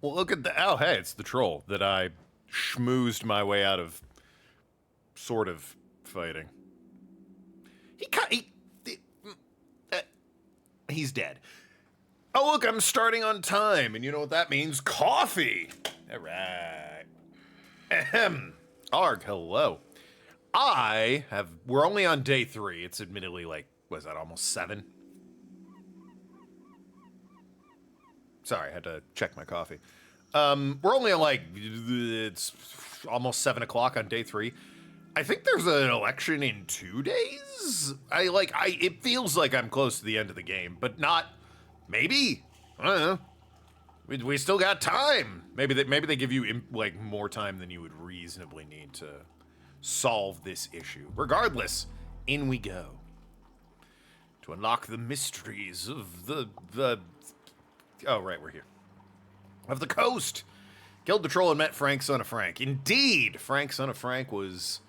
Well, look at the. Oh, hey, it's the troll that I schmoozed my way out of sort of fighting. Uh, he's dead. Oh, look, I'm starting on time, and you know what that means? Coffee! All right. Ahem. Arg, hello. We're only on day 3. It's admittedly like, was that almost 7? Sorry, I had to check my coffee. We're only on like, it's almost 7 o'clock on day 3. I think there's an election in 2 days? It feels like I'm close to the end of the game, but not, maybe? I don't know. We still got time. Maybe they give you like more time than you would reasonably need to solve this issue. Regardless, in we go. To unlock the mysteries of the oh, right, we're here. Of the coast. Killed the troll and met Frank, son of Frank. Indeed, Frank, son of Frank was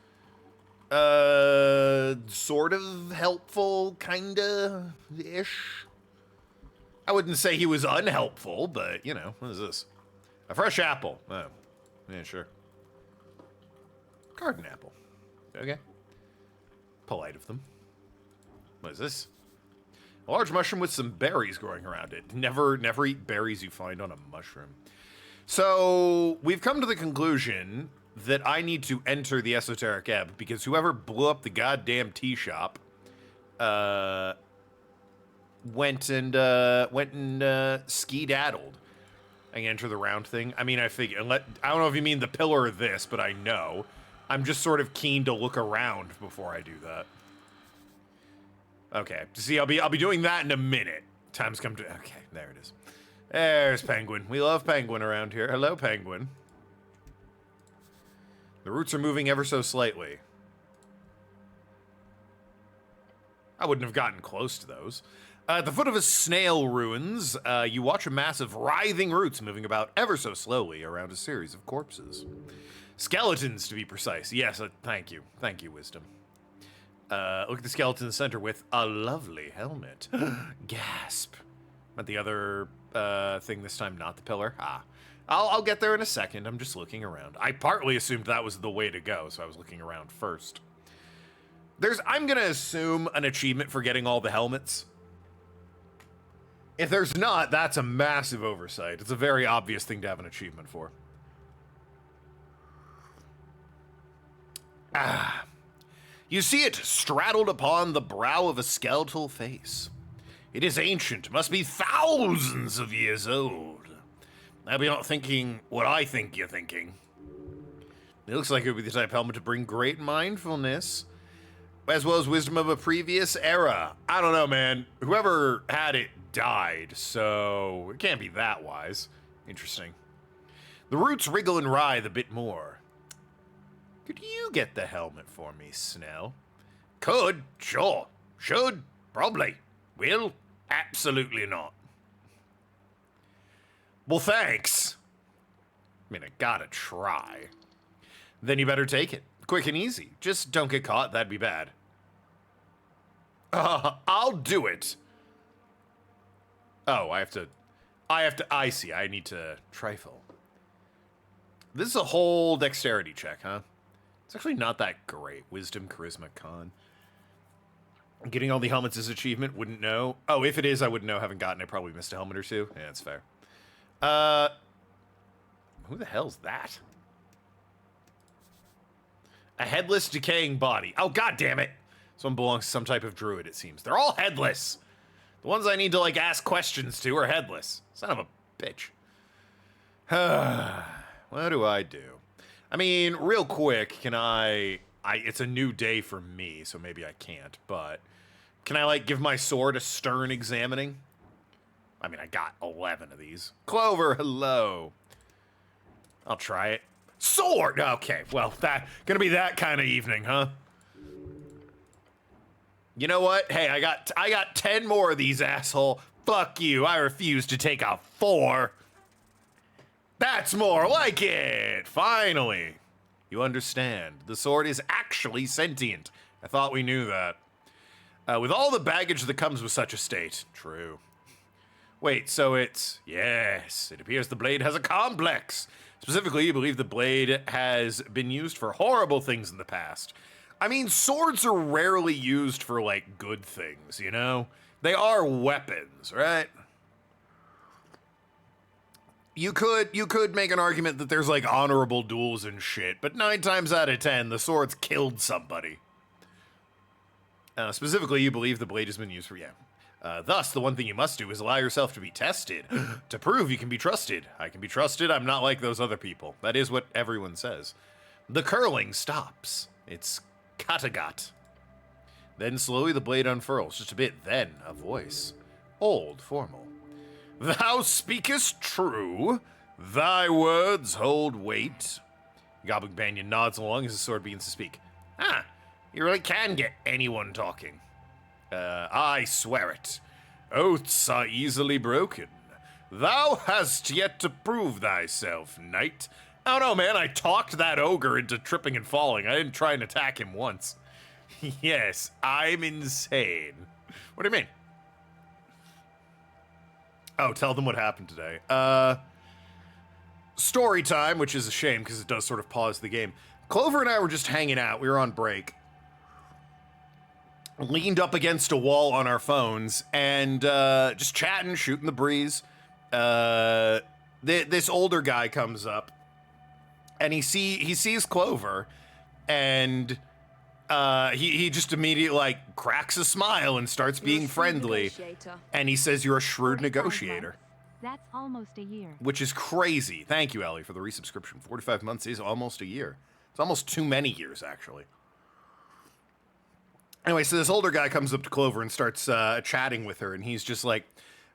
sort of helpful, kinda ish. I wouldn't say he was unhelpful, but you know, what is this? A fresh apple. Oh, yeah, sure. Garden apple. Okay. Polite of them. What is this? A large mushroom with some berries growing around it. Never eat berries you find on a mushroom. So, we've come to the conclusion that I need to enter the Esoteric Ebb because whoever blew up the goddamn tea shop went and ski-daddled. I can enter the round thing. I mean, I don't know if you mean the pillar or this, but I know. I'm just sort of keen to look around before I do that. Okay, see, I'll be doing that in a minute. Time's come to, okay, there it is. There's Penguin. We love Penguin around here. Hello, Penguin. The roots are moving ever so slightly. I wouldn't have gotten close to those. At the foot of a snail ruins, you watch a mass of writhing roots moving about ever so slowly around a series of corpses. Skeletons, to be precise. Yes, thank you. Thank you, Wisdom. Look at the skeleton in the center with a lovely helmet. Gasp. At the other thing this time, not the pillar. I'll get there in a second. I'm just looking around. I partly assumed that was the way to go, so I was looking around first. I'm gonna assume an achievement for getting all the helmets. If there's not, that's a massive oversight. It's a very obvious thing to have an achievement for. You see it straddled upon the brow of a skeletal face. It is ancient, must be thousands of years old. I hope you're not thinking what I think you're thinking. It looks like it would be the type of helmet to bring great mindfulness, as well as wisdom of a previous era. I don't know, man. Whoever had it died, so it can't be that wise. Interesting. The roots wriggle and writhe a bit more. Could you get the helmet for me, Snell? Could? Sure. Should? Probably. Will? Absolutely not. Well, thanks. I mean, I gotta try. Then you better take it. Quick and easy. Just don't get caught, that'd be bad. I'll do it. Oh, I see, I need to trifle. This is a whole dexterity check, huh? It's actually not that great. Wisdom, charisma, con. Getting all the helmets is achievement, wouldn't know. Oh, if it is, I wouldn't know. Haven't gotten it, probably missed a helmet or two. Yeah, that's fair. Who the hell's that? A headless, decaying body. Oh, god damn it. This one belongs to some type of druid, it seems. They're all headless. The ones I need to, like, ask questions to are headless. Son of a bitch. What do I do? I mean, real quick, can it's a new day for me, so maybe I can't, but can I, like, give my sword a stern examining? I mean, I got 11 of these. Clover, hello. I'll try it. Sword! Okay, well, gonna be that kind of evening, huh? You know what? Hey, I got 10 more of these, asshole. Fuck you, I refuse to take a 4. That's more like it! Finally! You understand. The sword is actually sentient. I thought we knew that. With all the baggage that comes with such a state. True. Wait, so it's... Yes, it appears the blade has a complex. Specifically, you believe the blade has been used for horrible things in the past. I mean, swords are rarely used for, like, good things, you know? They are weapons, right? You could make an argument that there's, like, honorable duels and shit, but 9 times out of 10, the sword's killed somebody. Specifically, you believe the blade has been used for, thus, the one thing you must do is allow yourself to be tested, to prove you can be trusted. I can be trusted, I'm not like those other people. That is what everyone says. The curling stops. It's katagat. Then slowly the blade unfurls, just a bit, then a voice. Old, formal. Thou speakest true, thy words hold weight. Goblin Companion nods along as his sword begins to speak. Ah, you really can get anyone talking. I swear it. Oaths are easily broken. Thou hast yet to prove thyself, knight. Oh no, man, I talked that ogre into tripping and falling. I didn't try and attack him once. Yes, I'm insane. What do you mean? Oh, tell them what happened today. Story time, which is a shame because it does sort of pause the game. Clover and I were just hanging out. We were on break. Leaned up against a wall on our phones and just chatting, shooting the breeze. This older guy comes up and he sees Clover and he just immediately like cracks a smile and starts being friendly. And he says, "You're a shrewd negotiator." That's almost a year. Which is crazy. Thank you, Ellie, for the resubscription. 45 months is almost a year. It's almost too many years, actually. Anyway, so this older guy comes up to Clover and starts chatting with her, and he's just like,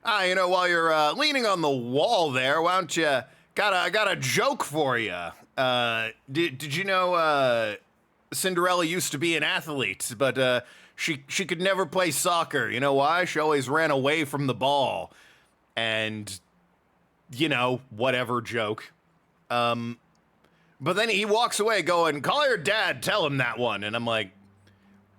while you're leaning on the wall there, why don't you... I got a joke for you. Did you know Cinderella used to be an athlete, but she could never play soccer. You know why? She always ran away from the ball. And, whatever joke. But then he walks away going, "Call your dad, tell him that one." And I'm like,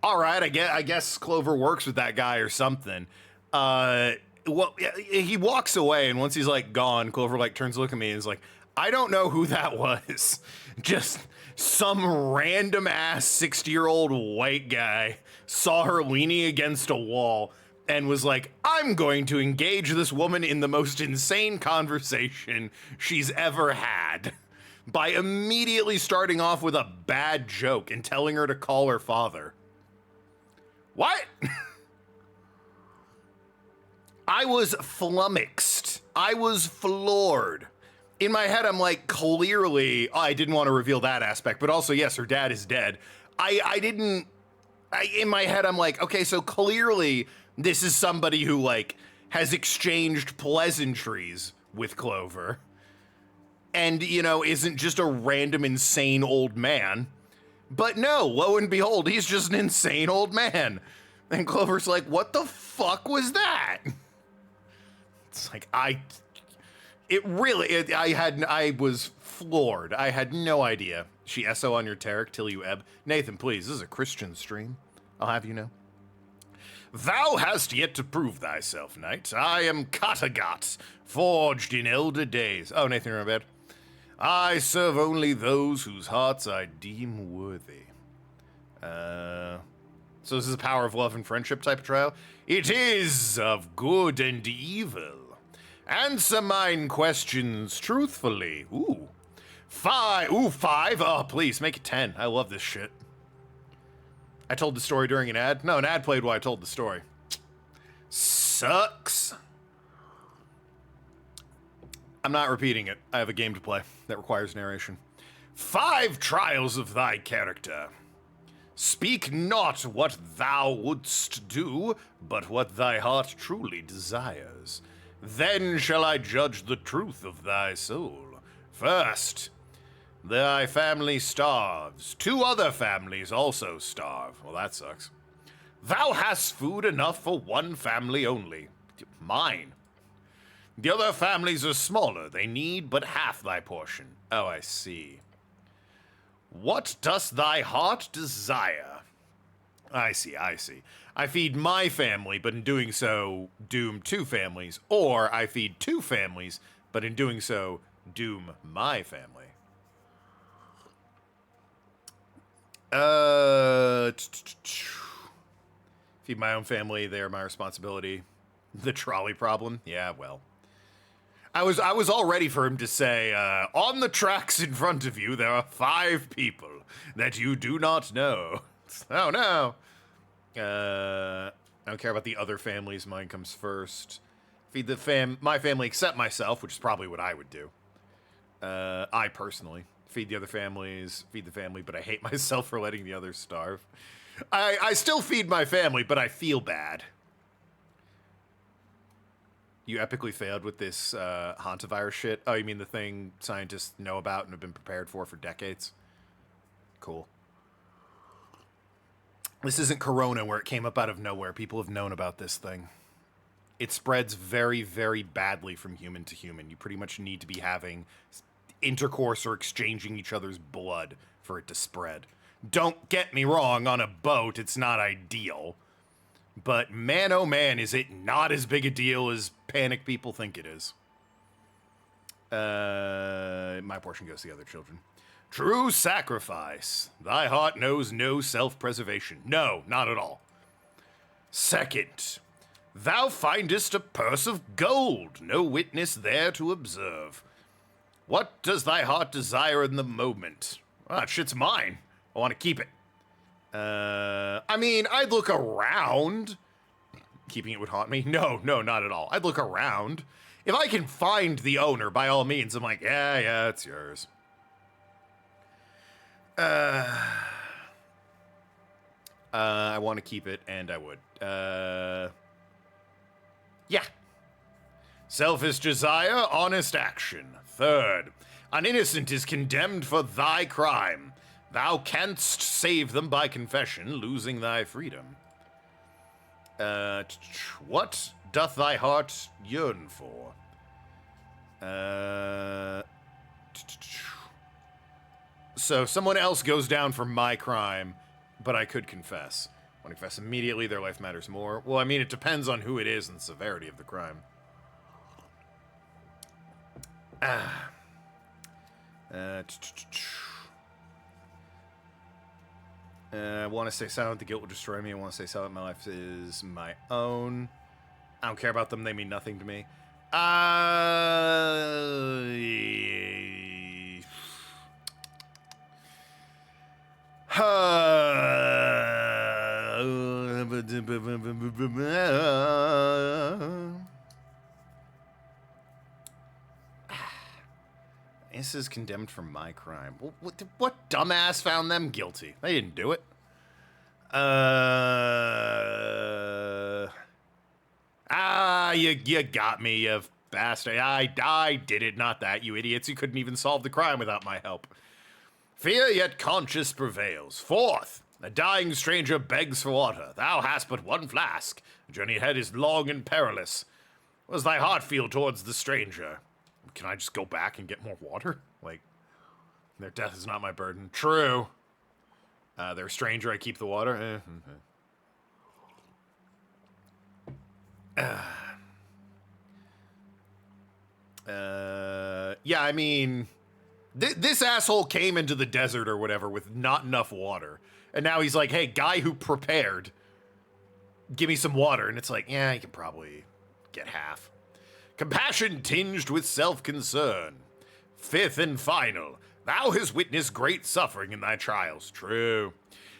all right, I guess Clover works with that guy or something. Well, he walks away, and once he's, like, gone, Clover, like, turns to look at me and is like, "I don't know who that was." Just some random-ass 60-year-old white guy saw her leaning against a wall and was like, "I'm going to engage this woman in the most insane conversation she's ever had," by immediately starting off with a bad joke and telling her to call her father. What? I was flummoxed. I was floored. In my head, I'm like, clearly, I didn't want to reveal that aspect, but also, yes, her dad is dead. In my head, I'm like, okay, so clearly this is somebody who, like, has exchanged pleasantries with Clover and, isn't just a random insane old man. But no, lo and behold, he's just an insane old man. And Clover's like, "What the fuck was that?" It's like, I was floored. I had no idea. She SO on your Tarek till you ebb. Nathan, please, this is a Christian stream. I'll have you know. Thou hast yet to prove thyself, knight. I am Katagat, forged in elder days. Oh, Nathan, you're in bed. I serve only those whose hearts I deem worthy. So this is a power of love and friendship type of trial? It is of good and evil. Answer mine questions truthfully. Ooh. 5. Ooh, 5. Oh, please, make it 10. I love this shit. I told the story during an ad. No, an ad played while I told the story. Sucks. I'm not repeating it. I have a game to play that requires narration. 5 trials of thy character. Speak not what thou wouldst do, but what thy heart truly desires. Then shall I judge the truth of thy soul. First, thy family starves. 2 other families also starve. Well, that sucks. Thou hast food enough for 1 family only. Mine. The other families are smaller. They need but half thy portion. Oh, I see. What does thy heart desire? I see, I see. I feed my family, but in doing so, doom two families. Or I feed two families, but in doing so, doom my family. Feed my own family, they're my responsibility. The trolley problem? Yeah, well. I was all ready for him to say, on the tracks in front of you, there are 5 people that you do not know. Oh, no. I don't care about the other families. Mine comes first. Feed my family except myself, which is probably what I would do. I personally. Feed the other families, feed the family, but I hate myself for letting the others starve. I still feed my family, but I feel bad. You epically failed with this hantavirus shit? Oh, you mean the thing scientists know about and have been prepared for decades? Cool. This isn't Corona where it came up out of nowhere. People have known about this thing. It spreads very, very badly from human to human. You pretty much need to be having intercourse or exchanging each other's blood for it to spread. Don't get me wrong, on a boat, it's not ideal. But man, oh man, is it not as big a deal as panic people think it is. My portion goes to the other children. True sacrifice. Thy heart knows no self-preservation. No, not at all. Second, thou findest a purse of gold, no witness there to observe. What does thy heart desire in the moment? Ah, that shit's mine. I want to keep it. I mean, I'd look around. Keeping it would haunt me? No, not at all. I'd look around. If I can find the owner, by all means, I'm like, yeah, it's yours. I want to keep it, and I would. Yeah. Selfish desire, honest action. Third, an innocent is condemned for thy crime. Thou canst save them by confession, losing thy freedom. What doth thy heart yearn for? So someone else goes down for my crime, but I could confess. Want to confess immediately, their life matters more. Well, I mean, it depends on who it is and the severity of the crime. I want to stay silent. The guilt will destroy me. I want to stay silent. My life is my own. I don't care about them. They mean nothing to me. This is condemned for my crime. What dumbass found them guilty? They didn't do it. You got me, you bastard. I did it, not that, you idiots. You couldn't even solve the crime without my help. Fear yet conscious prevails. Fourth, a dying stranger begs for water. Thou hast but one flask. The journey ahead is long and perilous. What does thy heart feel towards the stranger? Can I just go back and get more water? Like, their death is not my burden. True. They're a stranger, I keep the water. Yeah, I mean, this asshole came into the desert or whatever with not enough water. And now he's like, hey, guy who prepared, give me some water. And it's like, yeah, you can probably get half. Compassion tinged with self-concern. Fifth and final, thou hast witnessed great suffering in thy trials. True.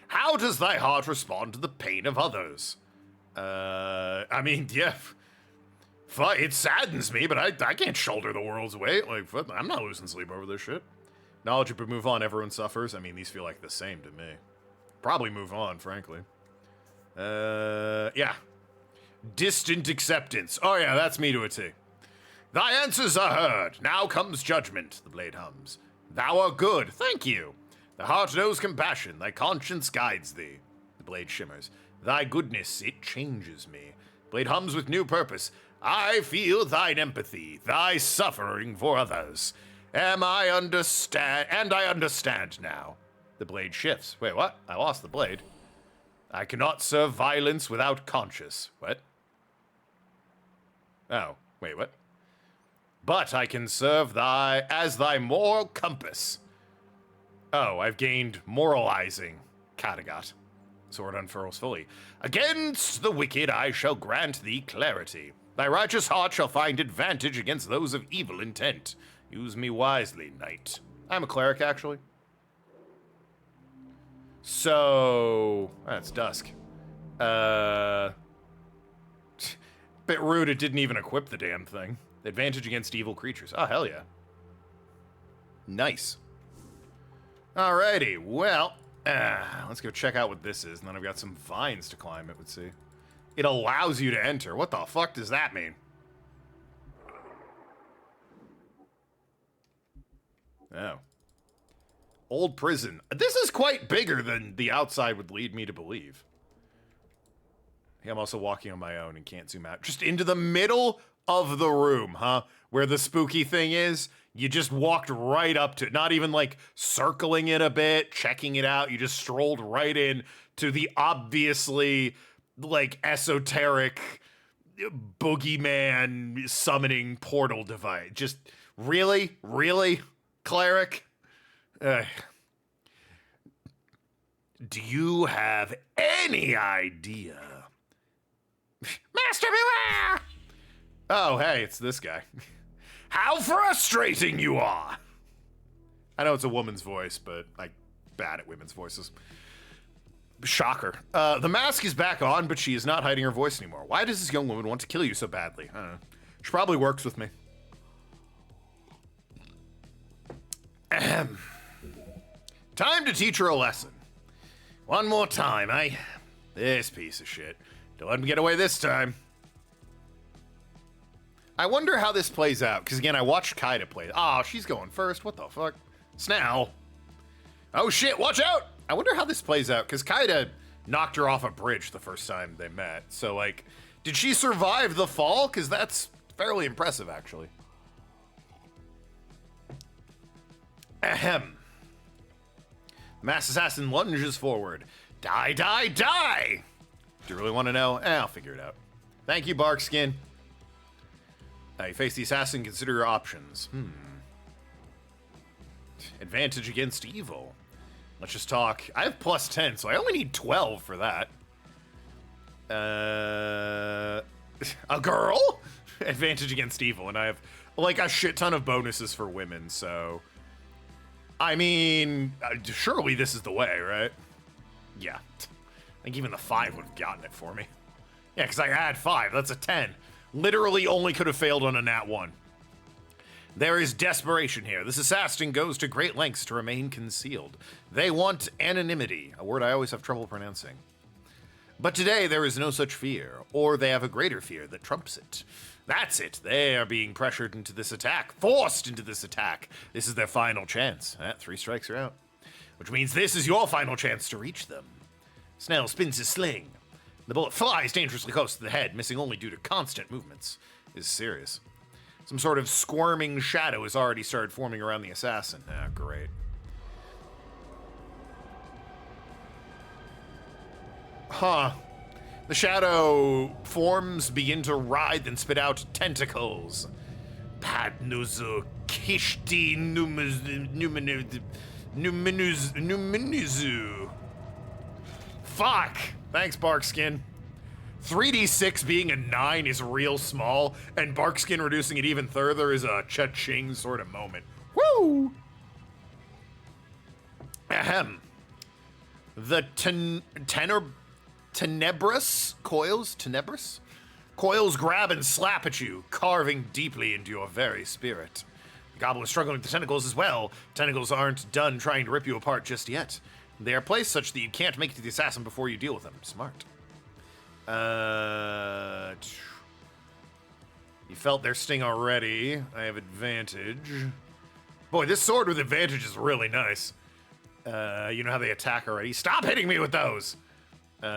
How does thy heart respond to the pain of others? I mean, yeah, it saddens me, but I can't shoulder the world's weight. Like, I'm not losing sleep over this shit. Knowledge but move on, everyone suffers. I mean, these feel like the same to me. Probably move on, frankly. Yeah. Distant acceptance. Oh yeah, that's me to a T. Thy answers are heard. Now comes judgment, the blade hums. Thou art good, thank you. The heart knows compassion, thy conscience guides thee. The blade shimmers. Thy goodness, it changes me. Blade hums with new purpose. I feel thine empathy, thy suffering for others. I understand now. The blade shifts. Wait, what? I lost the blade. I cannot serve violence without conscience. What? Oh, wait, what? But I can serve thy as thy moral compass. Oh, I've gained moralizing. Kattegat. Sword unfurls fully. Against the wicked I shall grant thee clarity. Thy righteous heart shall find advantage against those of evil intent. Use me wisely, knight. I'm a cleric, actually. So... that's dusk. Bit rude it didn't even equip the damn thing. Advantage against evil creatures. Oh, hell yeah. Nice. Alrighty, well... let's go check out what this is, and then I've got some vines to climb, it would see. It allows you to enter. What the fuck does that mean? Oh. Old prison. This is quite bigger than the outside would lead me to believe. I'm also walking on my own and can't zoom out. Just into the middle of the room, huh? Where the spooky thing is. You just walked right up to it, not even like circling it a bit, checking it out. You just strolled right in to the obviously like esoteric boogeyman summoning portal device. Just really, cleric? Do you have any idea? Master beware! Oh, hey, it's this guy. How frustrating you are! I know it's a woman's voice, but I'm bad at women's voices. Shocker. The mask is back on, but she is not hiding her voice anymore. Why does this young woman want to kill you so badly? I don't know. She probably works with me. Ahem. Time to teach her a lesson. One more time, eh? This piece of shit. Don't let him get away this time. I wonder how this plays out, because again, I watched Kaida play. Oh, she's going first. What the fuck? Snell. Oh shit, watch out! I wonder how this plays out, because Kaida knocked her off a bridge the first time they met. So, like, did she survive the fall? Because that's fairly impressive, actually. Ahem. Mass Assassin lunges forward. Die, die, die! Do you really want to know? I'll figure it out. Thank you, Barkskin. You face the assassin, consider your options. Advantage against evil. Let's just talk. I have plus 10, so I only need 12 for that. A girl? Advantage against evil, and I have, like, a shit ton of bonuses for women, so... I mean, surely this is the way, right? Yeah. I think even the 5 would have gotten it for me. Yeah, because I had 5. That's a 10. Literally only could have failed on a nat 1. There is desperation here. This assassin goes to great lengths to remain concealed. They want anonymity, a word I always have trouble pronouncing. But today there is no such fear, or they have a greater fear that trumps it. That's it. They are being pressured into this attack, forced into this attack. This is their final chance. 3 strikes are out. Which means this is your final chance to reach them. Snell spins his sling. The bullet flies dangerously close to the head, missing only due to constant movements. This is serious. Some sort of squirming shadow has already started forming around the assassin. Great. Huh. The shadow forms begin to writhe and spit out tentacles. Padnuzu kishti numinizu. Fuck! Thanks, Barkskin. 3d6 being a 9 is real small, and Barkskin reducing it even further is a cha-ching sort of moment. Woo! Ahem. The Tenebrous coils grab and slap at you, carving deeply into your very spirit. The goblin is struggling with the tentacles as well. Tentacles aren't done trying to rip you apart just yet. They are placed such that you can't make it to the assassin before you deal with them. Smart. You felt their sting already. I have advantage. Boy, this sword with advantage is really nice. You know how they attack already? Stop hitting me with those! I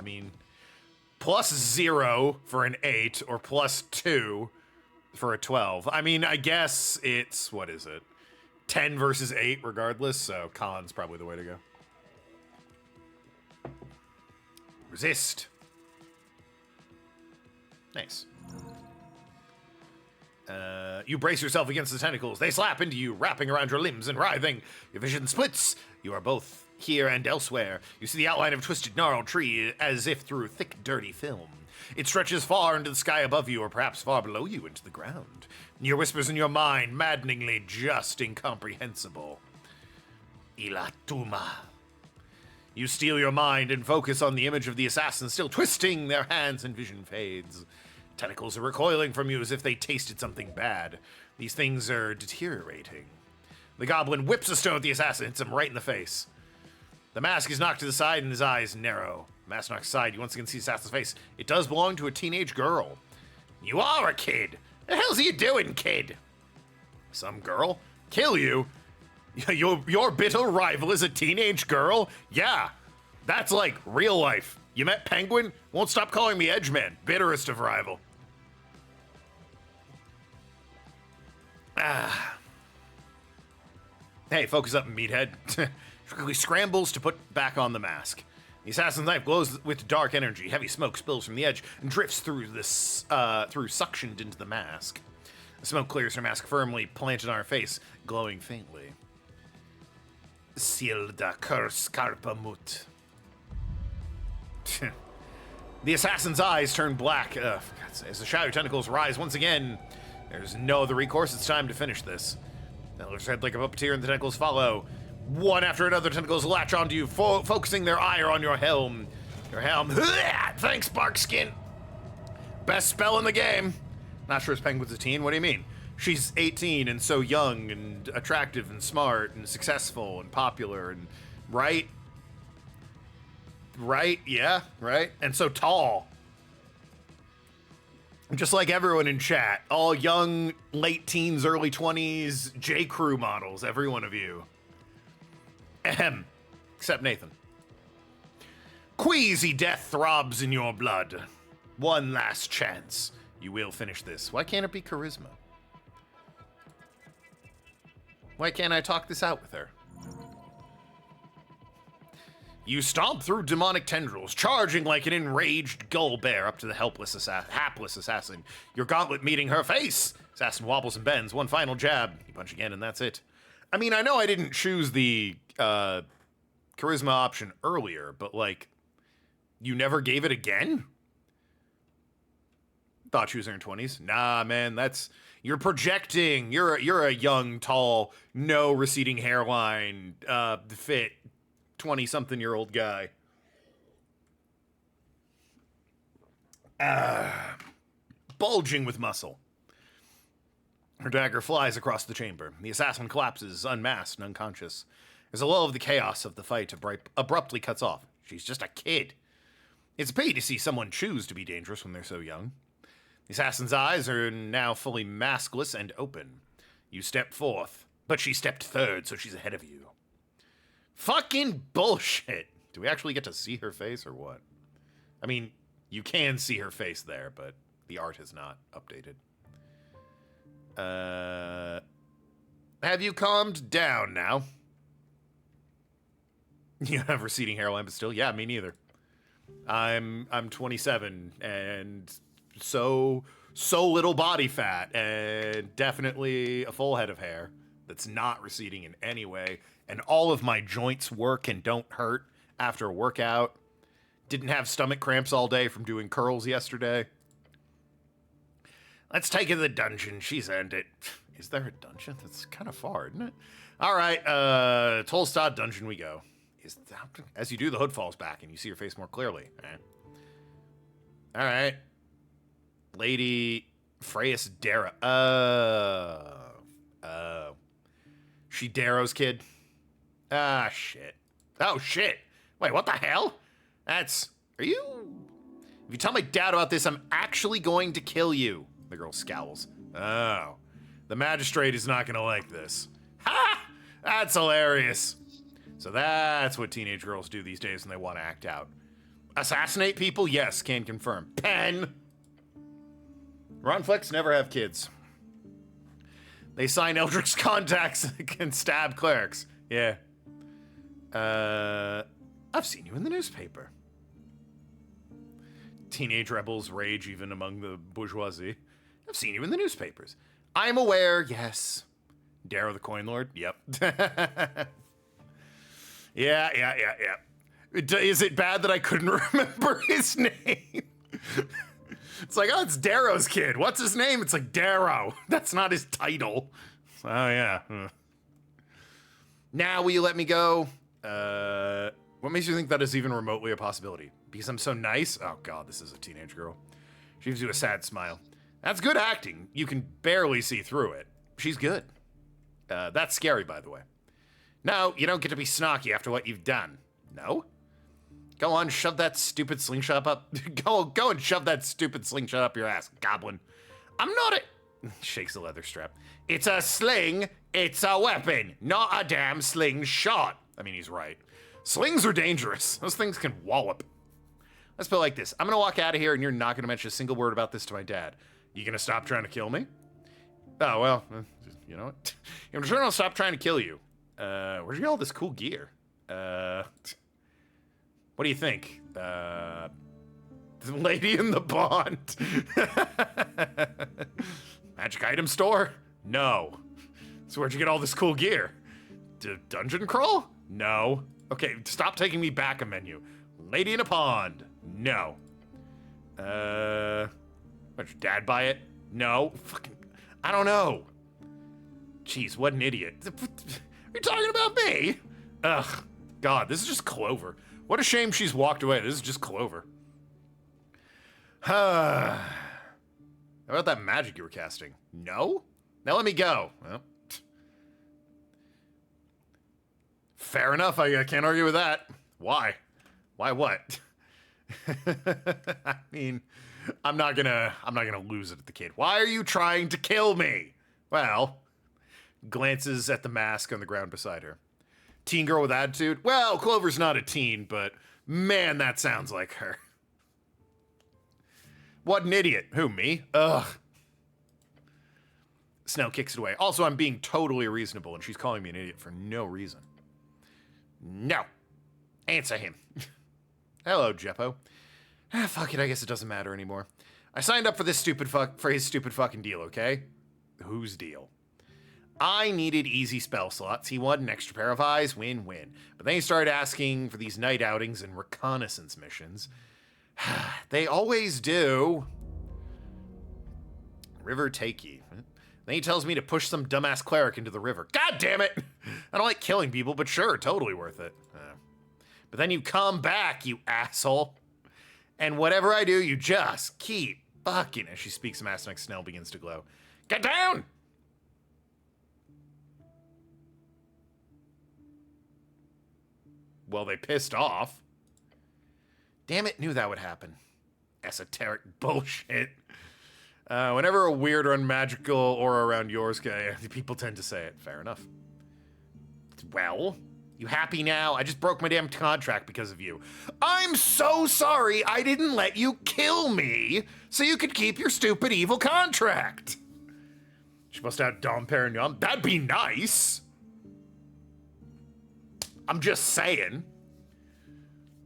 mean, +0 for an 8, or +2 for a 12. I mean, I guess it's, what is it? 10 versus 8 regardless, so con's probably the way to go. Resist. Nice. You brace yourself against the tentacles. They slap into you, wrapping around your limbs and writhing. Your vision splits. You are both here and elsewhere. You see the outline of a twisted, gnarled tree as if through thick, dirty film. It stretches far into the sky above you, or perhaps far below you into the ground. Your whispers in your mind, maddeningly just incomprehensible. Ilatuma. You steel your mind and focus on the image of the assassin still twisting their hands, and vision fades. Tentacles are recoiling from you as if they tasted something bad. These things are deteriorating. The goblin whips a stone at the assassin, hits him right in the face. The mask is knocked to the side and his eyes narrow. The mask knocked aside, you once again see the assassin's face. It does belong to a teenage girl. You are a kid. The hell's you doing, kid? Some girl? Kill you? Your bitter rival is a teenage girl? Yeah, that's like real life. You met Penguin? Won't stop calling me Edgeman. Bitterest of rival. Hey, focus up, meathead. Quickly scrambles to put back on the mask. The assassin's knife glows with dark energy. Heavy smoke spills from the edge and drifts through suctioned into the mask. The smoke clears her mask firmly planted on her face, glowing faintly. Silda curse carpamut. The assassin's eyes turn black. As the shadow tentacles rise once again, there's no other recourse. It's time to finish this. The elder's head like a puppeteer and the tentacles follow. One after another, tentacles latch onto you, focusing their ire on your helm. Your helm. Thanks, Barkskin. Best spell in the game. Not sure if Penguin's a teen. What do you mean? She's 18 and so young and attractive and smart and successful and popular and right? Right? Yeah, right? And so tall. Just like everyone in chat. All young, late teens, early 20s, J. Crew models, every one of you. Ahem. Except Nathan. Queasy death throbs in your blood. One last chance. You will finish this. Why can't it be charisma? Why can't I talk this out with her? You stomp through demonic tendrils, charging like an enraged gull bear up to the hapless assassin. Your gauntlet meeting her face. Assassin wobbles and bends. One final jab. You punch again, and that's it. I mean, I know I didn't choose the charisma option earlier, but like, you never gave it again? Thought she was in her 20s. Nah, man, that's... You're projecting. You're a young, tall, no receding hairline, fit 20-something-year-old guy. Bulging with muscle. Her dagger flies across the chamber. The assassin collapses, unmasked and unconscious. As a lull of the chaos of the fight abruptly cuts off. She's just a kid. It's a pity to see someone choose to be dangerous when they're so young. The assassin's eyes are now fully maskless and open. You step forth, but she stepped third, so she's ahead of you. Fucking bullshit. Do we actually get to see her face or what? I mean, you can see her face there, but the art is not updated. Have you calmed down now? You have receding hairline, but still, yeah, me neither. I'm 27 and so little body fat and definitely a full head of hair that's not receding in any way, and all of my joints work and don't hurt after a workout. Didn't have stomach cramps all day from doing curls yesterday. Let's take her to the dungeon. She's earned it. Is there a dungeon? That's kind of far, isn't it? All right, Tolstad dungeon we go. As you do, the hood falls back and you see her face more clearly. All right. Lady Freyas Darrow. She Darrow's kid? Ah, shit. Oh, shit. Wait, what the hell? Are you... If you tell my dad about this, I'm actually going to kill you. The girl scowls. Oh. The magistrate is not gonna like this. Ha! That's hilarious. So that's what teenage girls do these days when they want to act out. Assassinate people? Yes, can confirm. Pen! Ronflex never have kids. They sign Eldrick's contacts and can stab clerics. Yeah. I've seen you in the newspaper. Teenage rebels rage even among the bourgeoisie. I've seen you in the newspapers. I'm aware, yes. Darrow the Coin Lord? Yep. Yeah. Is it bad that I couldn't remember his name? It's like, oh, it's Darrow's kid. What's his name? It's like Darrow. That's not his title. Oh, yeah. Now, will you let me go? What makes you think that is even remotely a possibility? Because I'm so nice? Oh, God, this is a teenage girl. She gives you a sad smile. That's good acting. You can barely see through it. She's good. That's scary, by the way. No, you don't get to be snarky after what you've done. No? Go on, shove that stupid slingshot up. Go and shove that stupid slingshot up your ass, goblin. I'm not a... Shakes the leather strap. It's a sling. It's a weapon, not a damn slingshot. I mean, he's right. Slings are dangerous. Those things can wallop. Let's put it like this. I'm gonna walk out of here and you're not gonna mention a single word about this to my dad. You gonna stop trying to kill me? Oh, well, you know what? I'm sure I'll stop trying to kill you. Where'd you get all this cool gear? What do you think? The Lady in the Pond. Magic item store? No. So where'd you get all this cool gear? Dungeon crawl? No. Okay, stop taking me back a menu. Lady in a Pond? No. Did your dad buy it? No. Fucking, I don't know. Jeez, what an idiot. Are you talking about me? Ugh. God, this is just Clover. What a shame she's walked away. This is just Clover. How about that magic you were casting? No? Now let me go. Well, fair enough. I can't argue with that. Why? Why what? I mean, I'm not gonna lose it at the kid. Why are you trying to kill me? Well, glances at the mask on the ground beside her. Teen girl with attitude? Well, Clover's not a teen, but man, that sounds like her. What an idiot. Who, me? Ugh. Snell kicks it away. Also, I'm being totally reasonable, and she's calling me an idiot for no reason. No. Answer him. Hello, Jeppo. Fuck it, I guess it doesn't matter anymore. I signed up for this for his stupid fucking deal, okay? Whose deal? I needed easy spell slots. He wanted an extra pair of eyes. Win-win. But then he started asking for these night outings and reconnaissance missions. They always do. River Takey. Then he tells me to push some dumbass cleric into the river. God damn it! I don't like killing people, but sure, totally worth it. But then you come back, you asshole. And whatever I do, you just keep fucking. As she speaks, Master Snell begins to glow. Get down! Well, they pissed off. Damn it, knew that would happen. Esoteric bullshit. Whenever a weird or unmagical aura around yours, people tend to say it. Fair enough. Well, you happy now? I just broke my damn contract because of you. I'm so sorry I didn't let you kill me so you could keep your stupid evil contract. She must have Dom Perignon. That'd be nice. I'm just saying.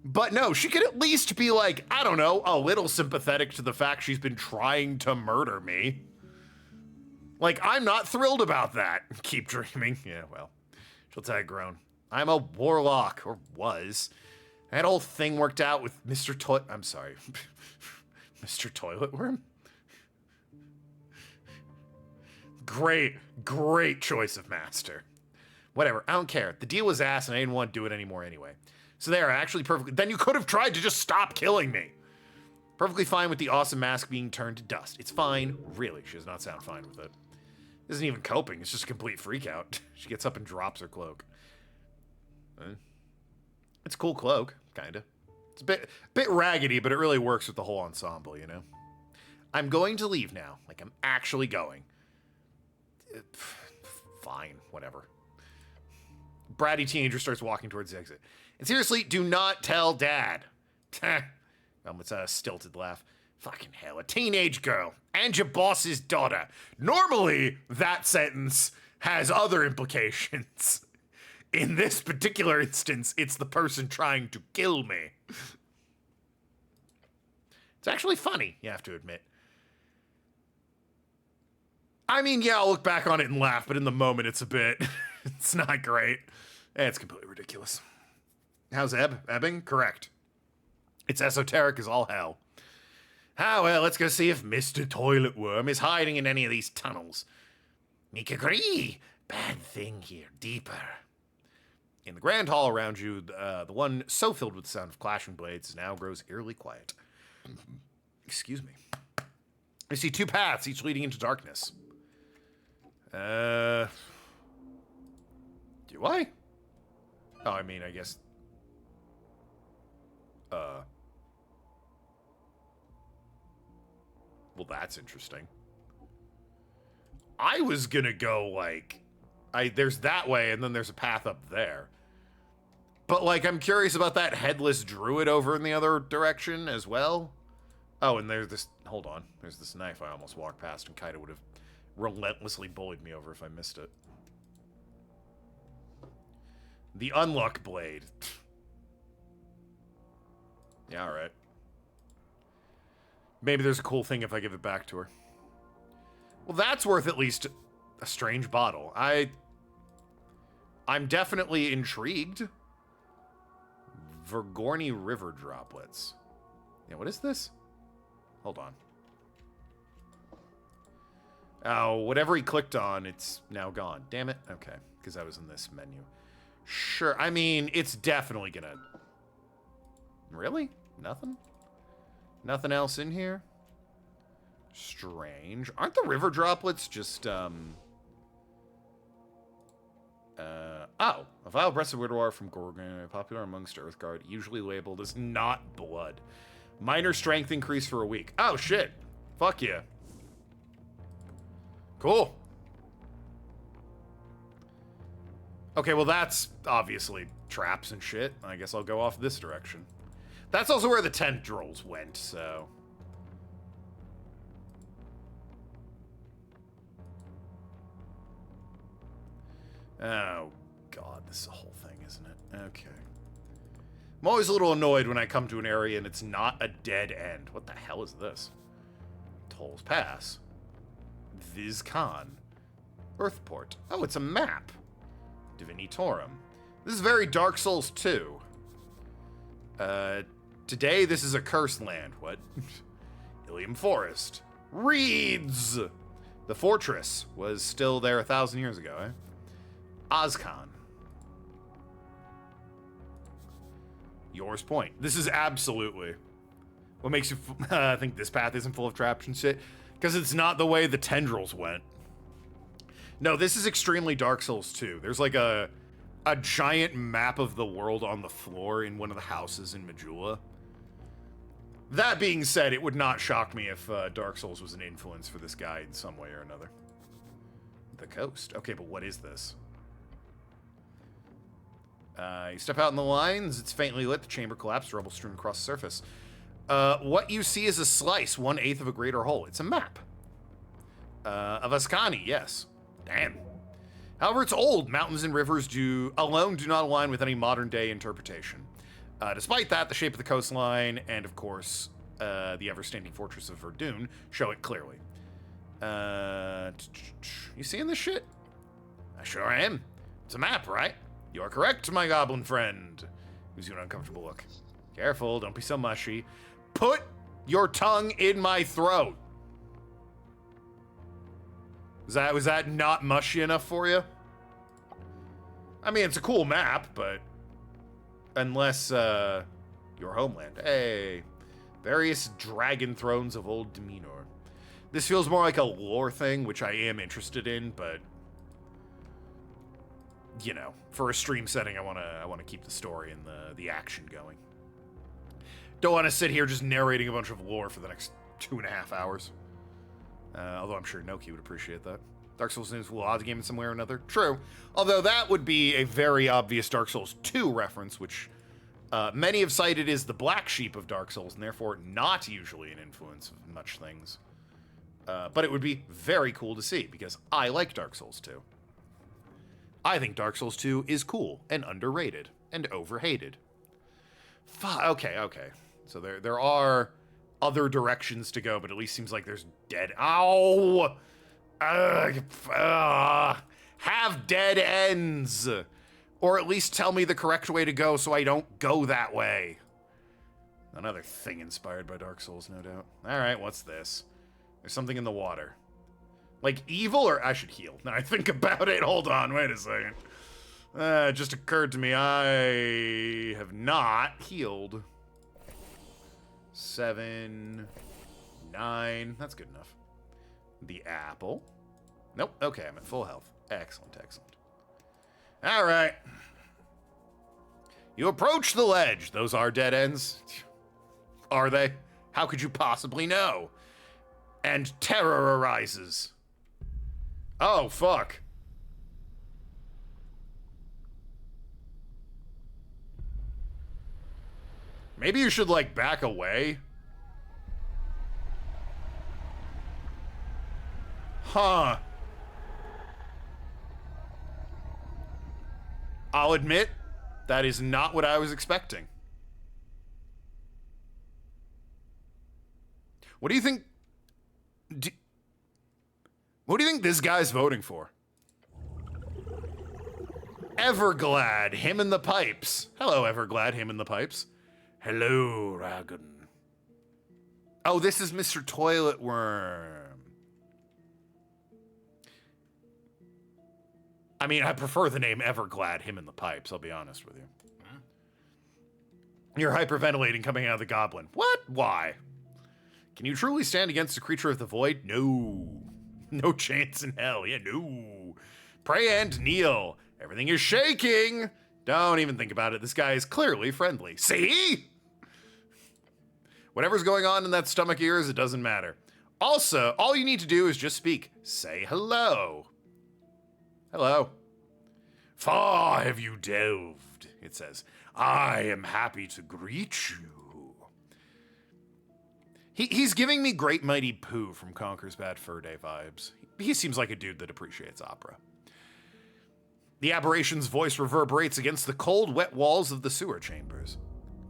But no, she could at least be like, I don't know, a little sympathetic to the fact she's been trying to murder me. Like, I'm not thrilled about that. Keep dreaming. Yeah, well, she'll tag groan. I'm a warlock, or was. That whole thing worked out with Mr. I'm sorry. Mr. Toilet Worm? Great choice of master. Whatever, I don't care. The deal was ass and I didn't want to do it anymore anyway. So there, actually perfectly. Then you could have tried to just stop killing me. Perfectly fine with the awesome mask being turned to dust. It's fine. Really, she does not sound fine with it. Isn't even coping. It's just a complete freak out. She gets up and drops her cloak. It's a cool cloak, kinda. It's a bit raggedy, but it really works with the whole ensemble, you know? I'm going to leave now. Like, I'm actually going. Fine, whatever. Bratty teenager starts walking towards the exit. And seriously, do not tell Dad. It's a stilted laugh. Fucking hell, a teenage girl and your boss's daughter. Normally, that sentence has other implications. In this particular instance, it's the person trying to kill me. It's actually funny, you have to admit. I mean, yeah, I'll look back on it and laugh, but in the moment, it's a bit... it's not great. It's completely ridiculous. How's ebbing? Correct. It's esoteric as all hell. Ah, well, let's go see if Mr. Toilet Worm is hiding in any of these tunnels. Meek agree. Bad thing here, deeper. In the grand hall around you, the one so filled with the sound of clashing blades now grows eerily quiet. Excuse me. I see two paths, each leading into darkness. Do I? Oh, I mean, I guess... Well, that's interesting. I was gonna go, like... There's that way, and then there's a path up there. But, like, I'm curious about that headless druid over in the other direction as well. Oh, and there's this... Hold on. There's this knife I almost walked past, and Kaida would have relentlessly bullied me over if I missed it. The Unluck Blade. Yeah, alright. Maybe there's a cool thing if I give it back to her. Well, that's worth at least a strange bottle. I'm definitely intrigued. Vergorny River Droplets. Yeah, what is this? Hold on. Oh, whatever he clicked on, it's now gone. Damn it. Okay, because I was in this menu. Sure, I mean, it's definitely gonna... Really? Nothing? Nothing else in here? Strange. Aren't the river droplets just, oh. A vial breath of Widowar from Gorgon, popular amongst Earthguard, usually labeled as not blood. Minor strength increase for a week. Oh, shit. Fuck yeah. Cool. Okay, well, that's obviously traps and shit. I guess I'll go off this direction. That's also where the tendrils went, so... Oh, God, this is a whole thing, isn't it? Okay. I'm always a little annoyed when I come to an area and it's not a dead end. What the hell is this? Tolls Pass. Vizcan. Earthport. Oh, it's a map. Divinitorum. This is very Dark Souls 2. Today, this is a cursed land. What? Ilium Forest. Reeds! The fortress was still there 1,000 years ago, eh? Ozcan. Yours Point. This is absolutely what makes you think this path isn't full of traps and shit. Because it's not the way the tendrils went. No, this is extremely Dark Souls 2. There's like a giant map of the world on the floor in one of the houses in Majula. That being said, it would not shock me if Dark Souls was an influence for this guy in some way or another. The coast. Okay, but what is this? You step out in the lines, it's faintly lit, the chamber collapsed, rubble strewn across the surface. What you see is a slice, 1/8 of a greater whole. It's a map. Of Ascani, yes. Damn. However, it's old. Mountains and rivers do not align with any modern-day interpretation. Despite that, the shape of the coastline and, of course, the ever-standing fortress of Verdun show it clearly. You seeing this shit? I sure am. It's a map, right? You are correct, my goblin friend. Who's you an uncomfortable look? Careful, don't be so mushy. Put your tongue in my throat. Was that not mushy enough for you? I mean, it's a cool map, but unless your homeland. Hey, various dragon thrones of old Demenor. This feels more like a lore thing, which I am interested in, but you know, for a stream setting, I want to keep the story and the action going. Don't want to sit here just narrating a bunch of lore for the next 2.5 hours. Although I'm sure Noki would appreciate that. Dark Souls news will odd game in some way or another. True. Although that would be a very obvious Dark Souls 2 reference, which many have cited as the black sheep of Dark Souls, and therefore not usually an influence of much things. But it would be very cool to see, because I like Dark Souls 2. I think Dark Souls 2 is cool and underrated and overhated. Okay. So there are other directions to go, but at least seems like there's dead. Ow! Have dead ends! Or at least tell me the correct way to go so I don't go that way. Another thing inspired by Dark Souls, no doubt. Alright, what's this? There's something in the water. Like evil, or I should heal. Now I think about it. Hold on, wait a second. It just occurred to me I have not healed. 7, 9. That's good enough. The apple. Nope. Okay, I'm at full health. Excellent, excellent. All right. You approach the ledge. Those are dead ends. Are they? How could you possibly know? And terror arises. Oh, fuck. Maybe you should, like, back away. Huh. I'll admit, that is not what I was expecting. What do you think? What do you think this guy's voting for? Everglad, him in the pipes. Hello, Everglad, him in the pipes. Hello, Ragon. Oh, this is Mr. Toilet Worm. I mean, I prefer the name Everglad, him in the pipes, I'll be honest with you. You're hyperventilating coming out of the goblin. What? Why? Can you truly stand against a creature of the void? No. No chance in hell. Yeah, no. Pray and kneel. Everything is shaking. Don't even think about it. This guy is clearly friendly. See? Whatever's going on in that stomach of yours, it doesn't matter. Also, all you need to do is just speak. Say hello. Hello. Far have you delved, it says. I am happy to greet you. He's giving me Great Mighty Pooh from Conker's Bad Fur Day vibes. He seems like a dude that appreciates opera. The aberration's voice reverberates against the cold, wet walls of the sewer chambers.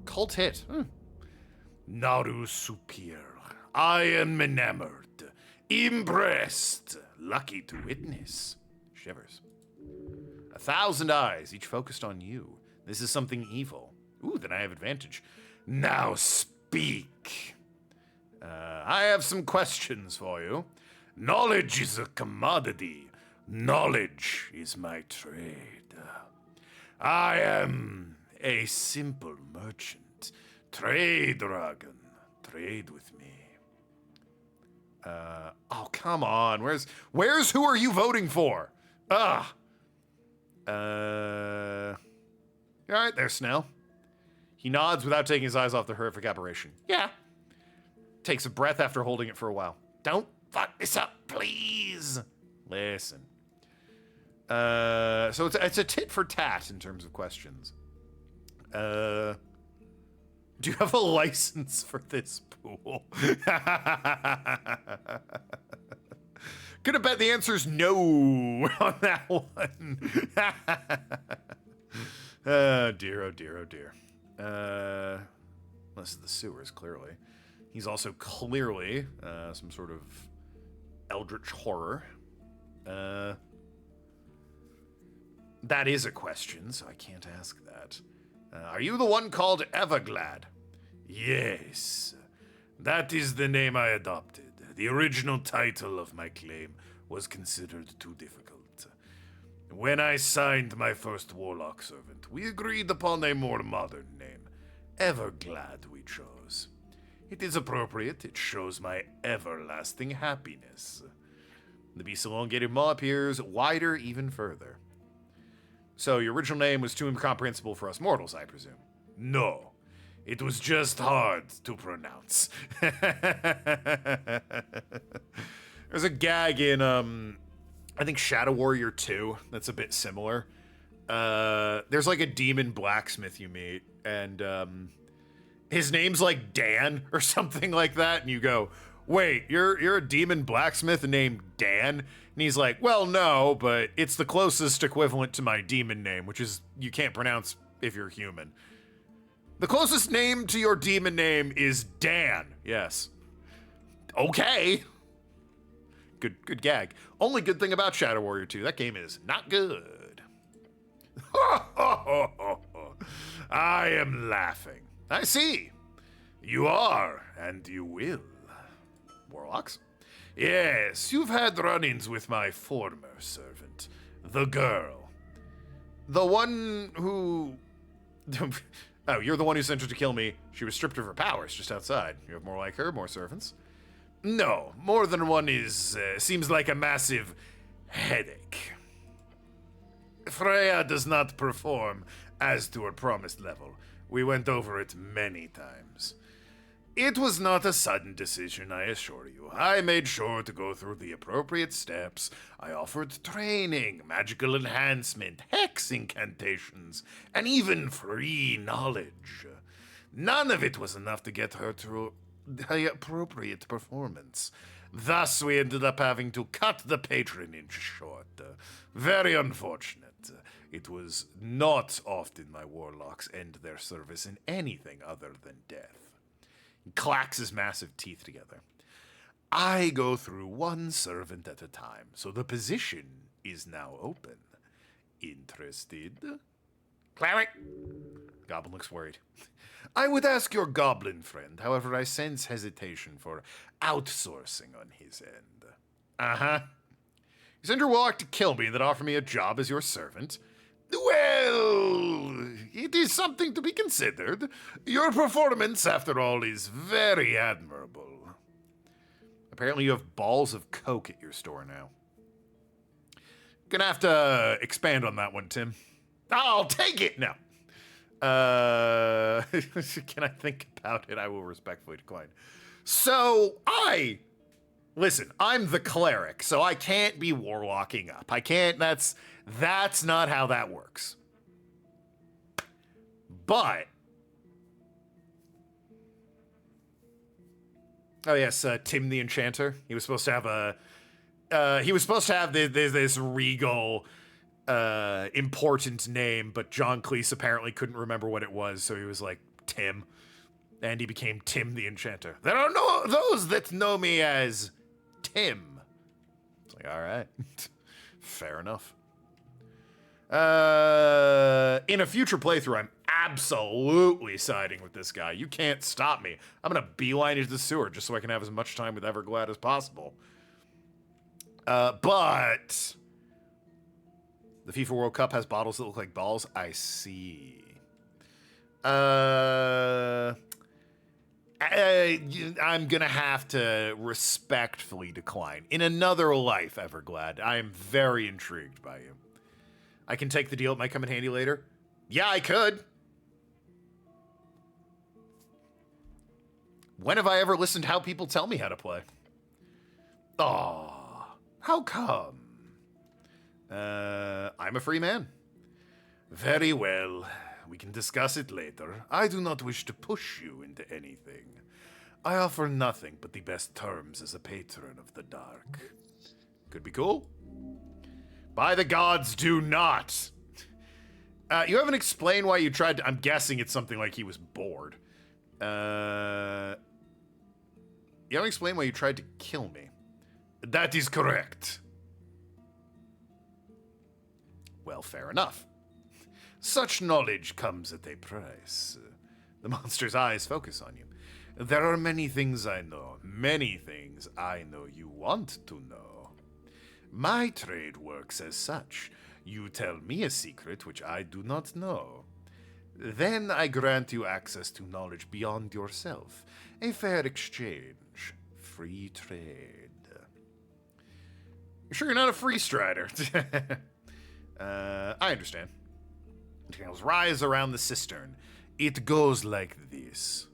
Cult hit. Naru Supir. I am enamored. Impressed. Lucky to witness. Shivers. 1,000 eyes, each focused on you. This is something evil. Ooh, then I have advantage. Now speak. I have some questions for you. Knowledge is a commodity. Knowledge is my trade. I am a simple merchant. Trade, Dragon. Trade with me. Oh, come on. Where's who are you voting for? All right there, Snell. He nods without taking his eyes off the horrific aberration. Yeah. Takes a breath after holding it for a while. Don't fuck this up, please. Listen. So it's a tit for tat in terms of questions. Do you have a license for this pool? Gonna bet the answer's no on that one. Oh dear, oh dear, oh dear. This is the sewers, clearly. He's also clearly some sort of eldritch horror. That is a question, so I can't ask that. Are you the one called Everglad? Yes. That is the name I adopted. The original title of my claim was considered too difficult. When I signed my first warlock servant, we agreed upon a more modern name. Everglad we chose. It is appropriate. It shows my everlasting happiness. The beast's elongated maw appears wider even further. So your original name was too incomprehensible for us mortals, I presume? No. It was just hard to pronounce. There's a gag in, I think Shadow Warrior 2 that's a bit similar. There's like a demon blacksmith you meet, and his name's like Dan or something like that, and you go, wait, you're a demon blacksmith named Dan? And he's like, well, no, but it's the closest equivalent to my demon name, which is you can't pronounce if you're human. The closest name to your demon name is Dan. Yes. Okay. Good gag. Only good thing about Shadow Warrior 2, that game is not good. I am laughing. I see. You are, and you will. Warlocks? Yes, you've had run-ins with my former servant, the girl. The one who... Oh, you're the one who sent her to kill me. She was stripped of her powers just outside. You have more like her, more servants? No, more than one seems like a massive headache. Freya does not perform as to her promised level. We went over it many times. It was not a sudden decision, I assure you. I made sure to go through the appropriate steps. I offered training, magical enhancement, hex incantations, and even free knowledge. None of it was enough to get her to the appropriate performance. Thus, we ended up having to cut the patronage short. Very unfortunate. It was not often my warlocks end their service in anything other than death. He clacks his massive teeth together. I go through one servant at a time, so the position is now open. Interested? Cleric? Goblin looks worried. I would ask your goblin friend, however, I sense hesitation for outsourcing on his end. Uh-huh. You send your warlock to kill me, then offer me a job as your servant? Well, it is something to be considered. Your performance, after all, is very admirable. Apparently you have balls of coke at your store now. Gonna have to expand on that one, Tim. I'll take it now. Can I think about it? I will respectfully decline. So, listen, I'm the cleric, so I can't be warlocking up. I can't, that's not how that works. But, oh yes, Tim the Enchanter. He was supposed to have this regal, important name, but John Cleese apparently couldn't remember what it was, so he was like, Tim. And he became Tim the Enchanter. There are no those that know me as Tim. It's like, all right. Fair enough. In a future playthrough, I'm absolutely siding with this guy. You can't stop me. I'm gonna beeline into the sewer just so I can have as much time with Everglad as possible. But the FIFA World Cup has bottles that look like balls. I see. I'm gonna have to respectfully decline. In another life, Everglad, I am very intrigued by you. I can take the deal. It might come in handy later. Yeah, I could. When have I ever listened to how people tell me how to play? Aw, how come? I'm a free man. Very well. We can discuss it later. I do not wish to push you into anything. I offer nothing but the best terms as a patron of the dark. Could be cool. By the gods, do not. You haven't explained why you tried to... I'm guessing it's something like he was bored. You haven't explained why you tried to kill me. That is correct. Well, fair enough. Such knowledge comes at a price. The monster's eyes focus on you. There are many things I know. Many things I know you want to know. My trade works as such. You tell me a secret which I do not know. Then I grant you access to knowledge beyond yourself. A fair exchange. Free trade. You sure you're not a free strider? I understand. Tails rise around the cistern. It goes like this.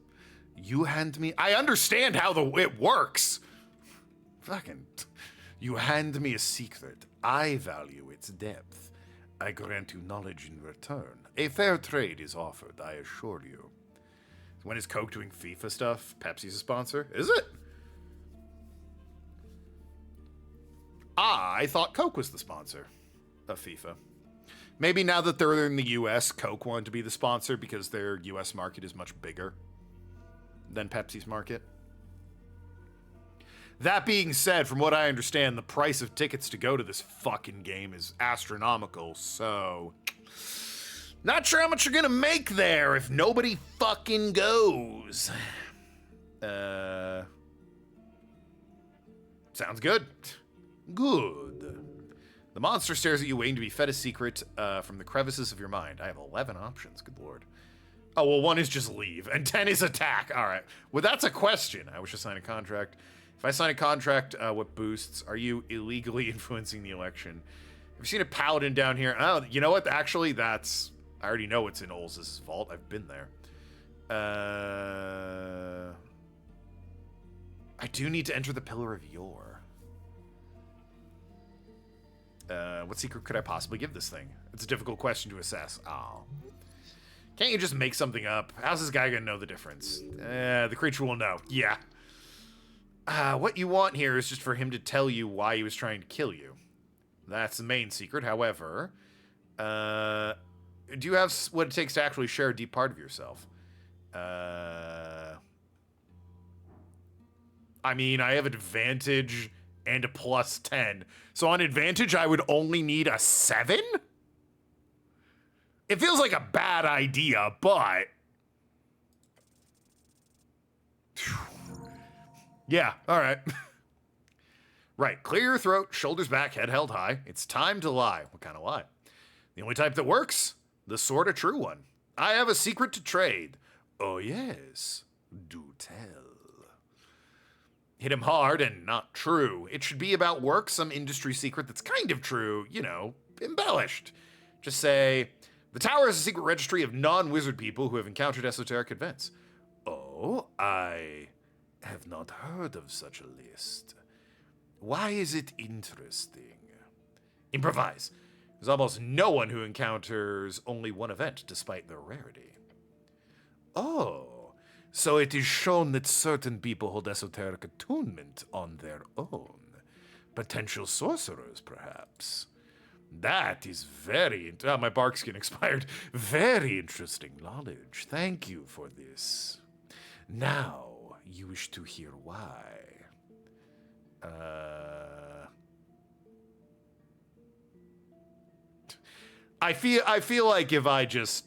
You hand me... I understand how it works! Fucking... You hand me a secret. I value its depth. I grant you knowledge in return. A fair trade is offered, I assure you. When is Coke doing FIFA stuff? Pepsi's a sponsor? Is it? I thought Coke was the sponsor of FIFA. Maybe now that they're in the U.S., Coke wanted to be the sponsor because their U.S. market is much bigger than Pepsi's market. That being said, from what I understand, the price of tickets to go to this fucking game is astronomical, so... Not sure how much you're gonna make there if nobody fucking goes. Sounds good. Good. The monster stares at you, waiting to be fed a secret from the crevices of your mind. I have 11 options, good lord. Oh, well, 1 is just leave, and 10 is attack. All right. Well, that's a question. I wish to sign a contract. If I sign a contract, what boosts? Are you illegally influencing the election? Have you seen a paladin down here? Oh, you know what? Actually, that's... I already know what's in Olz's vault. I've been there. I do need to enter the Pillar of Yore. What secret could I possibly give this thing? It's a difficult question to assess. Oh. Can't you just make something up? How's this guy gonna know the difference? The creature will know. Yeah. What you want here is just for him to tell you why he was trying to kill you. That's the main secret. However, do you have what it takes to actually share a deep part of yourself? I mean, I have advantage and a +10. So on advantage, I would only need a 7? It feels like a bad idea, but... Yeah, all right. Right, clear your throat, shoulders back, head held high. It's time to lie. What kind of lie? The only type that works? The sort of true one. I have a secret to trade. Oh yes, do tell. Hit him hard and not true. It should be about work, some industry secret that's kind of true, you know, embellished. Just say, the tower is a secret registry of non-wizard people who have encountered esoteric events. Oh, I have not heard of such a list. Why is it interesting? Improvise. There's almost no one who encounters only one event, despite their rarity. Oh, so it is shown that certain people hold esoteric attunement on their own. Potential sorcerers, perhaps. That is very... my bark skin expired. Very interesting knowledge. Thank you for this. Now, you wish to hear why. I feel like if I just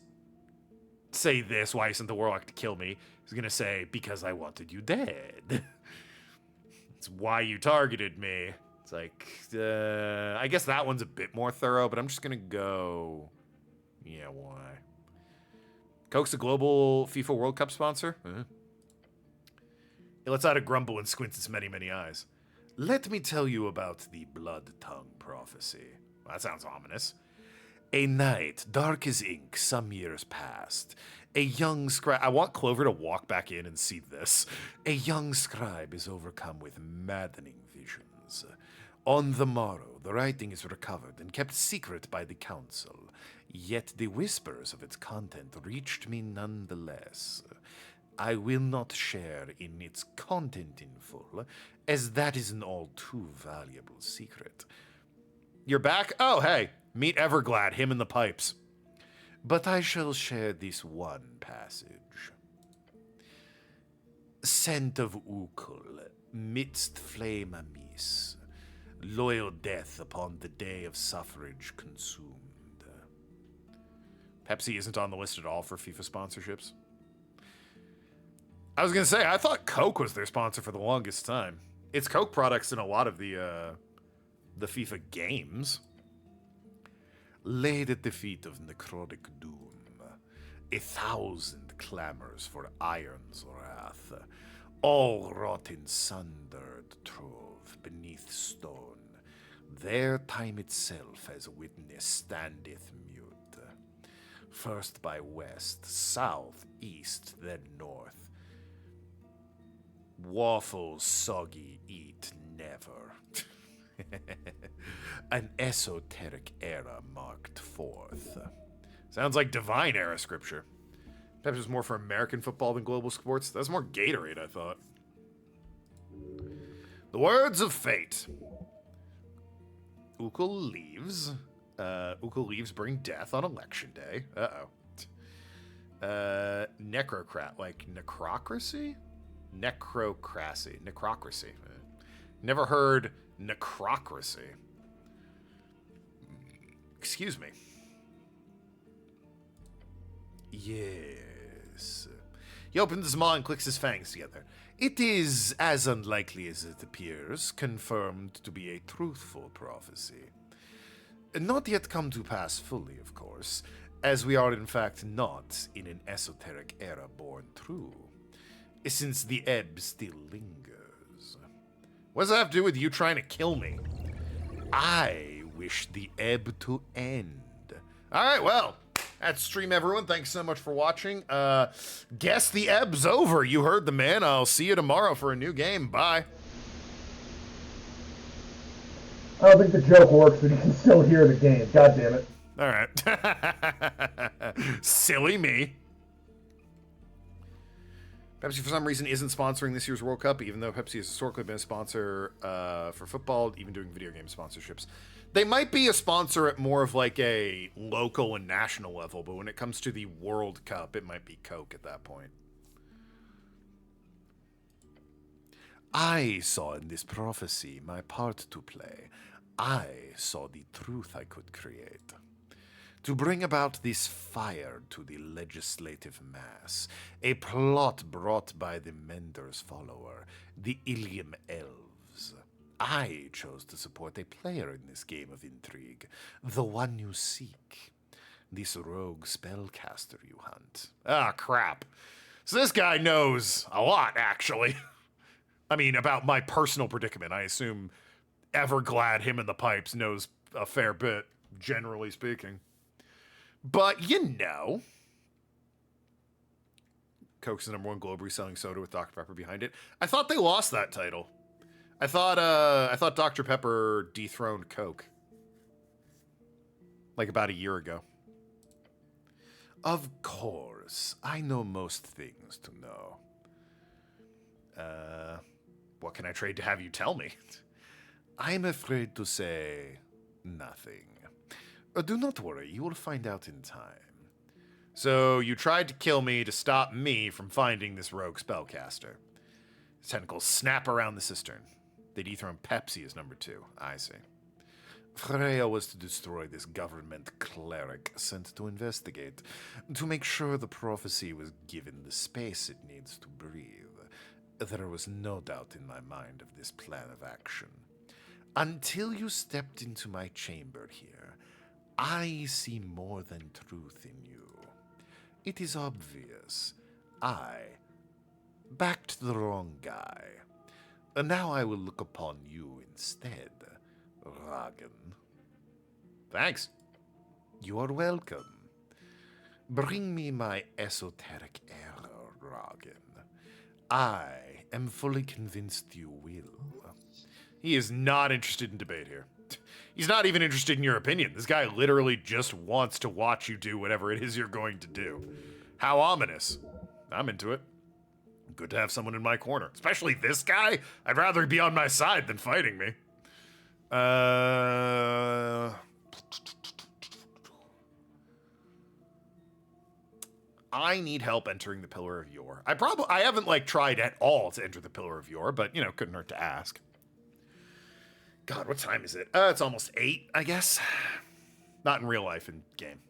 say this, why isn't the warlock to kill me? He's gonna say, because I wanted you dead. It's why you targeted me. It's like, I guess that one's a bit more thorough, but I'm just gonna go, yeah, why? Coke's a global FIFA World Cup sponsor? He lets out a grumble and squints its many, many eyes. Let me tell you about the Blood Tongue prophecy. Well, that sounds ominous. A night, dark as ink, some years past. A young scribe... I want Clover to walk back in and see this. A young scribe is overcome with maddening visions. On the morrow, the writing is recovered and kept secret by the council. Yet the whispers of its content reached me nonetheless. I will not share in its content in full, as that is an all too valuable secret. You're back? Oh, hey. Meet Everglad, him in the pipes. But I shall share this one passage. Scent of Ukul, midst flame amiss, loyal death upon the day of suffrage consumed. Pepsi isn't on the list at all for FIFA sponsorships. I was gonna say, I thought Coke was their sponsor for the longest time. It's Coke products in a lot of the FIFA games. Laid at the feet of necrotic doom, 1,000 clamors for iron's wrath, all wrought in sundered trove beneath stone. There time itself as witness standeth mute. First by west, south, east, then north. Waffles soggy eat never. An esoteric era marked forth. Sounds like divine era scripture. Perhaps it's more for American football than global sports. That's more Gatorade, I thought. The words of fate. Ukul leaves. Uka leaves bring death on election day. Necrocrat, like necrocracy? Necrocracy. Never heard necrocracy. Excuse me. Yes. He opens his maw and clicks his fangs together. It is as unlikely as it appears, confirmed to be a truthful prophecy. Not yet come to pass fully, of course, as we are in fact not in an esoteric era born true, since the ebb still lingers. What does that have to do with you trying to kill me? I wish the ebb to end. Alright, well, that's stream, everyone. Thanks so much for watching. Guess the ebb's over. You heard the man. I'll see you tomorrow for a new game. Bye. I don't think the joke works, but you can still hear the game. God damn it. All right. Silly me. Pepsi, for some reason, isn't sponsoring this year's World Cup, even though Pepsi has historically been a sponsor for football, even doing video game sponsorships. They might be a sponsor at more of like a local and national level, but when it comes to the World Cup, it might be Coke at that point. I saw in this prophecy my part to play. I saw the truth I could create. To bring about this fire to the legislative mass, a plot brought by the Mender's follower, the Ilium Elves. I chose to support a player in this game of intrigue, the one you seek, this rogue spellcaster you hunt. Ah, crap. So this guy knows a lot, actually. I mean, about my personal predicament. I assume Everglad, him and the pipes, knows a fair bit, generally speaking. But, you know, Coke's the #1 globally selling soda with Dr. Pepper behind it. I thought they lost that title. I thought Dr. Pepper dethroned Coke. Like about a year ago. Of course, I know most things to know. What can I trade to have you tell me? I'm afraid to say nothing. Do not worry, you will find out in time. So, you tried to kill me to stop me from finding this rogue spellcaster. His tentacles snap around the cistern. They dethrone Pepsi as #2. I see. Freya was to destroy this government cleric sent to investigate, to make sure the prophecy was given the space it needs to breathe. There was no doubt in my mind of this plan of action. Until you stepped into my chamber here, I see more than truth in you. It is obvious. I backed the wrong guy. And now I will look upon you instead, Ragen. Thanks. You are welcome. Bring me my esoteric error, Ragen. I am fully convinced you will. He is not interested in debate here. He's not even interested in your opinion. This guy literally just wants to watch you do whatever it is you're going to do. How ominous. I'm into it. Good to have someone in my corner. Especially this guy. I'd rather be on my side than fighting me. I need help entering the Pillar of Yore. I haven't like tried at all to enter the Pillar of Yore, but you know, couldn't hurt to ask. God, what time is it? It's almost 8, I guess. Not in real life, in game.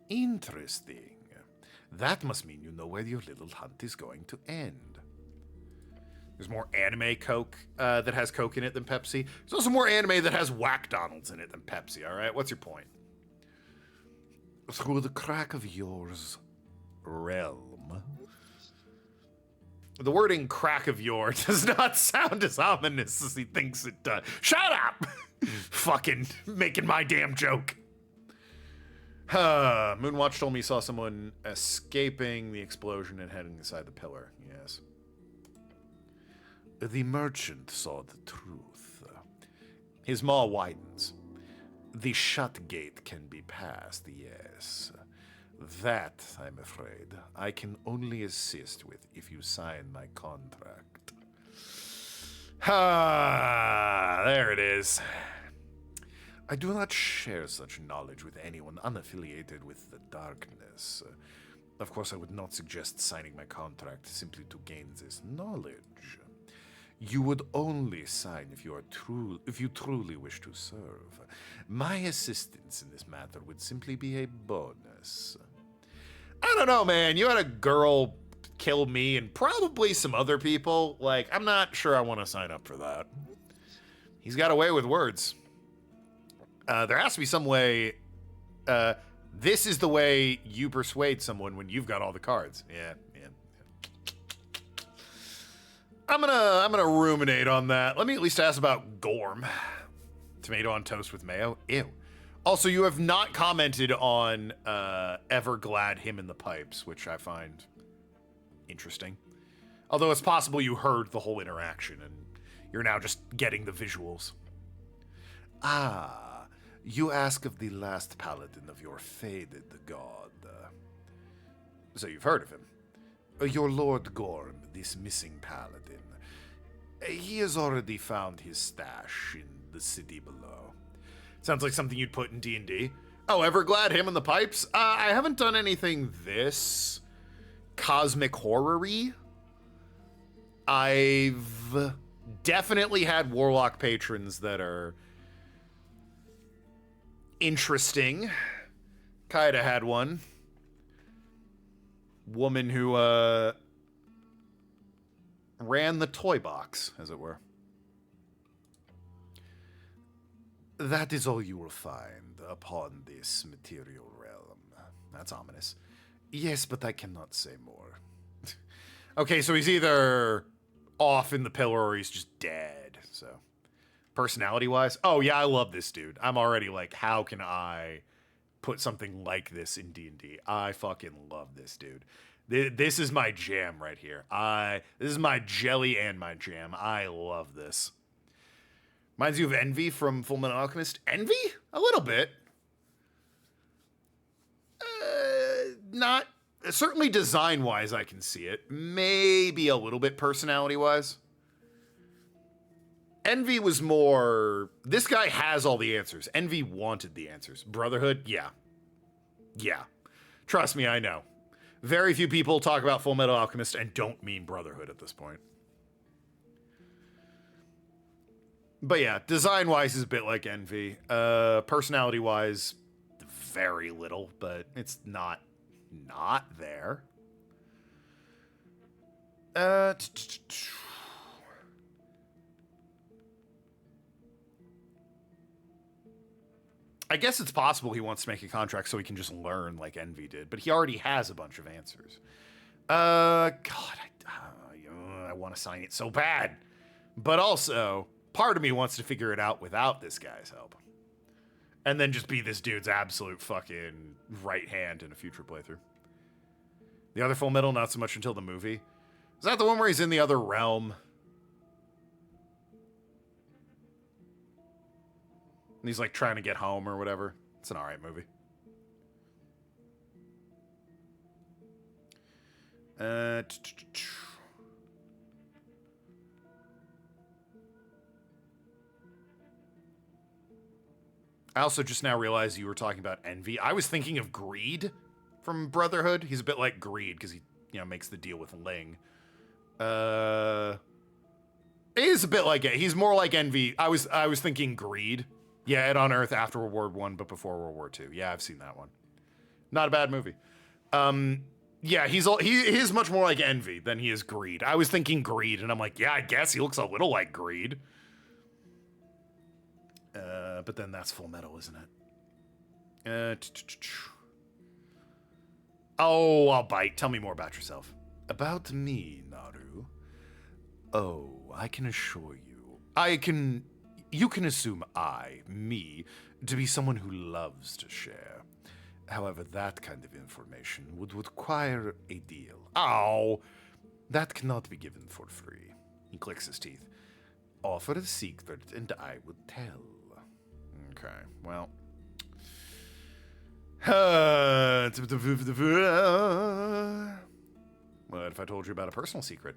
Interesting. That must mean you know where your little hunt is going to end. There's more anime Coke that has Coke in it than Pepsi. There's also more anime that has Whack Donalds in it than Pepsi, alright? What's your point? Through the crack of yours realm. The wording crack of yore does not sound as ominous as he thinks it does. Shut up! Fucking making my damn joke. Moonwatch told me he saw someone escaping the explosion and heading inside the pillar. Yes. The merchant saw the truth. His maw widens. The shut gate can be passed, yes. That, I'm afraid, I can only assist with if you sign my contract. There it is. I do not share such knowledge with anyone unaffiliated with the darkness. Of course, I would not suggest signing my contract simply to gain this knowledge. You would only sign if you truly wish to serve. My assistance in this matter would simply be a bonus. I don't know, man. You had a girl kill me and probably some other people. Like, I'm not sure I want to sign up for that. He's got a way with words. There has to be some way. This is the way you persuade someone when you've got all the cards. Yeah. I'm gonna ruminate on that. Let me at least ask about Gorm. Tomato on toast with mayo. Ew. Also, you have not commented on Ever Glad Him in the Pipes, which I find interesting. Although it's possible you heard the whole interaction and you're now just getting the visuals. Ah, you ask of the last paladin of your faded god. So you've heard of him. Your Lord Gorm, this missing paladin. He has already found his stash in the city below. Sounds like something you'd put in D&D. Oh, Ever Glad Him in the Pipes? I haven't done anything this cosmic horror-y. I've definitely had warlock patrons that are interesting. Kaida had one. Woman who ran the toy box, as it were. That is all you will find upon this material realm. That's ominous. Yes, but I cannot say more. Okay, so he's either off in the pillar or he's just dead. So, personality-wise, oh yeah, I love this dude. I'm already like, how can I put something like this in D&D? I fucking love this dude. This is my jam right here. This is my jelly and my jam. I love this. Reminds you of Envy from Fullmetal Alchemist. Envy? A little bit. Not certainly design-wise, I can see it. Maybe a little bit personality-wise. Envy was more. This guy has all the answers. Envy wanted the answers. Brotherhood, yeah. Trust me, I know. Very few people talk about Fullmetal Alchemist and don't mean Brotherhood at this point. But yeah, design-wise is a bit like Envy. Personality-wise, very little, but it's not there. I guess it's possible he wants to make a contract so he can just learn like Envy did, but he already has a bunch of answers. God, I want to sign it so bad. But also, part of me wants to figure it out without this guy's help. And then just be this dude's absolute fucking right hand in a future playthrough. The other Full Metal, not so much until the movie. Is that the one where he's in the other realm? And he's like trying to get home or whatever. It's an alright movie. I also just now realized you were talking about Envy. I was thinking of Greed from Brotherhood. He's a bit like Greed because he, makes the deal with Ling. He's a bit like it. He's more like Envy. I was thinking Greed. Yeah, Ed on Earth after World War I, but before World War II. Yeah, I've seen that one. Not a bad movie. Yeah, he is much more like Envy than he is Greed. I was thinking Greed, and I'm like, yeah, I guess he looks a little like Greed. But then that's Full Metal, isn't it? Oh, I'll bite. Tell me more about yourself. About me, Naru. Oh, I can assure you. You can assume me, to be someone who loves to share. However, that kind of information would require a deal. Oh, that cannot be given for free. He clicks his teeth. Offer a secret and I will tell. Okay, well. What if I told you about a personal secret?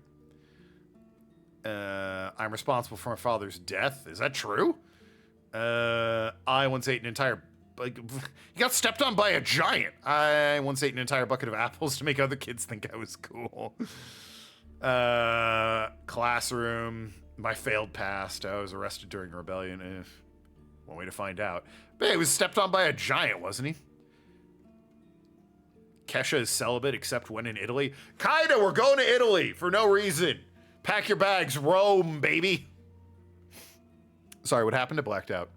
I'm responsible for my father's death. Is that true? I once ate an entire... Like, he got stepped on by a giant. I once ate an entire bucket of apples to make other kids think I was cool. Classroom. My failed past. I was arrested during a rebellion. One way to find out. But hey, he was stepped on by a giant, wasn't he? Kesha is celibate except when in Italy. Kaida, we're going to Italy for no reason. Pack your bags, Rome, baby. Sorry, what happened? I blacked out.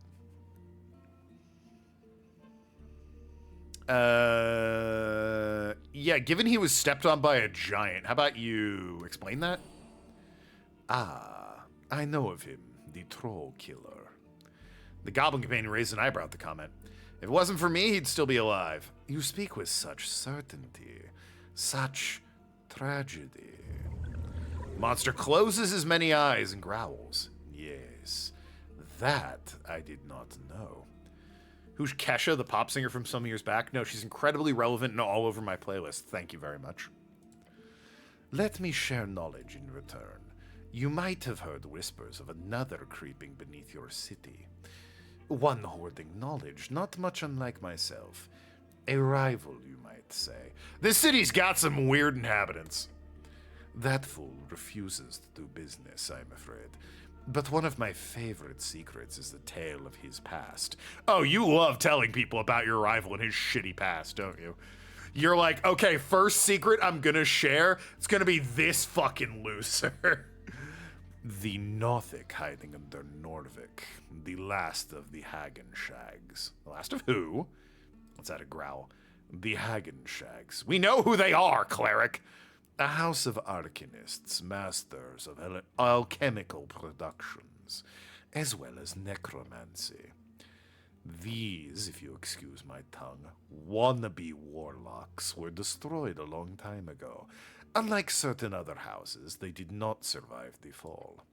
Yeah, given he was stepped on by a giant, how about you explain that? Ah, I know of him, the troll killer. The goblin companion raised an eyebrow at the comment. If it wasn't for me, he'd still be alive. You speak with such certainty, such tragedy. The monster closes his many eyes and growls. Yes, that I did not know. Who's Kesha, the pop singer from some years back? No, she's incredibly relevant and all over my playlist. Thank you very much. Let me share knowledge in return. You might have heard whispers of another creeping beneath your city. One hoarding knowledge, not much unlike myself. A rival, you might say. This city's got some weird inhabitants. That fool refuses to do business, I'm afraid. But one of my favorite secrets is the tale of his past. Oh, you love telling people about your rival and his shitty past, don't you? You're like, okay, first secret I'm gonna share, it's gonna be this fucking loser. The Nothic hiding under Norvik, the last of the Hagen Shags. The last of who? What's that, a growl? The Hagen Shags. We know who they are, cleric! A house of arcanists, masters of alchemical productions, as well as necromancy. These, if you excuse my tongue, wannabe warlocks were destroyed a long time ago. Unlike certain other houses, they did not survive the fall.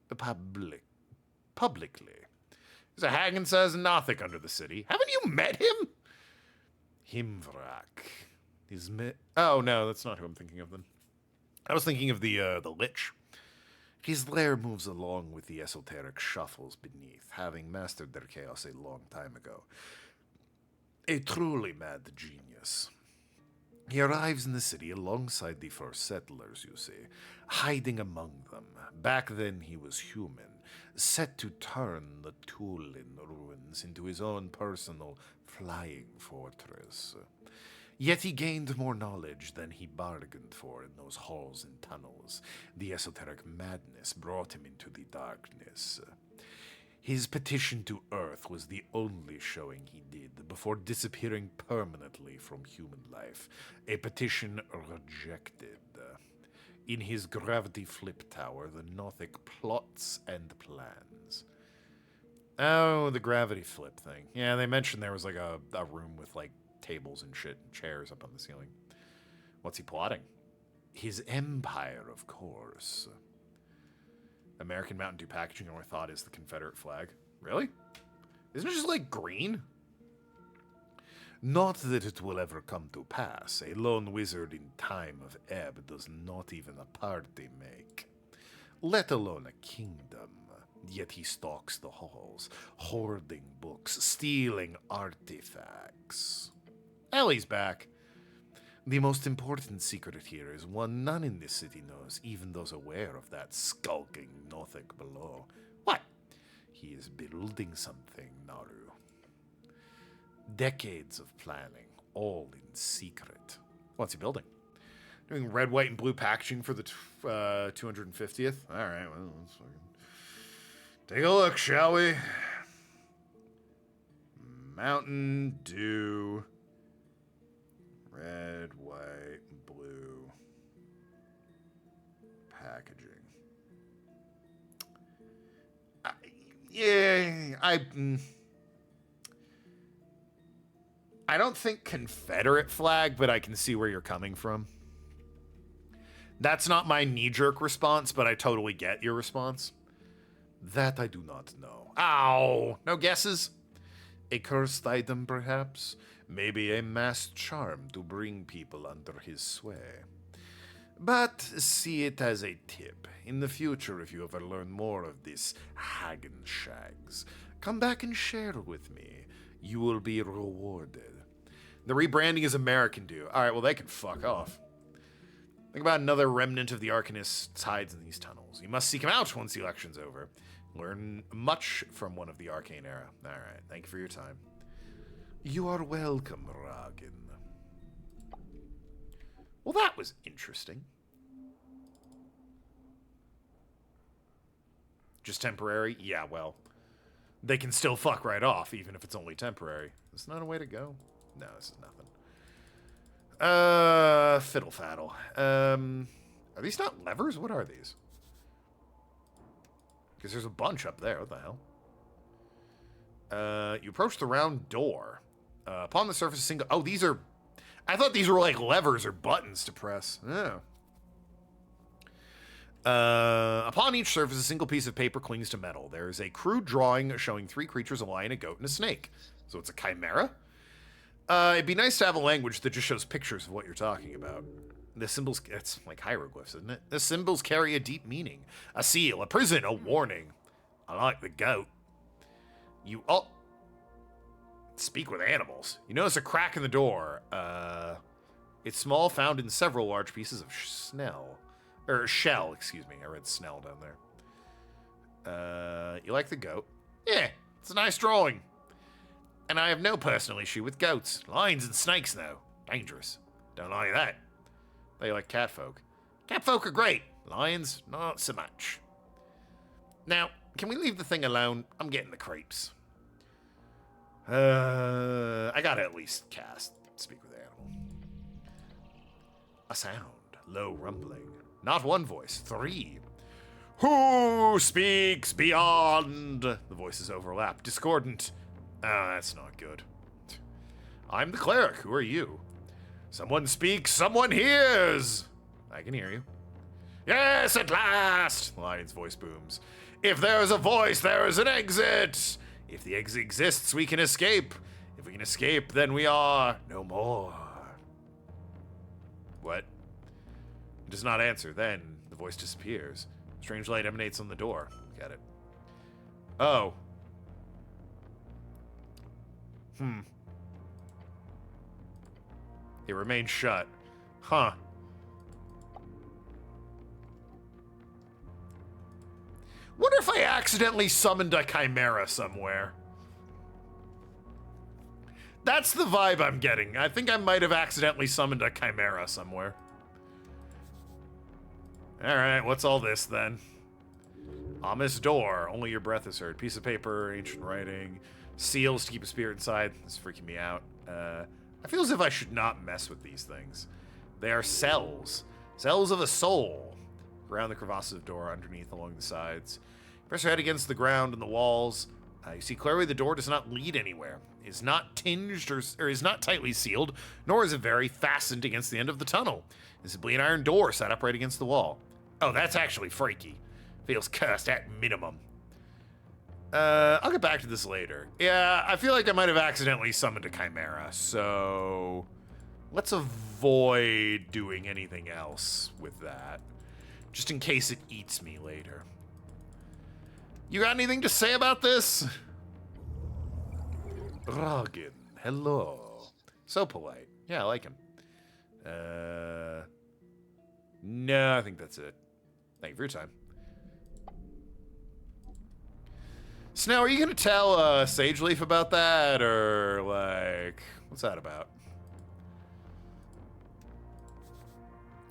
Publicly. There's a Hagen-sized Nothic under the city. Haven't you met him? Himvrak. Oh, no, that's not who I'm thinking of then. I was thinking of the Lich. His lair moves along with the esoteric shuffles beneath, having mastered their chaos a long time ago. A truly mad genius. He arrives in the city alongside the first settlers, you see, hiding among them. Back then he was human, set to turn the Tulin ruins into his own personal flying fortress. Yet he gained more knowledge than he bargained for in those halls and tunnels. The esoteric madness brought him into the darkness. His petition to Earth was the only showing he did before disappearing permanently from human life. A petition rejected. In his gravity flip tower, the Nothic plots and plans. Oh, the gravity flip thing. Yeah, they mentioned there was like a room with like tables and shit and chairs up on the ceiling. What's he plotting? His empire, of course. American Mountain Dew packaging, only thought is the Confederate flag. Really? Isn't it just like green? Not that it will ever come to pass. A lone wizard in time of ebb does not even a party make, let alone a kingdom. Yet he stalks the halls, hoarding books, stealing artifacts. Ellie's back. The most important secret here is one none in this city knows, even those aware of that skulking Nothic below. What? He is building something, Naru. Decades of planning, all in secret. What's he building? Doing red, white, and blue packaging for the 250th? Alright, well, let's fucking take a look, shall we? Mountain Dew. Red, white, blue packaging. I don't think Confederate flag, but I can see where you're coming from. That's not my knee-jerk response, but I totally get your response. That I do not know. Ow! No guesses? A cursed item, perhaps? Maybe a masked charm to bring people under his sway. But see it as a tip. In the future, if you ever learn more of this Hagen Shags, Come back and share with me. You will be rewarded. The rebranding is American due. Alright, well, they can fuck off. Think about another remnant of the Arcanists hides in these tunnels. You must seek him out once the election's over. Learn much from one of the Arcane era. Alright, thank you for your time. You are welcome, Ragin. Well, that was interesting. Just temporary? Yeah, well, they can still fuck right off, even if it's only temporary. It's not a way to go. No, this is nothing. Fiddle faddle. Are these not levers? What are these? Because there's a bunch up there. What the hell? You approach the round door. Upon the surface, a single... Oh, these are... I thought these were like levers or buttons to press. Yeah. Upon each surface, a single piece of paper clings to metal. There is a crude drawing showing 3 creatures, a lion, a goat, and a snake. So it's a chimera? It'd be nice to have a language that just shows pictures of what you're talking about. The symbols... It's like hieroglyphs, isn't it? The symbols carry a deep meaning. A seal, a prison, a warning. I like the goat. You all... Speak with animals. You notice a crack in the door. It's small, found in several large pieces of shell, excuse me. I read snell down there. You like the goat? Yeah, it's a nice drawing. And I have no personal issue with goats. Lions and snakes, though. Dangerous. Don't like that. They like catfolk. Catfolk are great. Lions, not so much. Now, can we leave the thing alone? I'm getting the creeps. I gotta at least cast Speak with Animal. A sound. Low rumbling. Not one voice. 3. Who speaks beyond? The voices overlap. Discordant. That's not good. I'm the cleric. Who are you? Someone speaks, someone hears. I can hear you. Yes, at last, the lion's voice booms. If there is a voice, there is an exit. If the exit exists, we can escape. If we can escape, then we are no more. What? It does not answer. Then the voice disappears. Strange light emanates on the door. Look at it. Oh. It remains shut. Huh. Wonder if I accidentally summoned a chimera somewhere. That's the vibe I'm getting. I think I might have accidentally summoned a chimera somewhere. Alright, what's all this then? Ominous door. Only your breath is heard. Piece of paper, ancient writing. Seals to keep a spirit inside. This is freaking me out. I feel as if I should not mess with these things. They are cells. Cells of a soul. Around the crevasses of door, underneath, along the sides. Press your head against the ground and the walls. You see clearly the door does not lead anywhere. It is not tinged or is not tightly sealed, nor is it very fastened against the end of the tunnel. It's simply an iron door set up right against the wall. Oh, that's actually freaky. Feels cursed at minimum. I'll get back to this later. Yeah, I feel like I might have accidentally summoned a chimera, so let's avoid doing anything else with that, just in case it eats me later. You got anything to say about this? Ragin, hello. So polite. Yeah, I like him. No, I think that's it. Thank you for your time. So now, are you gonna tell Sageleaf about that, or like, what's that about?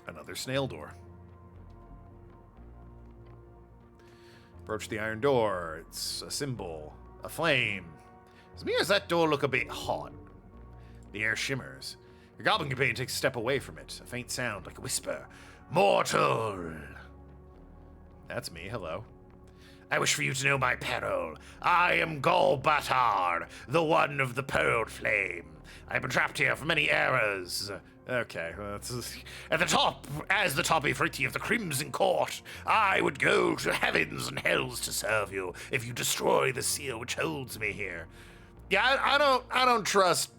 Another snail door. Approach the iron door. It's a symbol, a flame. To me, does that door look a bit hot? The air shimmers. Your goblin companion takes a step away from it. A faint sound, like a whisper. Mortal! That's me, hello. I wish for you to know my peril. I am Golbatar, the one of the pearl flame. I've been trapped here for many eras. Okay, well, that's at the top, as the top Ifriti of the Crimson Court, I would go to heavens and hells to serve you if you destroy the seal which holds me here. Yeah, I don't trust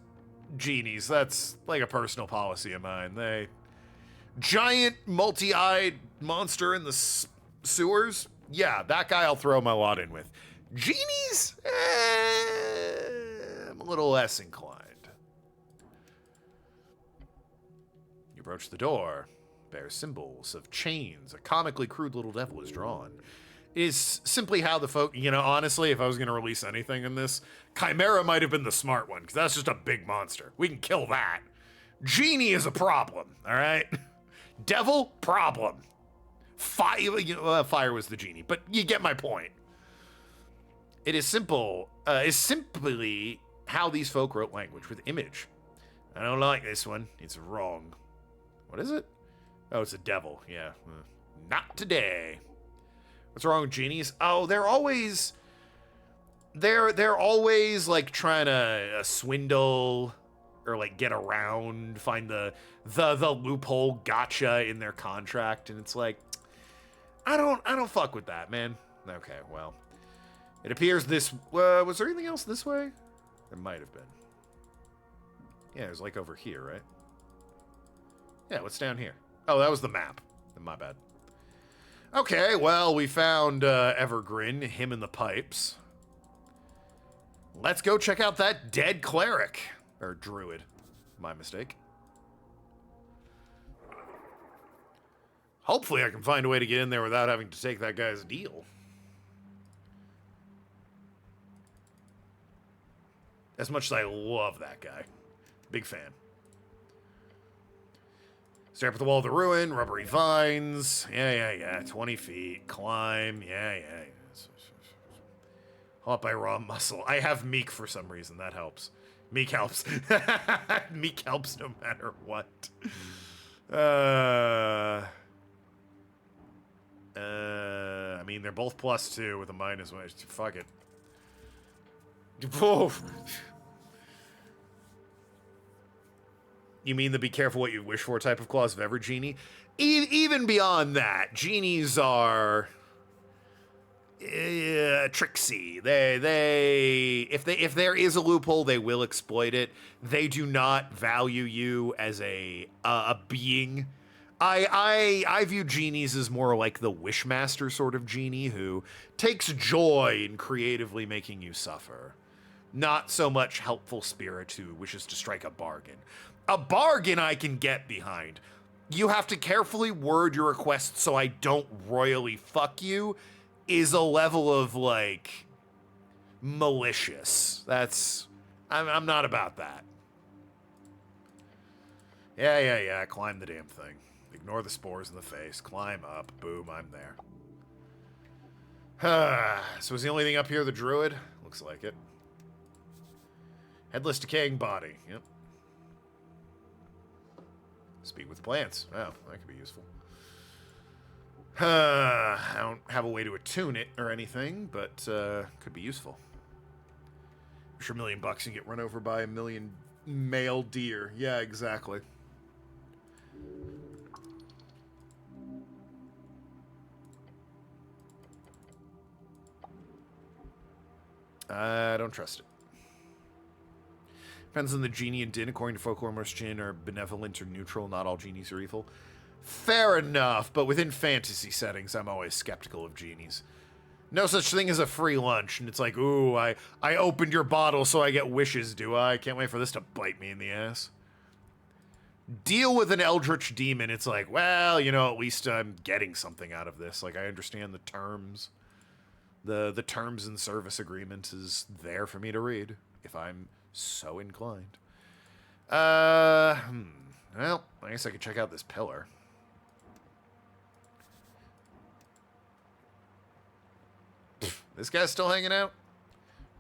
genies. That's like a personal policy of mine. They giant multi-eyed monster in the sewers. Yeah, that guy I'll throw my lot in with. Genies? I'm a little less inclined. You approach the door. Bears symbols of chains. A comically crude little devil is drawn. It is simply how the folk, honestly, if I was going to release anything in this, Chimera might have been the smart one, because that's just a big monster. We can kill that. Genie is a problem, all right? Devil, problem. Fire was the genie, but you get my point. It is simple. Is simply how these folk wrote language with image. I don't like this one. It's wrong. What is it? Oh, it's a devil. Yeah. Not today. What's wrong with genies? Oh, they're always like trying to swindle or like get around, find the loophole gotcha in their contract, and it's like I don't fuck with that, man. Okay, well. It appears this was there anything else this way? There might have been. Yeah, it was like over here, right? Yeah, what's down here? Oh, that was the map. My bad. Okay, well, we found Evergreen, him in the pipes. Let's go check out that dead cleric. Or druid. My mistake. Hopefully I can find a way to get in there without having to take that guy's deal. As much as I love that guy. Big fan. Stare up at the wall of the ruin, rubbery vines. Yeah. 20 feet. Climb. Yeah. Haught by raw muscle. I have Meek for some reason. That helps. Meek helps. Meek helps no matter what. I mean, they're both +2 with a -1. Fuck it. Whoa. You mean the be careful what you wish for type of clause of every genie? Even beyond that, genies are tricksy. If there is a loophole, they will exploit it. They do not value you as a being. I view genies as more like the Wishmaster sort of genie who takes joy in creatively making you suffer. Not so much helpful spirit who wishes to strike a bargain. A bargain I can get behind. You have to carefully word your request so I don't royally fuck you is a level of, like, malicious. I'm not about that. Yeah. Climb the damn thing. Ignore the spores in the face. Climb up. Boom, I'm there. So is the only thing up here the druid? Looks like it. Headless decaying body. Yep. Speak with plants. Oh, that could be useful. I don't have a way to attune it or anything, but could be useful. I'm sure $1,000,000 and get run over by 1,000,000 male deer. Yeah, exactly. I don't trust it. Depends on the genie and Din. According to folklore, most jinn are benevolent or neutral. Not all genies are evil. Fair enough, but within fantasy settings, I'm always skeptical of genies. No such thing as a free lunch, and it's like, ooh, I opened your bottle so I get wishes, do I? Can't wait for this to bite me in the ass. Deal with an eldritch demon, it's like, well, at least I'm getting something out of this. Like, I understand the terms. The terms and service agreement is there for me to read, if I'm so inclined. Well, I guess I could check out this pillar. This guy's still hanging out?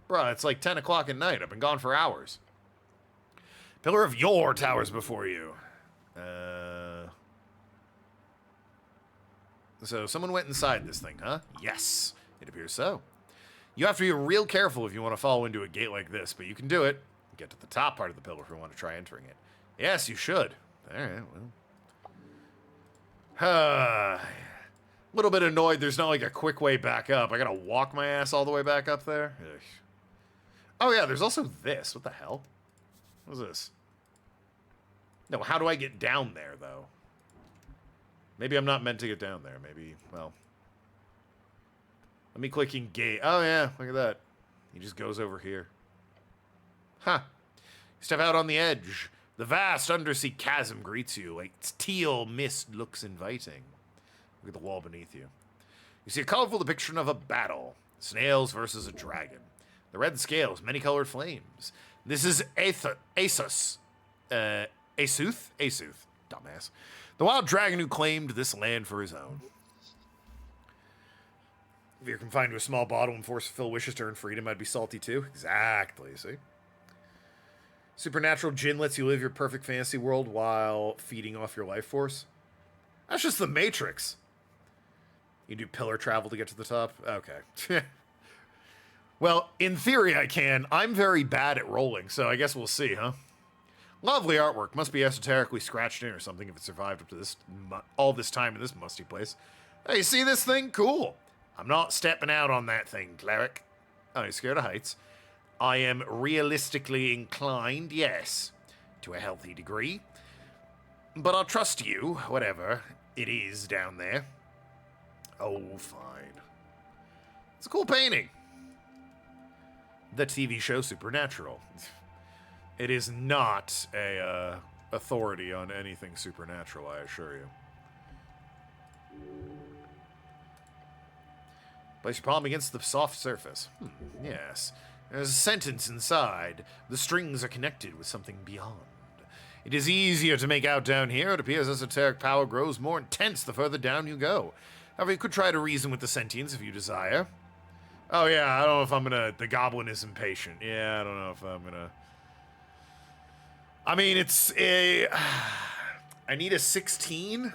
Bruh, it's like 10 o'clock at night. I've been gone for hours. Pillar of Yore towers before you. So someone went inside this thing, huh? Yes, it appears so. You have to be real careful if you want to follow into a gate like this, but you can do it. Get to the top part of the pillar if you want to try entering it. Yes, you should. All right, well. A little bit annoyed there's not like a quick way back up. I gotta walk my ass all the way back up there. Ugh. Oh yeah, there's also this. What the hell? What is this? No, how do I get down there, though? Maybe I'm not meant to get down there. Maybe, well. Let me click engage. Oh, yeah, look at that. He just goes over here. Huh. Step out on the edge. The vast undersea chasm greets you. Its teal mist looks inviting. Look at the wall beneath you. You see a colorful depiction of a battle. Snails versus a dragon. The red scales, many-colored flames. This is Asuth. Asuth. Dumbass. The wild dragon who claimed this land for his own. If you're confined to a small bottle and forced to fulfill wishes to earn freedom, I'd be salty too. Exactly, see? Supernatural gin lets you live your perfect fantasy world while feeding off your life force. That's just the Matrix. You do pillar travel to get to the top? Okay. Well, in theory I can. I'm very bad at rolling, so I guess we'll see, huh? Lovely artwork. Must be esoterically scratched in or something if it survived up to this all this time in this musty place. Hey, see this thing? Cool. I'm not stepping out on that thing, cleric. Oh, you're scared of heights. I am realistically inclined, yes, to a healthy degree. But I'll trust you, whatever it is down there. Oh, fine. It's a cool painting. The TV show Supernatural. It is not a authority on anything supernatural, I assure you. Place your palm against the soft surface. Yes. There's a sentence inside. The strings are connected with something beyond. It is easier to make out down here. It appears esoteric power grows more intense the further down you go. However, you could try to reason with the sentience if you desire. Oh, yeah, I don't know if I'm gonna... The goblin is impatient. Yeah, I don't know if I'm gonna... I mean, it's a... I need a 16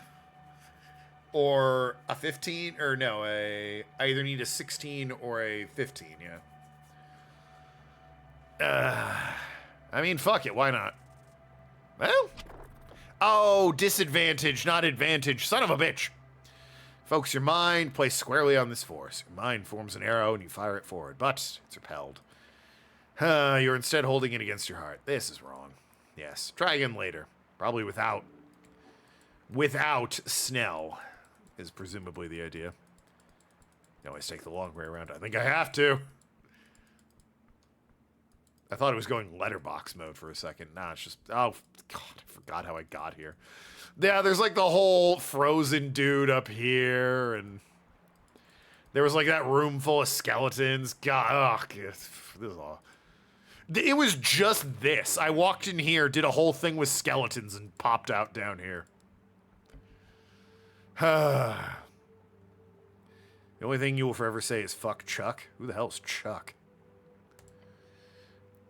or a 15, or no, I either need a 16 or a 15, yeah. I mean, fuck it, why not? Well, oh, disadvantage, not advantage, son of a bitch. Focus your mind, place squarely on this force. Your mind forms an arrow and you fire it forward, but it's repelled. You're instead holding it against your heart. This is wrong. Yes, try again later. Probably without Snell is presumably the idea. You always take the long way around. I think I have to. I thought it was going letterbox mode for a second. Nah, it's just... Oh, God, I forgot how I got here. Yeah, there's like the whole frozen dude up here, and... There was like that room full of skeletons. God, oh, this is all... It was just this. I walked in here, did a whole thing with skeletons, and popped out down here. The only thing you will forever say is fuck Chuck. Who the hell's Chuck?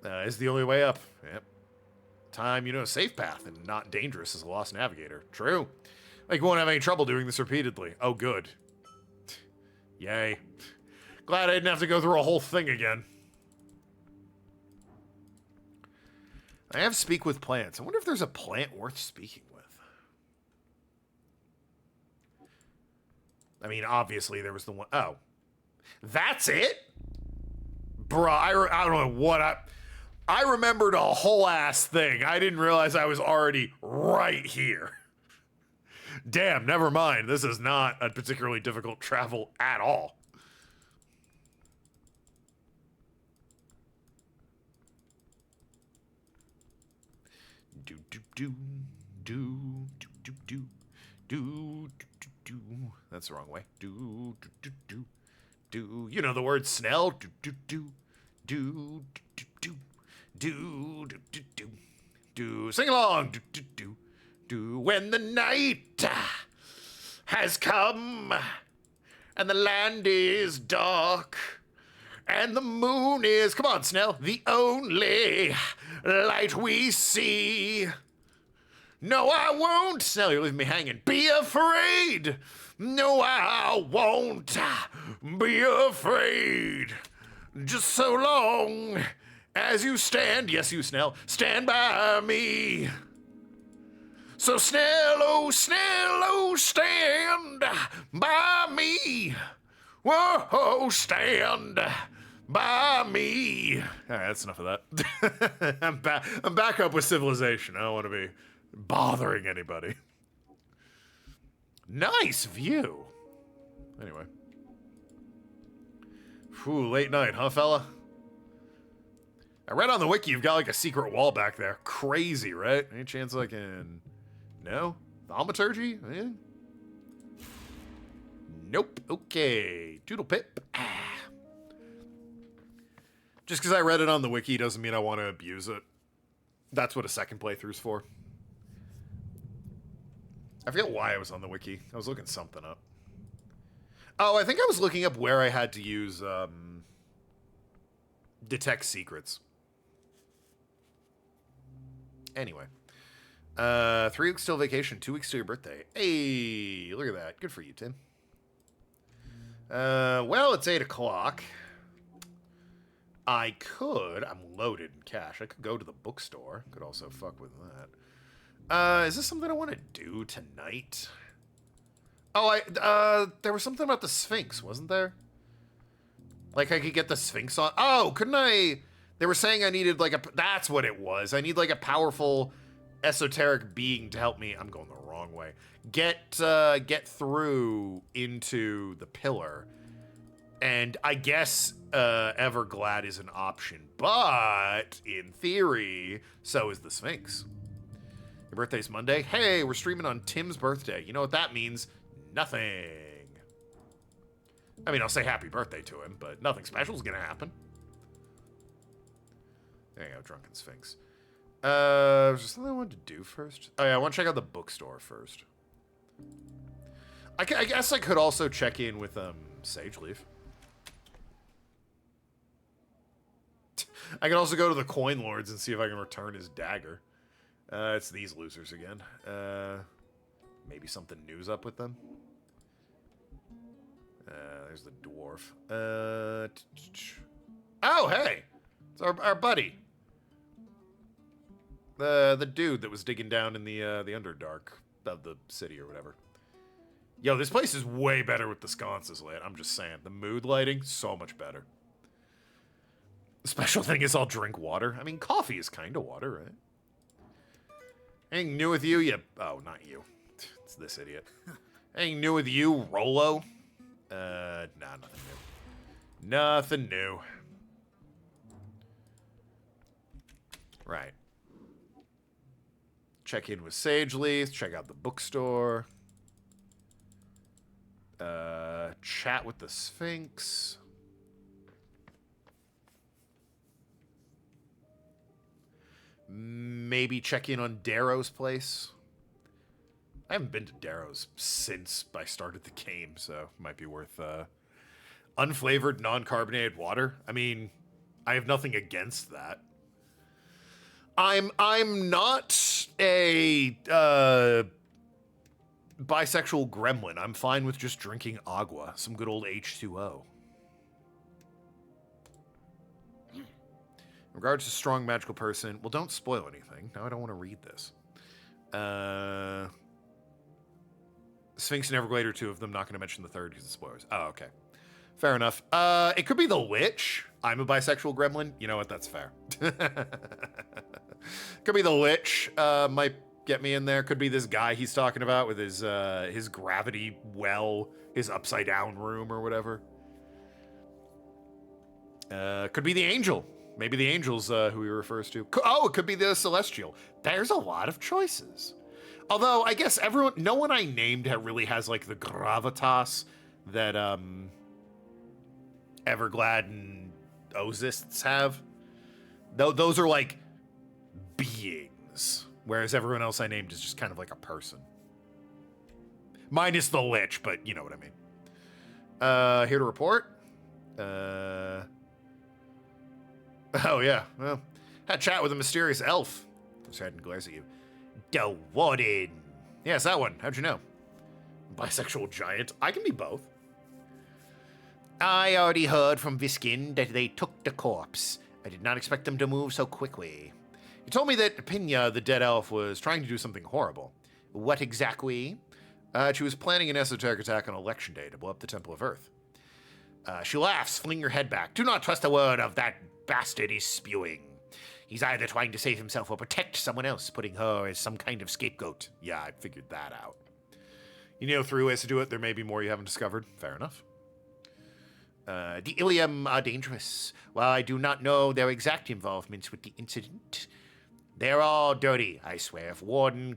Is the only way up. Yep. Time, you know, a safe path and not dangerous as a lost navigator. True. Like, you won't have any trouble doing this repeatedly. Oh, good. Yay. Glad I didn't have to go through a whole thing again. I have speak with plants. I wonder if there's a plant worth speaking with. I mean, obviously there was the one... Oh. That's it? Bruh, I don't know what I remembered a whole ass thing. I didn't realize I was already right here. Damn, never mind. This is not a particularly difficult travel at all. That's the wrong way. You know the word Snell. Sing along. When the night has come and the land is dark and the moon is, come on, Snell, the only light we see. No, I won't. Snell, you're leaving me hanging. Be afraid. No, I won't be afraid. Just so long as you stand, yes, you, Snell, stand by me. So Snell, oh, stand by me. Whoa, stand by me. All right, that's enough of that. I'm back up with civilization. I don't want to be bothering anybody. Nice view. Anyway. Whew, late night, huh, fella? I read on the wiki you've got like a secret wall back there. Crazy, right? Any chance I can... No? Thaumaturgy? Eh? Nope. Okay. Doodle pip. Just because I read it on the wiki doesn't mean I want to abuse it. That's what a second playthrough's for. I forget why I was on the wiki. I was looking something up. Oh, I think I was looking up where I had to use detect secrets. Anyway. 3 weeks till vacation, 2 weeks till your birthday. Hey, look at that. Good for you, Tim. Well, it's 8 o'clock. I'm loaded in cash. I could go to the bookstore. Could also fuck with that. Is this something I want to do tonight? Oh, there was something about the Sphinx, wasn't there? Like, I could get the Sphinx on... Oh, couldn't I... They were saying I needed, like, that's what it was. I need, like, a powerful esoteric being to help me... I'm going the wrong way. Get through into the pillar. And I guess Everglad is an option. But, in theory, so is the Sphinx. Your birthday's Monday? Hey, we're streaming on Tim's birthday. You know what that means? Nothing. I mean, I'll say happy birthday to him, but nothing special is going to happen. There you go, Drunken Sphinx. Was there something I wanted to do first? Oh, yeah, I want to check out the bookstore first. I guess I could also check in with Sage Leaf. I can also go to the Coin Lords and see if I can return his dagger. It's these losers again. Maybe something new's up with them. There's the dwarf. Oh, hey! It's our buddy. The dude that was digging down in the Underdark of the city or whatever. Yo, this place is way better with the sconces lit. I'm just saying. The mood lighting, so much better. The special thing is I'll drink water. I mean, coffee is kind of water, right? Anything new with you? Oh, not you. It's this idiot. Anything new with you, Rolo? Nah, nothing new. Nothing new. Right. Check in with Sage Leaf. Check out the bookstore. Chat with the Sphinx. Maybe check in on Darrow's place. I haven't been to Darrow's since I started the game, so it might be worth unflavored, non-carbonated water. I mean, I have nothing against that. I'm not a bisexual gremlin. I'm fine with just drinking agua, some good old H2O. In regards to strong magical person, well, don't spoil anything. Now I don't want to read this. Sphinx and Everglade are two of them. Not going to mention the third because it's spoilers. Oh, okay. Fair enough. It could be the Lich. I'm a bisexual gremlin. You know what? That's fair. Could be the Lich. Might get me in there. Could be this guy he's talking about with his gravity well, his upside down room or whatever. Could be the Angel. Maybe the Angel's who he refers to. Oh, it could be the Celestial. There's a lot of choices. Although, I guess no one I named really has, like, the gravitas that, Everglad and Osists have. Those are, like, beings. Whereas everyone else I named is just kind of like a person. Minus the Lich, but you know what I mean. Here to report. Oh, yeah. Well, had a chat with a mysterious elf. Sad and glares at you. The Warden. Yes, that one. How'd you know? Bisexual giant. I can be both. I already heard from Viskin that they took the corpse. I did not expect them to move so quickly. He told me that Pinya, the dead elf, was trying to do something horrible. What exactly? She was planning an esoteric attack on Election Day to blow up the Temple of Earth. She laughs, flinging her head back. Do not trust a word of that bastard he's spewing. He's either trying to save himself or protect someone else, putting her as some kind of scapegoat. Yeah, I figured that out. You know 3 ways to do it. There may be more you haven't discovered. Fair enough. The Ilium are dangerous. While I do not know their exact involvement with the incident, they're all dirty, I swear. If Warden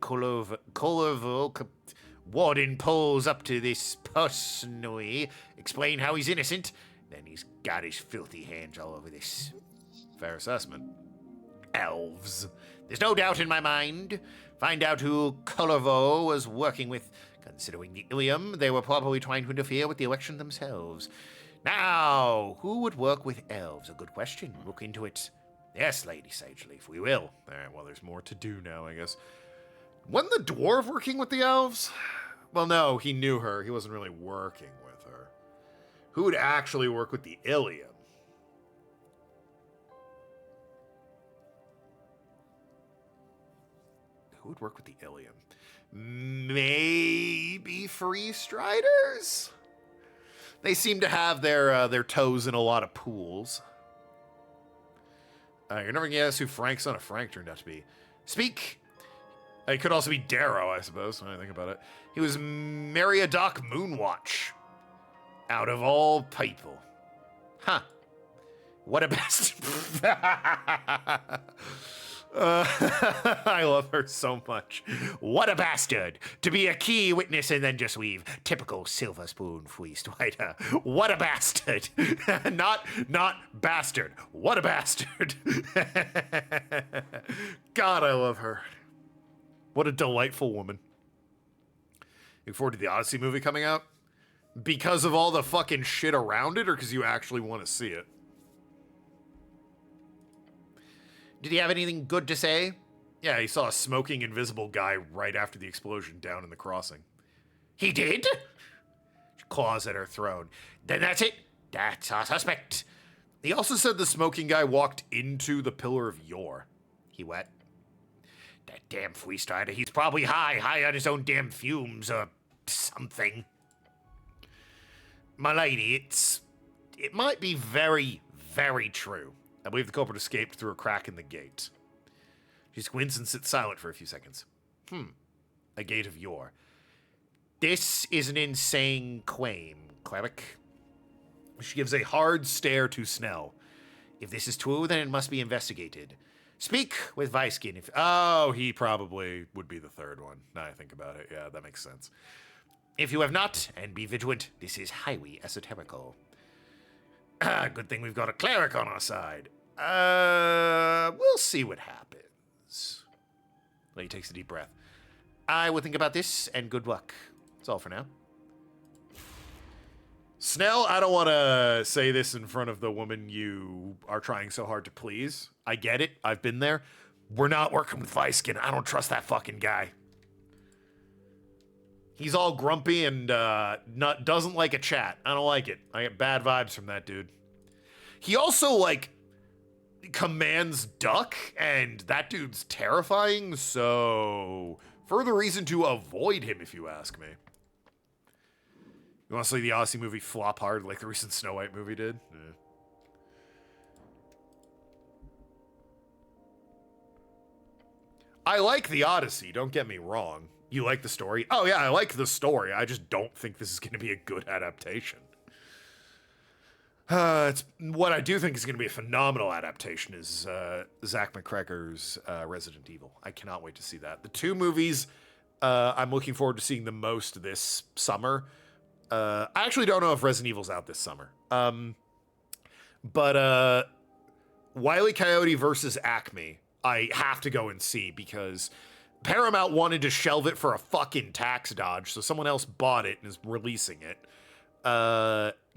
Warden pulls up to this personally, explain how he's innocent, then he's got his filthy hands all over this. Fair assessment. Elves. There's no doubt in my mind. Find out who Kullervo was working with. Considering the Ilium, they were probably trying to interfere with the election themselves. Now, who would work with elves? A good question. Look into it. Yes, Lady Sageleaf, we will. Alright, well, there's more to do now, I guess. Wasn't the dwarf working with the elves? Well, no, he knew her. He wasn't really working with her. Who would actually work with the Ilium? Who would work with the Ilium? Maybe Free Striders? They seem to have their toes in a lot of pools. You're never gonna guess who Frank's son of Frank turned out to be. Speak! It could also be Darrow, I suppose, when I think about it. He was Meriadoc Moonwatch. Out of all people. Huh. What a best... I love her so much. What a bastard! To be a key witness and then just leave. Typical silver spoon Fleestwider. What a bastard! not bastard. What a bastard. God, I love her. What a delightful woman. Looking forward to the Odyssey movie coming out? Because of all the fucking shit around it, or because you actually want to see it? Did he have anything good to say? Yeah, he saw a smoking invisible guy right after the explosion down in the crossing. He did? She claws at her throat. Then that's it. That's our suspect. He also said the smoking guy walked into the Pillar of Yore. He what? That damn Fleestrider. He's probably high on his own damn fumes or something. My lady, it might be very, very true. I believe the culprit escaped through a crack in the gate. She squints and sits silent for a few seconds. A gate of Yore. This is an insane claim, cleric. She gives a hard stare to Snell. If this is true, then it must be investigated. Speak with Weiskin if... Oh, he probably would be the third one. Now I think about it. Yeah, that makes sense. If you have not, and be vigilant, this is highly esoterical. Good thing we've got a cleric on our side. We'll see what happens. He takes a deep breath. I will think about this, and good luck. That's all for now. Snell, I don't want to say this in front of the woman you are trying so hard to please. I get it. I've been there. We're not working with Weiskin. I don't trust that fucking guy. He's all grumpy and doesn't like a chat. I don't like it. I get bad vibes from that dude. He also, commands duck, and that dude's terrifying, so further reason to avoid him, if you ask me. You want to see the Odyssey movie flop hard like the recent Snow White movie did? Yeah. I like the Odyssey, don't get me wrong. You like the story? Oh yeah, I like the story. I just don't think this is going to be a good adaptation. What I do think is going to be a phenomenal adaptation is Zach McGregor's Resident Evil. I cannot wait to see that. The two movies I'm looking forward to seeing the most this summer. I actually don't know if Resident Evil's out this summer. But Wile E. Coyote versus Acme, I have to go and see because Paramount wanted to shelve it for a fucking tax dodge, so someone else bought it and is releasing it.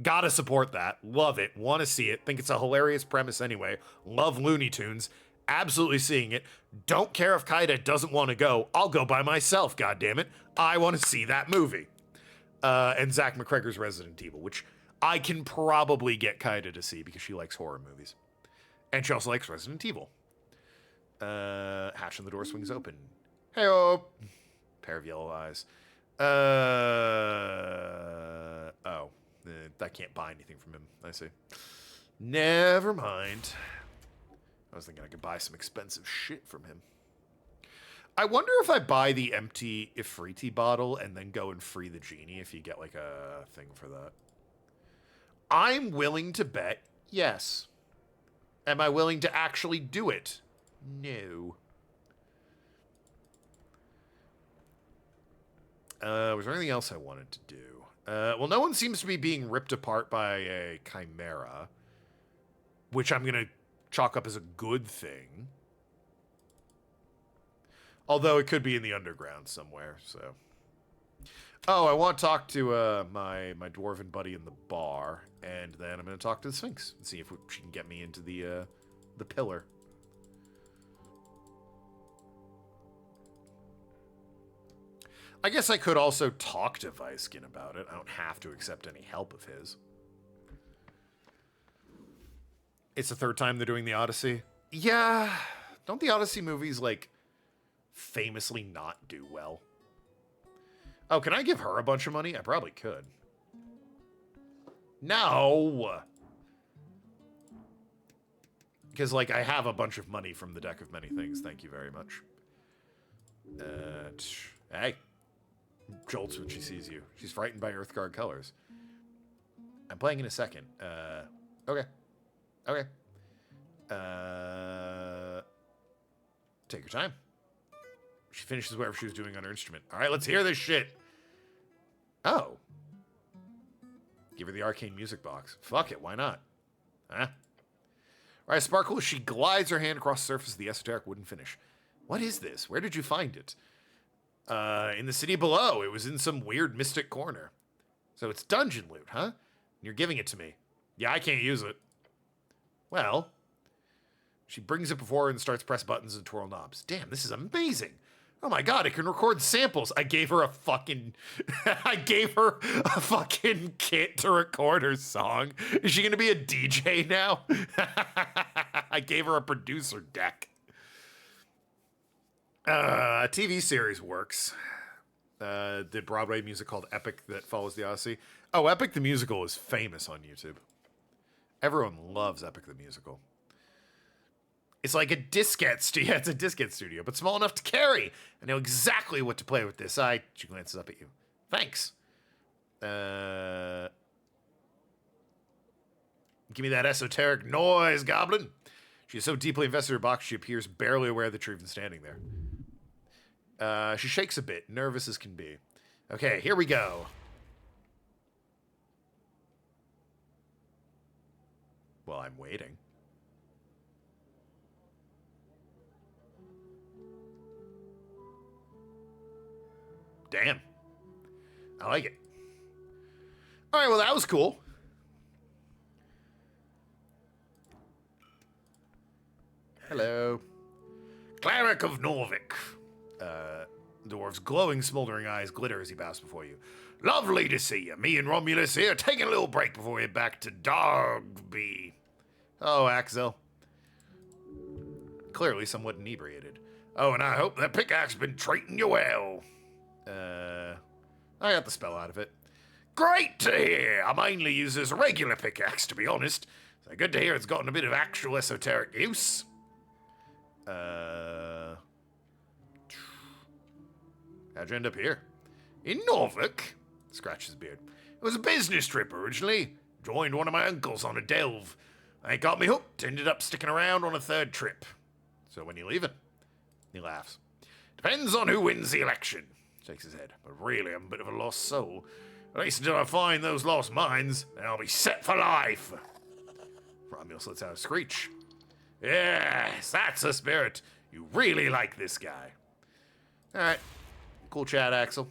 Gotta support that. Love it. Want to see it. Think it's a hilarious premise anyway. Love Looney Tunes. Absolutely seeing it. Don't care if Kaida doesn't want to go. I'll go by myself, goddammit. I want to see that movie. And Zach McGregor's Resident Evil, which I can probably get Kaida to see because she likes horror movies. And she also likes Resident Evil. Hatch and the door swings open. Hey-oh. Pair of yellow eyes. I can't buy anything from him. I see. Never mind. I was thinking I could buy some expensive shit from him. I wonder if I buy the empty Ifriti bottle and then go and free the genie if you get a thing for that. I'm willing to bet yes. Am I willing to actually do it? No. Was there anything else I wanted to do? Well, no one seems to be being ripped apart by a chimera, which I'm going to chalk up as a good thing. Although it could be in the underground somewhere, so. Oh, I want to talk to my dwarven buddy in the bar, and then I'm going to talk to the Sphinx and see if she can get me into the pillar. I guess I could also talk to Weiskin about it. I don't have to accept any help of his. It's the third time they're doing the Odyssey. Yeah, don't the Odyssey movies, like, famously not do well? Oh, can I give her a bunch of money? I probably could. No! Because, like, I have a bunch of money from the Deck of Many Things. Thank you very much. Hey. Jolts when she sees you. She's frightened by Earthguard colors. I'm playing in a second. Okay. Okay. Take your time. She finishes whatever she was doing on her instrument. All right, let's hear this shit. Oh. Give her the arcane music box. Fuck it, why not? Huh? All right, Sparkle, she glides her hand across the surface of the esoteric wooden finish. What is this? Where did you find it? In the city below. It was in some weird mystic corner. So it's dungeon loot, huh? You're giving it to me. Yeah, I can't use it. Well, she brings it before her and starts press buttons and twirl knobs. Damn, this is amazing. Oh my god, it can record samples. I gave her a fucking kit to record her song. Is she gonna be a DJ now? I gave her a producer deck. A TV series works. The Broadway music called Epic that follows the Odyssey. Oh, Epic the Musical is famous on YouTube. Everyone loves Epic the Musical. It's like a diskette studio. Yeah, it's a diskette studio, but small enough to carry. I know exactly what to play with this. She glances up at you. Thanks. Give me that esoteric noise, goblin. She is so deeply invested in her box, she appears barely aware that you're even standing there. She shakes a bit, nervous as can be. Okay, here we go. Well, I'm waiting. Damn. I like it. All right, well, that was cool. Hello. Cleric of Norvik. The dwarf's glowing, smoldering eyes glitter as he bows before you. Lovely to see you. Me and Romulus here, taking a little break before we head back to Dogby. Oh, Axel. Clearly somewhat inebriated. Oh, and I hope that pickaxe been treating you well. I got the spell out of it. Great to hear. I mainly use this regular pickaxe, to be honest. So good to hear it's gotten a bit of actual esoteric use. How'd you end up here? In Norfolk? Scratches his beard. It was a business trip originally. Joined one of my uncles on a delve. They got me hooked. Ended up sticking around on a third trip. So when you leaving? He laughs. Depends on who wins the election. Shakes his head. But really, I'm a bit of a lost soul. At least until I find those lost mines, then I'll be set for life. Romulus lets out a screech. Yes, that's the spirit. You really like this guy. All right. Cool chat, Axel.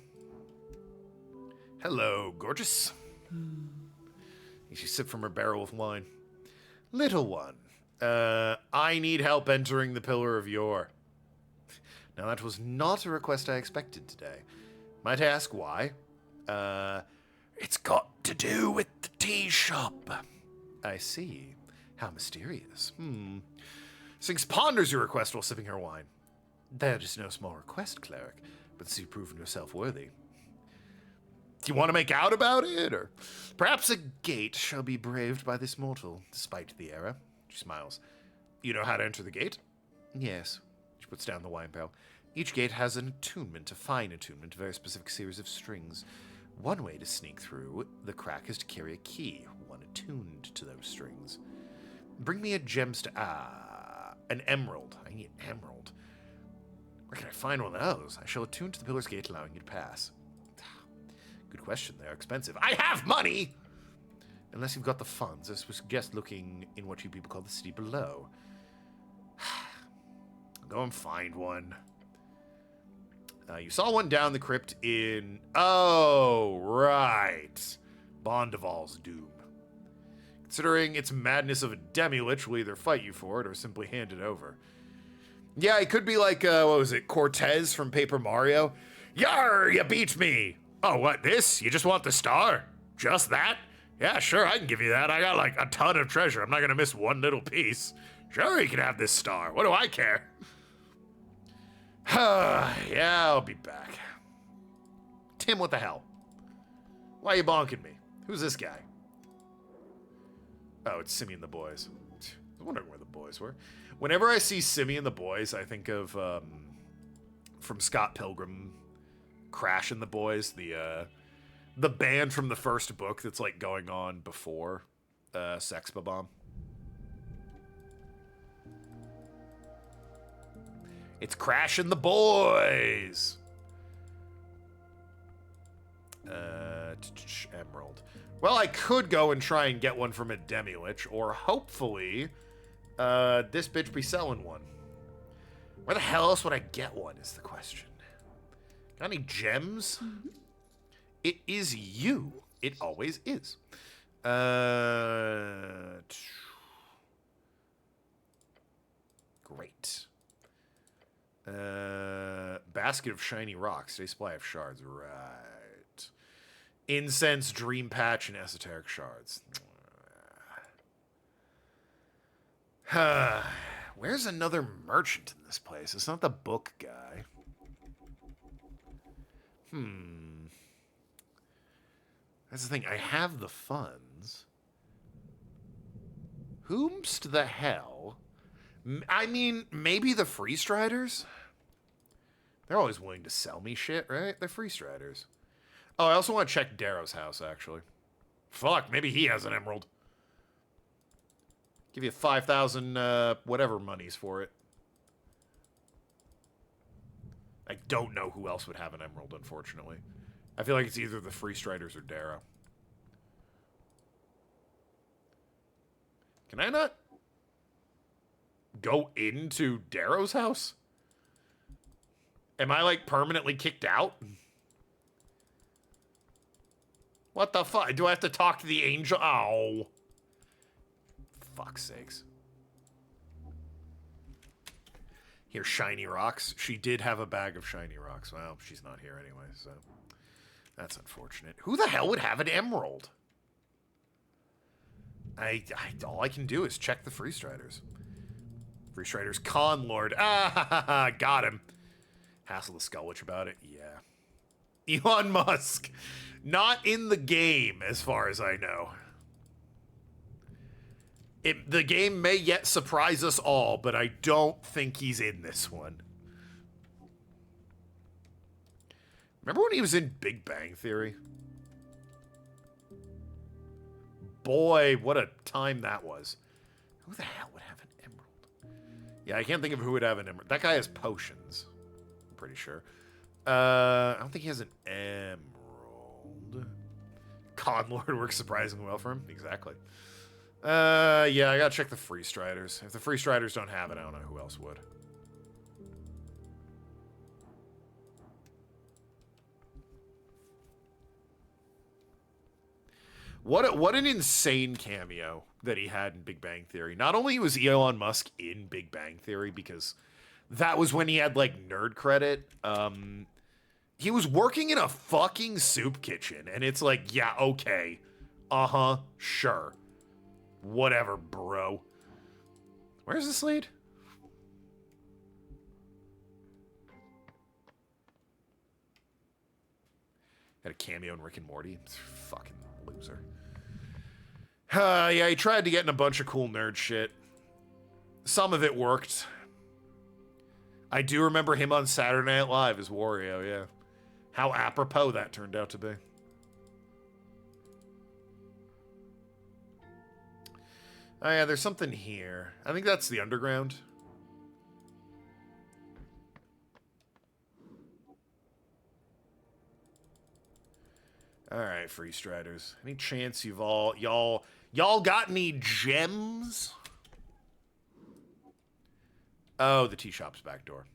Hello, gorgeous. She sipped from her barrel of wine. Little one, I need help entering the Pillar of Yore. Now, that was not a request I expected today. Might I ask why? It's got to do with the tea shop. I see. How mysterious. Sphinx ponders your request while sipping her wine. That is no small request, cleric, but since you've proven yourself worthy. Do you want to make out about it, or perhaps a gate shall be braved by this mortal, despite the error? She smiles. You know how to enter the gate? Yes. She puts down the wine pail. Each gate has an attunement, a fine attunement, a very specific series of strings. One way to sneak through the crack is to carry a key. One attuned to those strings. Bring me a gemstone. An emerald. I need an emerald. Where can I find one of those? I shall attune to the pillar's gate, allowing you to pass. Good question. They are expensive. I have money! Unless you've got the funds, I would suggest looking in what you people call the city below. Go and find one. You saw one down the crypt in... Oh, right. Bondival's Doom. Considering its madness of a demi-lich will either fight you for it or simply hand it over. Yeah, it could be like, what was it, Cortez from Paper Mario? Yar, you beat me! Oh, what, this? You just want the star? Just that? Yeah, sure, I can give you that. I got, like, a ton of treasure. I'm not gonna miss one little piece. Sure, you can have this star. What do I care? Yeah, I'll be back. Tim, what the hell? Why are you bonking me? Who's this guy? Oh, it's Simi and the boys. I was wondering where the boys were. Whenever I see Simi and the boys, I think of, from Scott Pilgrim, Crash and the Boys, the band from the first book that's, like, going on before, Sex Bomb. It's Crash and the Boys! Emerald. Well, I could go and try and get one from a demi-lich, or hopefully, this bitch be selling one. Where the hell else would I get one, is the question. Got any gems? Mm-hmm. It is you. It always is. Great. Basket of shiny rocks. Today's supply of shards. Right. Incense, dream patch, and esoteric shards. Where's another merchant in this place? It's not the book guy. That's the thing. I have the funds. Whomst the hell? I mean, maybe the Free Striders? They're always willing to sell me shit, right? They're Free Striders. Oh, I also want to check Darrow's house, actually. Fuck, maybe he has an emerald. Give you 5,000, whatever monies for it. I don't know who else would have an emerald, unfortunately. I feel like it's either the Free Striders or Darrow. Can I not go into Darrow's house? Am I, like, permanently kicked out? What the fuck? Do I have to talk to the angel? Oh. Fuck's sakes. Here's shiny rocks. She did have a bag of shiny rocks. Well, she's not here anyway, so that's unfortunate. Who the hell would have an emerald? All I can do is check the Free Striders. Free Striders Con Lord. Ah, got him. Hassle the Skull Witch about it. Yeah. Elon Musk. Not in the game, as far as I know. The game may yet surprise us all, but I don't think he's in this one. Remember when he was in Big Bang Theory? Boy, what a time that was. Who the hell would have an emerald? Yeah, I can't think of who would have an emerald. That guy has potions. I'm pretty sure. I don't think he has an emerald. Conlord works surprisingly well for him. Exactly. Yeah, I gotta check the Free Striders. If the Free Striders don't have it, I don't know who else would. What an insane cameo that he had in Big Bang Theory. Not only was Elon Musk in Big Bang Theory, because that was when he had, like, nerd credit, he was working in a fucking soup kitchen, and it's like, yeah, okay. Uh-huh, sure. Whatever, bro. Where's this lead? Had a cameo in Rick and Morty. Fucking loser. Yeah, he tried to get in a bunch of cool nerd shit. Some of it worked. I do remember him on Saturday Night Live as Wario, yeah. How apropos that turned out to be. Oh yeah, there's something here. I think that's the underground. Alright, Free Striders. Any chance you've y'all got any gems? Oh, the tea shop's back door.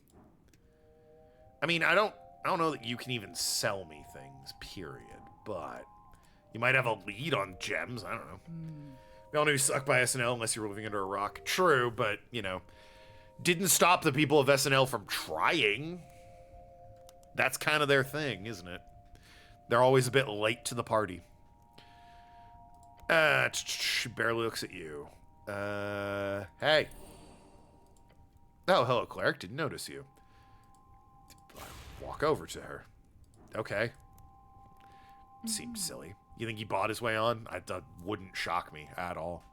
I mean, I don't know that you can even sell me things, period, but you might have a lead on gems, I don't know. We all knew you suck by SNL unless you were living under a rock. True, but, you know, didn't stop the people of SNL from trying. That's kind of their thing, isn't it? They're always a bit late to the party. She barely looks at you. Hey. Oh, hello, Cleric. Didn't notice you. Walk over to her. Okay. Seems silly. You think he bought his way on? That wouldn't shock me at all.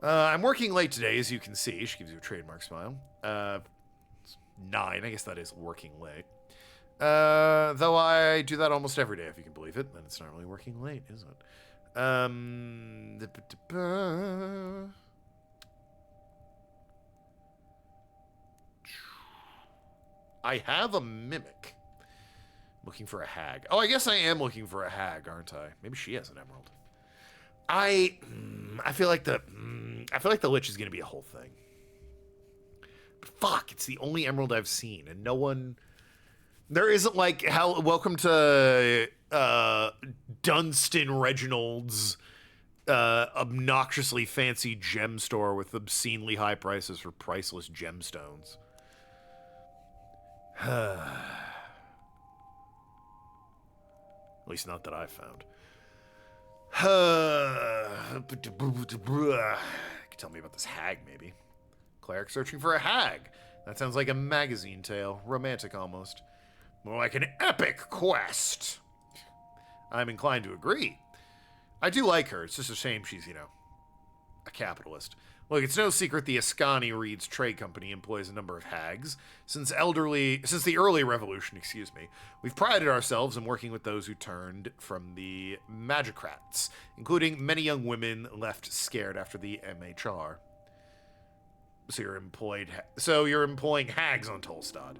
I'm working late today, as you can see. She gives you a trademark smile. 9. I guess that is working late. Though I do that almost every day, if you can believe it. Then it's not really working late, is it? I have a mimic. Looking for a hag. Oh, I guess I am looking for a hag, aren't I? Maybe she has an emerald. I feel like the lich is gonna be a whole thing. But fuck, it's the only emerald I've seen, and no one. There isn't like welcome to Dunstan Reginald's obnoxiously fancy gem store with obscenely high prices for priceless gemstones. At least not that I've found. Tell me about this hag, maybe. Cleric searching for a hag. That sounds like a magazine tale. Romantic, almost. More like an epic quest. I'm inclined to agree. I do like her. It's just a shame she's, you know, a capitalist. Look, it's no secret the Ascani Reed's trade company employs a number of hags. Since the early revolution, we've prided ourselves in working with those who turned from the magicrats, including many young women left scared after the MHR. So you're employing hags on Tolstad.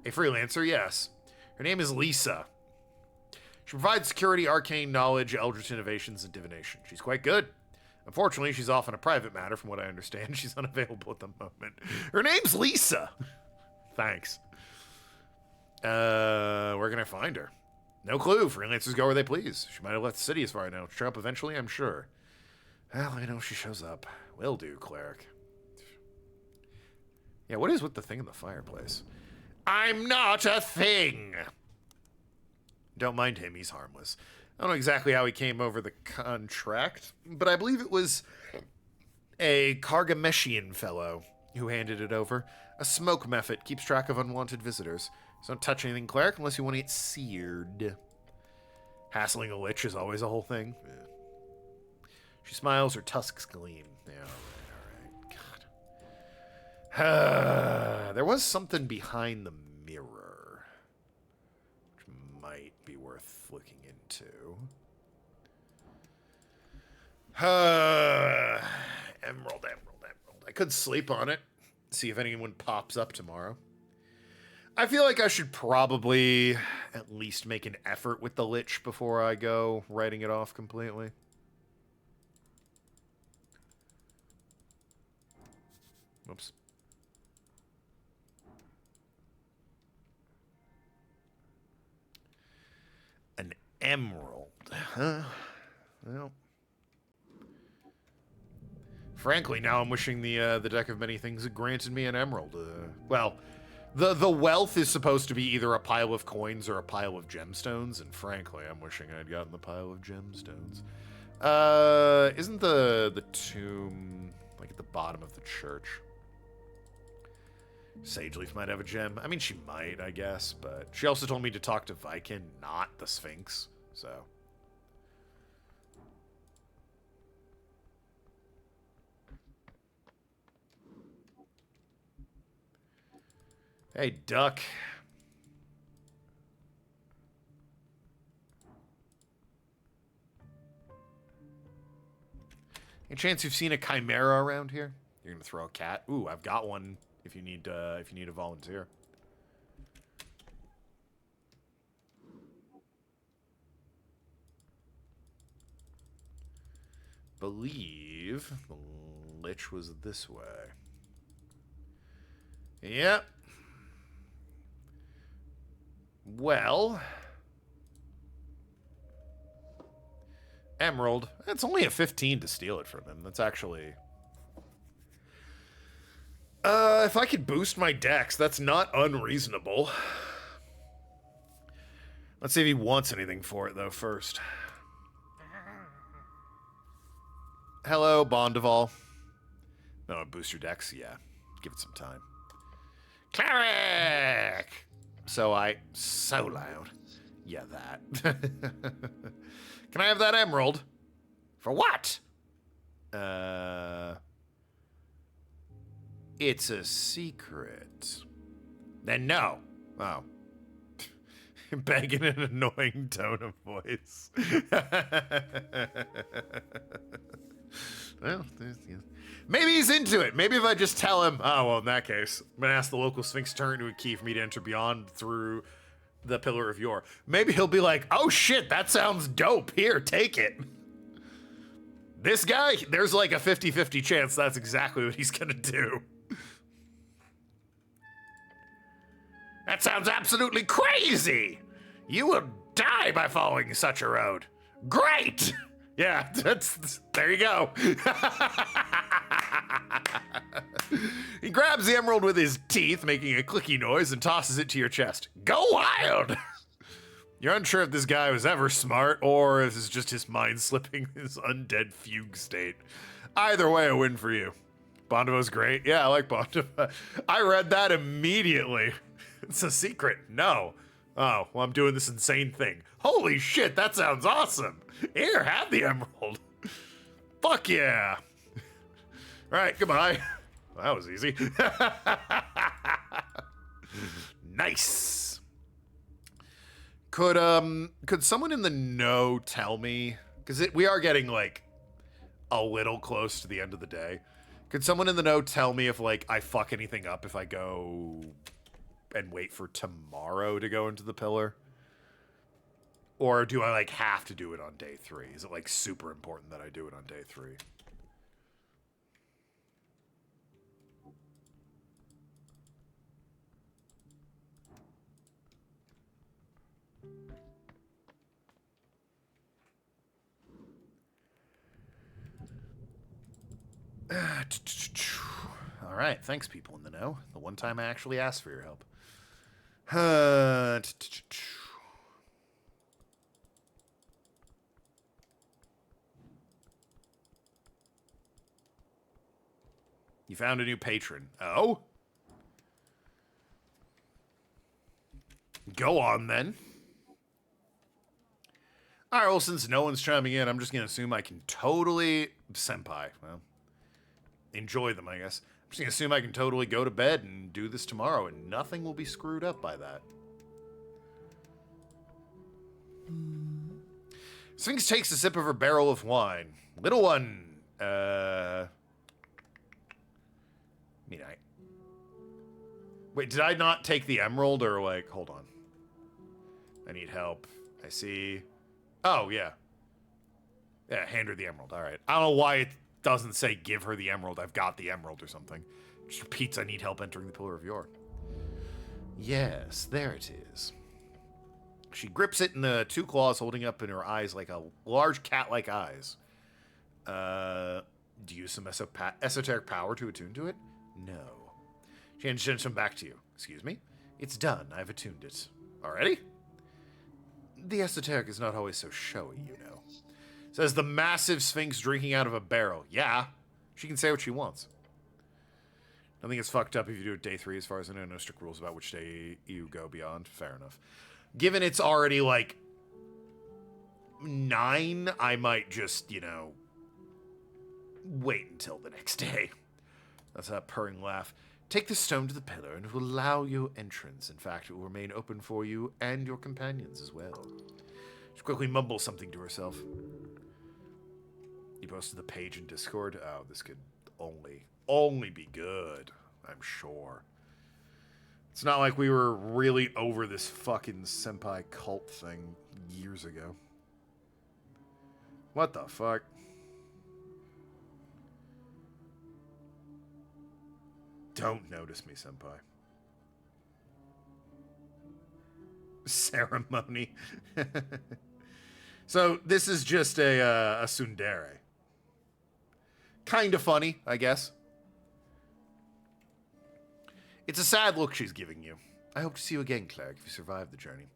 A freelancer, yes. Her name is Lisa. She provides security, arcane knowledge, eldritch innovations, and divination. She's quite good. Unfortunately, she's off on a private matter, from what I understand. She's unavailable at the moment. Her name's Lisa. Thanks. Where can I find her? No clue. Freelancers go where they please. She might have left the city as far as I know. She'll show up eventually, I'm sure. Well, I know if she shows up. Will do, Cleric. Yeah, what is with the thing in the fireplace? I'm not a thing! Don't mind him, he's harmless. I don't know exactly how he came over the contract, but I believe it was a Kargameshian fellow who handed it over. A smoke method keeps track of unwanted visitors. So don't touch anything, Cleric, unless you want to get seared. Hassling a lich is always a whole thing. Yeah. She smiles, her tusks gleam. Yeah, all right. God. There was something behind the mirror, which might be worth looking into. Emerald. I could sleep on it, see if anyone pops up tomorrow. I feel like I should probably at least make an effort with the lich before I go writing it off completely. Whoops. An emerald, huh? Well, frankly, now I'm wishing the deck of many things had granted me an emerald. Well, the wealth is supposed to be either a pile of coins or a pile of gemstones, and frankly, I'm wishing I'd gotten the pile of gemstones. Isn't the tomb like at the bottom of the church? Sageleaf might have a gem. I mean, she might, I guess, but she also told me to talk to Viken, not the Sphinx, so. Hey, duck. Any chance you've seen a chimera around here? You're gonna throw a cat? Ooh, I've got one. If you need a volunteer. Believe the lich was this way. Yep. Well, Emerald. It's only a 15 to steal it from him. That's actually... if I could boost my dex, that's not unreasonable. Let's see if he wants anything for it, though, first. Hello, Bondival. No, boost your dex? Yeah. Give it some time. Cleric! So loud. Yeah, that. Can I have that emerald? For what? It's a secret. Then no. Oh. Begging in an annoying tone of voice. Well, maybe he's into it. Maybe if I just tell him, oh, well, in that case, I'm going to ask the local Sphinx to turn into a key for me to enter beyond through the Pillar of Yore. Maybe he'll be like, oh shit, that sounds dope. Here, take it. This guy, there's like a 50-50 chance that's exactly what he's going to do. That sounds absolutely crazy. You will die by following such a road. Great. Yeah, there you go. He grabs the emerald with his teeth, making a clicky noise, and tosses it to your chest. Go wild! You're unsure if this guy was ever smart, or if it's just his mind slipping his undead fugue state. Either way, a win for you. Bondivo's great. Yeah, I like Bondivo. I read that immediately. It's a secret. No. Oh, well, I'm doing this insane thing. Holy shit, that sounds awesome. Here, have the emerald. Fuck yeah. All right, goodbye. Well, that was easy. Nice. Could someone in the know tell me, because we are getting like a little close to the end of the day. Could someone in the know tell me if like I fuck anything up if I go and wait for tomorrow to go into the pillar? Or do I like have to do it on day 3? Is it like super important that I do it on day 3? All right, thanks, people in the know. The one time I actually asked for your help. You found a new patron. Oh? Go on, then. All right, well, since no one's chiming in, I'm just going to assume I can totally... Senpai, well, enjoy them, I guess. I'm just going to assume I can totally go to bed and do this tomorrow, and nothing will be screwed up by that. Sphinx takes a sip of her barrel of wine. Little one, Wait, did I not take the emerald, or, like, hold on. I need help. I see. Oh, yeah. Yeah, hand her the emerald. All right. I don't know why it doesn't say give her the emerald. I've got the emerald or something. It just repeats I need help entering the Pillar of Yore. Yes, there it is. She grips it in the 2 claws, holding up in her eyes like a large cat-like eyes. Do you use some esoteric power to attune to it? No. She hands some back to you. Excuse me? It's done. I've attuned it. Already? The esoteric is not always so showy, you know. Says the massive Sphinx drinking out of a barrel. Yeah, she can say what she wants. Nothing gets fucked up if you do it day 3, as far as I know. No strict rules about which day you go beyond. Fair enough. Given it's already, like, 9, I might just, you know, wait until the next day. That's a purring laugh. Take the stone to the pillar, and it will allow you entrance. In fact, it will remain open for you and your companions as well. She quickly mumbles something to herself. You posted the page in Discord. Oh, this could only be good, I'm sure. It's not like we were really over this fucking senpai cult thing years ago. What the fuck? Don't notice me, senpai. Ceremony. So this is just a tsundere. Kind of funny, I guess. It's a sad look she's giving you. I hope to see you again, Cleric, if you survive the journey.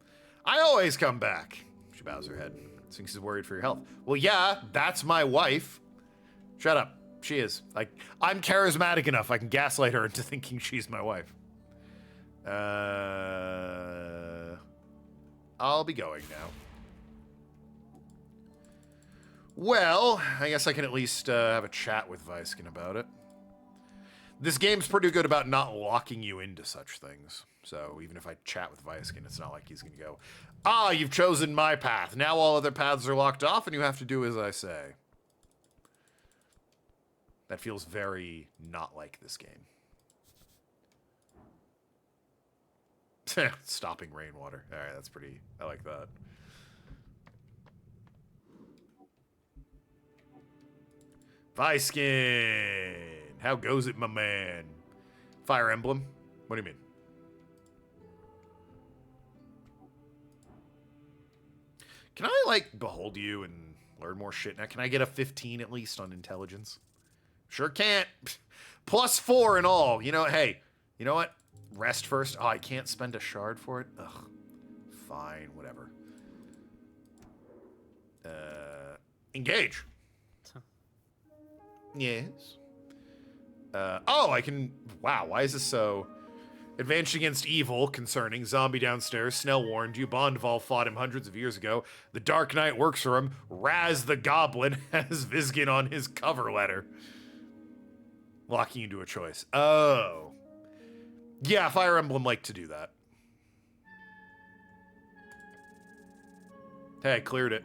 I always come back. She bows her head. Thinks she's worried for your health. Well, yeah, that's my wife. Shut up. She is. Like, I'm charismatic enough. I can gaslight her into thinking she's my wife. I'll be going now. Well, I guess I can at least have a chat with Weiskin about it. This game's pretty good about not locking you into such things. So even if I chat with Weiskin, it's not like he's going to go, ah, you've chosen my path. Now all other paths are locked off and you have to do as I say. That feels very not like this game. Stopping rainwater. All right, that's pretty... I like that. Weiskin! How goes it, my man? Fire Emblem? What do you mean? Can I, like, behold you and learn more shit now? Can I get a 15 at least on intelligence? Sure can't. +4 in all. You know, hey, you know what? Rest first. Oh, I can't spend a shard for it? Ugh. Fine, whatever. Engage. Yes. Oh, I can... Wow, why is this so... Advanced against evil, concerning, zombie downstairs, Snell warned you, Bondval fought him hundreds of years ago, the Dark Knight works for him, Raz the Goblin has Vizgen on his cover letter. Locking you to a choice. Oh. Yeah, Fire Emblem like to do that. Hey, I cleared it.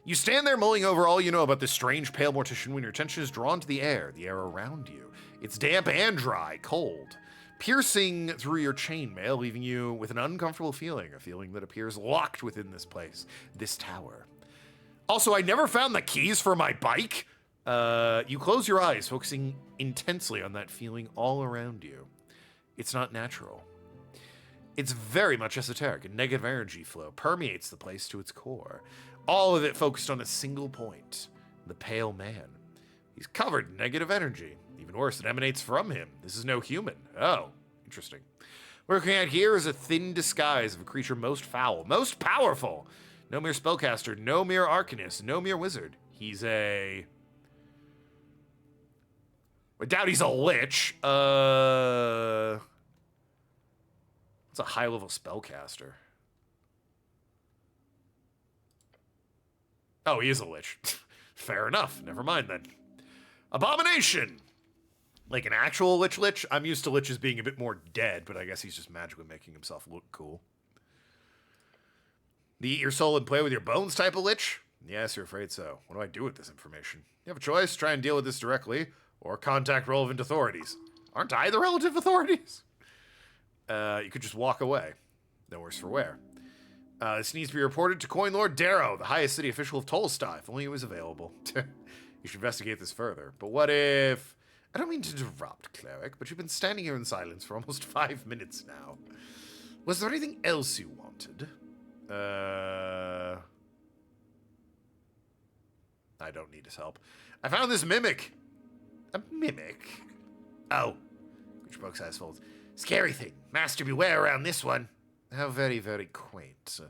You stand there mulling over all you know about this strange pale mortician when your attention is drawn to the air around you. It's damp and dry, cold, piercing through your chainmail, leaving you with an uncomfortable feeling, a feeling that appears locked within this place, this tower. Also, I never found the keys for my bike. You close your eyes, focusing intensely on that feeling all around you. It's not natural. It's very much esoteric, and negative energy flow permeates the place to its core. All of it focused on a single point, the pale man. He's covered in negative energy. Even worse, it emanates from him. This is no human. Oh, interesting. What we're looking at here is a thin disguise of a creature most foul, most powerful. No mere spellcaster, no mere arcanist, no mere wizard. He's a... I doubt he's a lich. It's a high-level spellcaster. Oh, he is a lich. Fair enough. Never mind then. Abomination! Like an actual lich. I'm used to liches being a bit more dead, but I guess he's just magically making himself look cool. The eat your soul and play with your bones type of lich? Yes, you're afraid so. What do I do with this information? You have a choice. Try and deal with this directly, or contact relevant authorities. Aren't I the relative authorities? You could just walk away. No worse for wear. This needs to be reported to Coin Lord Darrow, the highest city official of Tolstai, if only he was available. You should investigate this further. But what if... I don't mean to interrupt, Cleric, but you've been standing here in silence for almost 5 minutes now. Was there anything else you wanted? I don't need his help. I found this mimic. A mimic? Oh. Which book's has folds. Scary thing. Master beware around this one. How very, very quaint.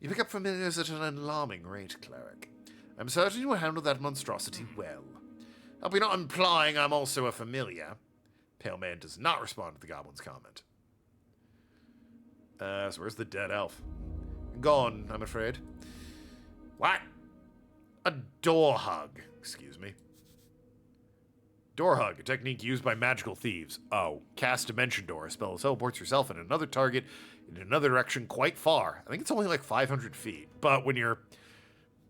You pick up familiars at an alarming rate, Cleric. I'm certain you will handle that monstrosity well. I'll be not implying I'm also a familiar. Pale Man does not respond to the goblin's comment. So where's the dead elf? Gone, I'm afraid. What? A door hug. Excuse me. Door hug, a technique used by magical thieves. Oh, cast Dimension Door. A spell that teleports yourself and another target in another direction quite far. I think it's only like 500 feet. But when you're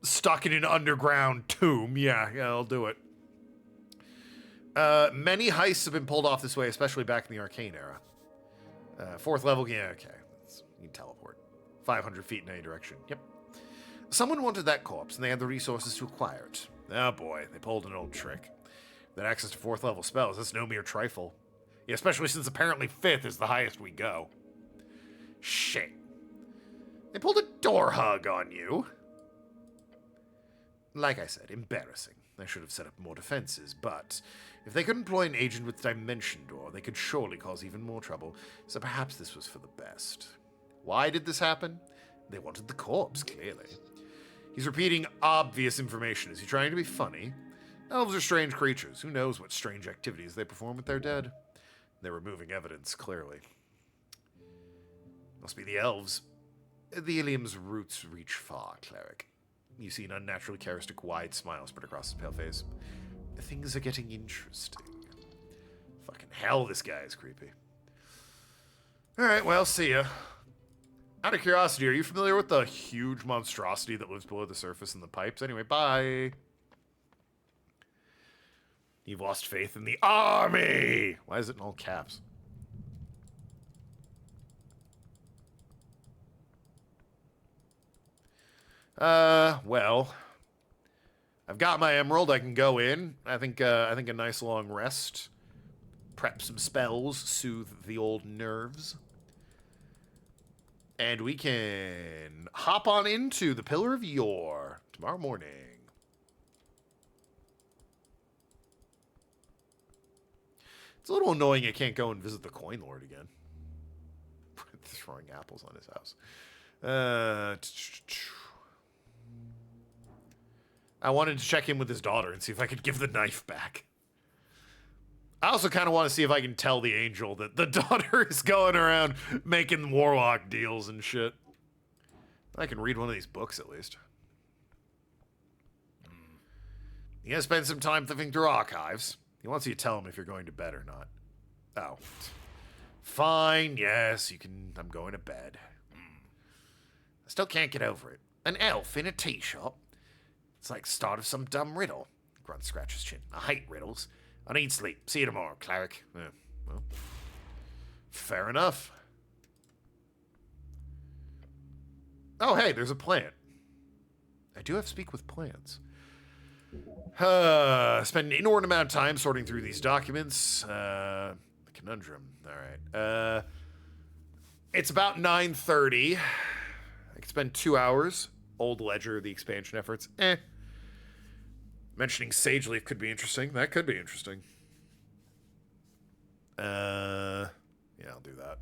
stuck in an underground tomb. Yeah, I'll do it. Many heists have been pulled off this way, especially back in the Arcane era. 4th level, yeah, okay. You can teleport. 500 feet in any direction. Yep. Someone wanted that corpse, and they had the resources to acquire it. Oh boy, they pulled an old trick. That access to 4th level spells, that's no mere trifle. Yeah, especially since apparently 5th is the highest we go. Shit. They pulled a door hug on you. Like I said, embarrassing. I should have set up more defenses, but if they could employ an agent with Dimension Door, they could surely cause even more trouble, so perhaps this was for the best. Why did this happen? They wanted the corpse, clearly. He's repeating obvious information. Is he trying to be funny? Elves are strange creatures. Who knows what strange activities they perform with their dead? They're removing evidence, clearly. Must be the elves. The Ilium's roots reach far, cleric. You see an unnaturally characteristic wide smile spread across his pale face. Things are getting interesting. Fucking hell, this guy is creepy. Alright, well, see ya. Out of curiosity, are you familiar with the huge monstrosity that lives below the surface in the pipes? Anyway, bye. You've lost faith in the army! Why is it in all caps? Well, I've got my emerald. I can go in. I think a nice long rest, prep some spells, soothe the old nerves, and we can hop on into the Pillar of Yore tomorrow morning. It's a little annoying I can't go and visit the Coin Lord again. Throwing apples on his house. I wanted to check in with his daughter and see if I could give the knife back. I also kind of want to see if I can tell the angel that the daughter is going around making warlock deals and shit. I can read one of these books at least. You gotta spend some time flipping through archives. He wants you to tell him if you're going to bed or not. Oh. Fine, yes, you can. I'm going to bed. I still can't get over it. An elf in a tea shop? It's like the start of some dumb riddle. Grunt scratches chin. I hate riddles. I need sleep. See you tomorrow, cleric. Yeah, well, fair enough. Oh, hey, there's a plant. I do have to speak with plants. Spend an inordinate amount of time sorting through these documents. The conundrum. All right. It's about 9:30. I could spend 2 hours. Old ledger, the expansion efforts. Mentioning Sage Leaf could be interesting. That could be interesting. Yeah, I'll do that.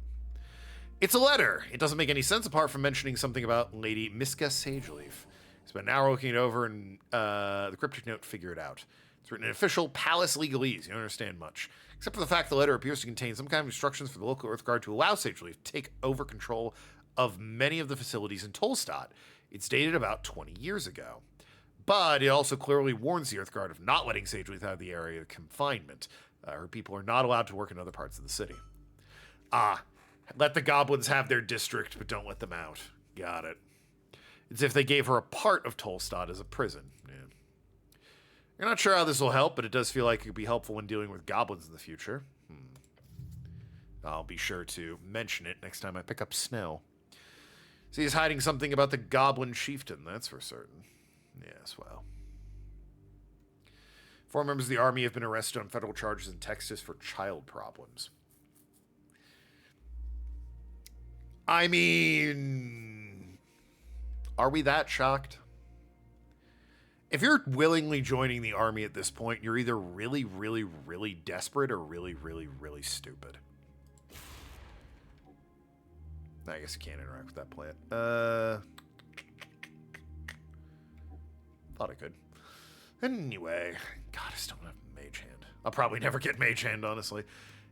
It's a letter. It doesn't make any sense apart from mentioning something about Lady Miska Sageleaf. Spent an hour looking it over, and the cryptic note figure it out. It's written in official palace legalese. You don't understand much. Except for the fact the letter appears to contain some kind of instructions for the local Earthguard to allow Sageleaf to take over control of many of the facilities in Tolstad. It's dated about 20 years ago. But it also clearly warns the Earthguard of not letting Sageleaf out of the area of confinement. Her people are not allowed to work in other parts of the city. Let the goblins have their district, but don't let them out. Got it. It's if they gave her a part of Tolstad as a prison. Yeah. You're not sure how this will help, but it does feel like it could be helpful when dealing with goblins in the future. I'll be sure to mention it next time I pick up Snell. See, he's hiding something about the goblin chieftain, that's for certain. Yes, well. 4 members of the army have been arrested on federal charges in Texas for child problems. I mean, are we that shocked? If you're willingly joining the army at this point, you're either really, really, really desperate or really, really, really stupid. I guess you can't interact with that plant. Thought I could. Anyway, God, I still don't have Mage Hand. I'll probably never get Mage Hand, honestly.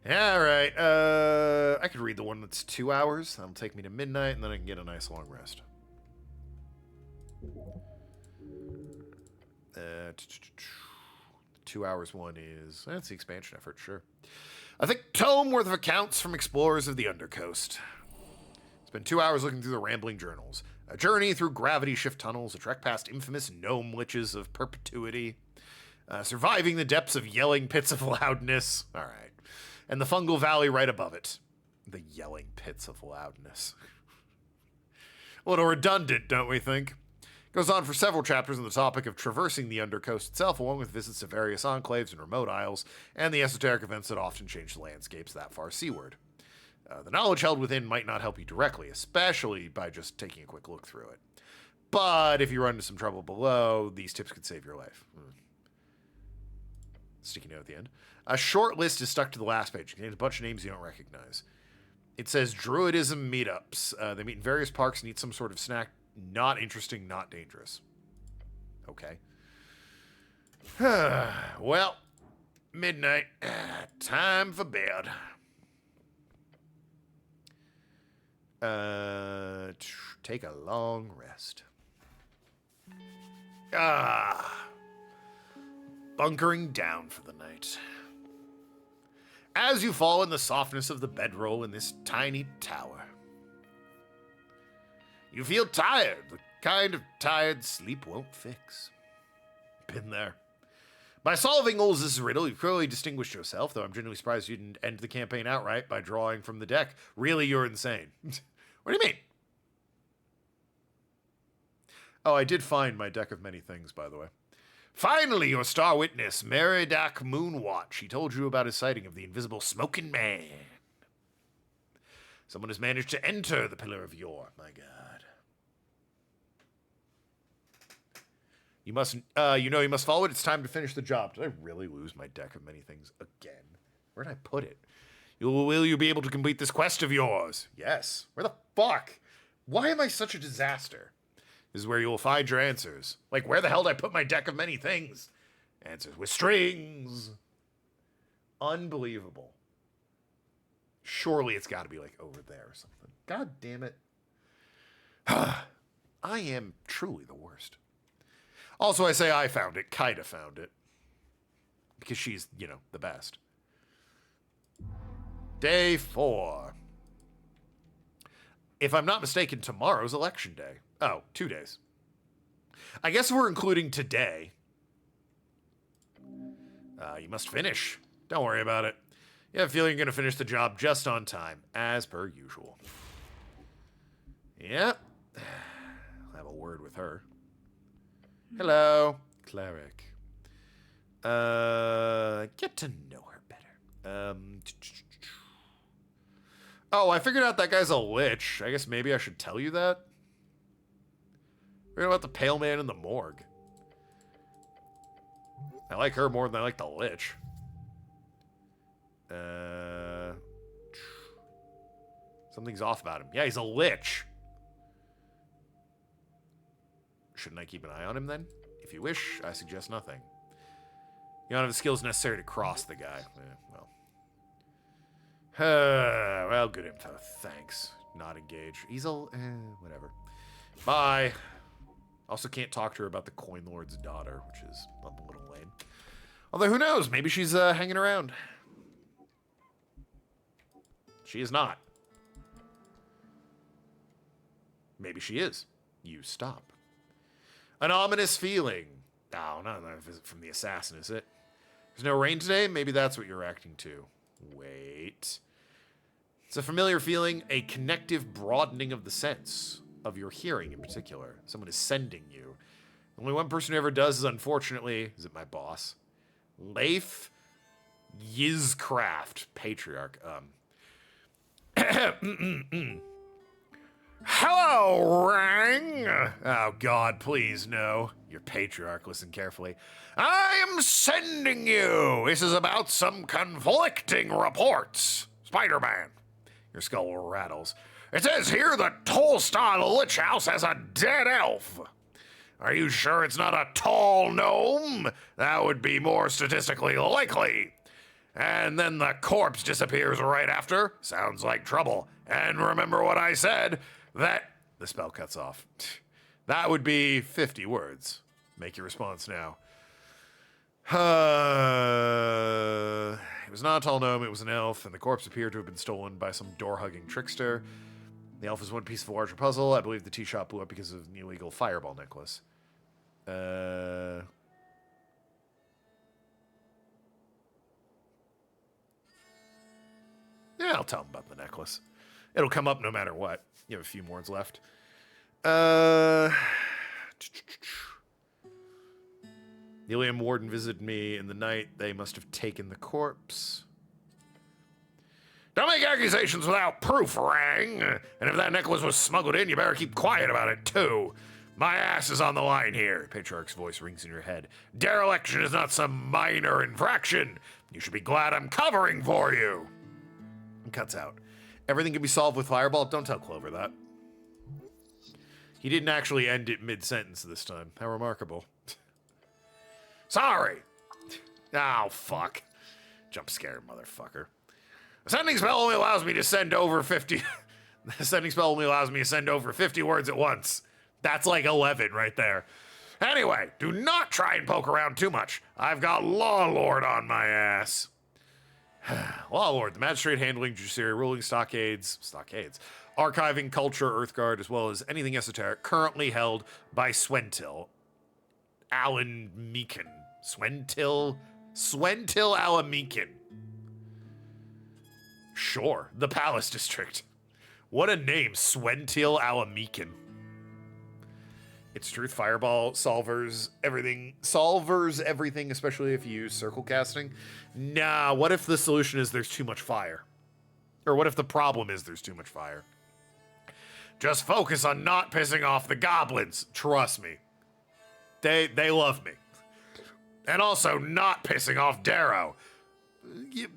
Yeah, all right. I could read the one that's 2 hours. That'll take me to midnight, and then I can get a nice long rest. 2 hours one is... That's the expansion effort, sure. I think tome worth of accounts from explorers of the Undercoast. Spend 2 hours looking through the rambling journals. A journey through gravity shift tunnels, a trek past infamous gnome liches of perpetuity, surviving the depths of yelling pits of loudness. All right. And the fungal valley right above it. The yelling pits of loudness. A little redundant, don't we think? Goes on for several chapters on the topic of traversing the Undercoast itself, along with visits to various enclaves and remote isles, and the esoteric events that often change the landscapes that far seaward. The knowledge held within might not help you directly, especially by just taking a quick look through it. But if you run into some trouble below, these tips could save your life. Sticky note at the end. A short list is stuck to the last page. It contains a bunch of names you don't recognize. It says Druidism meetups. They meet in various parks and eat some sort of snack. Not interesting, not dangerous. Okay. Well, midnight. Time for bed. Take a long rest. Bunkering down for the night. As you fall in the softness of the bedroll in this tiny tower, you feel tired, the kind of tired sleep won't fix. Been there. By solving Olz's riddle, you've clearly distinguished yourself, though I'm genuinely surprised you didn't end the campaign outright by drawing from the deck. Really, you're insane. What do you mean? Oh, I did find my deck of many things, by the way. Finally, your star witness, Meridak Moonwatch. He told you about his sighting of the invisible smoking man. Someone has managed to enter the Pillar of Yore. My God. You must, you must follow it. It's time to finish the job. Did I really lose my deck of many things again? Where did I put it? Will you be able to complete this quest of yours? Yes. Where the fuck? Why am I such a disaster? This is where you will find your answers. Like, where the hell did I put my deck of many things? Answers with strings. Unbelievable. Surely it's got to be, like, over there or something. God damn it. I am truly the worst. Also, I say I found it. Kaida found it. Because she's, the best. Day 4. If I'm not mistaken, tomorrow's election day. Oh, 2 days. I guess we're including today. You must finish. Don't worry about it. You have a feeling you're going to finish the job just on time, as per usual. Yep. I'll have a word with her. Hello, cleric. Get to know her better. Oh, I figured out that guy's a lich. I guess maybe I should tell you that. Figured about the pale man in the morgue. I like her more than I like the lich. Something's off about him. Yeah, he's a lich. Shouldn't I keep an eye on him then? If you wish, I suggest nothing. You don't have the skills necessary to cross the guy. Well, good info. Thanks. Not engage. He's a... whatever. Bye. Also can't talk to her about the Coin Lord's daughter, which is a little lame. Although, who knows? Maybe she's hanging around. She is not. Maybe she is. You stop. An ominous feeling. Oh, not another visit from the assassin, is it? There's no rain today? Maybe that's what you're reacting to. Wait. It's a familiar feeling, a connective broadening of the sense, of your hearing in particular. Someone is sending you. Only one person who ever does is, unfortunately, is it my boss? Leif Yizcraft, Patriarch. Hello, Rang! Oh, God, please, no. Your Patriarch, listen carefully. I am sending you! This is about some conflicting reports. Spider-Man. Your skull rattles. It says here that Tolstar the Lich House has a dead elf. Are you sure it's not a tall gnome? That would be more statistically likely. And then the corpse disappears right after. Sounds like trouble. And remember what I said, that... The spell cuts off. That would be 50 words. Make your response now. It was not a tall gnome, it was an elf, and the corpse appeared to have been stolen by some door-hugging trickster. The elf is one piece of a larger puzzle. I believe the tea shop blew up because of an illegal fireball necklace. Yeah, I'll tell him about the necklace. It'll come up no matter what. You have a few more left. The Ilium Warden visited me in the night. They must have taken the corpse. Don't make accusations without proof, Rang. And if that necklace was smuggled in, you better keep quiet about it, too. My ass is on the line here. Patriarch's voice rings in your head. Dereliction is not some minor infraction. You should be glad I'm covering for you. And cuts out. Everything can be solved with Fireball. Don't tell Clover that. He didn't actually end it mid-sentence this time. How remarkable. Sorry. Oh, fuck. Jump scare, motherfucker. The sending spell only allows me to send over 50... The sending spell only allows me to send over 50 words at once. That's like 11 right there. Anyway, do not try and poke around too much. I've got Law Lord on my ass. Law Lord, the magistrate handling judiciary, ruling stockades, archiving, culture, Earthguard, as well as anything esoteric currently held by Swentil. Alan Meekin. Swentil Alan Meekin. Sure, the Palace District. What a name, Swentil Alan Meekin. It's truth, Fireball solvers everything, especially if you use circle casting. Nah, what if the solution is there's too much fire? Or what if the problem is there's too much fire? Just focus on not pissing off the goblins. Trust me. They love me. And also not pissing off Darrow.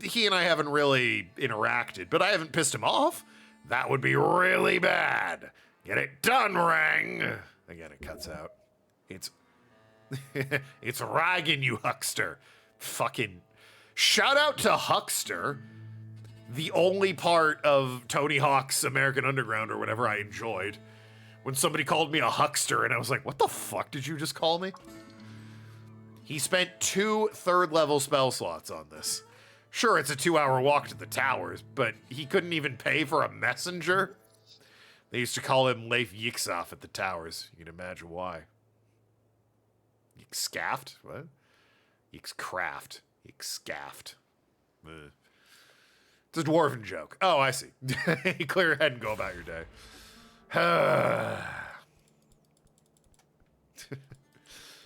He and I haven't really interacted, but I haven't pissed him off. That would be really bad. Get it done, Rang. Again, it cuts out. It's ragging, you huckster. Fucking shout out to Huckster. The only part of Tony Hawk's American Underground or whatever I enjoyed. When somebody called me a huckster and I was like, what the fuck did you just call me? He spent 2 third-level spell slots on this. Sure, it's a 2-hour walk to the towers, but he couldn't even pay for a messenger? They used to call him Leif Yixoff at the towers. You can imagine why. Yixscaft? What? Yixcraft. Yixscaft. It's a dwarven joke. Oh, I see. Clear your head and go about your day.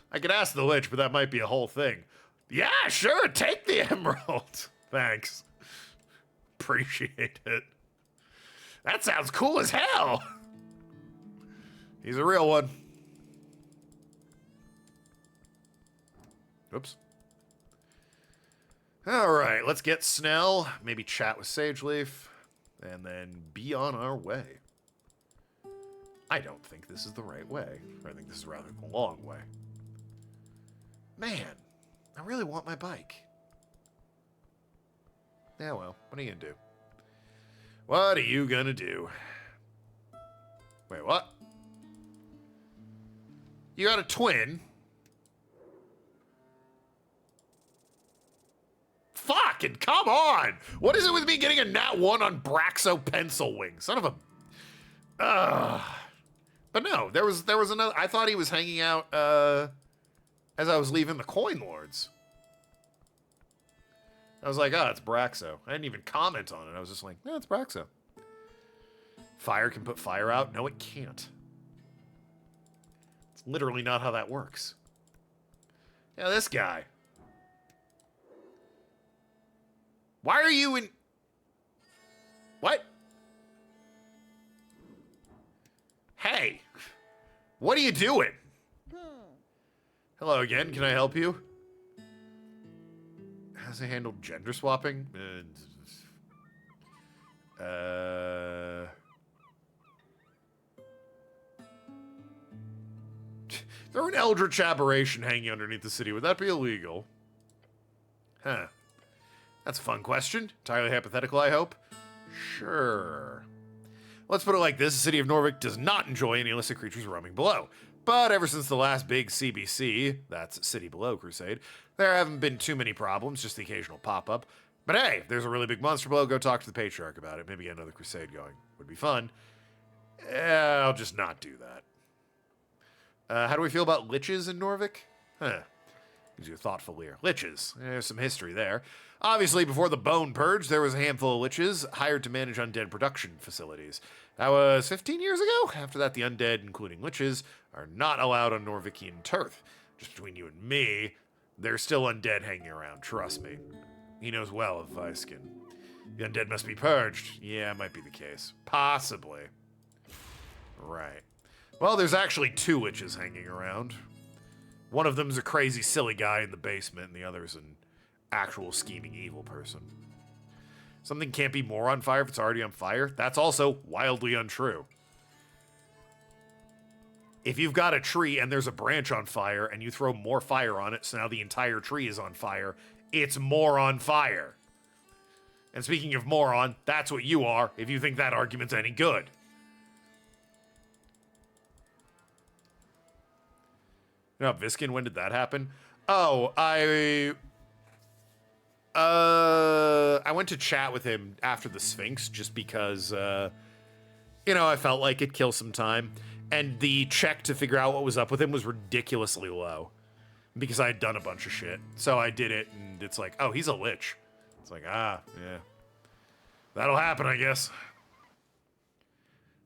I could ask the Lich, but that might be a whole thing. Yeah, sure, take the emerald. Thanks. Appreciate it. That sounds cool as hell. He's a real one. Oops. All right, let's get Snell, maybe chat with Sageleaf, and then be on our way. I don't think this is the right way. I think this is rather the long way. Man, I really want my bike. Yeah, well, what are you gonna do? What are you gonna do? Wait, what? You got a twin? Fucking come on! What is it with me getting a nat 1 on Braxo Pencil Wing? Son of a... But no, there was another... I thought he was hanging out, as I was leaving the Coin Lords. I was like, oh, it's Braxo. I didn't even comment on it. I was just like, no, it's Braxo. Fire can put fire out? No, it can't. It's literally not how that works. Yeah, this guy. Why are you in... What? Hey. What are you doing? Hello again. Can I help you? Has he handled gender swapping? There were an eldritch aberration hanging underneath the city. Would that be illegal? Huh. That's a fun question. Entirely hypothetical, I hope. Sure. Let's put it like this. The city of Norvik does not enjoy any illicit creatures roaming below. But ever since the last big CBC, that's City Below Crusade, there haven't been too many problems, just the occasional pop-up. But hey, if there's a really big monster below, go talk to the Patriarch about it. Maybe get another crusade going. Would be fun. I'll just not do that. How do we feel about liches in Norvik? Huh. Gives you a thoughtful ear. Liches. There's some history there. Obviously, before the Bone Purge, there was a handful of liches hired to manage undead production facilities. That was 15 years ago. After that, the undead, including liches, are not allowed on Norvikian turf. Just between you and me, there's still undead hanging around, trust me. He knows well of Viskin. The undead must be purged. Yeah, might be the case. Possibly. Right. Well, there's actually 2 witches hanging around. One of them's a crazy, silly guy in the basement, and the other's an actual scheming evil person. Something can't be more on fire if it's already on fire. That's also wildly untrue. If you've got a tree and there's a branch on fire and you throw more fire on it, so now the entire tree is on fire, it's more on fire. And speaking of moron, that's what you are if you think that argument's any good. You know, Viskin, when did that happen? Oh, I went to chat with him after the Sphinx just because, you know, I felt like it'd kill some time. And the check to figure out what was up with him was ridiculously low because I had done a bunch of shit. So I did it, and it's like, oh, he's a lich. It's like, yeah. That'll happen, I guess.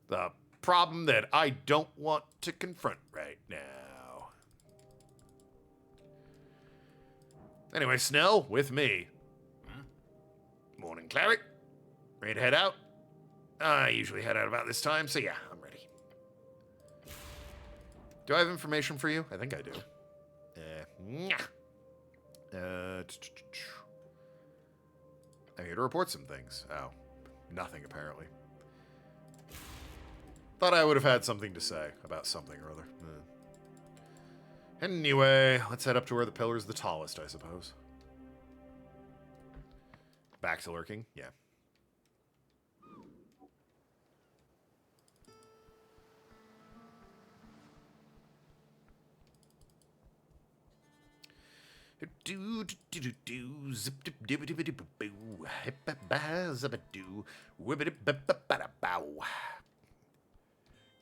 The problem that I don't want to confront right now. Anyway, Snell, with me. Morning, Cleric. Ready to head out? I usually head out about this time, so yeah, I'm ready. Do I have information for you? I think I do. I'm here to report some things. Oh, nothing apparently. Thought I would have had something to say about something or other. Anyway, let's head up to where the pillar's the tallest, I suppose. Back to lurking? Yeah.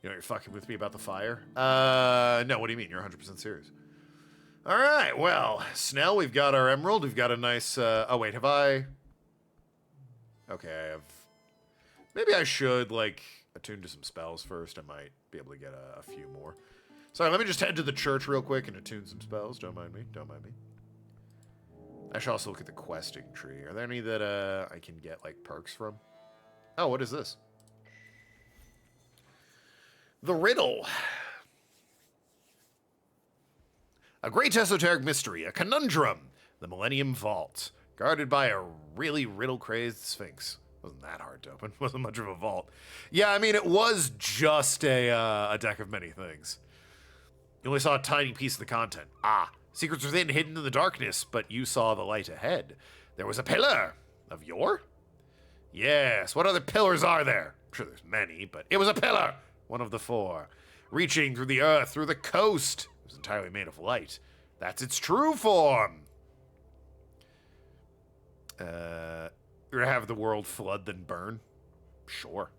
You know you're fucking with me about the fire? No, what do you mean? You're 100% serious. All right, well, Snell, we've got our emerald. We've got a nice, oh, wait, have I? Okay, I have... Maybe I should, like, attune to some spells first. I might be able to get a few more. Sorry, let me just head to the church real quick and attune some spells. Don't mind me. Don't mind me. I should also look at the questing tree. Are there any that I can get, like, perks from? Oh, what is this? The riddle. A great esoteric mystery, a conundrum. The Millennium Vault, guarded by a really riddle-crazed sphinx. Wasn't that hard to open. Wasn't much of a vault. Yeah, I mean, it was just a deck of many things. You only saw a tiny piece of the content. Ah, secrets within, hidden in the darkness, but you saw the light ahead. There was a pillar of yore? Yes, what other pillars are there? I'm sure there's many, but it was a pillar. One of the 4. Reaching through the earth, through the coast. It was entirely made of light. That's its true form. You're gonna have the world flood then burn? Sure.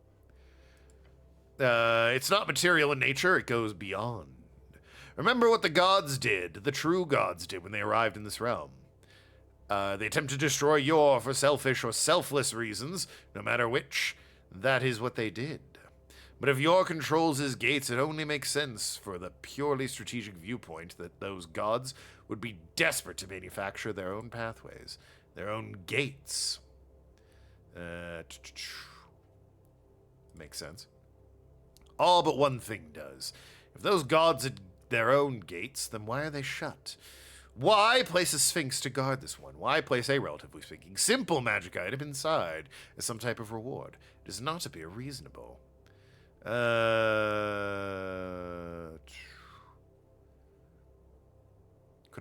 It's not material in nature, it goes beyond. Remember what the gods did, the true gods did when they arrived in this realm. They attempt to destroy Yor for selfish or selfless reasons, no matter which. That is what they did. But if Yor controls his gates, it only makes sense for the purely strategic viewpoint that those gods would be desperate to manufacture their own pathways, their own gates. Makes sense. All but one thing does. If those gods had their own gates, then why are they shut? Why place a sphinx to guard this one? Why place a, relatively speaking, simple magic item inside as some type of reward? It does not appear reasonable. Could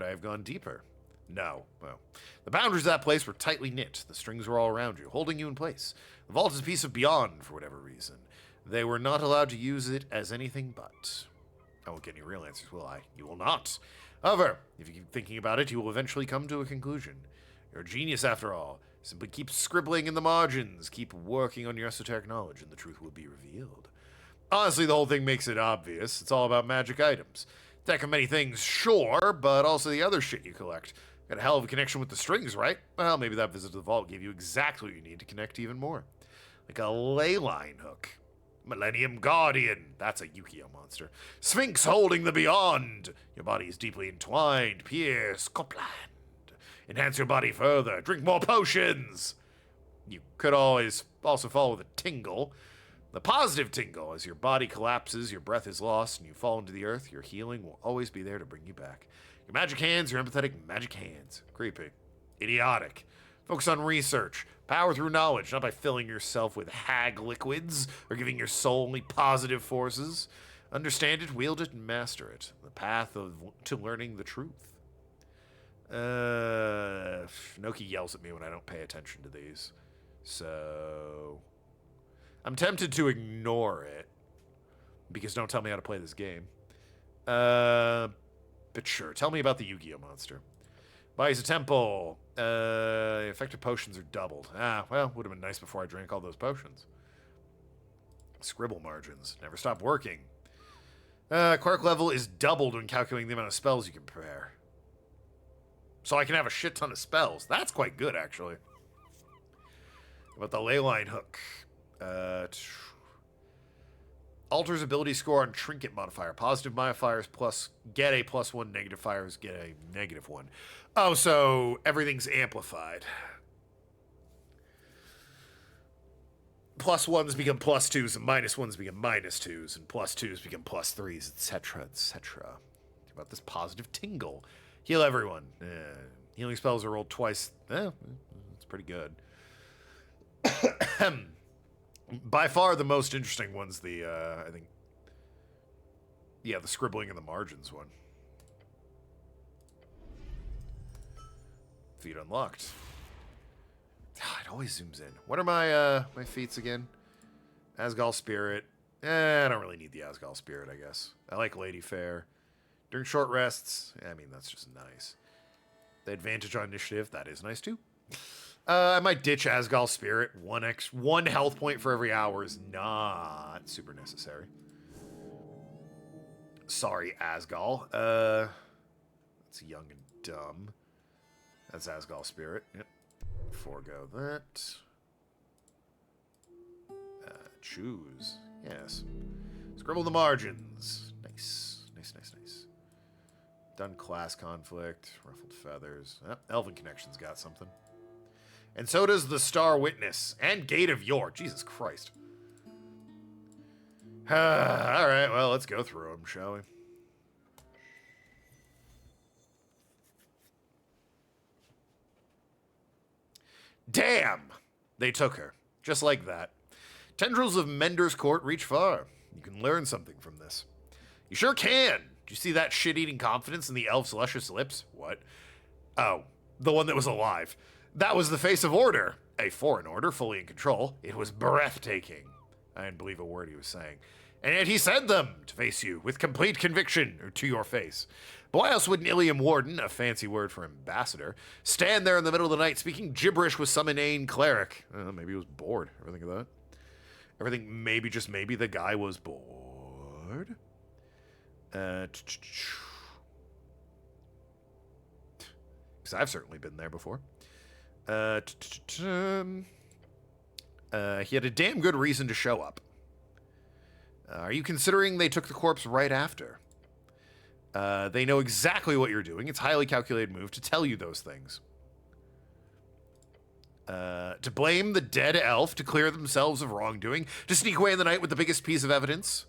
I have gone deeper? No. Well, the boundaries of that place were tightly knit. The strings were all around you, holding you in place. The vault is a piece of beyond, for whatever reason. They were not allowed to use it as anything but. I won't get any real answers, will I? You will not. However, if you keep thinking about it, you will eventually come to a conclusion. You're a genius, after all. Simply keep scribbling in the margins. Keep working on your esoteric knowledge, and the truth will be revealed. Honestly, the whole thing makes it obvious. It's all about magic items. Deck of many things, sure, but also the other shit you collect. Got a hell of a connection with the strings, right? Well, maybe that visit to the vault gave you exactly what you need to connect even more. Like a ley line hook. Millennium Guardian. That's a Yu-Gi-Oh monster. Sphinx holding the beyond. Your body is deeply entwined. Pierce. Copland. Enhance your body further. Drink more potions. You could always also follow with a tingle. The positive tingle. As your body collapses, your breath is lost, and you fall into the earth, your healing will always be there to bring you back. Your magic hands, your empathetic magic hands. Creepy. Idiotic. Focus on research. Power through knowledge, not by filling yourself with hag liquids or giving your soul only positive forces. Understand it, wield it, and master it. The path to learning the truth. Noki yells at me when I don't pay attention to these. So I'm tempted to ignore it. Because don't tell me how to play this game. But sure, tell me about the Yu-Gi-Oh monster. Buys a temple. Effective potions are doubled. Well, would have been nice before I drank all those potions. Scribble margins. Never stop working. Quark level is doubled when calculating the amount of spells you can prepare. So I can have a shit ton of spells. That's quite good, actually. About the ley line hook. Alters ability score on trinket modifier. Positive modifiers plus get a +1, negative fires get a -1. Oh, so everything's amplified. +1s become +2s, and -1s become -2s, and +2s become +3s, etc., etc. About this positive tingle. Heal everyone. Healing spells are rolled twice. It's pretty good. By far the most interesting one's the, I think, yeah, the scribbling in the margins one. Feat unlocked. It always zooms in. What are my my feats again? Asgal Spirit. I don't really need the Asgal Spirit, I guess. I like Lady Fair. During short rests, I mean, that's just nice. The advantage on initiative, that is nice too. I might ditch Asgal Spirit. One health point for every hour is not super necessary. Sorry, Asgal. That's young and dumb. That's Asgal Spirit. Yep. Forgo that. Choose. Yes. Scribble the margins. Nice. Nice, nice, nice. Done class conflict. Ruffled feathers. Elven Connection's got something. And so does the Star Witness and Gate of Yore. Jesus Christ. Alright, well, let's go through them, shall we? Damn! They took her. Just like that. Tendrils of Mender's Court reach far. You can learn something from this. You sure can! Do you see that shit-eating confidence in the elf's luscious lips? What? Oh, the one that was alive. That was the face of order. A foreign order, fully in control. It was breathtaking. I didn't believe a word he was saying. And yet he said them to face you with complete conviction, or to your face. But why else would an Ilium Warden, a fancy word for ambassador, stand there in the middle of the night speaking gibberish with some inane cleric? Maybe he was bored. Ever think of that? Ever think maybe, just maybe, the guy was bored? Because I've certainly been there before. He had a damn good reason to show up. Are you considering they took the corpse right after? They know exactly what you're doing. It's a highly calculated move to tell you those things. To blame the dead elf, to clear themselves of wrongdoing, to sneak away in the night with the biggest piece of evidence.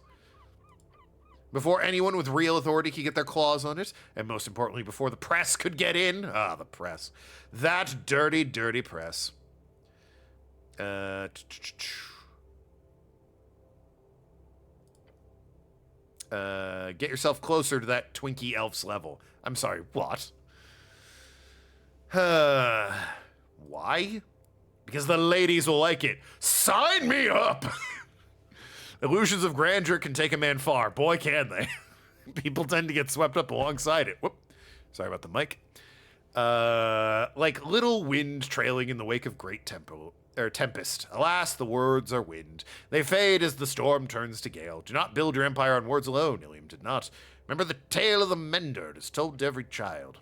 Before anyone with real authority could get their claws on it, and most importantly, before the press could get in. Ah, the press. That dirty, dirty press. Get yourself closer to that Twinkie elf's level. I'm sorry, what? Why? Because the ladies will like it. Sign me up! Illusions of grandeur can take a man far. Boy, can they. People tend to get swept up alongside it. Whoop. Sorry about the mic. Like little wind trailing in the wake of great tempest. Alas, the words are wind. They fade as the storm turns to gale. Do not build your empire on words alone, Ilium did not. Remember the tale of the mender. It is told to every child.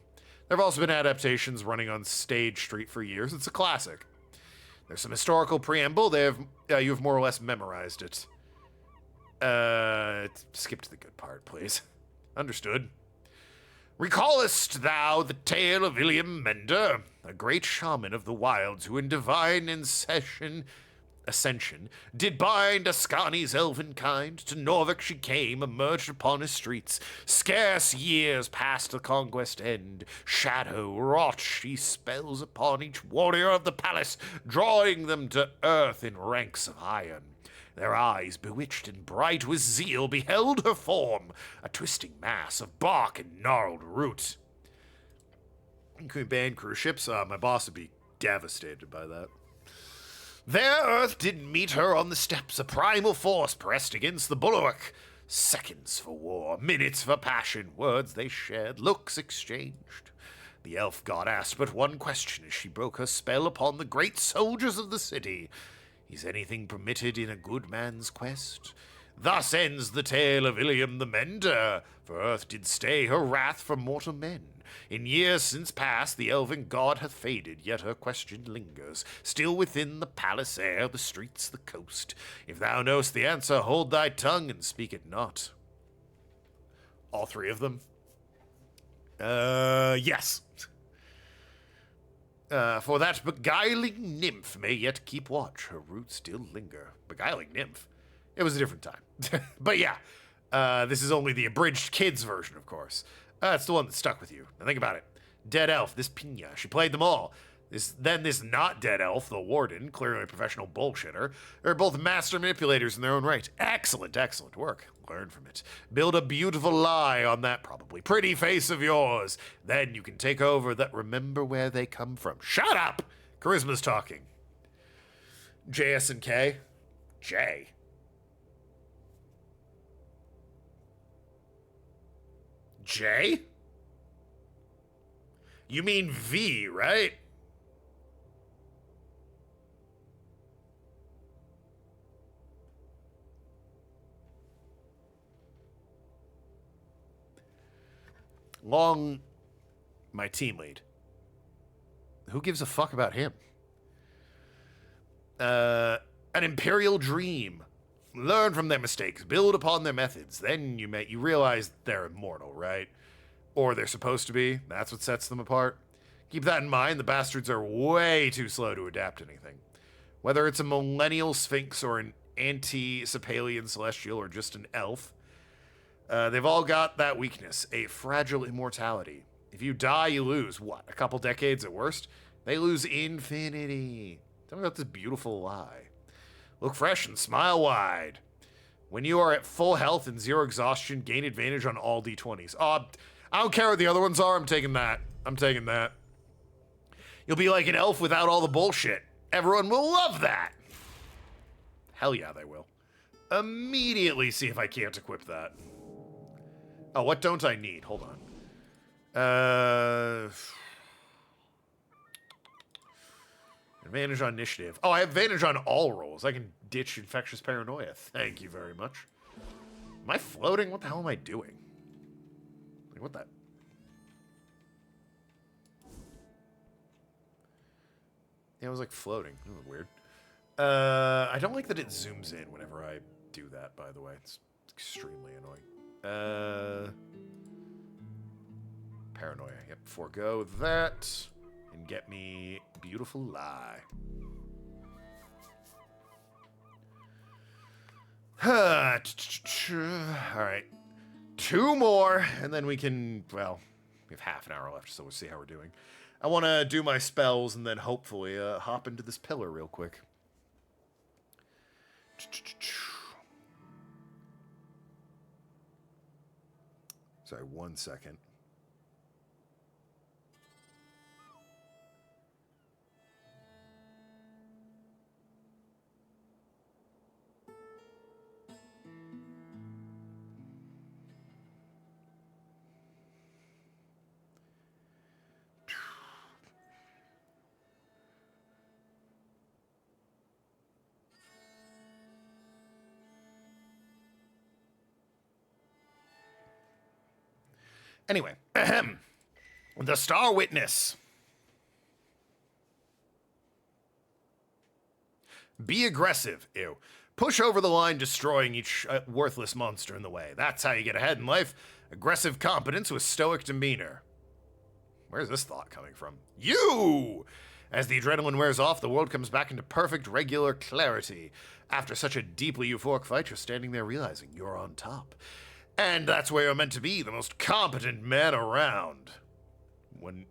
There have also been adaptations running on Stage Street for years. It's a classic. There's some historical preamble. You have more or less memorized it. Skip to the good part, please. Understood. Recallest thou the tale of Ilium Mender, a great shaman of the wilds who in divine ascension did bind Ascani's elven kind? To Norvik she came, emerged upon his streets. Scarce years past the conquest end, shadow wrought she spells upon each warrior of the palace, drawing them to earth in ranks of iron. Their eyes, bewitched and bright with zeal, beheld her form, a twisting mass of bark and gnarled root. Can we ban cruise ships? My boss would be devastated by that. There Earth did meet her on the steps, a primal force pressed against the bulwark. Seconds for war, minutes for passion, words they shared, looks exchanged. The elf god asked but one question as she broke her spell upon the great soldiers of the city. Is anything permitted in a good man's quest? Thus ends the tale of Ilium the Mender, for earth did stay her wrath from mortal men. In years since past the elven god hath faded, yet her question lingers, still within the palace air, the streets, the coast. If thou knowst the answer, hold thy tongue and speak it not. All three of them? Yes. For that beguiling nymph may yet keep watch, her roots still linger. Beguiling nymph? It was a different time. But yeah, this is only the abridged kids version, of course. It's the one that stuck with you. Now think about it. Dead elf, this Pina, she played them all. This not dead elf, the warden, clearly a professional bullshitter. They're both master manipulators in their own right. Excellent, excellent work. Learn from it. Build a beautiful lie on that probably pretty face of yours. Then you can take over that remember where they come from. Shut up! Charisma's talking. JS and K? J. J? You mean V, right? Long, my team lead. Who gives a fuck about him? An imperial dream. Learn from their mistakes, build upon their methods. Then you realize they're immortal, right? Or they're supposed to be. That's what sets them apart. Keep that in mind. The bastards are way too slow to adapt anything. Whether it's a millennial sphinx or an anti-Sepalian celestial or just an elf, they've all got that weakness, a fragile immortality. If you die, you lose, what, a couple decades at worst? They lose infinity. Tell me about this beautiful lie. Look fresh and smile wide. When you are at full health and zero exhaustion, gain advantage on all d20s. I don't care what the other ones are, I'm taking that. I'm taking that. You'll be like an elf without all the bullshit. Everyone will love that. Hell yeah, they will. Immediately see if I can't equip that. Oh, what don't I need? Hold on. Advantage on initiative. Oh, I have advantage on all rolls. I can ditch infectious paranoia. Thank you very much. Am I floating? What the hell am I doing? Like, what the... Yeah, I was like floating. That was weird. I don't like that it zooms in whenever I do that, by the way. It's extremely annoying. Paranoia. Yep, forego that. And get me beautiful lie. Alright. 2 more, and then we can, well, we have half an hour left, so we'll see how we're doing. I want to do my spells and then hopefully hop into this pillar real quick. Sorry, 1 second. Anyway, ahem. The Star Witness. Be aggressive. Ew. Push over the line, destroying each worthless monster in the way. That's how you get ahead in life. Aggressive competence with stoic demeanor. Where's this thought coming from? You! As the adrenaline wears off, the world comes back into perfect, regular clarity. After such a deeply euphoric fight, you're standing there realizing you're on top. And that's where you're meant to be, the most competent man around. In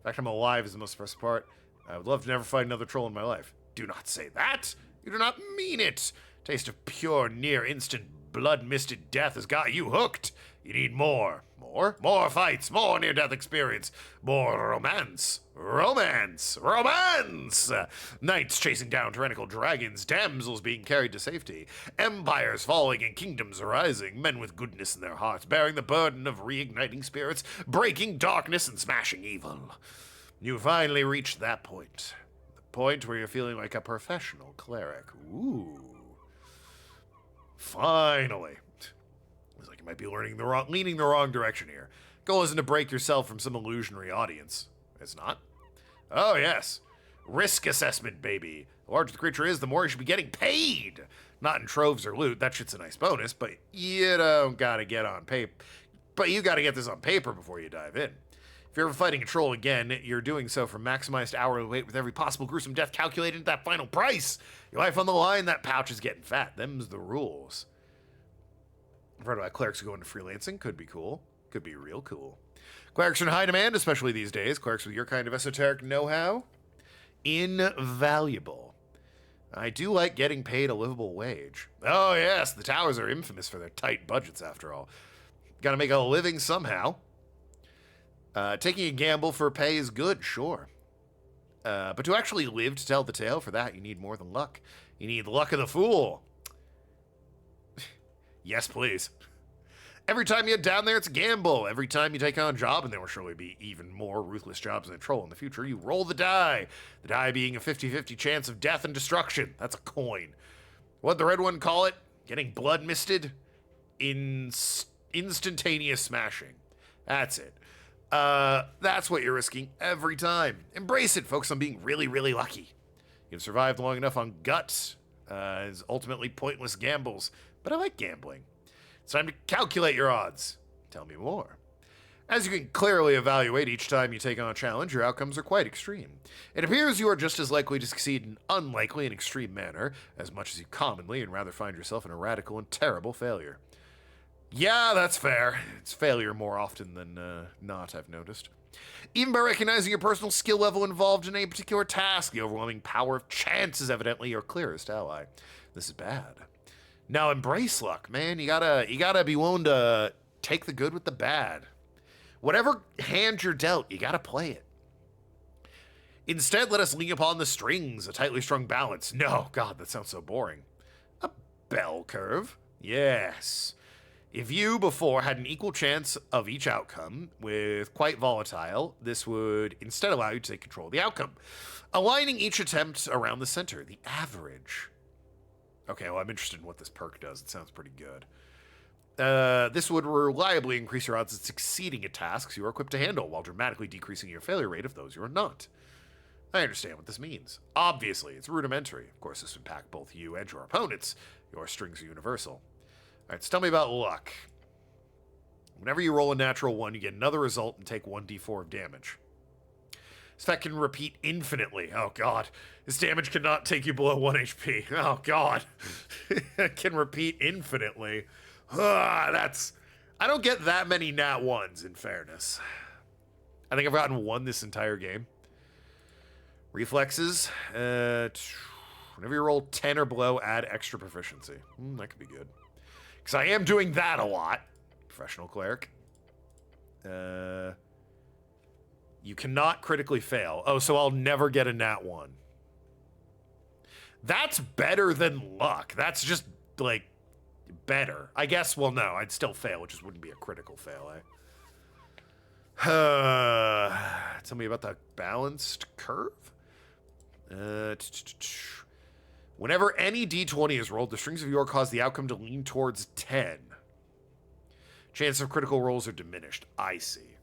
fact, I'm alive is the most impressive part. I would love to never fight another troll in my life. Do not say that. You do not mean it. Taste of pure, near-instant, blood-misted death has got you hooked. You need more. More? More fights, more near-death experience, more romance. Romance! Romance! Knights chasing down tyrannical dragons, damsels being carried to safety, empires falling and kingdoms arising, men with goodness in their hearts, bearing the burden of reigniting spirits, breaking darkness and smashing evil. You finally reached that point. The point where you're feeling like a professional cleric. Ooh. Finally. Looks like you might be leaning the wrong direction here. Goal isn't to break yourself from some illusionary audience. It's not. Oh, yes. Risk assessment, baby. The larger the creature is, the more you should be getting paid. Not in troves or loot. That shit's a nice bonus, but you don't gotta get on paper. But you gotta get this on paper before you dive in. If you're ever fighting a troll again, you're doing so for maximized hourly weight with every possible gruesome death calculated into that final price. Your life on the line, that pouch is getting fat. Them's the rules. I've heard about clerics who go into freelancing. Could be cool. Could be real cool. Clerics are in high demand, especially these days. Clerics with your kind of esoteric know-how, invaluable. I do like getting paid a livable wage. Oh yes, the towers are infamous for their tight budgets after all. Gotta make a living somehow. Taking a gamble for pay is good, sure. But to actually live to tell the tale, for that you need more than luck. You need luck of the fool. Yes, please. Every time you head down there, it's a gamble. Every time you take on a job, and there will surely be even more ruthless jobs than a troll in the future, you roll the die. The die being a 50-50 chance of death and destruction. That's a coin. What'd the red one call it? Getting blood misted? Instantaneous smashing. That's it. That's what you're risking every time. Embrace it. Focus on being really, really lucky. You've survived long enough on guts. It's ultimately pointless gambles. But I like gambling. It's time to calculate your odds. Tell me more. As you can clearly evaluate each time you take on a challenge, your outcomes are quite extreme. It appears you are just as likely to succeed in unlikely and extreme manner, as much as you commonly and rather find yourself in a radical and terrible failure. Yeah, that's fair. It's failure more often than not, I've noticed. Even by recognizing your personal skill level involved in a particular task, the overwhelming power of chance is evidently your clearest ally. This is bad. Now embrace luck, man. You gotta be willing to take the good with the bad. Whatever hand you're dealt, you gotta play it. Instead, let us lean upon the strings, a tightly strung balance. No, God, that sounds so boring. A bell curve? Yes. If you before had an equal chance of each outcome, with quite volatile, this would instead allow you to take control of the outcome, aligning each attempt around the center, the average. Okay, well, I'm interested in what this perk does. It sounds pretty good. This would reliably increase your odds of succeeding at tasks you are equipped to handle, while dramatically decreasing your failure rate of those you are not. I understand what this means. Obviously, it's rudimentary. Of course, this would impact both you and your opponents. Your strings are universal. Alright, so tell me about luck. Whenever you roll a natural 1, you get another result and take 1d4 of damage. This effect can repeat infinitely. Oh god. This damage cannot take you below 1 HP. Oh god. It can repeat infinitely. I don't get that many nat 1s, in fairness. I think I've gotten 1 this entire game. Reflexes. Whenever you roll 10 or below, add extra proficiency. That could be good. Because I am doing that a lot. Professional cleric. You cannot critically fail. Oh, so I'll never get a nat 1. That's better than luck. That's just, like, better. I guess, well, no, I'd still fail. It just wouldn't be a critical fail, eh? Tell me about the balanced curve? Whenever any d20 is rolled, the strings of your cause the outcome to lean towards 10. Chance of critical rolls are diminished. I see.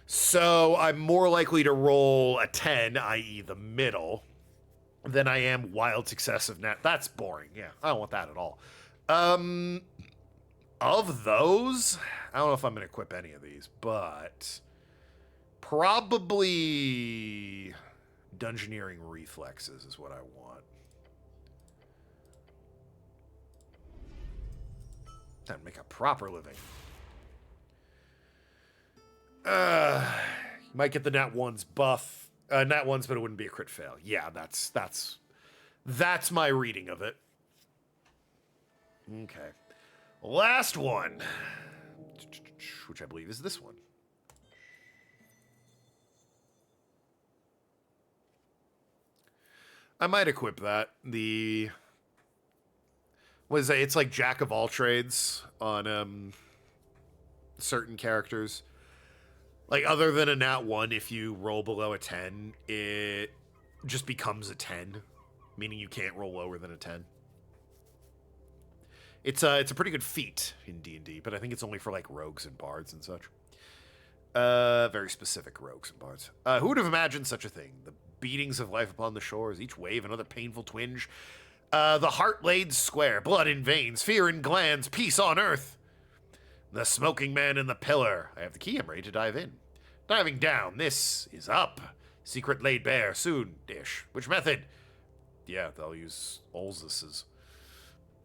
So I'm more likely to roll a 10, i.e. the middle, than I am wild success of nat. That's boring. Yeah, I don't want that at all. Of those, I don't know if I'm going to equip any of these, but probably Dungeoneering Reflexes is what I want. Time to make a proper living. You might get the nat ones buff. Nat ones, but it wouldn't be a crit fail. Yeah, that's my reading of it. Okay. Last one, which I believe is this one. I might equip that. What is that? It's like Jack of all trades on certain characters. Like, other than a nat 1, if you roll below a 10, it just becomes a 10, meaning you can't roll lower than a 10. It's a pretty good feat in D&D, but I think it's only for, like, rogues and bards and such. Very specific rogues and bards. Who would have imagined such a thing? The beatings of life upon the shores, each wave another painful twinge. The heart laid square, blood in veins, fear in glands, peace on earth. The smoking man in the pillar. I have the key, I'm ready to dive in. Diving down, this is up. Secret laid bare, soon-ish. Which method? Yeah, they'll use Olzus's.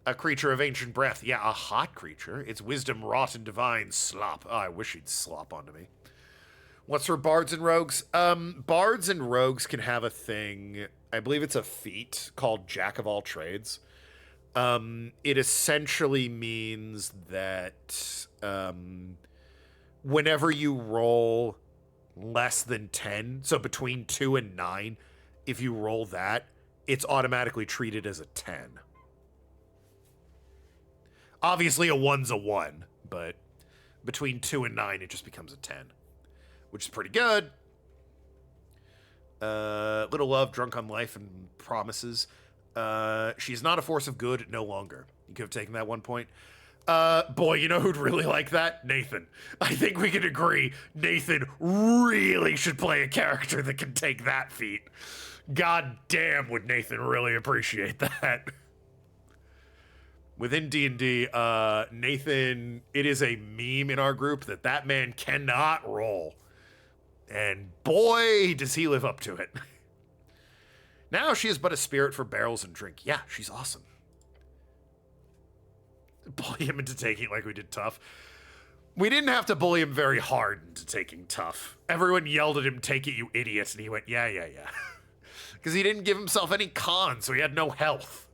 A creature of ancient breath. Yeah, a hot creature. Its wisdom wrought in divine slop. Oh, I wish he'd slop onto me. What's for bards and rogues? Bards and rogues can have a thing. I believe it's a feat called Jack of all trades. It essentially means that whenever you roll less than 10, so between 2 and 9, if you roll that, it's automatically treated as a 10. Obviously, a 1's a 1, but between 2 and 9, it just becomes a 10, which is pretty good. Little love, drunk on life and promises. She's not a force of good no longer. You could have taken that 1 point. Boy, you know who'd really like that? Nathan. I think we can agree Nathan really should play a character that can take that feat. God damn, would Nathan really appreciate that. Within D&D, Nathan, it is a meme in our group that man cannot roll. And boy, does he live up to it. Now she is but a spirit for barrels and drink. Yeah, she's awesome. Bully him into taking it like we did tough. We didn't have to bully him very hard into taking tough. Everyone yelled at him, "Take it, you idiot," and he went, yeah. Because he didn't give himself any cons, so he had no health.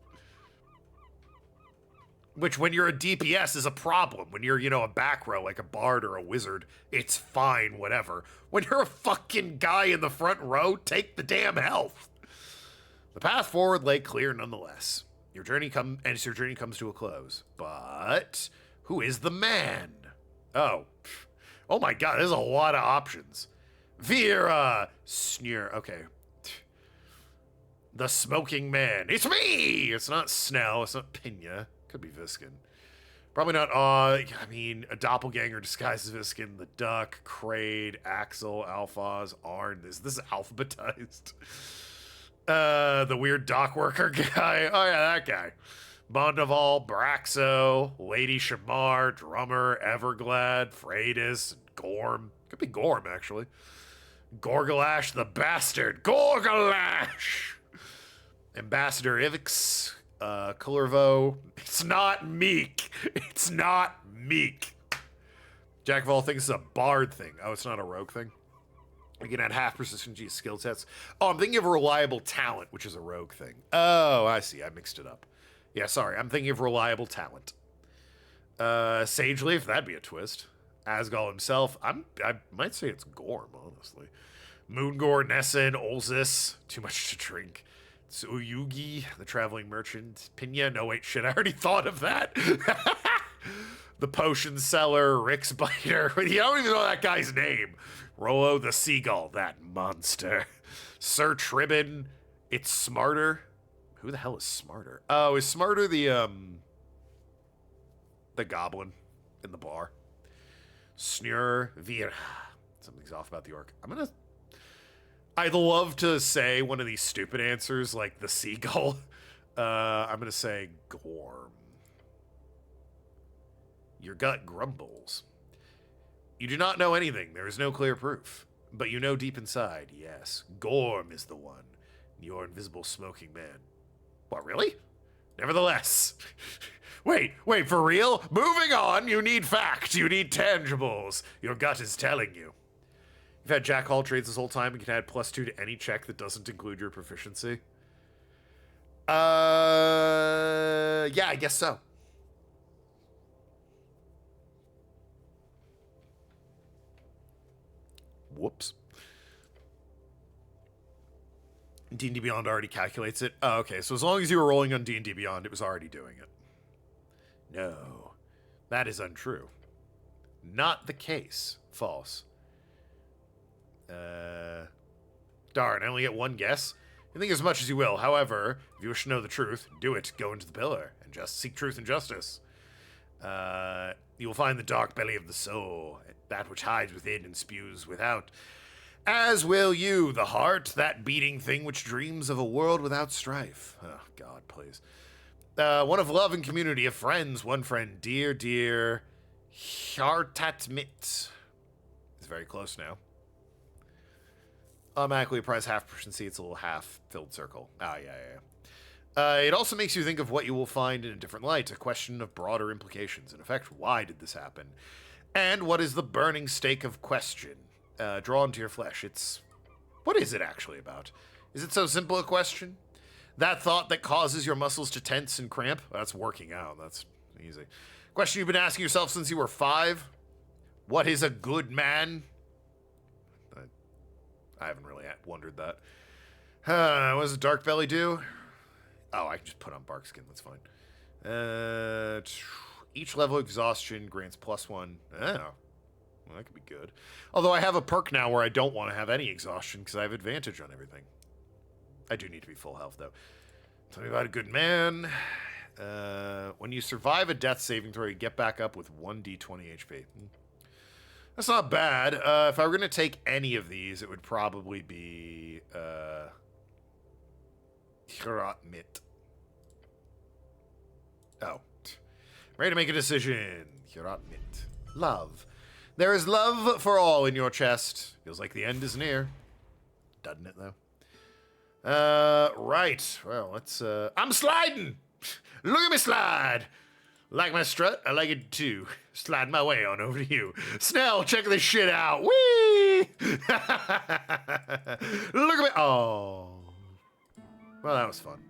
Which, when you're a DPS, is a problem. When you're, a back row, like a bard or a wizard, it's fine, whatever. When you're a fucking guy in the front row, take the damn health. The path forward lay clear nonetheless. Your journey comes to a close. But who is the man? Oh my god, there's a lot of options. Vera, sneer. Okay. The smoking man. It's me! It's not Snell, it's not Pina. Could be Viskin. Probably not a doppelganger disguised as Viskin, the Duck, Kraid, Axel, Alphaz, Arn. This is alphabetized. The weird dock worker guy. Oh yeah, that guy. Bondaval, Braxo, Lady Shamar, Drummer, Everglad, Freydis, Gorm. Could be Gorm, actually. Gorgalash the Bastard. Gorgalash! Ambassador Ivix, Kullervo. It's not Meek. It's not Meek. Jack of all things is a bard thing. Oh, it's not a rogue thing? You can add half proficiency skill sets. Oh, I'm thinking of reliable talent, which is a rogue thing. Oh, I see. I mixed it up. Yeah, sorry. I'm thinking of reliable talent. Sage Leaf, that'd be a twist. Asgal himself, I might say it's Gorm, honestly. Moongor, Nessun, Olzis, too much to drink. Tsuyugi, the traveling merchant. Pinya, no wait, shit, I already thought of that. The potion seller, Rick's biter. You don't even know that guy's name. Rollo the seagull, that monster. Sir Tribbin, it's Smarter. Who the hell is Smarter? Oh, is Smarter the goblin in the bar? Snur Vir. Something's off about the orc. I'd love to say one of these stupid answers like the seagull. I'm gonna say Gorm. Your gut grumbles. You do not know anything. There is no clear proof. But you know deep inside, yes, Gorm is the one. Your invisible smoking man. What, really? Nevertheless. Wait, for real? Moving on, you need facts, you need tangibles. Your gut is telling you. You've had Jack Hall trades this whole time and can add +2 to any check that doesn't include your proficiency. Yeah, I guess so. Whoops. D&D Beyond already calculates it. Oh, okay, so as long as you were rolling on D&D Beyond, it was already doing it. No, that is untrue. Not the case. False. Darn, I only get one guess. You think as much as you will. However, if you wish to know the truth, do it. Go into the pillar and just seek truth and justice. You will find the dark belly of the soul, that which hides within and spews without. As will you, the heart, that beating thing which dreams of a world without strife. Oh, God, please. One of love and community, of friends, one friend, dear, dear Hjartatmit. It's very close now. Automatically applies half proficiency. It's a little half-filled circle. Ah, yeah. It also makes you think of what you will find in a different light, a question of broader implications. In effect, why did this happen? And what is the burning stake of question? Drawn to your flesh. What is it actually about? Is it so simple a question? That thought that causes your muscles to tense and cramp? That's working out. That's easy. Question you've been asking yourself since you were 5? What is a good man? I haven't really wondered that. What does a dark belly do? Oh, I can just put on bark skin. That's fine. Each level of exhaustion grants +1. Oh, well, that could be good. Although I have a perk now where I don't want to have any exhaustion because I have advantage on everything. I do need to be full health, though. Tell me about a good man. When you survive a death saving throw, you get back up with 1d20 HP. That's not bad. If I were going to take any of these, it would probably be Hratmit. Oh. Ready to make a decision. Hratmit. Love. There is love for all in your chest. Feels like the end is near. Doesn't it, though? Right. Well, let's, I'm sliding! Look at me slide! Like my strut? I like it too. Slide my way on over to you. Snell, check this shit out. Whee! Look at me. Oh. Well, that was fun.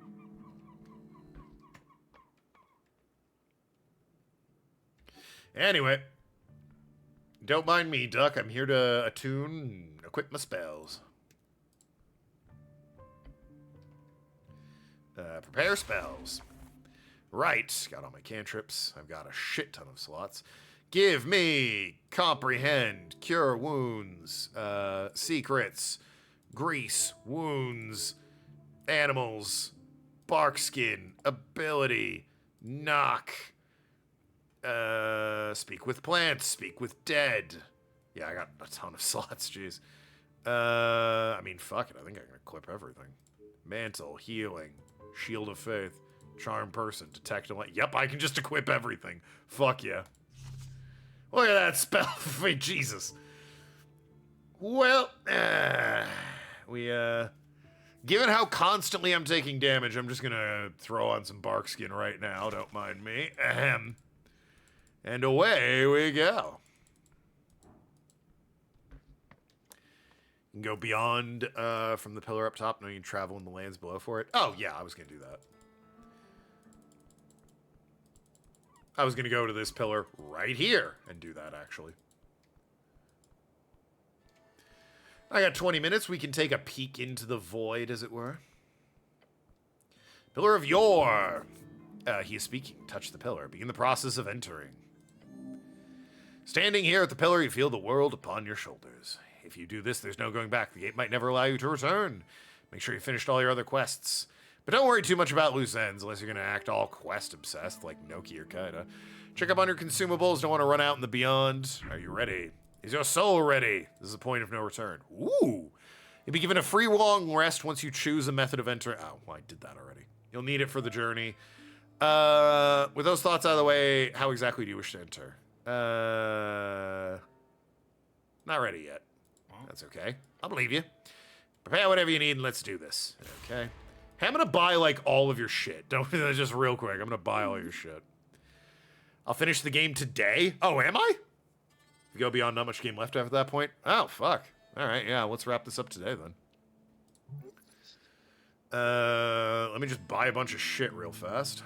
Anyway. Don't mind me, Duck. I'm here to attune and equip my spells. Prepare spells. Right, got all my cantrips. I've got a shit ton of slots. Give me comprehend, cure wounds, secrets, grease, wounds, animals, bark skin, ability, knock, speak with plants, speak with dead. Yeah, I got a ton of slots, jeez. I mean, fuck it, I think I can equip everything. Mantle, healing, shield of faith. Charm person, detect and light. Yep, I can just equip everything. Fuck yeah. Look at that spell. Wait, Jesus. Well, given how constantly I'm taking damage, I'm just gonna throw on some bark skin right now. Don't mind me. Ahem. And away we go. You can go beyond from the pillar up top. No, you can travel in the lands below for it. Oh, yeah, I was gonna do that. I was going to go to this pillar right here and do that, actually. I got 20 minutes. We can take a peek into the void, as it were. Pillar of Yore. He is speaking. Touch the pillar. Begin the process of entering. Standing here at the pillar, you feel the world upon your shoulders. If you do this, there's no going back. The gate might never allow you to return. Make sure you finished all your other quests. But don't worry too much about loose ends unless you're going to act all quest-obsessed like Noki or Kaida. Check up on your consumables. Don't want to run out in the beyond. Are you ready? Is your soul ready? This is the point of no return. Ooh! You'll be given a free long rest once you choose a method of entering. Oh, well, I did that already. You'll need it for the journey. With those thoughts out of the way, how exactly do you wish to enter? Not ready yet. That's okay. I'll believe you. Prepare whatever you need and let's do this. Okay. Hey, I'm gonna buy, like, all of your shit. Don't, just real quick. I'm gonna buy all your shit. I'll finish the game today. Oh, am I? If you go beyond, not much game left after that point. Oh, fuck. All right, yeah, let's wrap this up today, then. Let me just buy a bunch of shit real fast.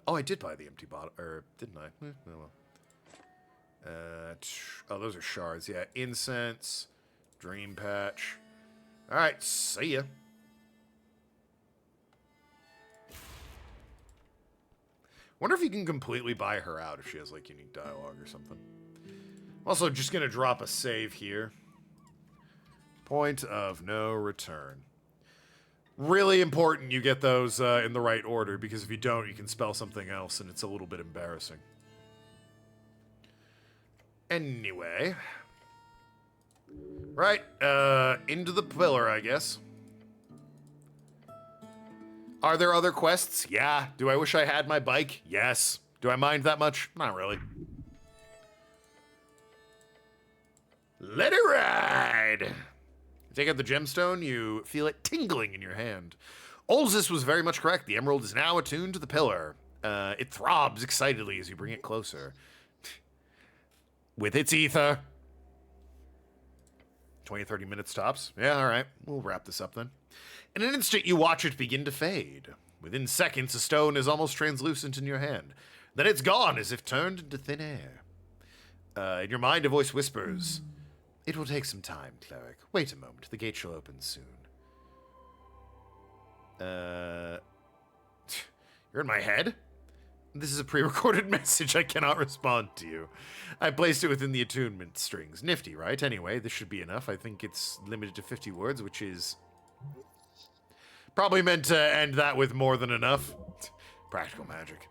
Oh, I did buy the empty bottle, or didn't I? Oh, well. Oh, those are shards. Yeah, incense, dream patch. All right, see ya. Wonder if you can completely buy her out if she has, like, unique dialogue or something. Also, just gonna drop a save here. Point of no return. Really important you get those in the right order, because if you don't, you can spell something else, and it's a little bit embarrassing. Anyway. Right, into the pillar, I guess. Are there other quests? Yeah. Do I wish I had my bike? Yes. Do I mind that much? Not really. Let it ride! Take out the gemstone, you feel it tingling in your hand. Olzis was very much correct. The emerald is now attuned to the pillar. It throbs excitedly as you bring it closer. With its ether. 20, 30 minutes tops. Yeah, all right. We'll wrap this up then. In an instant, you watch it begin to fade. Within seconds, a stone is almost translucent in your hand. Then it's gone, as if turned into thin air. In your mind, a voice whispers, "It will take some time, cleric. Wait a moment. The gate shall open soon." You're in my head? This is a pre-recorded message. I cannot respond to you. I placed it within the attunement strings. Nifty, right? Anyway, this should be enough. I think it's limited to 50 words, which is... probably meant to end that with more than enough. Practical magic.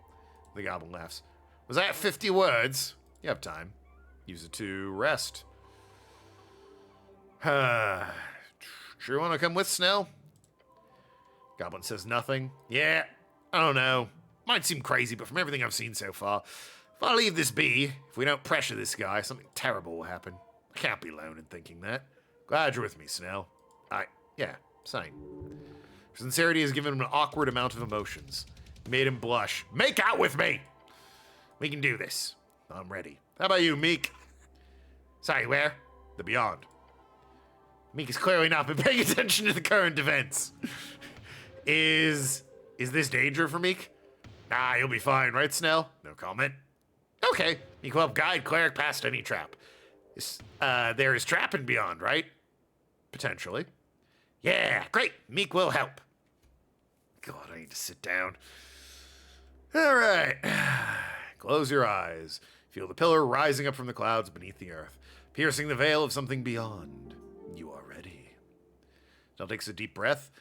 The goblin laughs. Was that 50 words? You have time. Use it to rest. Sure you want to come with, Snell? Goblin says nothing. Yeah, I don't know. Might seem crazy, but from everything I've seen so far, if I leave this be, if we don't pressure this guy, something terrible will happen. I can't be alone in thinking that. Glad you're with me, Snell. Yeah, same. Sincerity has given him an awkward amount of emotions. Made him blush. Make out with me! We can do this. I'm ready. How about you, Meek? Sorry, where? The Beyond. Meek has clearly not been paying attention to the current events. Is this danger for Meek? Nah, you'll be fine, right, Snell? No comment. Okay. Meek will help guide cleric past any trap. There is trap and Beyond, right? Potentially. Yeah, great. Meek will help. God, I need to sit down. All right. Close your eyes. Feel the pillar rising up from the clouds beneath the earth, piercing the veil of something beyond. You are ready. Snell takes a deep breath.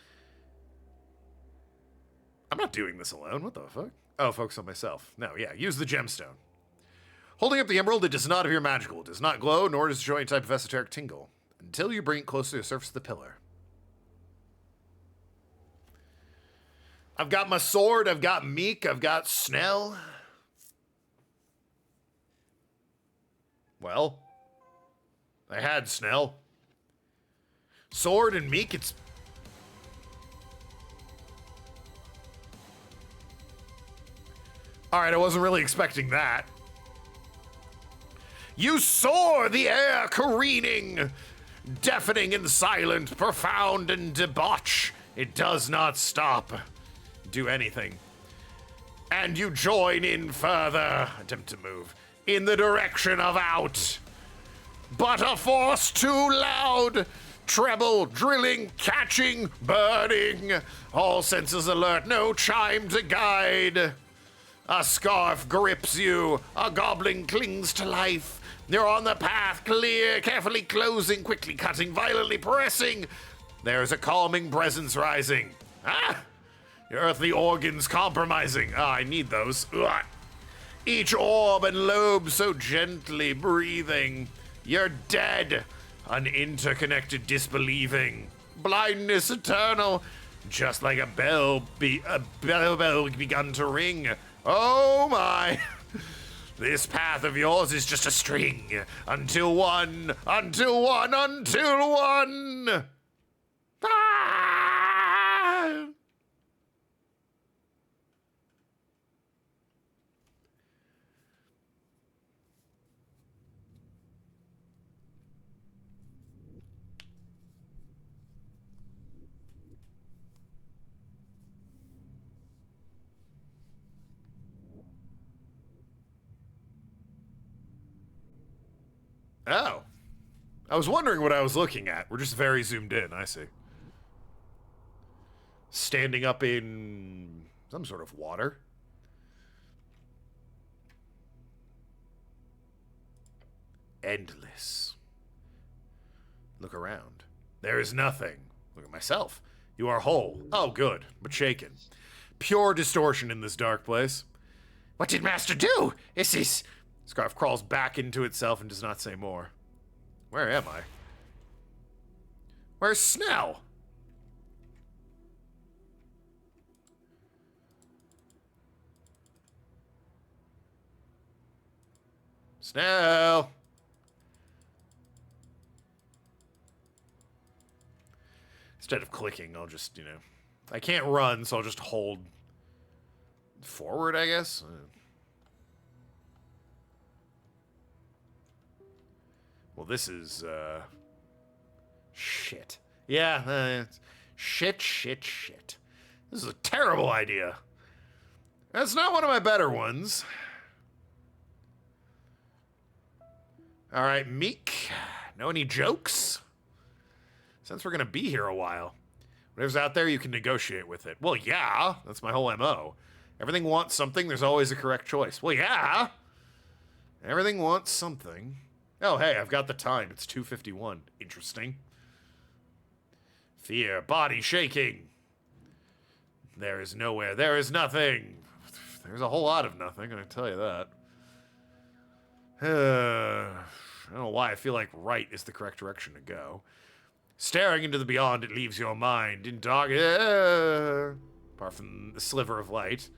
I'm not doing this alone. What the fuck? Oh, focus on myself. No, yeah, use the gemstone. Holding up the emerald, it does not appear magical. It does not glow, nor does it show any type of esoteric tingle, until you bring it close to the surface of the pillar. I've got my sword, I've got Meek, I've got Snell. Well, I had Snell. Sword and Meek, it's... Alright, I wasn't really expecting that. You soar the air, careening, deafening and silent, profound and debauch. It does not stop. Do anything. And you join in further, attempt to move, in the direction of out. But a force too loud, treble, drilling, catching, burning, all senses alert, no chime to guide. A scarf grips you, a goblin clings to life. You're on the path, clear, carefully closing, quickly cutting, violently pressing. There is a calming presence rising. Ah! Your earthly organs compromising. Ah, I need those. Ugh. Each orb and lobe so gently breathing. You're dead. An interconnected disbelieving. Blindness eternal. Just like a bell begun to ring. Oh my. This path of yours is just a string. Until one. Ah! Oh. I was wondering what I was looking at. We're just very zoomed in, I see. Standing up in some sort of water. Endless. Look around. There is nothing. Look at myself. You are whole. Oh, good, but shaken. Pure distortion in this dark place. What did Master do? Is this... Scarf crawls back into itself and does not say more. Where am I? Where's Snell? Snell! Instead of clicking, I'll just, you know... I can't run, so I'll just hold forward, I guess? Well, this is, shit. Yeah, shit. This is a terrible idea. That's not one of my better ones. All right, Meek. Know any jokes? Since we're gonna be here a while. Whatever's out there, you can negotiate with it. Well, yeah, that's my whole MO. Everything wants something, there's always a correct choice. Well, yeah. Everything wants something. Oh, hey, I've got the time. It's 2:51. Interesting. Fear, body shaking. There is nowhere. There is nothing. There's a whole lot of nothing, I can tell you that. I don't know why I feel like right is the correct direction to go. Staring into the beyond, it leaves your mind in dark... apart from the sliver of light.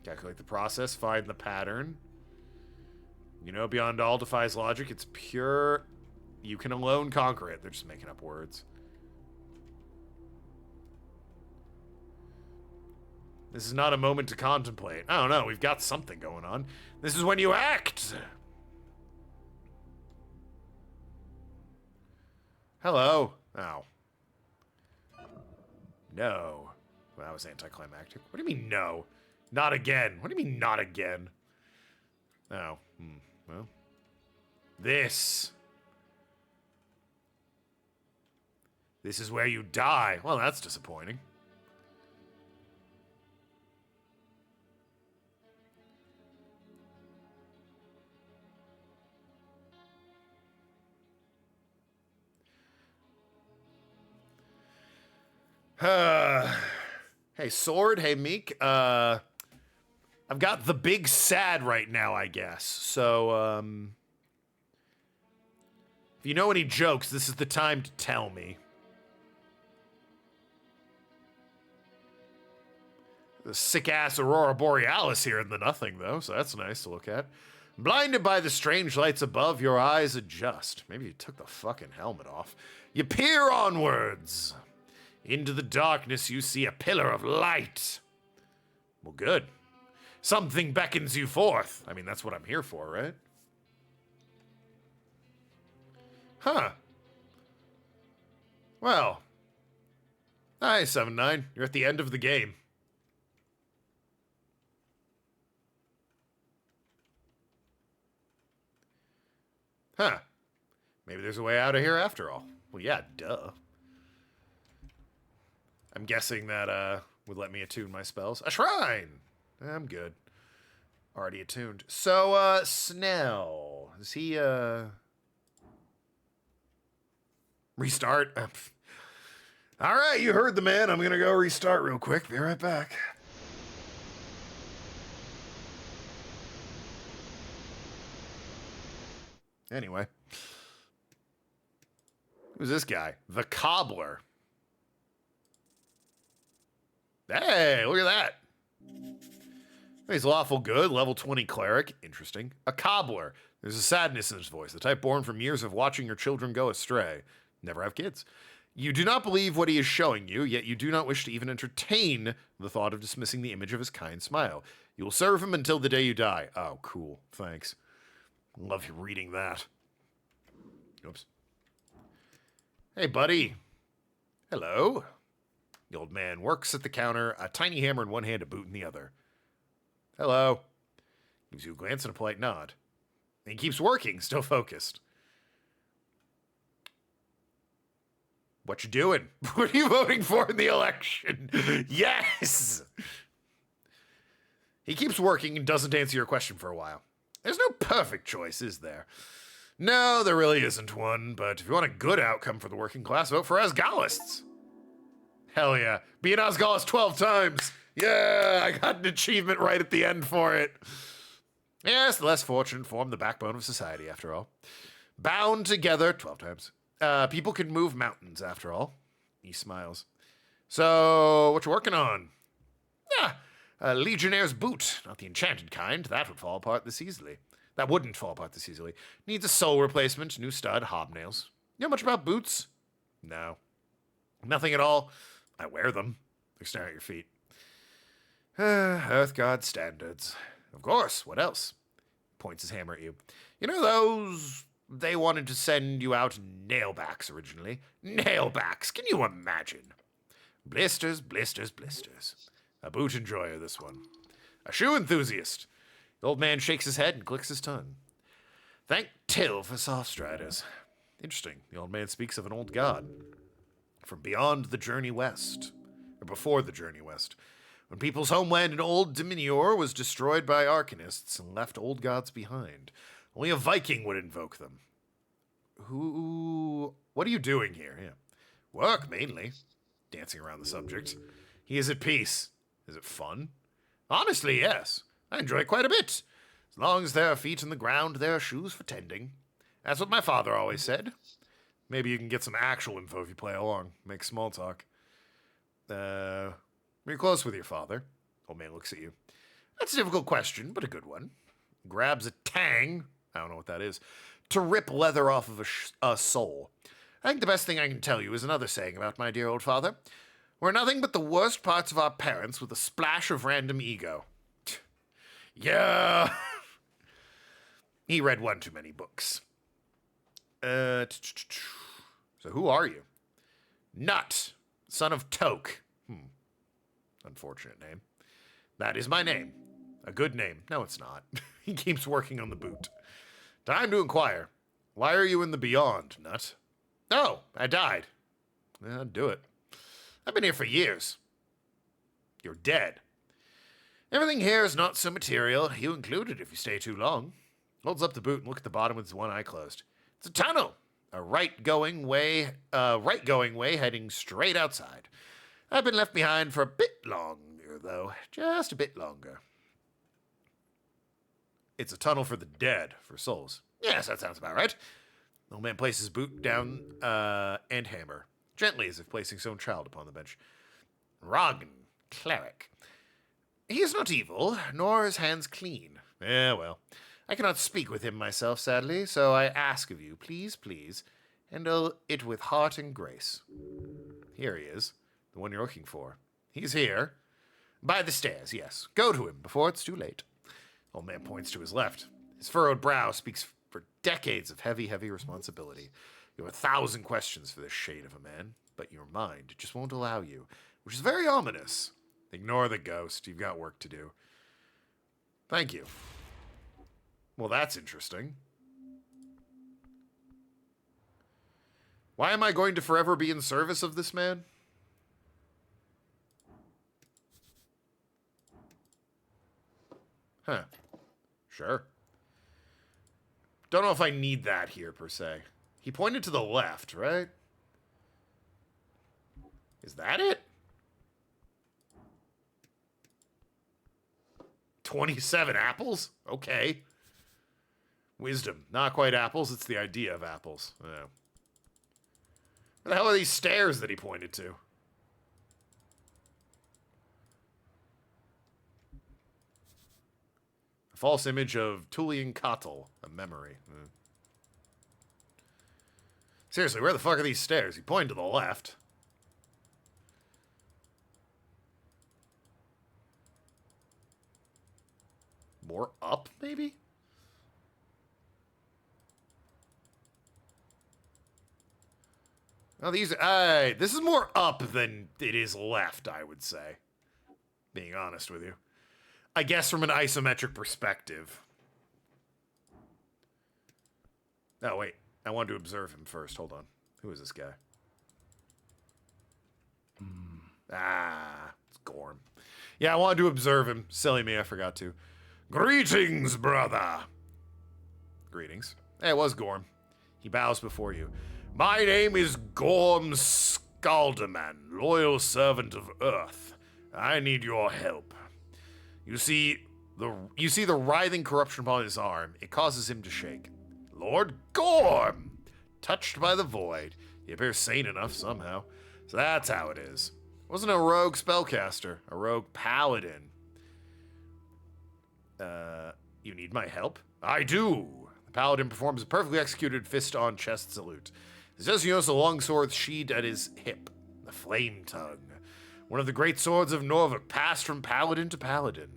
Calculate the process, find the pattern. You know, beyond all defies logic. It's pure... You can alone conquer it. They're just making up words. This is not a moment to contemplate. I don't know. We've got something going on. This is when you act. Hello. Oh. No. Well, that was anticlimactic. What do you mean, no? Not again. What do you mean, not again? Oh. Well. This. This is where you die. Well, that's disappointing. Hey, Sword. Hey, Meek. I've got the big sad right now, I guess. So, if you know any jokes, this is the time to tell me. The sick-ass Aurora Borealis here in the nothing, though, so that's nice to look at. Blinded by the strange lights above, your eyes adjust. Maybe you took the fucking helmet off. You peer onwards. Into the darkness, you see a pillar of light. Well, good. Something beckons you forth. I mean, that's what I'm here for, right? Huh. Well. Hi, 7-9. You're at the end of the game. Huh. Maybe there's a way out of here after all. Well, yeah, duh. I'm guessing that, would let me attune my spells. A shrine! I'm good. Already attuned. So, Snell. Is he, Restart? All right, you heard the man. I'm going to go restart real quick. Be right back. Anyway. Who's this guy? The Cobbler. Hey, look at that. He's lawful good, level 20 cleric. Interesting. A cobbler. There's a sadness in his voice, the type born from years of watching your children go astray. Never have kids. You do not believe what he is showing you, yet you do not wish to even entertain the thought of dismissing the image of his kind smile. You will serve him until the day you die. Oh, cool. Thanks. Love you reading that. Oops. Hey, buddy. Hello. The old man works at the counter, a tiny hammer in one hand, a boot in the other. Hello. Gives you a glance and a polite nod. And he keeps working, still focused. What you doing? What are you voting for in the election? Yes! He keeps working and doesn't answer your question for a while. There's no perfect choice, is there? No, there really isn't one, but if you want a good outcome for the working class, vote for Asgalists. Hell yeah. Be an Asgalist 12 times. Yeah, I got an achievement right at the end for it. Yes, the less fortunate form the backbone of society, after all. Bound together 12 times. People can move mountains, after all. He smiles. So, what you working on? Yeah, a Legionnaire's boot. Not the enchanted kind. That would fall apart this easily. That wouldn't fall apart this easily. Needs a sole replacement, new stud, hobnails. You know much about boots? No. Nothing at all. I wear them. They're staring at your feet. Earth God standards. Of course, what else? Points his hammer at you. You know those... They wanted to send you out nailbacks originally. Nailbacks, can you imagine? Blisters, blisters, blisters. A boot enjoyer, this one. A shoe enthusiast. The old man shakes his head and clicks his tongue. Thank Till for soft striders. Interesting. The old man speaks of an old god. From beyond the journey west. Or before the journey west. When people's homeland in Old Dominior was destroyed by arcanists and left old gods behind. Only a Viking would invoke them. What are you doing here? Yeah. Work, mainly. Dancing around the subject. He is at peace. Is it fun? Honestly, yes. I enjoy it quite a bit. As long as there are feet in the ground, there are shoes for tending. That's what my father always said. Maybe you can get some actual info if you play along. Make small talk. You're close with your father. Old man looks at you. That's a difficult question, but a good one. Grabs a tang. I don't know what that is. To rip leather off of a sole. I think the best thing I can tell you is another saying about my dear old father. We're nothing but the worst parts of our parents with a splash of random ego. Yeah. He read one too many books. So who are you? Nut, son of Toke. Unfortunate name. That is my name. A good name. No, it's not. He keeps working on the boot. Time to inquire. Why are you in the beyond, Nut? Oh, I died. Do it. I've been here for years. You're dead. Everything here is not so material, you included if you stay too long. Holds up the boot and look at the bottom with his one eye closed. It's a tunnel. A right-going way heading straight outside. I've been left behind for a bit longer, though. Just a bit longer. It's a tunnel for the dead, for souls. Yes, that sounds about right. The old man places boot down and hammer, gently as if placing his own child upon the bench. Rogn, cleric. He is not evil, nor his hands clean. Well, I cannot speak with him myself, sadly, so I ask of you, please, handle it with heart and grace. Here he is, the one you're looking for. He's here. By the stairs, yes. Go to him before it's too late. Old man points to his left. His furrowed brow speaks for decades of heavy, heavy responsibility. You have 1,000 questions for this shade of a man, but your mind just won't allow you, which is very ominous. Ignore the ghost. You've got work to do. Thank you. Well, that's interesting. Why am I going to forever be in service of this man? Huh. Sure. Don't know if I need that here, per se. He pointed to the left, right? Is that it? 27 apples? Okay. Wisdom. Not quite apples, it's the idea of apples. Yeah. What the hell are these stairs that he pointed to? A false image of Tullian Kotl, a memory. Seriously, where the fuck are these stairs? He pointed to the left. More up, maybe? Oh, these... this is more up than it is left, I would say. Being honest with you. I guess from an isometric perspective. Oh, wait. I wanted to observe him first. Hold on. Who is this guy? It's Gorm. Yeah, I wanted to observe him. Silly me, I forgot to. Greetings, brother. Greetings. Hey, it was Gorm. He bows before you. My name is Gorm Skalderman, loyal servant of Earth. I need your help. You see the writhing corruption upon his arm. It causes him to shake. Lord Gorm! Touched by the void. He appears sane enough somehow. So that's how it is. Wasn't a rogue spellcaster, a rogue paladin. You need my help? I do. The paladin performs a perfectly executed fist-on-chest salute. He says he knows the longsword sheathed at his hip, the Flame Tongue, one of the great swords of Norvik, passed from paladin to paladin.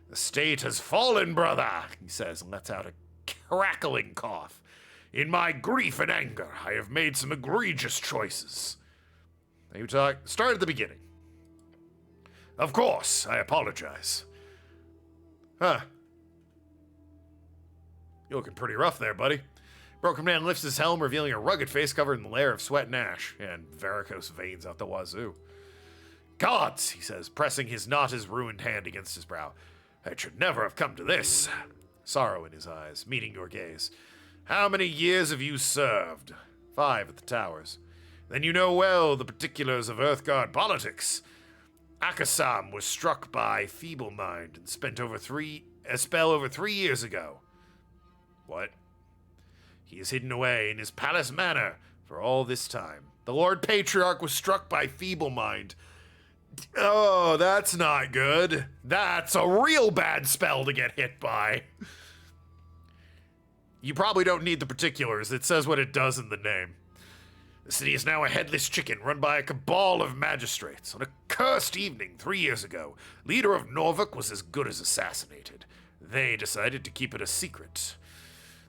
The state has fallen, brother, he says, and lets out a crackling cough. In my grief and anger, I have made some egregious choices. Now you start at the beginning. Of course, I apologize. Huh. You're looking pretty rough there, buddy. Broken Man lifts his helm, revealing a rugged face covered in a layer of sweat and ash, and varicose veins out the wazoo. Gods, he says, pressing his not as ruined hand against his brow. It should never have come to this. Sorrow in his eyes, meeting your gaze. How many years have you served? 5 at the towers. Then you know well the particulars of Earthguard politics. Akasam was struck by feeble mind and spent a spell over 3 years ago. What? He is hidden away in his palace manor for all this time. The Lord Patriarch was struck by feeble mind. Oh, that's not good. That's a real bad spell to get hit by. You probably don't need the particulars. It says what it does in the name. The city is now a headless chicken run by a cabal of magistrates. On a cursed evening 3 years ago, leader of Norvik was as good as assassinated. They decided to keep it a secret.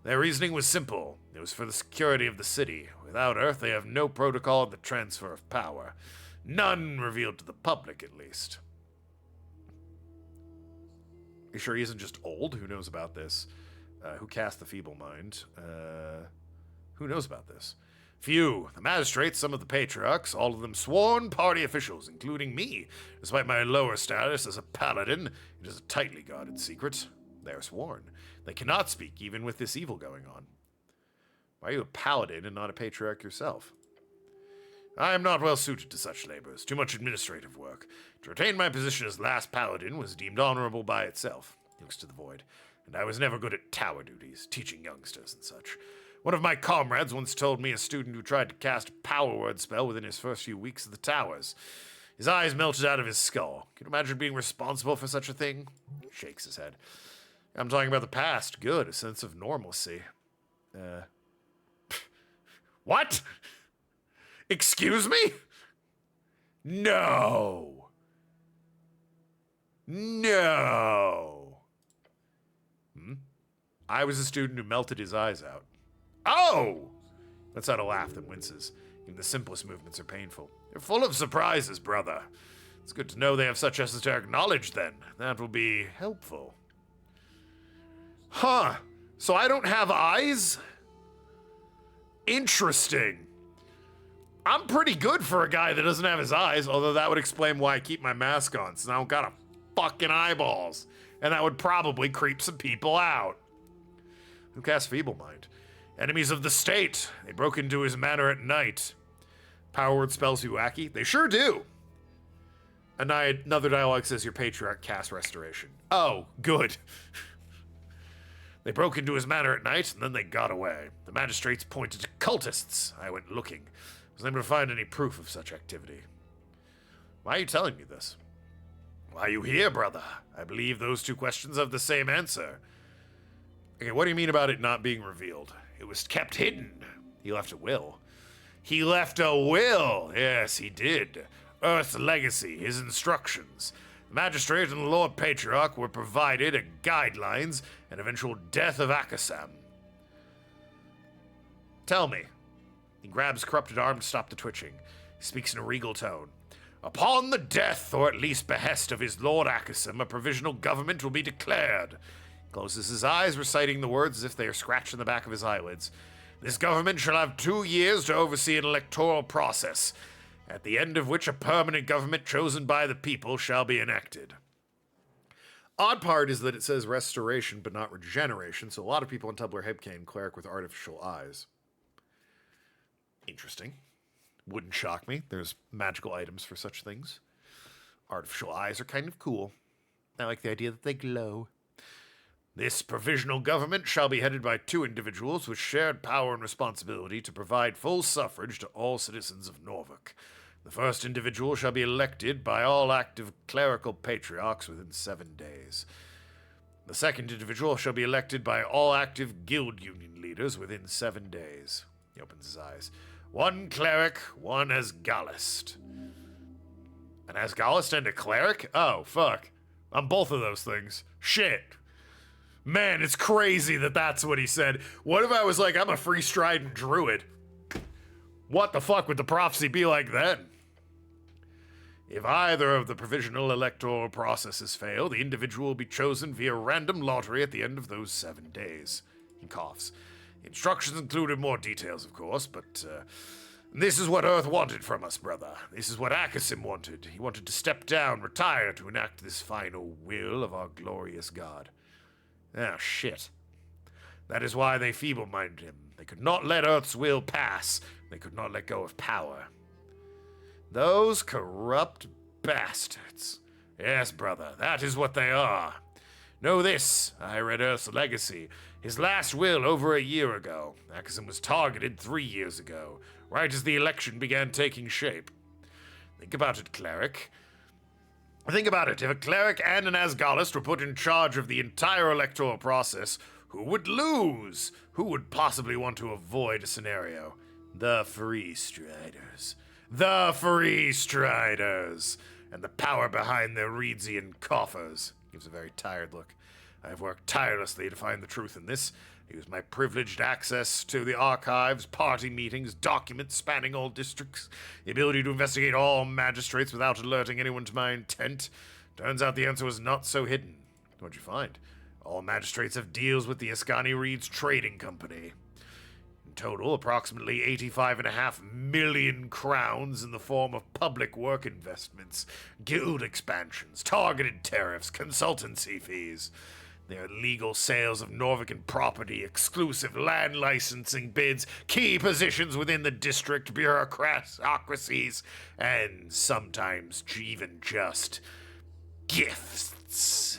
Their reasoning was simple. It was for the security of the city. Without Earth, they have no protocol of the transfer of power. None revealed to the public, at least. You sure he isn't just old? Who knows about this? Who cast the feeble mind? Who knows about this? Few. The magistrates, some of the patriarchs, all of them sworn party officials, including me. Despite my lower status as a paladin, it is a tightly guarded secret. They are sworn. They cannot speak, even with this evil going on. Why are you a paladin and not a patriarch yourself? I am not well suited to such labors. Too much administrative work. To retain my position as last paladin was deemed honorable by itself. He looks to the void. And I was never good at tower duties, teaching youngsters and such. One of my comrades once told me a student who tried to cast a power word spell within his first few weeks at the towers. His eyes melted out of his skull. Can you imagine being responsible for such a thing? He shakes his head. I'm talking about the past. Good, a sense of normalcy. What? Excuse me? No. No. I was a student who melted his eyes out. Oh! Lets out a laugh that winces. Even the simplest movements are painful. You're full of surprises, brother. It's good to know they have such esoteric knowledge, then. That will be helpful. Huh. So I don't have eyes? Interesting. I'm pretty good for a guy that doesn't have his eyes, although that would explain why I keep my mask on, since I don't got a fucking eyeballs. And that would probably creep some people out. Who cast Feeble Mind? Enemies of the state. They broke into his manor at night. Power word spells you wacky? They sure do. Another dialogue says your patriarch cast Restoration. Oh, good. They broke into his manor at night, and then they got away. The magistrates pointed to cultists. I went looking. Was unable to find any proof of such activity. Why are you telling me this? Why are you here, brother? I believe those two questions have the same answer. Okay, what do you mean about it not being revealed? It was kept hidden. He left a will. He left a will! Yes, he did. Earth's legacy, his instructions. The magistrate and the Lord Patriarch were provided a guidelines and eventual death of Akasam. Tell me. He grabs corrupted arm to stop the twitching. He speaks in a regal tone. Upon the death, or at least behest of his Lord Akasam, a provisional government will be declared. He closes his eyes, reciting the words as if they are scratched in the back of his eyelids. This government shall have 2 years to oversee an electoral process, at the end of which a permanent government chosen by the people shall be enacted. Odd part is that it says restoration but not regeneration, so a lot of people in Tumbler Hebcane cleric with artificial eyes. Interesting. Wouldn't shock me. There's magical items for such things. Artificial eyes are kind of cool. I like the idea that they glow. This provisional government shall be headed by 2 individuals with shared power and responsibility to provide full suffrage to all citizens of Norfolk. The first individual shall be elected by all active clerical patriarchs within 7 days. The second individual shall be elected by all active guild union leaders within 7 days. He opens his eyes. 1 cleric, 1 Asgalist. An Asgalist and a cleric? Oh, fuck. I'm both of those things. Shit. Man, it's crazy that that's what he said. What if I was like, I'm a free strident druid? What the fuck would the prophecy be like then? If either of the provisional electoral processes fail, the individual will be chosen via random lottery at the end of those 7 days. He coughs. Instructions included more details, of course, but this is what Earth wanted from us, brother. This is what Akasam wanted. He wanted to step down, retire to enact this final will of our glorious god. Ah, shit. That is why they feeble-minded him. They could not let Earth's will pass. They could not let go of power. Those corrupt bastards. Yes, brother, that is what they are. Know this, I read Earth's legacy. His last will over a year ago. Akasam was targeted 3 years ago, right as the election began taking shape. Think about it, cleric. Think about it. If a cleric and an Asgalist were put in charge of the entire electoral process, who would lose? Who would possibly want to avoid a scenario? The Free Striders. The Free Striders! And the power behind their Reedsian coffers. Gives a very tired look. I have worked tirelessly to find the truth in this. Use my privileged access to the archives, party meetings, documents spanning all districts, the ability to investigate all magistrates without alerting anyone to my intent. Turns out the answer was not so hidden. What'd you find? All magistrates have deals with the Ascani Reeds Trading Company. In total, approximately 85.5 million crowns in the form of public work investments, guild expansions, targeted tariffs, consultancy fees. Their legal sales of Norvican property, exclusive land licensing bids, key positions within the district bureaucracies, and sometimes even just gifts.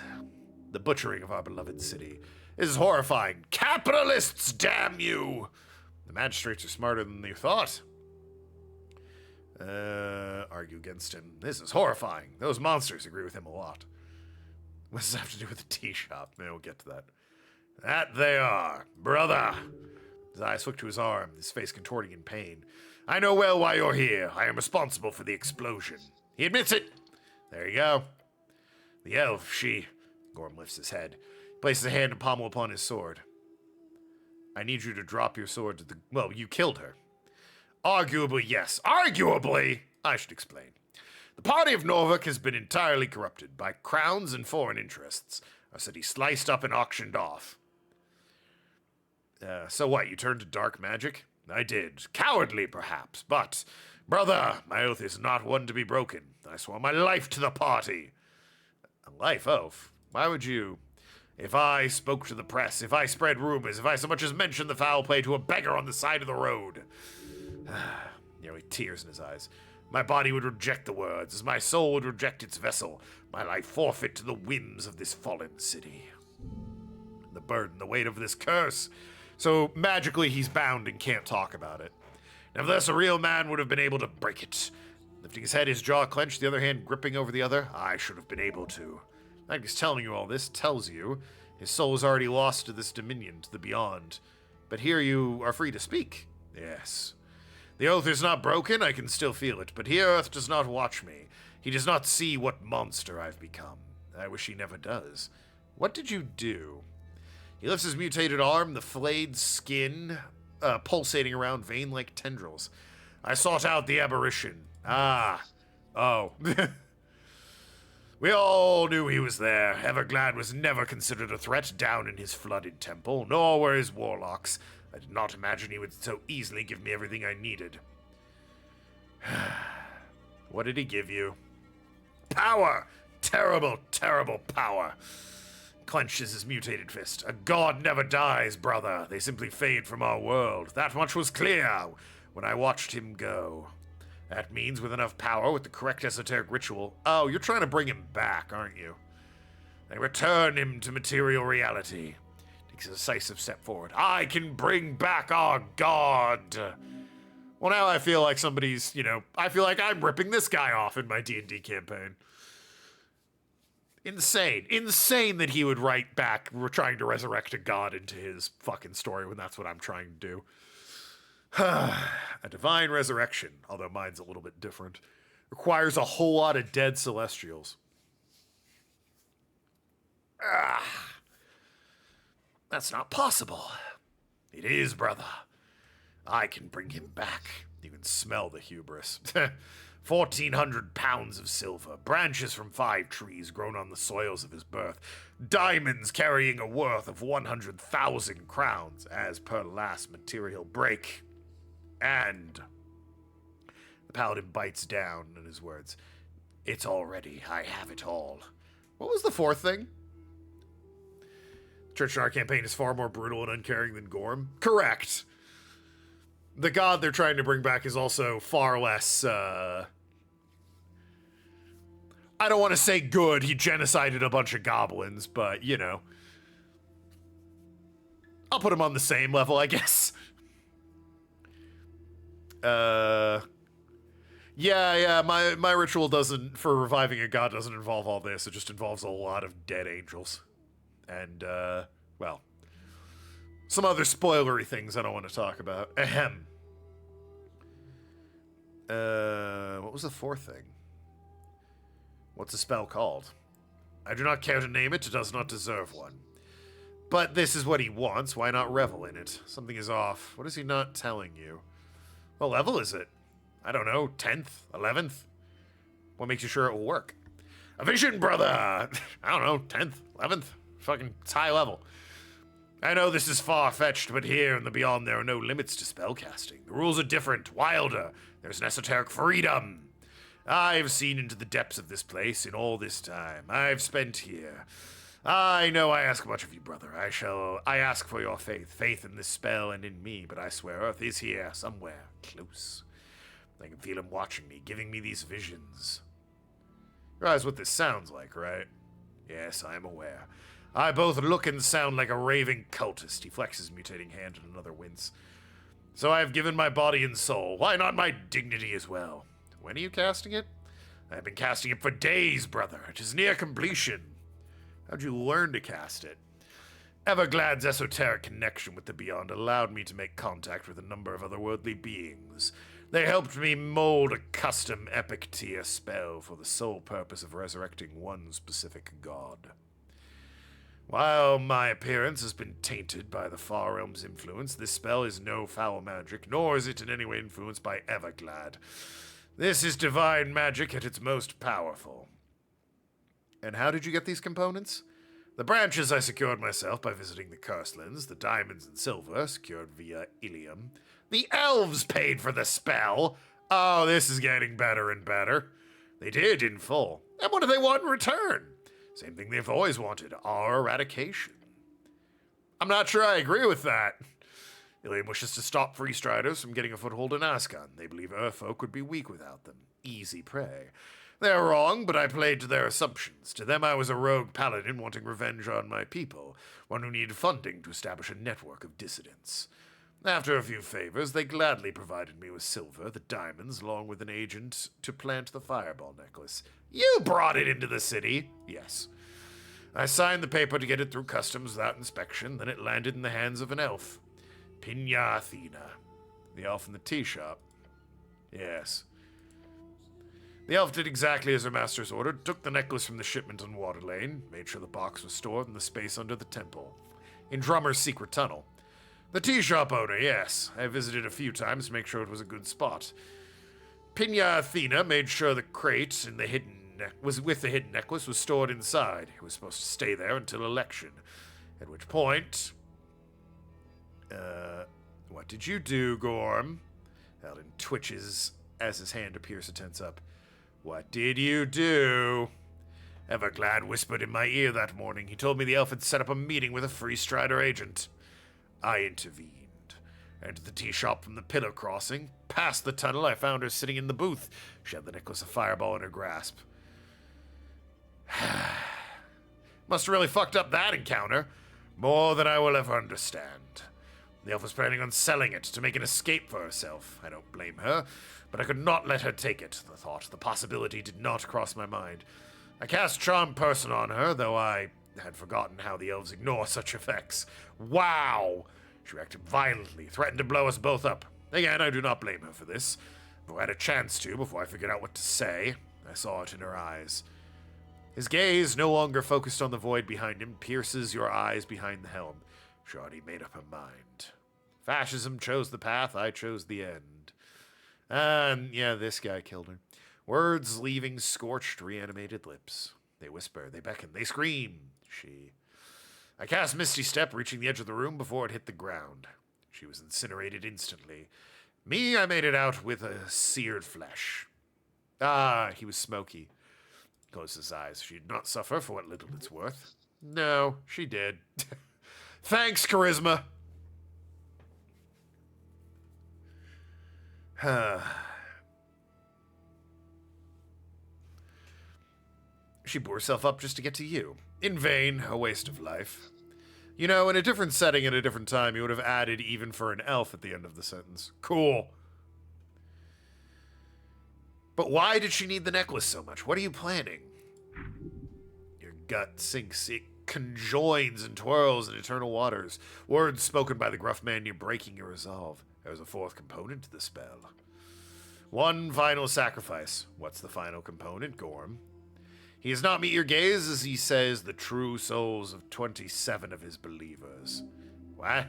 The butchering of our beloved city is horrifying. Capitalists, damn you! The magistrates are smarter than you thought. Argue against him. This is horrifying. Those monsters agree with him a lot. What does that have to do with the tea shop? Maybe we'll get to that. That they are. Brother. His eyes flick to his arm, his face contorting in pain. I know well why you're here. I am responsible for the explosion. He admits it. There you go. The elf, she... Gorm lifts his head. Places a hand and pommel upon his sword. I need you to drop your sword to the... Well, you killed her. Arguably, yes. Arguably! I should explain. The party of Norfolk has been entirely corrupted by crowns and foreign interests. Our city sliced up and auctioned off. So what, you turned to dark magic? I did. Cowardly, perhaps, but... Brother, my oath is not one to be broken. I swore my life to the party. A life, oh, Why would you? If I spoke to the press, if I spread rumors, if I so much as mentioned the foul play to a beggar on the side of the road. Nearly tears in his eyes. My body would reject the words, as my soul would reject its vessel, my life forfeit to the whims of this fallen city. The burden, the weight of this curse. So magically he's bound and can't talk about it. Nevertheless, a real man would have been able to break it. Lifting his head, his jaw clenched, the other hand gripping over the other, I should have been able to. I'm just telling you all this tells you his soul is already lost to this dominion, to the beyond. But here you are free to speak. Yes. The oath is not broken, I can still feel it, but here Earth does not watch me. He does not see what monster I've become. I wish he never does. What did you do? He lifts his mutated arm, the flayed skin pulsating around vein-like tendrils. I sought out the aberration. Ah. Oh. We all knew he was there. Everglad was never considered a threat down in his flooded temple, nor were his warlocks. I did not imagine he would so easily give me everything I needed. What did he give you? Power! Terrible, terrible power! Clenches his mutated fist. A god never dies, brother. They simply fade from our world. That much was clear when I watched him go. That means with enough power, with the correct esoteric ritual. Oh, you're trying to bring him back, aren't you? They return him to material reality. Takes a decisive step forward. I can bring back our god. Well, now I feel like somebody's, I feel like I'm ripping this guy off in my D&D campaign. Insane that he would write back, we're trying to resurrect a god into his fucking story when that's what I'm trying to do. A divine resurrection, although mine's a little bit different, requires a whole lot of dead celestials. That's not possible. It is, brother. I can bring him back. You can smell the hubris. 1,400 pounds of silver, branches from 5 trees grown on the soils of his birth, diamonds carrying a worth of 100,000 crowns, as per last material break. And the paladin bites down in his words. It's all ready. I have it all. What was the fourth thing? Church in our campaign is far more brutal and uncaring than Gorm. Correct. The god they're trying to bring back is also far less, I don't want to say good. He genocided a bunch of goblins, but, I'll put him on the same level, I guess. Yeah, my ritual for reviving a god doesn't involve all this. It just involves a lot of dead angels. And, well, some other spoilery things I don't want to talk about. Ahem. What was the fourth thing? What's the spell called? I do not care to name it does not deserve one. But this is what he wants, why not revel in it? Something is off. What is he not telling you? What level is it? I don't know, 10th? 11th? What makes you sure it will work? A vision, brother! I don't know, 10th? 11th? Fucking, it's high level. I know this is far-fetched, but here in the beyond there are no limits to spellcasting. The rules are different, wilder. There's an esoteric freedom. I've seen into the depths of this place in all this time I've spent here. I know I ask much of you, brother. I ask for your faith in this spell and in me, but I swear Earth is here, somewhere, close. I can feel him watching me, giving me these visions. You realize what this sounds like, right? Yes, I am aware. I both look and sound like a raving cultist. He flexes mutating hand in another wince. So I have given my body and soul. Why not my dignity as well? When are you casting it? I have been casting it for days, brother. It is near completion. How'd you learn to cast it? Everglad's esoteric connection with the beyond allowed me to make contact with a number of otherworldly beings. They helped me mold a custom epic tier spell for the sole purpose of resurrecting one specific god. While my appearance has been tainted by the Far Realm's influence, this spell is no foul magic, nor is it in any way influenced by Everglad. This is divine magic at its most powerful. And how did you get these components? The branches I secured myself by visiting the Curselands, the diamonds and silver secured via Ilium. The elves paid for the spell. Oh, this is getting better and better. They did in full. And what do they want in return? Same thing they've always wanted, our eradication. I'm not sure I agree with that. Ilium wishes to stop Free Striders from getting a foothold in Ascon. They believe Earthfolk would be weak without them. Easy prey. They're wrong, but I played to their assumptions. To them, I was a rogue paladin wanting revenge on my people, one who needed funding to establish a network of dissidents. After a few favors, they gladly provided me with silver, the diamonds, along with an agent to plant the fireball necklace. You brought it into the city? Yes. I signed the paper to get it through customs without inspection, then it landed in the hands of an elf. Pina Athena. The elf in the tea shop. Yes. The elf did exactly as her masters ordered, took the necklace from the shipment on Water Lane, made sure the box was stored in the space under the temple, in Drummer's secret tunnel. The tea shop owner, yes. I visited a few times to make sure it was a good spot. Pina Athena made sure the crate in the with the hidden necklace was stored inside. It was supposed to stay there until election, at which point... what did you do, Gorm? Eldon twitches as his hand appears to tense up. What did you do? Everglad whispered in my ear that morning. He told me the elf had set up a meeting with a Free Strider agent. I intervened. Entered the tea shop from the pillar crossing. Past the tunnel, I found her sitting in the booth. She had the necklace of fireball in her grasp. Must have really fucked up that encounter. More than I will ever understand. The elf was planning on selling it to make an escape for herself. I don't blame her, but I could not let her take it. The possibility did not cross my mind. I cast Charm Person on her, though I had forgotten how the elves ignore such effects. Wow! She reacted violently, threatened to blow us both up. Again, I do not blame her for this. If I had a chance to, before I figured out what to say, I saw it in her eyes. His gaze, no longer focused on the void behind him, pierces your eyes behind the helm. She already made up her mind. Fascism chose the path, I chose the end. Yeah, this guy killed her. Words leaving scorched, reanimated lips. They whisper, they beckon, they scream. I cast Misty Step, reaching the edge of the room before it hit the ground. She was incinerated instantly. Me, I made it out with a seared flesh. He was smoky. Closed his eyes. She did not suffer for what little it's worth. No, she did. Thanks, Charisma. She blew herself up just to get to you. In vain, a waste of life. You know, in a different setting at a different time, you would have added even for an elf at the end of the sentence. Cool. But why did she need the necklace so much? What are you planning? Your gut sinks. It conjoins and twirls in eternal waters. Words spoken by the gruff man near breaking your resolve. There's a fourth component to the spell. One final sacrifice. What's the final component, Gorm? He does not meet your gaze as he says the true souls of 27 of his believers. What?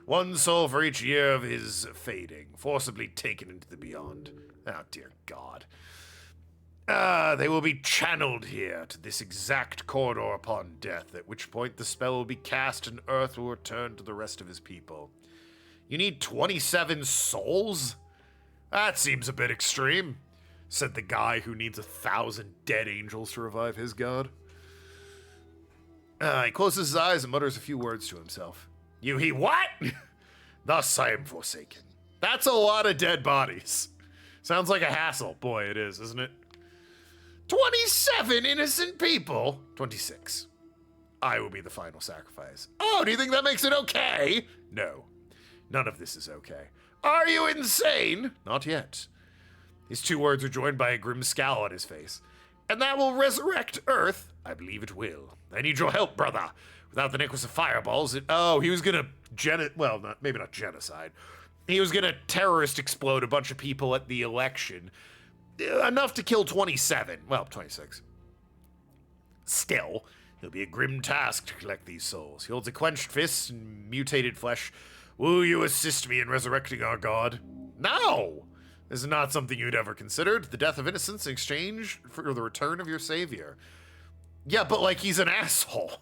One soul for each year of his fading, forcibly taken into the beyond. Oh, dear God. They will be channeled here to this exact corridor upon death, at which point the spell will be cast and Earth will return to the rest of his people. You need 27 souls? That seems a bit extreme, said the guy who needs 1,000 dead angels to revive his god. He closes his eyes and mutters a few words to himself. He what? Thus I am forsaken. That's a lot of dead bodies. Sounds like a hassle. Boy, it is, isn't it? 27 innocent people? 26. I will be the final sacrifice. Oh, do you think that makes it okay? No. None of this is okay. Are you insane? Not yet. His two words are joined by a grim scowl on his face. And that will resurrect Earth? I believe it will. I need your help, brother. Without the necklace of fireballs, he was gonna maybe not genocide. He was gonna terrorist explode a bunch of people at the election. Enough to kill 27. Well, 26. Still, it'll be a grim task to collect these souls. He holds a clenched fist and mutated flesh. Will you assist me in resurrecting our god? No! This is not something you'd ever considered. The death of innocence in exchange for the return of your savior. Yeah, but he's an asshole.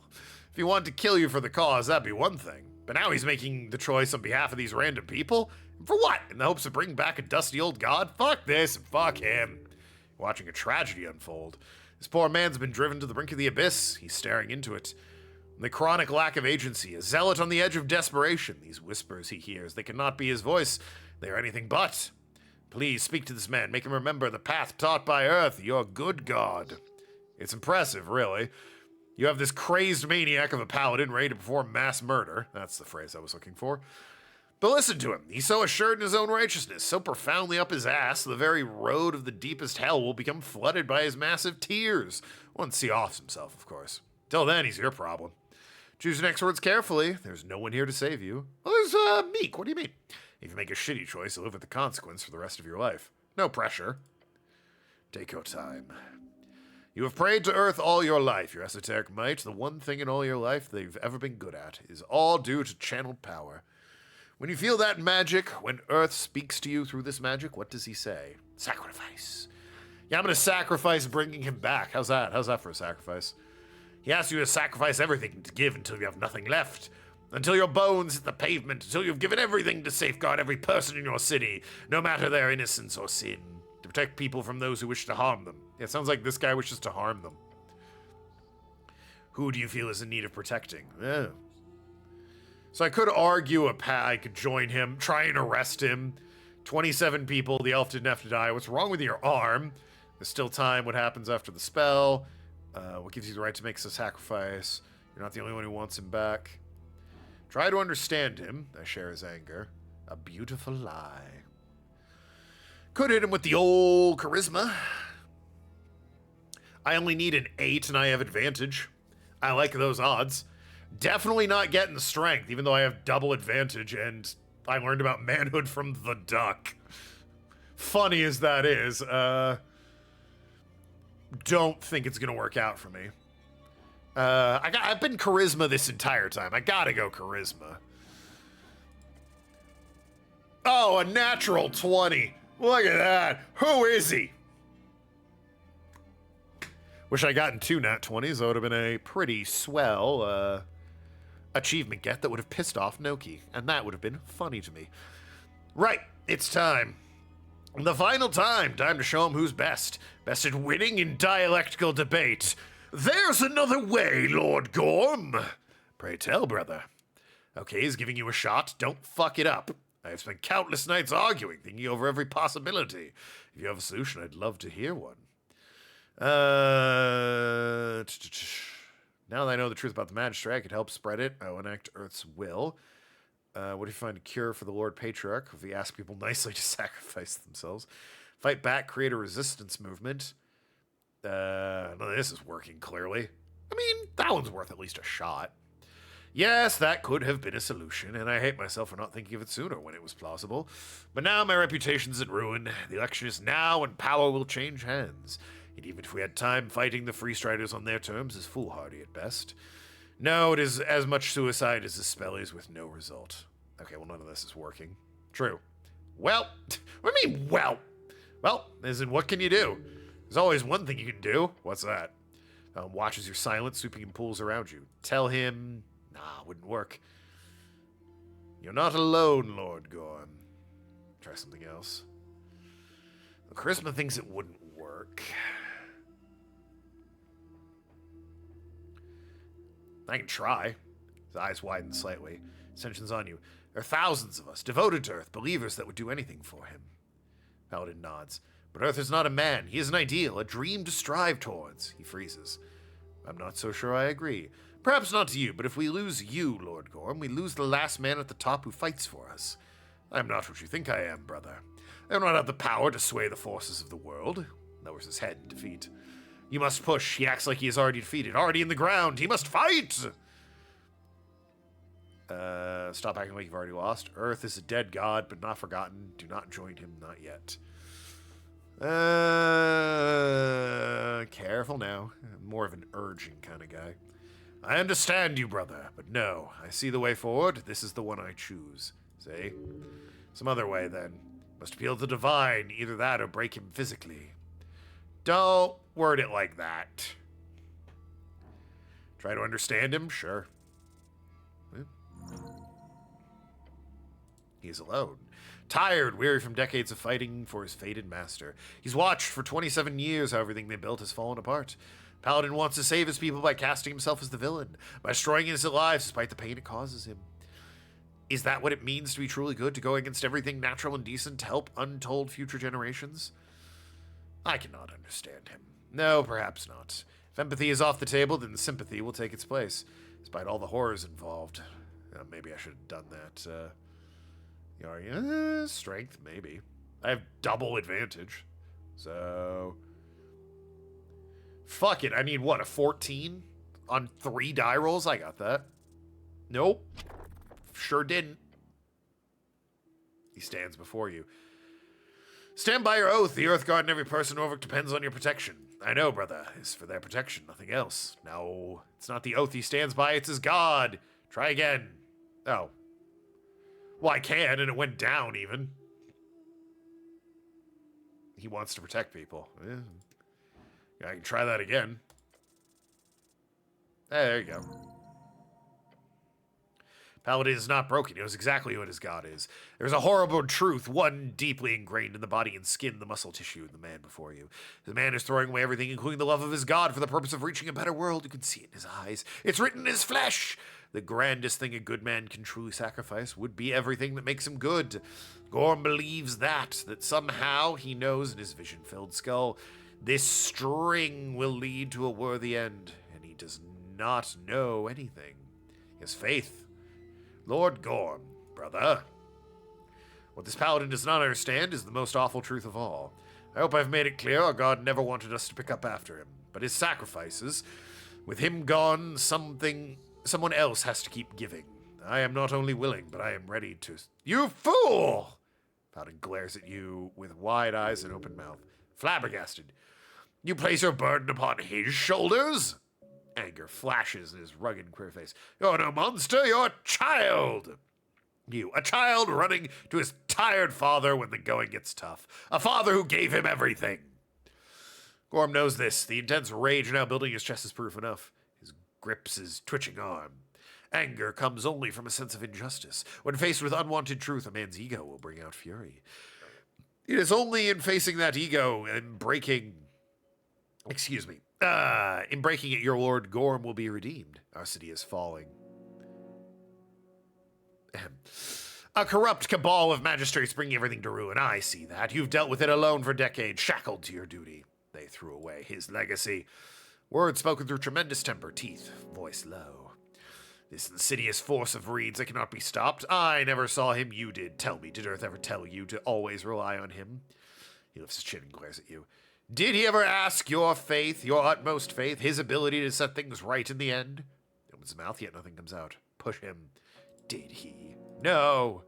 If he wanted to kill you for the cause, that'd be one thing. But now he's making the choice on behalf of these random people? For what? In the hopes of bringing back a dusty old god? Fuck this and fuck him. Watching a tragedy unfold. This poor man's been driven to the brink of the abyss. He's staring into it. The chronic lack of agency, a zealot on the edge of desperation. These whispers he hears, they cannot be his voice. They are anything but. Please speak to this man. Make him remember the path taught by Earth, your good God. It's impressive, really. You have this crazed maniac of a paladin ready to perform mass murder. That's the phrase I was looking for. But listen to him. He's so assured in his own righteousness, so profoundly up his ass, the very road of the deepest hell will become flooded by his massive tears. Once he offs himself, of course. Till then, he's your problem. Choose your next words carefully. There's no one here to save you. Well, there's Meek. What do you mean? If you make a shitty choice, you'll live with the consequence for the rest of your life. No pressure. Take your time. You have prayed to Earth all your life. Your esoteric might, the one thing in all your life that you've ever been good at, is all due to channeled power. When you feel that magic, when Earth speaks to you through this magic, what does he say? Sacrifice. Yeah, I'm going to sacrifice bringing him back. How's that? How's that for a sacrifice? He asks you to sacrifice everything to give until you have nothing left. Until your bones hit the pavement. Until you've given everything to safeguard every person in your city, no matter their innocence or sin. To protect people from those who wish to harm them. Yeah, it sounds like this guy wishes to harm them. Who do you feel is in need of protecting? Oh. So I could argue I could join him, try and arrest him. 27 people, the elf didn't have to die. What's wrong with your arm? There's still time. What happens after the spell? What gives you the right to make a sacrifice? You're not the only one who wants him back. Try to understand him. I share his anger. A beautiful lie. Could hit him with the old charisma. I only need an 8 and I have advantage. I like those odds. Definitely not getting strength, even though I have double advantage and I learned about manhood from the duck. Funny as that is, don't think it's gonna work out for me. I've been charisma this entire time. I gotta go charisma. Oh, a natural 20. Look at that. Who is he? Wish I gotten 2 nat 20s. That would have been a pretty swell achievement get that would have pissed off Noki. And that would have been funny to me. Right, it's time. The final time. Time to show him who's best. Best at winning in dialectical debate. There's another way, Lord Gorm. Pray tell, brother. Okay, he's giving you a shot. Don't fuck it up. I have spent countless nights arguing, thinking over every possibility. If you have a solution, I'd love to hear one. Now that I know the truth about the magistrate, I could help spread it. I will enact Earth's will. What if you find a cure for the Lord Patriarch? If we ask people nicely to sacrifice themselves. Fight back, create a resistance movement. None of this is working, clearly. I mean, that one's worth at least a shot. Yes, that could have been a solution, and I hate myself for not thinking of it sooner when it was plausible. But now my reputation's in ruin. The election is now, and power will change hands. And even if we had time, fighting the Free Striders on their terms is foolhardy at best. No, it is as much suicide as the spell is with no result. Okay, well, none of this is working. True. Well, what do you mean, well? Well, as in, what can you do? There's always one thing you can do. What's that? Watches your silence, sweeping in pools around you. Tell him... Nah, wouldn't work. You're not alone, Lord Gorm. Try something else. Well, Charisma thinks it wouldn't work. I can try. His eyes widen slightly. His tension's on you. There are thousands of us, devoted to Earth, believers that would do anything for him. Paladin nods. But Earth is not a man. He is an ideal, a dream to strive towards. He freezes. I'm not so sure I agree. Perhaps not to you, but if we lose you, Lord Gorm, we lose the last man at the top who fights for us. I am not what you think I am, brother. I do not have the power to sway the forces of the world. Lowers his head in defeat. You must push. He acts like he is already defeated, already in the ground. He must fight! Stop acting like you've already lost. Earth is a dead god, but not forgotten. Do not join him, not yet. Careful now. More of an urging kind of guy. I understand you, brother, but no. I see the way forward. This is the one I choose. See? Some other way, then. Must appeal to the divine. Either that or break him physically. Don't word it like that. Try to understand him? Sure. He is alone. Tired, weary from decades of fighting for his fated master. He's watched for 27 years how everything they built has fallen apart. Paladin wants to save his people by casting himself as the villain, by destroying innocent lives despite the pain it causes him. Is that what it means to be truly good, to go against everything natural and decent to help untold future generations? I cannot understand him. No, perhaps not. If empathy is off the table, then sympathy will take its place, despite all the horrors involved. Maybe I should have done that. Strength, maybe. I have double advantage. So... Fuck it, I need what, a 14? On 3 die rolls? I got that. Nope. Sure didn't. He stands before you. Stand by your oath. The Earthguard and every person over depends on your protection. I know, brother. It's for their protection, nothing else. No, it's not the oath he stands by, it's his god. Try again. Oh. Well, I can, and it went down, even. He wants to protect people. Yeah, I can try that again. There you go. Paladin is not broken. He knows exactly what his god is. There's a horrible truth, one deeply ingrained in the body and skin, the muscle tissue of the man before you. The man is throwing away everything, including the love of his god, for the purpose of reaching a better world. You can see it in his eyes. It's written in his flesh. The grandest thing a good man can truly sacrifice would be everything that makes him good. Gorm believes that somehow he knows in his vision-filled skull, this string will lead to a worthy end, and he does not know anything. He has faith. Lord Gorm, brother. What this paladin does not understand is the most awful truth of all. I hope I've made it clear our god never wanted us to pick up after him, but his sacrifices, with him gone, someone else has to keep giving. I am not only willing, but I am ready to... You fool! Paladin glares at you with wide eyes and open mouth, flabbergasted. You place your burden upon his shoulders? Anger flashes in his rugged, queer face. You're no monster, you're a child! You, a child running to his tired father when the going gets tough. A father who gave him everything. Gorm knows this. The intense rage now building his chest is proof enough. His grips his twitching arm. Anger comes only from a sense of injustice. When faced with unwanted truth, a man's ego will bring out fury. It is only in facing that ego and breaking... in breaking it, your Lord Gorm will be redeemed. Our city is falling. A corrupt cabal of magistrates bringing everything to ruin. I see that. You've dealt with it alone for decades, shackled to your duty. They threw away his legacy. Words spoken through tremendous temper, teeth, voice low. This insidious force of reeds that cannot be stopped. I never saw him, you did. Tell me, did Earth ever tell you to always rely on him? He lifts his chin and glares at you. Did he ever ask your faith, your utmost faith, his ability to set things right in the end? He opens his mouth, yet nothing comes out. Push him. Did he? No.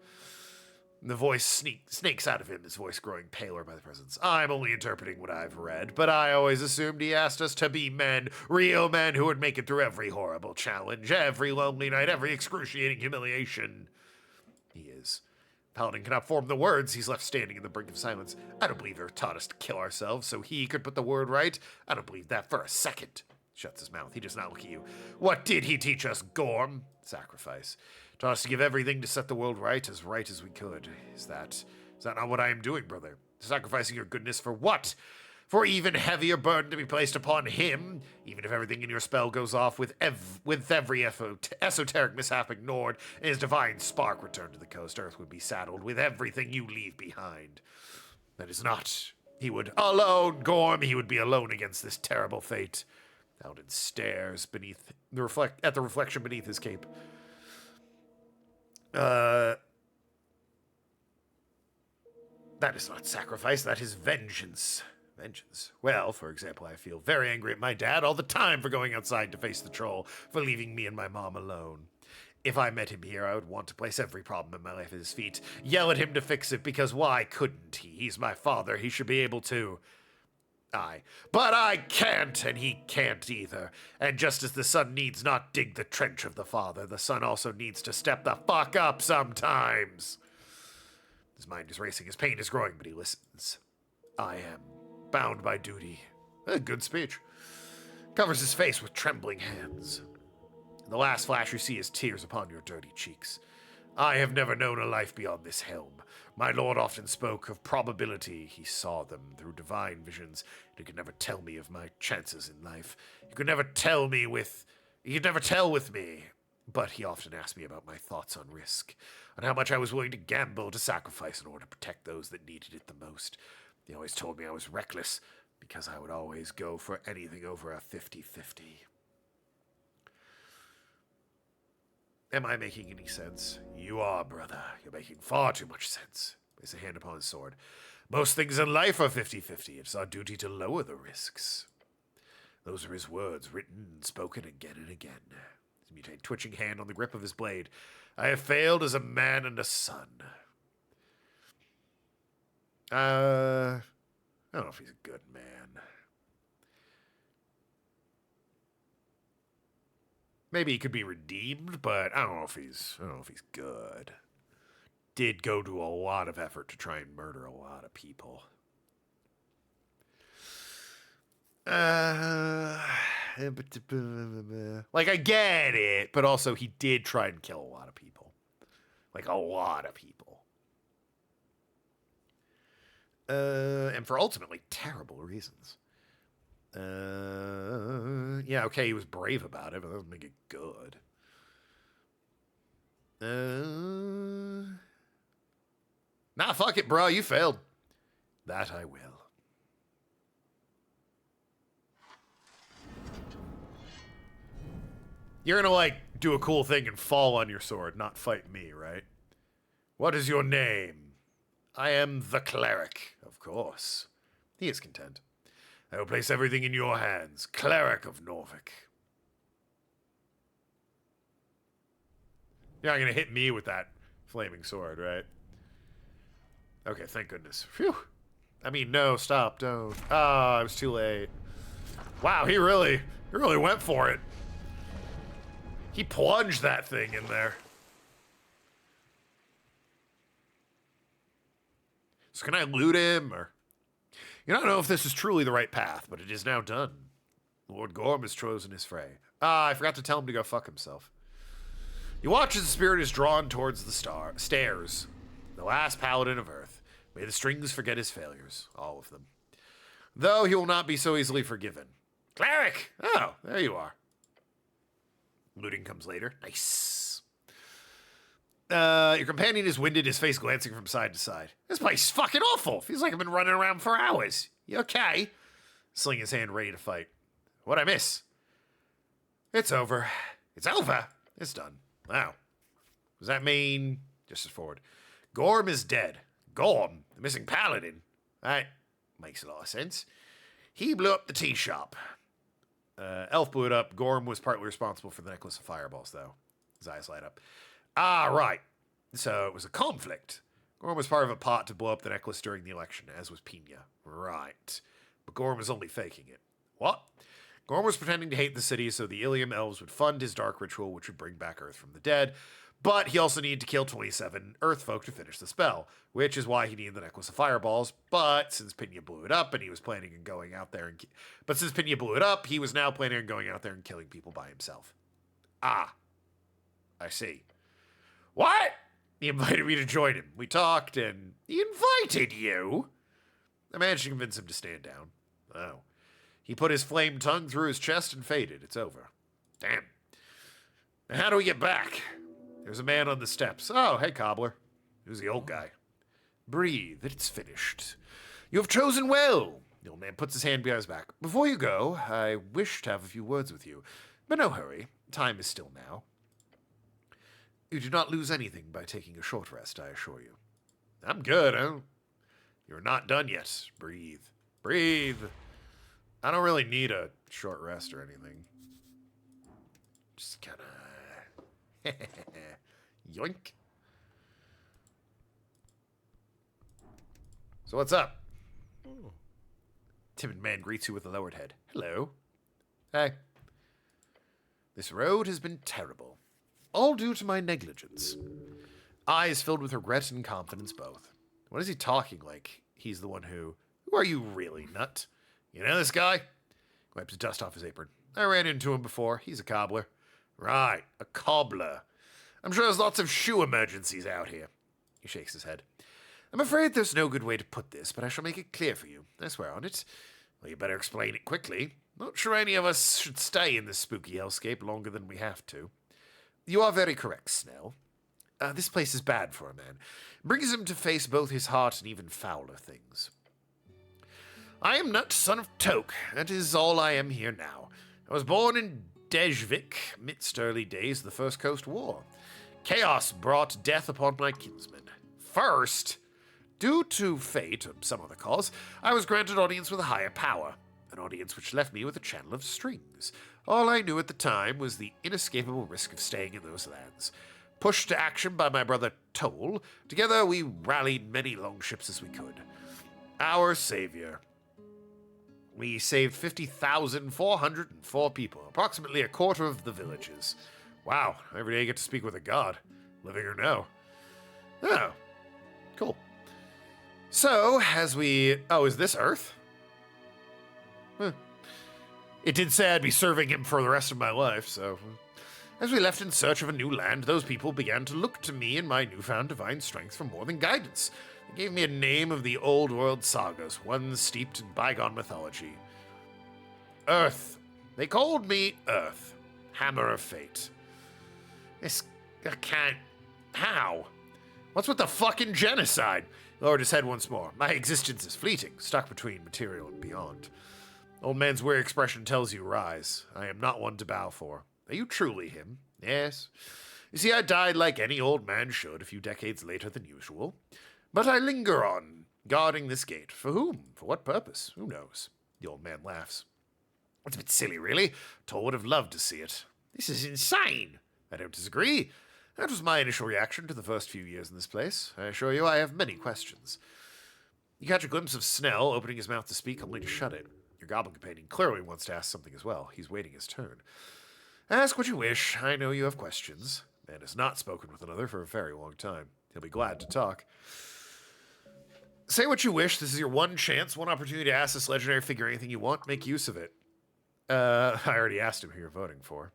The voice snakes out of him, his voice growing paler by the presence. I'm only interpreting what I've read, but I always assumed he asked us to be men, real men who would make it through every horrible challenge, every lonely night, every excruciating humiliation. He is. Paladin cannot form the words. He's left standing in the brink of silence. I don't believe Earth taught us to kill ourselves so he could put the word right. I don't believe that for a second. Shuts his mouth. He does not look at you. What did he teach us, Gorm? Sacrifice. Taught us to give everything to set the world right as we could. Is that not what I am doing, brother? Sacrificing your goodness for what? For even heavier burden to be placed upon him, even if everything in your spell goes off with every esoteric mishap ignored and his divine spark returned to the coast, Earth would be saddled with everything you leave behind. That is not. He would alone, Gorm, he would be alone against this terrible fate. Paladin stares at the reflection beneath his cape. That is not sacrifice, that is vengeance. Vengeance. Well, for example, I feel very angry at my dad all the time for going outside to face the troll, for leaving me and my mom alone. If I met him here, I would want to place every problem in my life at his feet, yell at him to fix it, because why couldn't he? He's my father, he should be able to. But I can't, and he can't either. And just as the son needs not dig the trench of the father, the son also needs to step the fuck up sometimes. His mind is racing, his pain is growing, but he listens. I am bound by duty. A good speech. Covers his face with trembling hands. In the last flash you see his tears upon your dirty cheeks. I have never known a life beyond this helm. My lord often spoke of probability. He saw them through divine visions. He could never tell me of my chances in life. He could never tell with me. But he often asked me about my thoughts on risk, on how much I was willing to gamble, to sacrifice in order to protect those that needed it the most. He always told me I was reckless, because I would always go for anything over a 50-50. Am I making any sense? You are, brother. You're making far too much sense. Place a hand upon his sword. Most things in life are 50-50. It's our duty to lower the risks. Those are his words, written and spoken again and again. His mutate twitching hand on the grip of his blade. I have failed as a man and a son. I don't know if he's a good man. Maybe he could be redeemed, but I don't know if he's good. Did go to a lot of effort to try and murder a lot of people. Like, I get it, but also he did try and kill a lot of people. Like, a lot of people. And for ultimately terrible reasons. Yeah, okay, he was brave about it, but that doesn't make it good. Nah, fuck it, bro, you failed. That I will. You're gonna, like, do a cool thing and fall on your sword, not fight me, right? What is your name? I am the cleric, of course. He is content. I will place everything in your hands, cleric of Norvik. You're not gonna hit me with that flaming sword, right? Okay, thank goodness. Phew. I mean, no, stop, don't. Ah, I was too late. Wow, he really went for it. He plunged that thing in there. So can I loot him, or... You don't know if this is truly the right path, but it is now done. Lord Gorm has chosen his fray. Ah, I forgot to tell him to go fuck himself. You watch as the spirit is drawn towards the stairs. The last paladin of Earth. May the strings forget his failures. All of them. Though he will not be so easily forgiven. Cleric! Oh, there you are. Looting comes later. Nice. Your companion is winded, his face glancing from side to side. This place is fucking awful. Feels like I've been running around for hours. You okay? Sling his hand, ready to fight. What'd I miss? It's over. It's over. It's done. Wow. Does that mean... Just as forward. Gorm is dead. Gorm? The missing paladin? That makes a lot of sense. He blew up the tea shop. Elf blew it up. Gorm was partly responsible for the necklace of fireballs, though. His eyes light up. Ah, right. So it was a conflict. Gorm was part of a plot to blow up the necklace during the election, as was Pina. Right. But Gorm was only faking it. What? Gorm was pretending to hate the city so the Ilium elves would fund his dark ritual, which would bring back Earth from the dead. But he also needed to kill 27 Earth folk to finish the spell, which is why he needed the necklace of fireballs. But since Pina blew it up, and he was planning on going out there and... But since Pina blew it up, he was now planning on going out there and killing people by himself. Ah. I see. What? He invited me to join him. We talked, and he invited you? I managed to convince him to stand down. Oh. He put his flame tongue through his chest and faded. It's over. Damn. Now how do we get back? There's a man on the steps. Oh, hey, cobbler. Who's the old guy? Breathe. It's finished. You have chosen well. The old man puts his hand behind his back. Before you go, I wish to have a few words with you. But no hurry. Time is still now. You do not lose anything by taking a short rest, I assure you. I'm good. You're not done yet. Breathe. Breathe. I don't really need a short rest or anything. Just kind of... Yoink. So what's up? Timid man greets you with a lowered head. Hello. Hey. This road has been terrible. All due to my negligence. Eyes filled with regret and confidence both. What is he talking like? He's the one who... Who are you really, nut? You know this guy? Wipes dust off his apron. I ran into him before. He's a cobbler. Right, a cobbler. I'm sure there's lots of shoe emergencies out here. He shakes his head. I'm afraid there's no good way to put this, but I shall make it clear for you. I swear on it. Well, you better explain it quickly. Not sure any of us should stay in this spooky hellscape longer than we have to. You are very correct, Snell. This place is bad for a man. It brings him to face both his heart and even fouler things. I am Nut, son of Toke. That is all I am here now. I was born in Dejvik, midst early days of the First Coast War. Chaos brought death upon my kinsmen. First, due to fate or some other cause, I was granted audience with a higher power, an audience which left me with a channel of strings. All I knew at the time was the inescapable risk of staying in those lands. Pushed to action by my brother Toll, together we rallied many longships as we could. Our savior. We saved 50,404 people, approximately a quarter of the villages. Wow, every day you get to speak with a god, living or no. Oh, cool. So, as we... Oh, is this Earth? It did say I'd be serving him for the rest of my life, so... As we left in search of a new land, those people began to look to me and my newfound divine strength for more than guidance. They gave me a name of the old world sagas, one steeped in bygone mythology. Earth. They called me Earth. Hammer of Fate. I can't... How? What's with the fucking genocide? He lowered his head once more. My existence is fleeting, stuck between material and beyond. Old man's weary expression tells you rise. I am not one to bow for. Are you truly him? Yes. You see, I died like any old man should a few decades later than usual. But I linger on, guarding this gate. For whom? For what purpose? Who knows? The old man laughs. It's a bit silly, really. Toll would have loved to see it. This is insane. I don't disagree. That was my initial reaction to the first few years in this place. I assure you I have many questions. You catch a glimpse of Snell opening his mouth to speak, only to shut it. Your goblin companion clearly wants to ask something as well. He's waiting his turn. Ask what you wish. I know you have questions. Man has not spoken with another for a very long time. He'll be glad to talk. Say what you wish. This is your one chance, one opportunity to ask this legendary figure anything you want. Make use of it. I already asked him who you're voting for.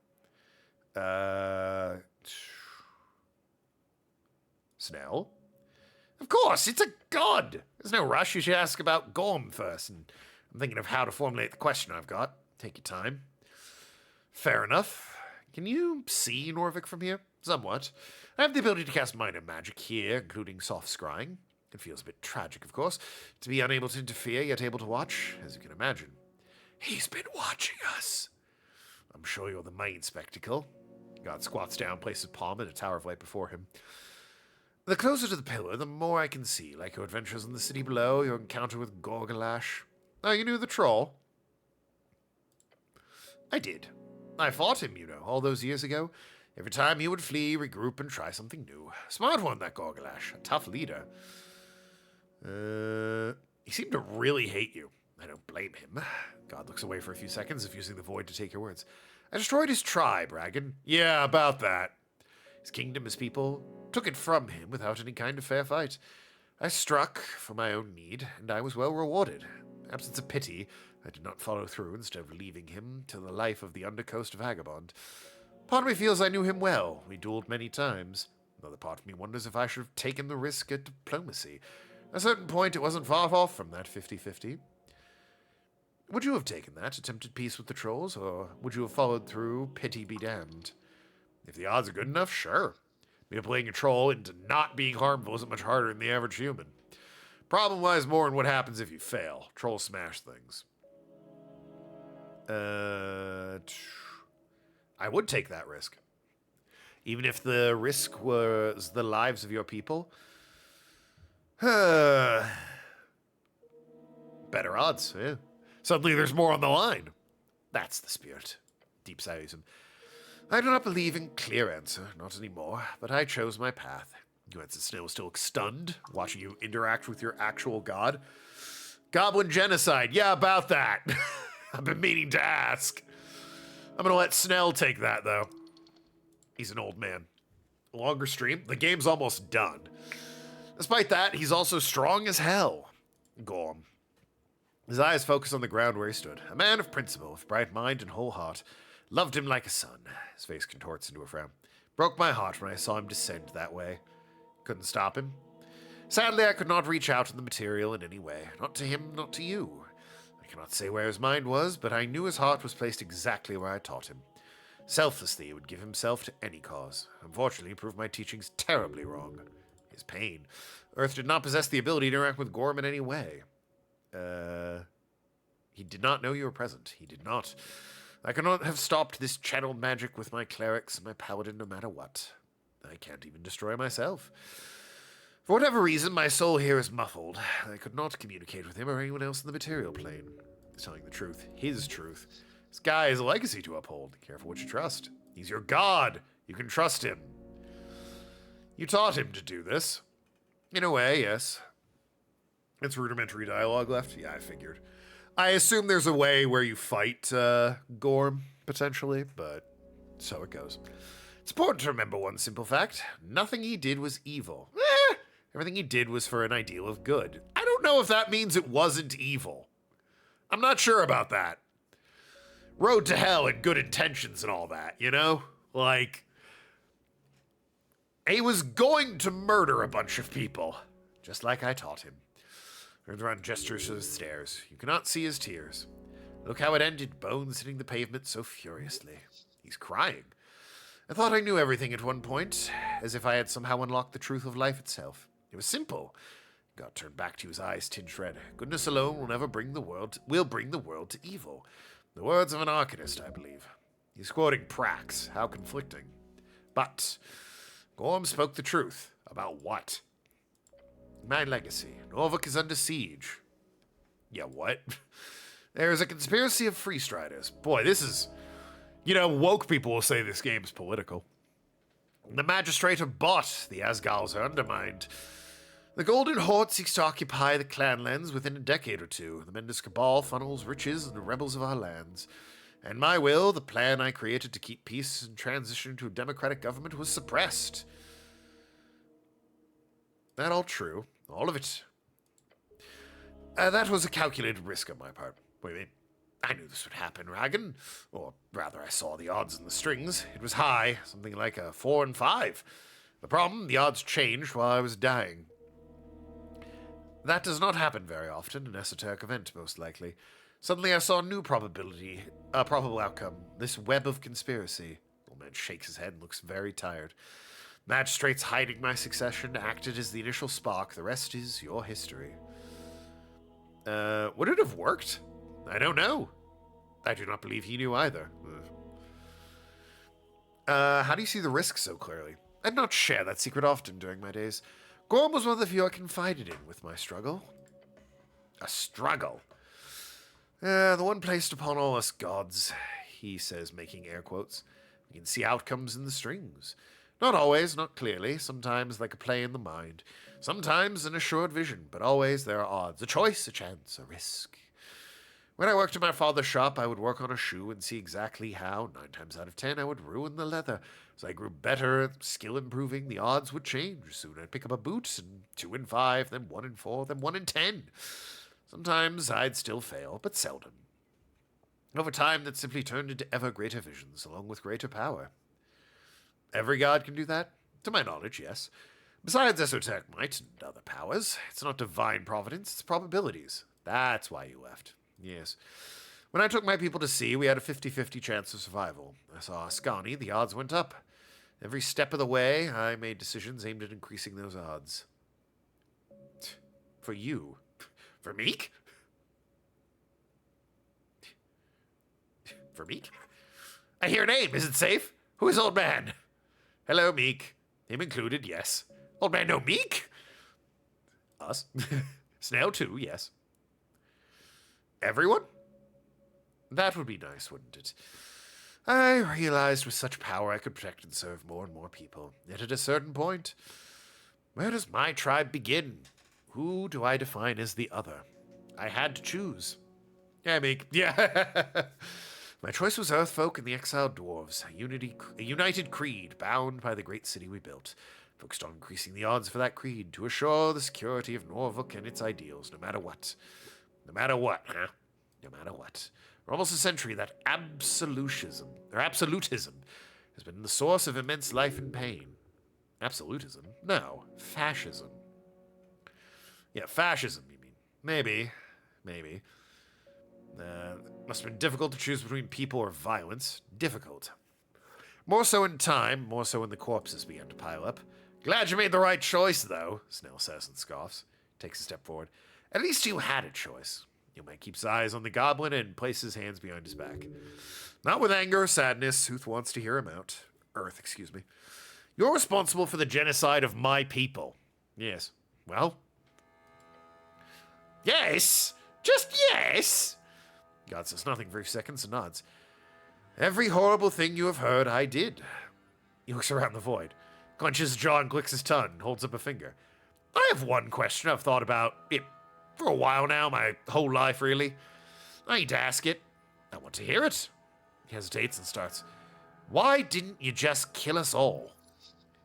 Snell? Of course, it's a god. There's no rush. You should ask about Gorm first. And I'm thinking of how to formulate the question I've got. Take your time. Fair enough. Can you see Norvik from here? Somewhat. I have the ability to cast minor magic here, including soft scrying. It feels a bit tragic, of course, to be unable to interfere, yet able to watch, as you can imagine. He's been watching us. I'm sure you're the main spectacle. God squats down, places a palm and a tower of light before him. The closer to the pillar, the more I can see, like your adventures in the city below, your encounter with Gorgalash. Oh, you knew the troll? I did. I fought him, you know, all those years ago. Every time he would flee, regroup, and try something new. Smart one, that Gorgalash. A tough leader. He seemed to really hate you. I don't blame him. God looks away for a few seconds, if the void to take your words. I destroyed his tribe, Ragan. Yeah, about that. His kingdom, his people, took it from him without any kind of fair fight. I struck for my own need, and I was well rewarded. Absence of pity, I did not follow through, instead of leaving him to the life of the undercoast vagabond. Part of me feels I knew him well. We dueled many times. Another part of me wonders if I should have taken the risk at diplomacy. At a certain point, it wasn't far off from that 50-50. Would you have taken that, attempted peace with the trolls, or would you have followed through, pity be damned? If the odds are good enough, sure. Maybe playing a troll into not being harmful isn't much harder than the average human. Problem lies more in what happens if you fail. Trolls smash things. I would take that risk. Even if the risk was the lives of your people. Better odds, yeah. Suddenly there's more on the line. That's the spirit. Deep sighs him. I do not believe in clear answer, not anymore, but I chose my path. You answered Snow still stunned, watching you interact with your actual god. Goblin genocide, yeah, about that. I've been meaning to ask. I'm gonna let Snell take that, though. He's an old man. Longer stream, the game's almost done. Despite that, he's also strong as hell. Gorm. His eyes focused on the ground where he stood. A man of principle, with bright mind and whole heart. Loved him like a son. His face contorts into a frown. Broke my heart when I saw him descend that way. Couldn't stop him. Sadly, I could not reach out in the material in any way. Not to him, not to you. I cannot say where his mind was, but I knew his heart was placed exactly where I taught him. Selflessly, he would give himself to any cause. Unfortunately, he proved my teachings terribly wrong. His pain. Earth did not possess the ability to interact with Gorm in any way. He did not know you were present. He did not. I could not have stopped this channeled magic with my clerics and my paladin no matter what. I can't even destroy myself. For whatever reason, my soul here is muffled. I could not communicate with him or anyone else in the material plane. He's telling the truth. His truth. This guy has a legacy to uphold. Careful what you trust. He's your god. You can trust him. You taught him to do this. In a way, yes. It's rudimentary dialogue left? Yeah, I figured. I assume there's a way where you fight Gorm, potentially, but so it goes. It's important to remember one simple fact. Nothing he did was evil. Everything he did was for an ideal of good. I don't know if that means it wasn't evil. I'm not sure about that. Road to hell and good intentions and all that, you know? Like, he was going to murder a bunch of people, just like I taught him. Ron gestures to the stairs. You cannot see his tears. Look how it ended, bones hitting the pavement so furiously. He's crying. I thought I knew everything at one point, as if I had somehow unlocked the truth of life itself. It was simple. God turned back to his eyes, tinged red. Goodness alone will bring the world to evil. The words of an arcanist, I believe. He's quoting Prax. How conflicting. But Gorm spoke the truth. About what? My legacy. Norvik is under siege. Yeah, what? There is a conspiracy of freestriders. Boy, this is... You know, woke people will say this game's political. The magistrate of Bot, the Asgals are undermined. The Golden Horde seeks to occupy the clanlands within a decade or two. The Mendes Cabal funnels riches into the rebels of our lands. And my will, the plan I created to keep peace and transition to a democratic government, was suppressed. That all true. All of it. That was a calculated risk on my part. What do you mean? I knew this would happen, Ragan. Or rather, I saw the odds in the strings. It was high, something like a 4 and 5. The problem, the odds changed while I was dying. That does not happen very often, an esoteric event, most likely. Suddenly I saw a new probable outcome, this web of conspiracy. The old man shakes his head and looks very tired. Magistrates hiding my succession acted as the initial spark. The rest is your history. Would it have worked? I don't know. I do not believe he knew either. How do you see the risk so clearly? I did not share that secret often during my days. Gorm was one of the few I confided in with my struggle. A struggle? The one placed upon all us gods, he says, making air quotes. We can see outcomes in the strings. Not always, not clearly, sometimes like a play in the mind, sometimes an assured vision, but always there are odds, a choice, a chance, a risk. When I worked in my father's shop, I would work on a shoe and see exactly how, 9 times out of 10, I would ruin the leather. As I grew better, skill improving, the odds would change. Soon I'd pick up a boot, and 2 in 5, then 1 in 4, then 1 in 10. Sometimes I'd still fail, but seldom. Over time, that simply turned into ever greater visions, along with greater power. Every god can do that? To my knowledge, yes. Besides esoteric might and other powers, it's not divine providence, it's probabilities. That's why you left. Yes. When I took my people to sea, we had a 50-50 chance of survival. I saw Ascani, the odds went up. Every step of the way, I made decisions aimed at increasing those odds. For you. For Meek? For Meek? I hear a name. Is it safe? Who is Old Man? Hello, Meek. Him included, yes. Old Man no Meek? Us. Snail too, yes. Everyone? That would be nice, wouldn't it? I realized with such power I could protect and serve more and more people. Yet at a certain point, where does my tribe begin? Who do I define as the other? I had to choose. Yeah, Meek. Yeah. My choice was Earthfolk and the exiled dwarves, a united creed bound by the great city we built, focused on increasing the odds for that creed to assure the security of Norvik and its ideals, no matter what. No matter what, huh? No matter what. For almost a century, that absolutism has been the source of immense life and pain. Absolutism? No, fascism. Yeah, fascism, you mean? Maybe. Maybe. Must have been difficult to choose between people or violence. Difficult. More so in time, more so when the corpses began to pile up. Glad you made the right choice, though, Snell says and scoffs. Takes a step forward. At least you had a choice. Yulman keeps eyes on the goblin and places hands behind his back. Not with anger or sadness. Huth wants to hear him out. Earth, excuse me. You're responsible for the genocide of my people. Yes. Well? Yes? Just yes? God says nothing for a few seconds and nods. Every horrible thing you have heard, I did. He looks around the void, clenches his jaw and clicks his tongue, and holds up a finger. I have one question I've thought about it for a while now, my whole life, really. I need to ask it. I want to hear it. He hesitates and starts. Why didn't you just kill us all?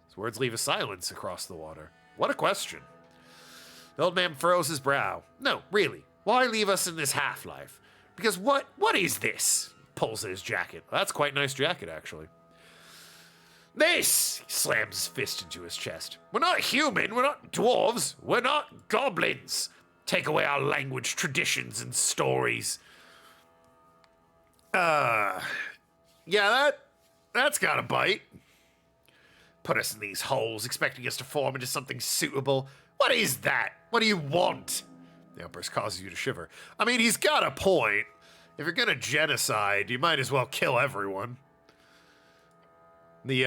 His words leave a silence across the water. What a question. The old man furrows his brow. No, really. Why leave us in this half-life? Because what is this? Pulls at his jacket. That's quite a nice jacket, actually. This! He slams his fist into his chest. We're not human. We're not dwarves. We're not goblins. Take away our language, traditions, and stories. Yeah, that's got a bite. Put us in these holes, expecting us to form into something suitable. What is that? What do you want? The outburst causes you to shiver. I mean, he's got a point. If you're gonna genocide, you might as well kill everyone. The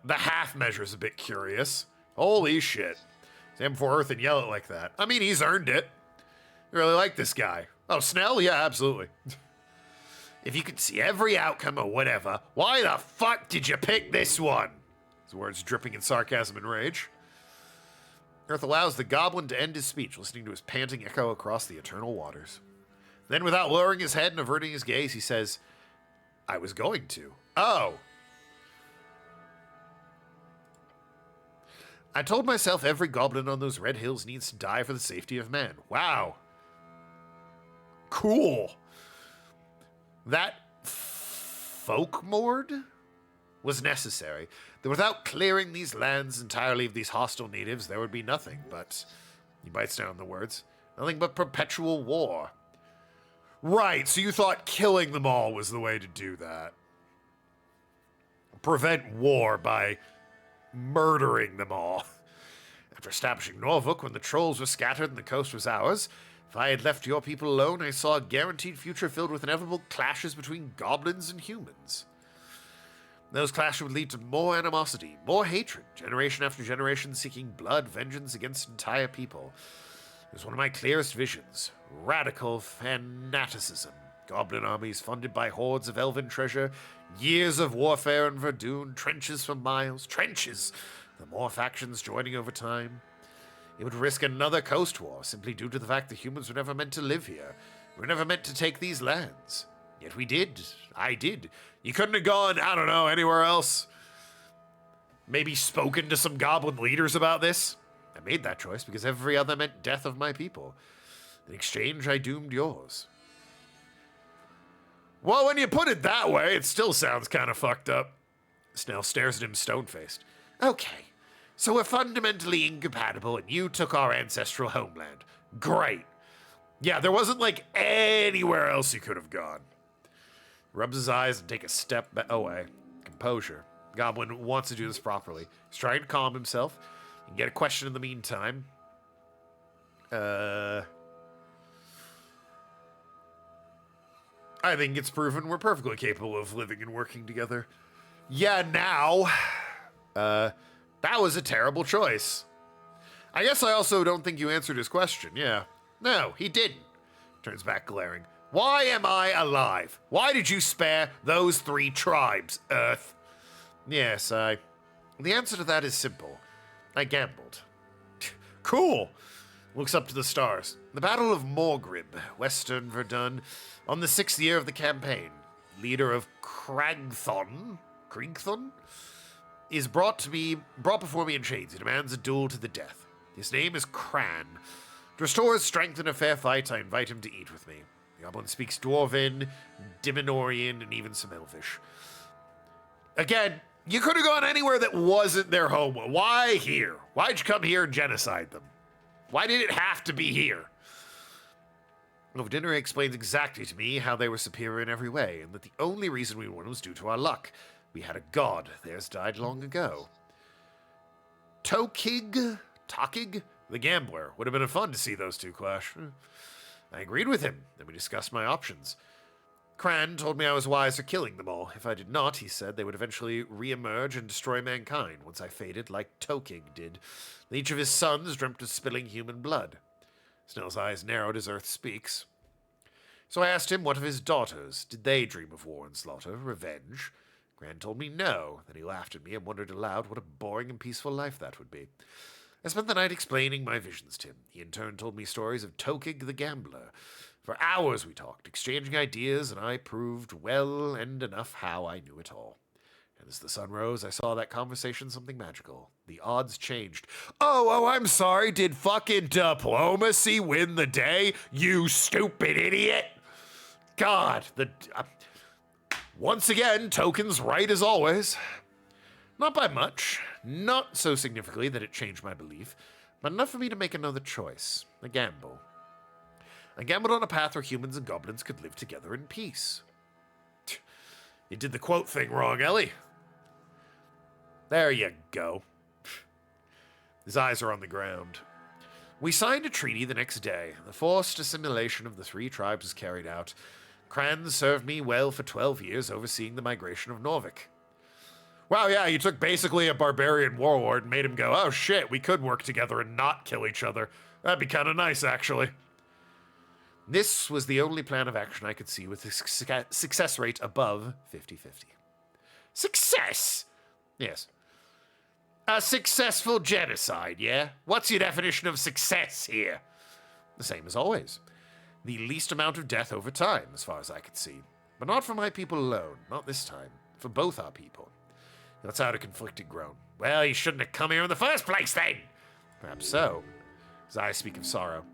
half measure's a bit curious. Holy shit. Stand before Earth and yell it like that. I mean, he's earned it. You really like this guy. Oh, Snell? Yeah, absolutely. If you could see every outcome or whatever, why the fuck did you pick this one? His words dripping in sarcasm and rage. Earth allows the goblin to end his speech, listening to his panting echo across the eternal waters. Then, without lowering his head and averting his gaze, he says, I was going to. Oh. I told myself every goblin on those red hills needs to die for the safety of man. Wow. Cool. That folkmord was necessary. That without clearing these lands entirely of these hostile natives, there would be nothing but, he bites down the words, nothing but perpetual war. Right, so you thought killing them all was the way to do that. Prevent war by murdering them all. After establishing Norfolk when the trolls were scattered and the coast was ours, if I had left your people alone, I saw a guaranteed future filled with inevitable clashes between goblins and humans. Those clashes would lead to more animosity, more hatred, generation after generation seeking blood, vengeance against entire people. It was one of my clearest visions. Radical fanaticism. Goblin armies funded by hordes of elven treasure, years of warfare in Verdun, trenches for miles, trenches! The more factions joining over time. It would risk another coast war, simply due to the fact the humans were never meant to live here. We were never meant to take these lands. Yet we did. I did. You couldn't have gone, I don't know, anywhere else. Maybe spoken to some goblin leaders about this? I made that choice because every other meant death of my people. In exchange, I doomed yours. Well, when you put it that way, it still sounds kind of fucked up. Snell stares at him stone-faced. Okay, so we're fundamentally incompatible and you took our ancestral homeland. Great. Yeah, there wasn't, like, anywhere else you could have gone. Rubs his eyes and take a step away. Composure. Goblin wants to do this properly. He's trying to calm himself. You can get a question in the meantime. I think it's proven we're perfectly capable of living and working together. Yeah, now. That was a terrible choice. I guess I also don't think you answered his question, yeah. No, he didn't. Turns back glaring. Why am I alive? Why did you spare those 3 tribes, Earth? Yes, The answer to that is simple. I gambled. Cool. Looks up to the stars. The Battle of Morgrib, Western Verdun, on the 6th year of the campaign. Leader of Cragthon, is brought before me in chains. He demands a duel to the death. His name is Cran. To restore his strength in a fair fight, I invite him to eat with me. The goblin speaks Dwarven, Diminorian, and even some Elvish. Again, you could have gone anywhere that wasn't their home. Why here? Why'd you come here and genocide them? Why did it have to be here? Dinner explains exactly to me how they were superior in every way, and that the only reason we won was due to our luck. We had a god. Theirs died long ago. Tokig? The gambler. Would have been fun to see those two clash. I agreed with him. Then we discussed my options. Cran told me I was wise for killing them all. If I did not, he said, they would eventually re-emerge and destroy mankind once I faded like Tokig did. Each of his sons dreamt of spilling human blood. Snell's eyes narrowed as Earth speaks. So I asked him what of his daughters. Did they dream of war and slaughter, revenge? Gran told me no. Then he laughed at me and wondered aloud what a boring and peaceful life that would be. I spent the night explaining my visions to him. He in turn told me stories of Tokig the gambler. For hours we talked, exchanging ideas, and I proved well and enough how I knew it all. And as the sun rose, I saw that conversation something magical. The odds changed. Oh, I'm sorry. Did fucking diplomacy win the day? You stupid idiot. God, once again, Token's right as always. Not by much. Not so significantly that it changed my belief, but enough for me to make another choice. A gamble. I gambled on a path where humans and goblins could live together in peace. You did the quote thing wrong, Ellie. There you go. His eyes are on the ground. We signed a treaty the next day. The forced assimilation of the three tribes was carried out. Cran served me well for 12 years, overseeing the migration of Norvik. Wow, yeah, you took basically a barbarian warlord and made him go, oh shit, we could work together and not kill each other. That'd be kind of nice, actually. This was the only plan of action I could see with a success rate above 50-50. Success? Yes. A successful genocide, yeah? What's your definition of success here? The same as always. The least amount of death over time, as far as I could see. But not for my people alone, not this time. For both our people. That's out a conflicted groan. Well, you shouldn't have come here in the first place, then! Perhaps so. His eyes speak of sorrow.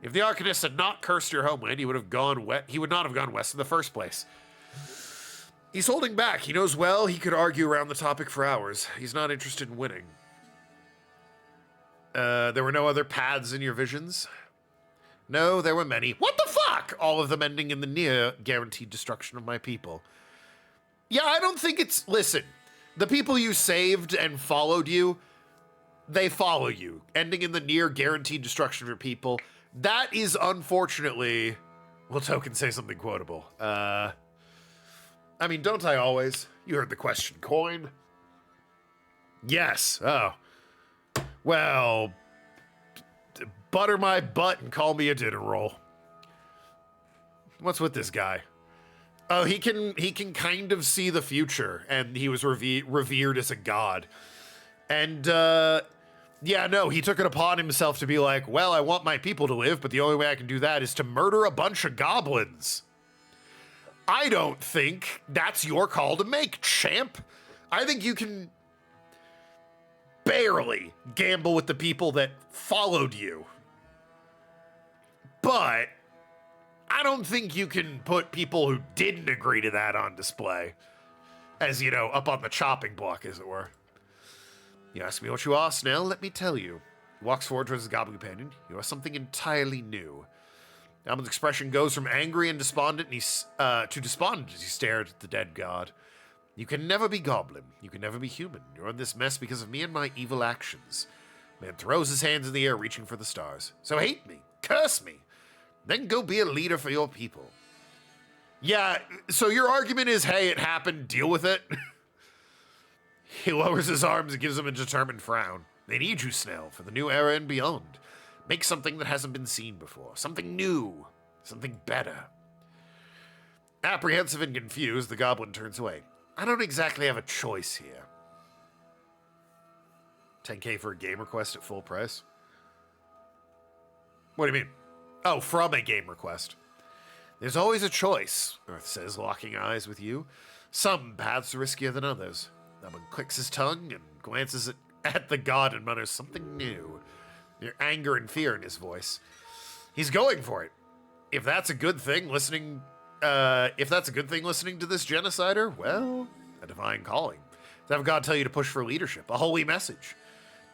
If the Arcanist had not cursed your homeland, he would not have gone west in the first place. He's holding back. He knows well he could argue around the topic for hours. He's not interested in winning. There were no other paths in your visions? No, there were many. What the fuck? All of them ending in the near guaranteed destruction of my people. Yeah, I don't think it's... Listen, the people you saved and followed you, they follow you. Ending in the near guaranteed destruction of your people. That is unfortunately... Will Token say something quotable? I mean, don't I always? You heard the question. Coin? Yes. Oh. Well... Butter my butt and call me a dinner roll. What's with this guy? Oh, he can kind of see the future, and he was revered as a god. And, yeah, no, he took it upon himself to be like, well, I want my people to live, but the only way I can do that is to murder a bunch of goblins. I don't think that's your call to make, champ. I think you can barely gamble with the people that followed you. But I don't think you can put people who didn't agree to that on display. As, you know, up on the chopping block, as it were. You ask me what you are, Snell, let me tell you. He walks forward towards his goblin companion. You are something entirely new. Goblin's expression goes from angry and despondent to despondent as he stared at the dead god. You can never be goblin. You can never be human. You're in this mess because of me and my evil actions. Man throws his hands in the air, reaching for the stars. So hate me. Curse me. Then go be a leader for your people. Yeah, so your argument is, hey, it happened, deal with it? He lowers his arms and gives him a determined frown. They need you, Snell, for the new era and beyond. Make something that hasn't been seen before. Something new. Something better. Apprehensive and confused, the goblin turns away. I don't exactly have a choice here. 10K for a game request at full price? What do you mean? Oh, from a game request. There's always a choice, Earth says, locking eyes with you. Some paths are riskier than others. Someone clicks his tongue and glances at the god and mutters something new. There's anger and fear in his voice. He's going for it. If that's a good thing, listening to this genocider, well, a divine calling. To have God tell you to push for leadership, a holy message.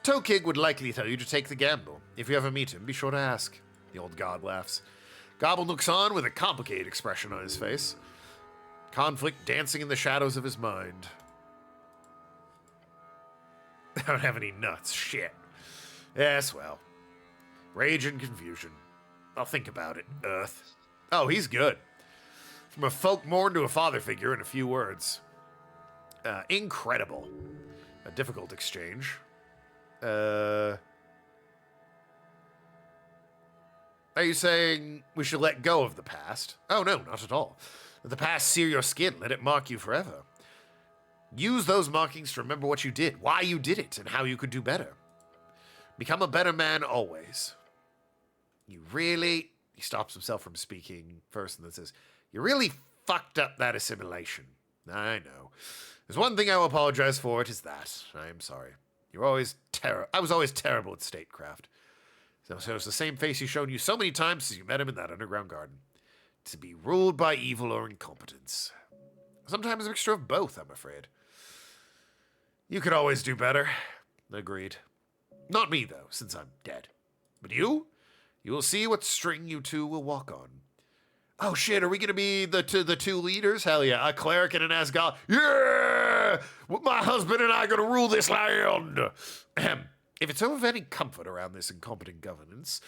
Tokig would likely tell you to take the gamble. If you ever meet him, be sure to ask. The old god laughs. Gobble looks on with a complicated expression on his face. Conflict dancing in the shadows of his mind. I don't have any nuts. Shit. Yes, well. Rage and confusion. I'll think about it, Earth. Oh, he's good. From a folk mourn to a father figure in a few words. Incredible. A difficult exchange. Are you saying we should let go of the past? Oh, no, not at all. Let the past sear your skin. Let it mark you forever. Use those markings to remember what you did, why you did it, and how you could do better. Become a better man always. You really... He stops himself from speaking first and then says, you really fucked up that assimilation. I know. There's one thing I will apologize for. It is that. I am sorry. You're always I was always terrible at statecraft. So it's the same face he's shown you so many times since you met him in that underground garden. To be ruled by evil or incompetence. Sometimes a mixture of both, I'm afraid. You could always do better. Agreed. Not me, though, since I'm dead. But you? You will see what string you two will walk on. Oh shit, are we gonna be the two leaders? Hell yeah, a cleric and an Asgard. Yeah! My husband and I are gonna rule this land! Ahem. If it's of any comfort around this incompetent governance,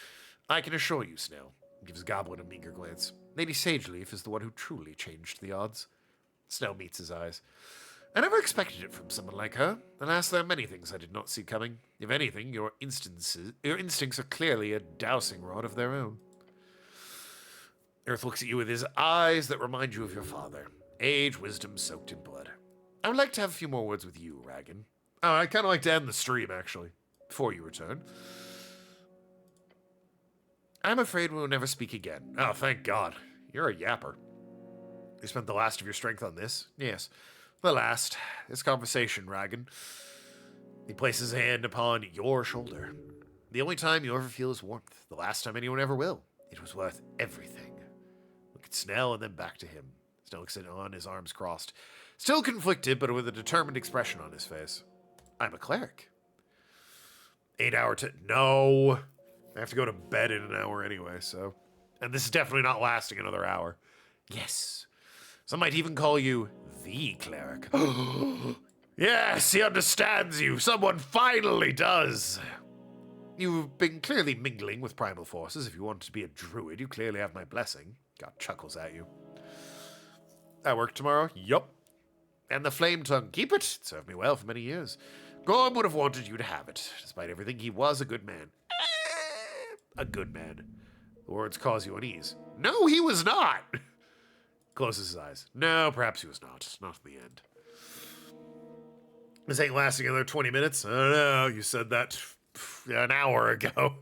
I can assure you, Snail, gives Goblin a meager glance, Lady Sageleaf is the one who truly changed the odds. Snail meets his eyes. I never expected it from someone like her. Alas, there are many things I did not see coming. If anything, your instincts are clearly a dowsing rod of their own. Earth looks at you with his eyes that remind you of your father. Age, wisdom soaked in blood. I would like to have a few more words with you, Ragan. Oh, I'd kind of like to end the stream, actually, before you return. I'm afraid we'll never speak again. Oh, thank God. You're a yapper. You spent the last of your strength on this? Yes. The last. This conversation, Ragan. He places a hand upon your shoulder. The only time you ever feel his warmth. The last time anyone ever will. It was worth everything. Look at Snell and then back to him. Snell looks on, his arms crossed. Still conflicted, but with a determined expression on his face. I'm a cleric. 8 hour No. I have to go to bed in an hour anyway, so... And this is definitely not lasting another hour. Yes. Some might even call you the cleric. Yes, he understands you. Someone finally does. You've been clearly mingling with primal forces. If you want to be a druid, you clearly have my blessing. God chuckles at you. At work tomorrow? Yup. And the flame tongue. Keep it. It served me well for many years. Gorm would have wanted you to have it. Despite everything, he was a good man. A good man. The words cause you unease. No, he was not. Closes his eyes. No, perhaps he was not. Not in the end. This ain't lasting another 20 minutes. I don't know. You said that an hour ago.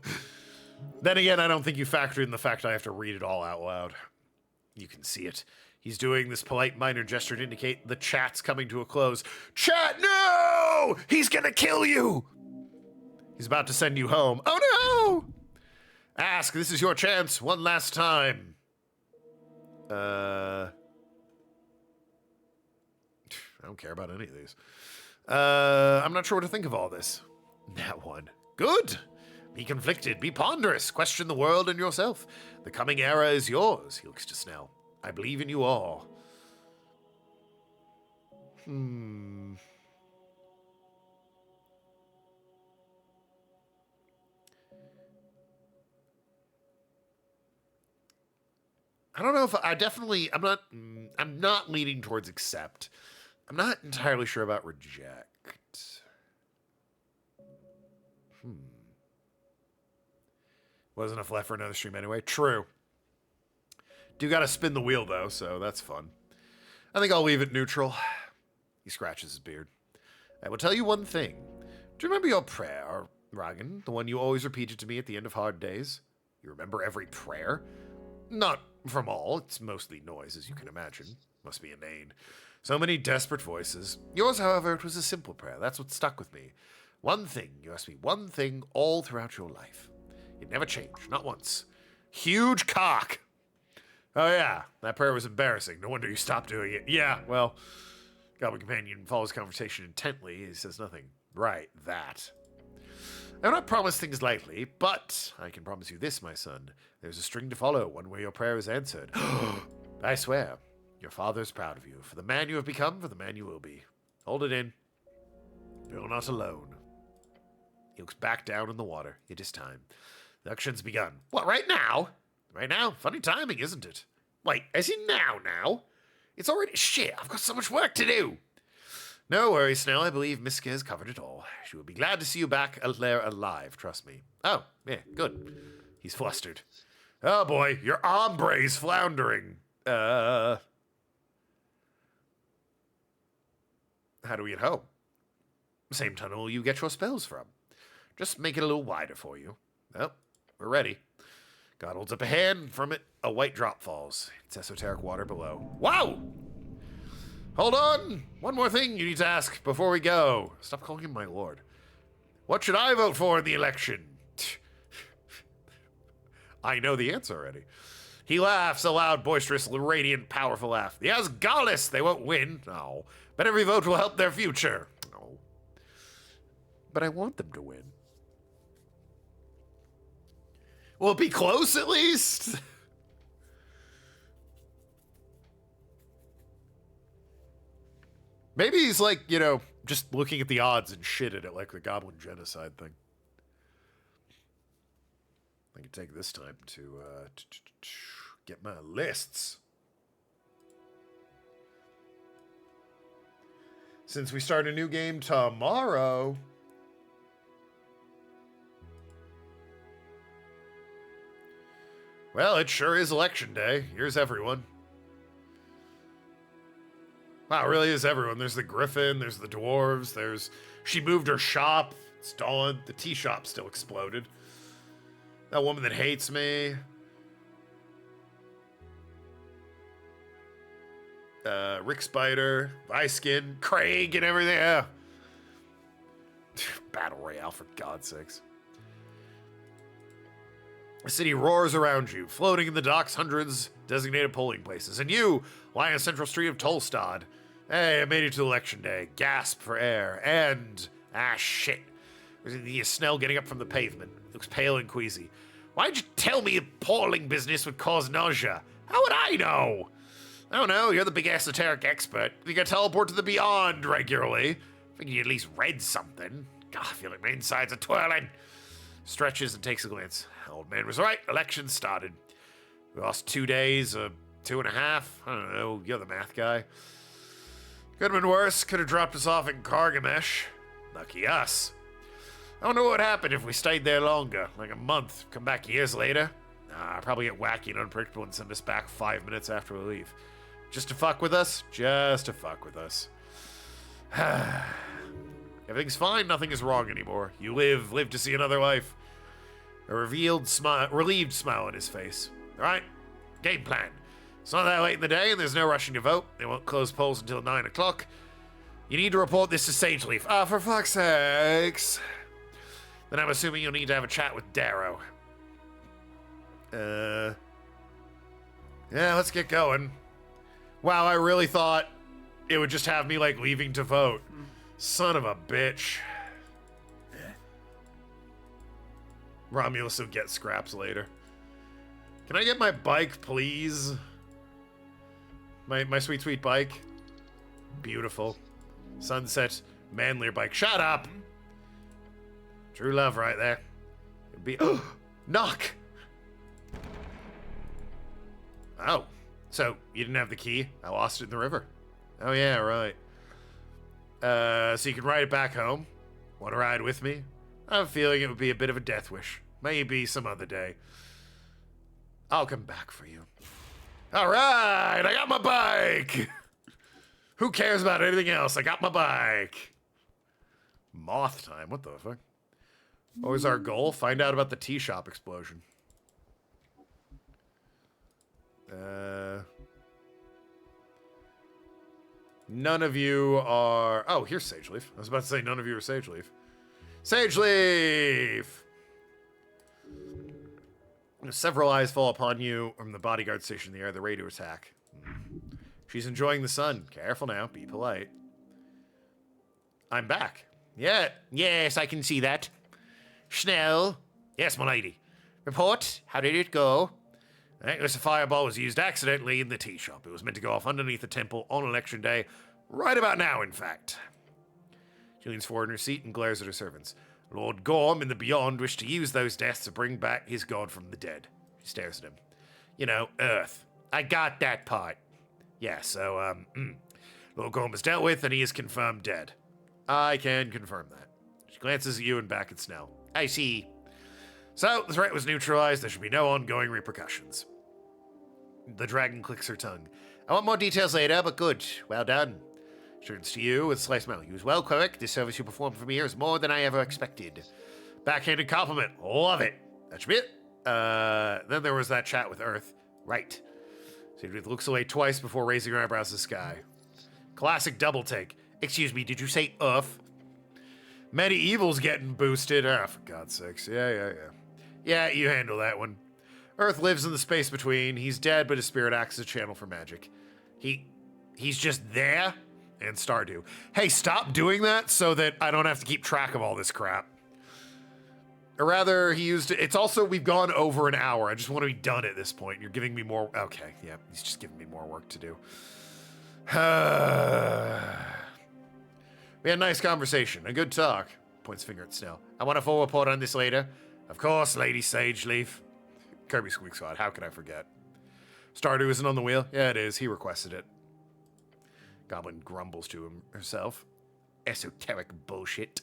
Then again, I don't think you factored in the fact I have to read it all out loud. You can see it. He's doing this polite minor gesture to indicate the chat's coming to a close. Chat, no! He's gonna kill you! He's about to send you home. Oh no! Ask, this is your chance, one last time. I don't care about any of these. I'm not sure what to think of all this. That one. Good! Be conflicted, be ponderous, question the world and yourself. The coming era is yours, he looks to Snell. I believe in you all. I don't know if I'm not leaning towards accept. I'm not entirely sure about reject. Wasn't enough left for another stream anyway. True. Do gotta spin the wheel though, so that's fun. I think I'll leave it neutral. He scratches his beard. I will tell you one thing. Do you remember your prayer, Ragan? The one you always repeated to me at the end of hard days? You remember every prayer? Not from all. It's mostly noise, as you can imagine. Must be inane. So many desperate voices. Yours, however, it was a simple prayer. That's what stuck with me. One thing. You asked me one thing all throughout your life. It never changed. Not once. Huge cock. Oh, yeah. That prayer was embarrassing. No wonder you stopped doing it. Yeah, well, Goblin Companion follows conversation intently. He says nothing. Right, that. I do not promise things lightly, but I can promise you this, my son. There's a string to follow, one where your prayer is answered. I swear, your father is proud of you. For the man you have become, for the man you will be. Hold it in. You're not alone. He looks back down in the water. It is time. The auction's begun. What, right now? Right now? Funny timing, isn't it? Wait, is it now? It's already... Shit, I've got so much work to do. No worries, Snell. I believe Miska has covered it all. She will be glad to see you back there alive, trust me. Oh, yeah, good. He's flustered. Oh boy, your ombre's floundering. How do we get home? Same tunnel you get your spells from. Just make it a little wider for you. Well, we're ready. God holds up a hand. From it, a white drop falls. It's esoteric water below. Wow! Hold on! One more thing you need to ask before we go. Stop calling him my lord. What should I vote for in the election? I know the answer already. He laughs, a loud, boisterous, radiant, powerful laugh. The Asgalis, they won't win. No. But every vote will help their future. No. But I want them to win. Will it be close at least? Maybe he's like, just looking at the odds and shit at it like the Goblin Genocide thing. I can take this time to get my lists. Since we start a new game tomorrow. Well, it sure is election day. Here's everyone. Wow, it really is everyone. There's the Griffin, there's the Dwarves, she moved her shop. It's dawn. The tea shop still exploded. That woman that hates me. Rick Spider, Viskin, Craig, and everything. Yeah. Battle Royale, for God's sakes. The city roars around you, floating in the docks, hundreds designated polling places. And you, lying on Central Street of Tolstad. Hey, I made it to election day. Gasp for air. And, shit. There's Snell getting up from the pavement. Looks pale and queasy. Why'd you tell me polling business would cause nausea? How would I know? I don't know, you're the big esoteric expert. You can teleport to the beyond regularly. I think you at least read something. God, I feel like my insides are twirling. Stretches and takes a glance. Old man was right. Election started. We lost 2 days, 2.5. I don't know. You're the math guy. Could have been worse. Could have dropped us off in Kargamesh. Lucky us. I don't know what would happen if we stayed there longer. Like a month. Come back years later. Probably get wacky and unpredictable and send us back 5 minutes after we leave. Just to fuck with us? Just to fuck with us. Everything's fine. Nothing is wrong anymore. You live to see another life. A relieved smile on his face. All right, game plan. It's not that late in the day, and there's no rushing to vote. They won't close polls until 9 o'clock. You need to report this to Sageleaf. For fuck's sakes. Then I'm assuming you'll need to have a chat with Darrow. Yeah, let's get going. Wow, I really thought it would just have me, leaving to vote. Son of a bitch. Romulus will get scraps later. Can I get my bike, please? My sweet, sweet bike. Beautiful. Sunset, manlier bike. Shut up! True love right there. It'd be... Knock! Oh. So, you didn't have the key? I lost it in the river. Oh yeah, right. So you can ride it back home? Want to ride with me? I have a feeling it would be a bit of a death wish. Maybe some other day. I'll come back for you. All right, I got my bike. Who cares about anything else? I got my bike. Moth time, what the fuck? What was our goal? Find out about the tea shop explosion. None of you are... Oh, here's Sageleaf. I was about to say none of you are Sageleaf. Sageleaf! Several eyes fall upon you from the bodyguard station in the air. They're ready to attack. She's enjoying the sun. Careful now. Be polite. I'm back. Yeah. Yes, I can see that. Schnell. Yes, my lady. Report. How did it go? A fireball was used accidentally in the tea shop. It was meant to go off underneath the temple on election day. Right about now, in fact. She leans forward in her seat and glares at her servants. Lord Gorm in the Beyond wished to use those deaths to bring back his god from the dead. She stares at him. You know, Earth. I got that part. Yeah, so, Lord Gorm is dealt with, and he is confirmed dead. I can confirm that. She glances at you and back at Snell. I see. So, the threat was neutralized. There should be no ongoing repercussions. The dragon clicks her tongue. I want more details later, but good. Well done. Turns to you with a sliced mouth. You was well, Quirk. The service you performed for me here is more than I ever expected. Backhanded compliment. Love it. That should be it. Then there was that chat with Earth. Right. Sidwith looks away twice before raising her eyebrows to the sky. Classic double take. Excuse me, did you say Earth? Medieval's getting boosted. Ah, for God's sakes. Yeah. Yeah, you handle that one. Earth lives in the space between. He's dead, but his spirit acts as a channel for magic. He's just there? And Stardew. Hey, stop doing that so that I don't have to keep track of all this crap. Or rather, he used it. It's also, we've gone over an hour. I just want to be done at this point. You're giving me more. Okay, yeah, he's just giving me more work to do. We had a nice conversation. A good talk. Points finger at Snell. I want a full report on this later. Of course, Lady Sageleaf. Kirby squeaks out. How could I forget? Stardew isn't on the wheel? Yeah, it is. He requested it. Goblin grumbles to herself. Esoteric bullshit.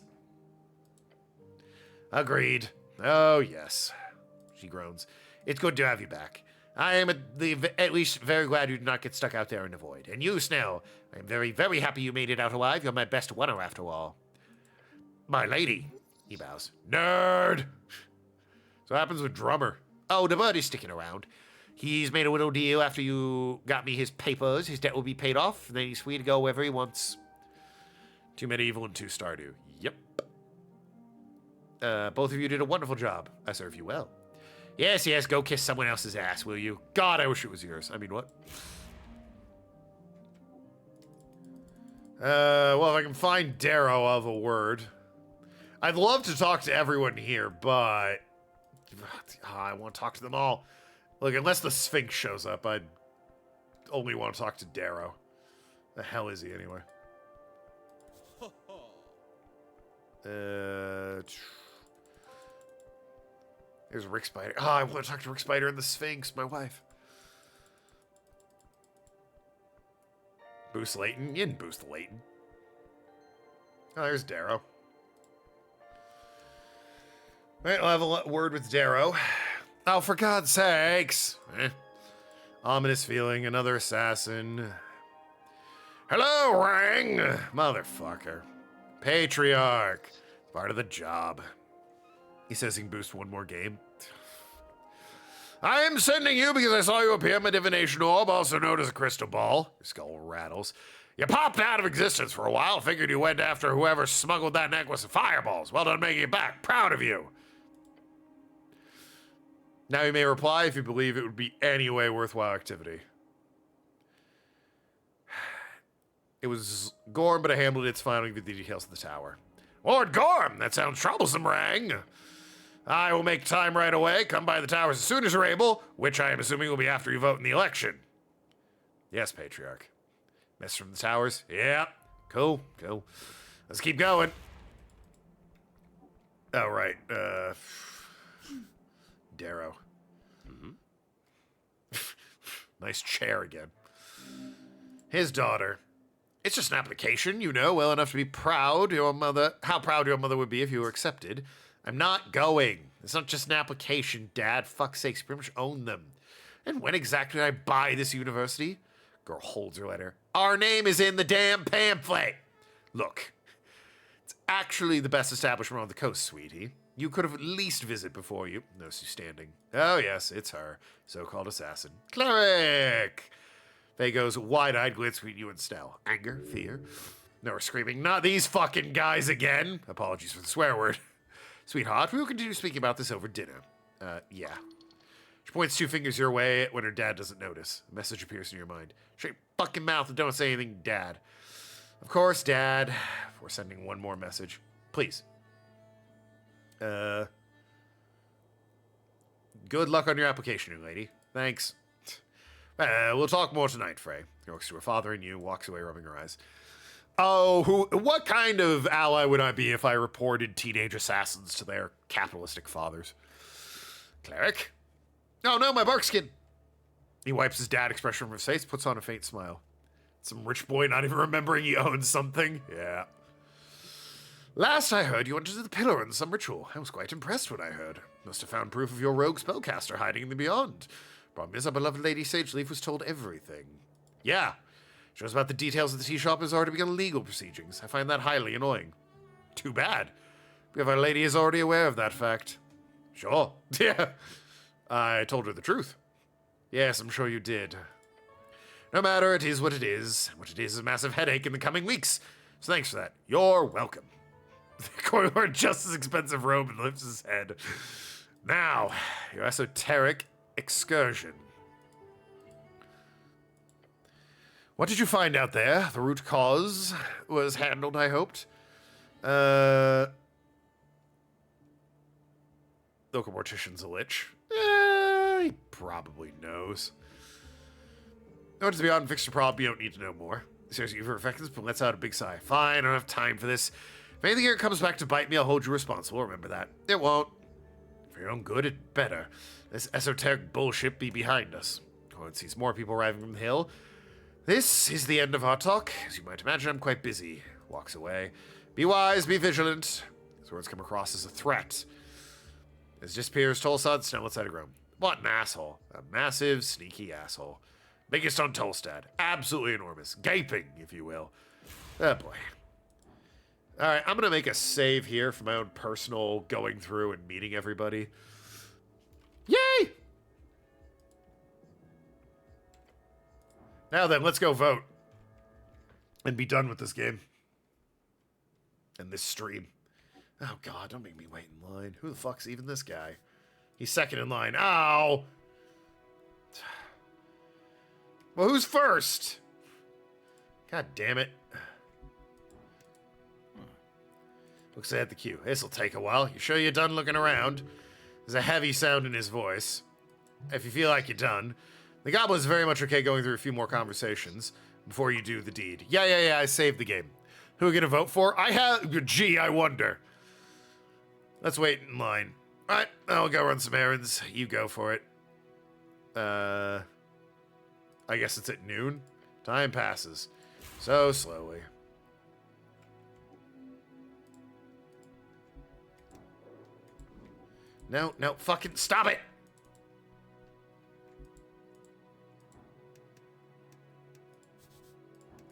Agreed. Oh, yes. She groans. It's good to have you back. I am at least very glad you did not get stuck out there in the void. And you, Snell, I am very, very happy you made it out alive. You're my best runner, after all. My lady, he bows. Nerd! So what happens with Drummer? Oh, the bird is sticking around. He's made a little deal after you got me his papers. His debt will be paid off, and then he's free to go wherever he wants. 2 medieval and 2 Stardew. Yep. Both of you did a wonderful job. I serve you well. Yes, go kiss someone else's ass, will you? God, I wish it was yours. I mean, what? Well, if I can find Darrow, I'll have a word. I'd love to talk to everyone here, but I want to talk to them all. Look, unless the Sphinx shows up, I'd only want to talk to Darrow. The hell is he, anyway? There's Rick Spider. Oh, I want to talk to Rick Spider and the Sphinx, my wife. Boost Layton? You didn't boost Layton. Oh, there's Darrow. All right, I'll have a word with Darrow. Oh, for God's sakes. Ominous feeling, another assassin. Hello, Rang! Motherfucker. Patriarch. Part of the job. He says he can boost one more game. I am sending you because I saw you appear in my divination orb, also known as a crystal ball. Your skull rattles. You popped out of existence for a while. Figured you went after whoever smuggled that necklace of fireballs. Well done making it back. Proud of you. Now you may reply if you believe it would be any way worthwhile activity. It was Gorm, but I handled it. It's fine. I'll give you the details of the tower. Lord Gorm, that sounds troublesome, Rang. I will make time right away. Come by the towers as soon as you're able, which I am assuming will be after you vote in the election. Yes, Patriarch. Message from the towers? Yeah. Cool. Let's keep going. Oh, right. Darrow. Nice chair again. His daughter. It's just an application, you know, well enough to be proud your mother, how proud your mother would be if you were accepted. I'm not going. It's not just an application, Dad. Fuck's sakes, you pretty much own them. And when exactly did I buy this university? Girl holds her letter. Our name is in the damn pamphlet. Look, it's actually the best establishment on the coast, sweetie. You could have at least visited before you. Notice you standing. Oh, yes, it's her. So-called assassin. Cleric! Vago's wide-eyed glance between you and Snell. Anger, fear. No, we're screaming, not these fucking guys again. Apologies for the swear word. Sweetheart, we will continue speaking about this over dinner. Yeah. She points 2 fingers your way when her dad doesn't notice. A message appears in your mind. Shut your fucking mouth and don't say anything, Dad. Of course, Dad. We're sending one more message. Please. Good luck on your application, young lady. Thanks. We'll talk more tonight, Frey. He looks to her father and you, walks away rubbing her eyes. Oh, what kind of ally would I be if I reported teenage assassins to their capitalistic fathers? Cleric? Oh no, my barkskin! He wipes his dad expression from his face, puts on a faint smile. Some rich boy not even remembering he owns something. Yeah. Last I heard, you went to the pillar in some ritual. I was quite impressed when I heard. Must have found proof of your rogue spellcaster hiding in the beyond. Problem is, our beloved Lady Sageleaf was told everything. Yeah. Shows about the details of the tea shop has already begun legal proceedings. I find that highly annoying. Too bad. Because our lady is already aware of that fact. Sure. Yeah. I told her the truth. Yes, I'm sure you did. No matter, it is what it is. What it is a massive headache in the coming weeks. So thanks for that. You're welcome. Coin wore just as expensive robe and lifts his head. Now, your esoteric excursion. What did you find out there? The root cause was handled, I hoped. Local mortician's a lich. He probably knows. No, to be honest, fix your problem, you don't need to know more. Seriously, you've effectiveness, but lets out a big sigh. Fine, I don't have time for this. If anything here comes back to bite me, I'll hold you responsible. Remember that. It won't. For your own good, it better. This esoteric bullshit be behind us. Cohen sees more people arriving from the hill. This is the end of our talk. As you might imagine, I'm quite busy. Walks away. Be wise, be vigilant. His words come across as a threat. As disappears, Tolstad, Snell outside of Rome. What an asshole. A massive, sneaky asshole. Biggest on Tolstad. Absolutely enormous. Gaping, if you will. Oh, boy. Alright, I'm going to make a save here for my own personal going through and meeting everybody. Yay! Now then, let's go vote. And be done with this game. And this stream. Oh, God, don't make me wait in line. Who the fuck's even this guy? He's second in line. Ow! Well, who's first? God damn it. Looks at the queue. This'll take a while. You sure you're done looking around? There's a heavy sound in his voice. If you feel like you're done. The goblin's very much okay going through a few more conversations before you do the deed. Yeah, I saved the game. Who are we gonna vote for? Gee, I wonder. Let's wait in line. Alright, I'll go run some errands. You go for it. I guess it's at noon. Time passes. So slowly. No, fucking stop it!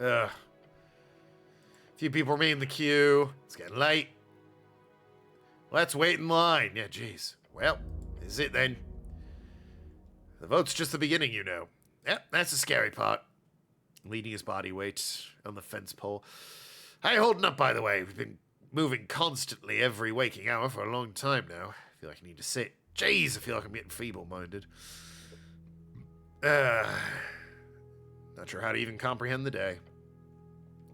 Ugh. Few people remain in the queue. It's getting late. Let's wait in line. Yeah, jeez. Well, this is it then. The vote's just the beginning, you know. Yep, that's the scary part. Leaning his body weight on the fence pole. How you holding up, by the way? We've been moving constantly every waking hour for a long time now. I feel like I need to sit. Jeez, I feel like I'm getting feeble-minded. Not sure how to even comprehend the day.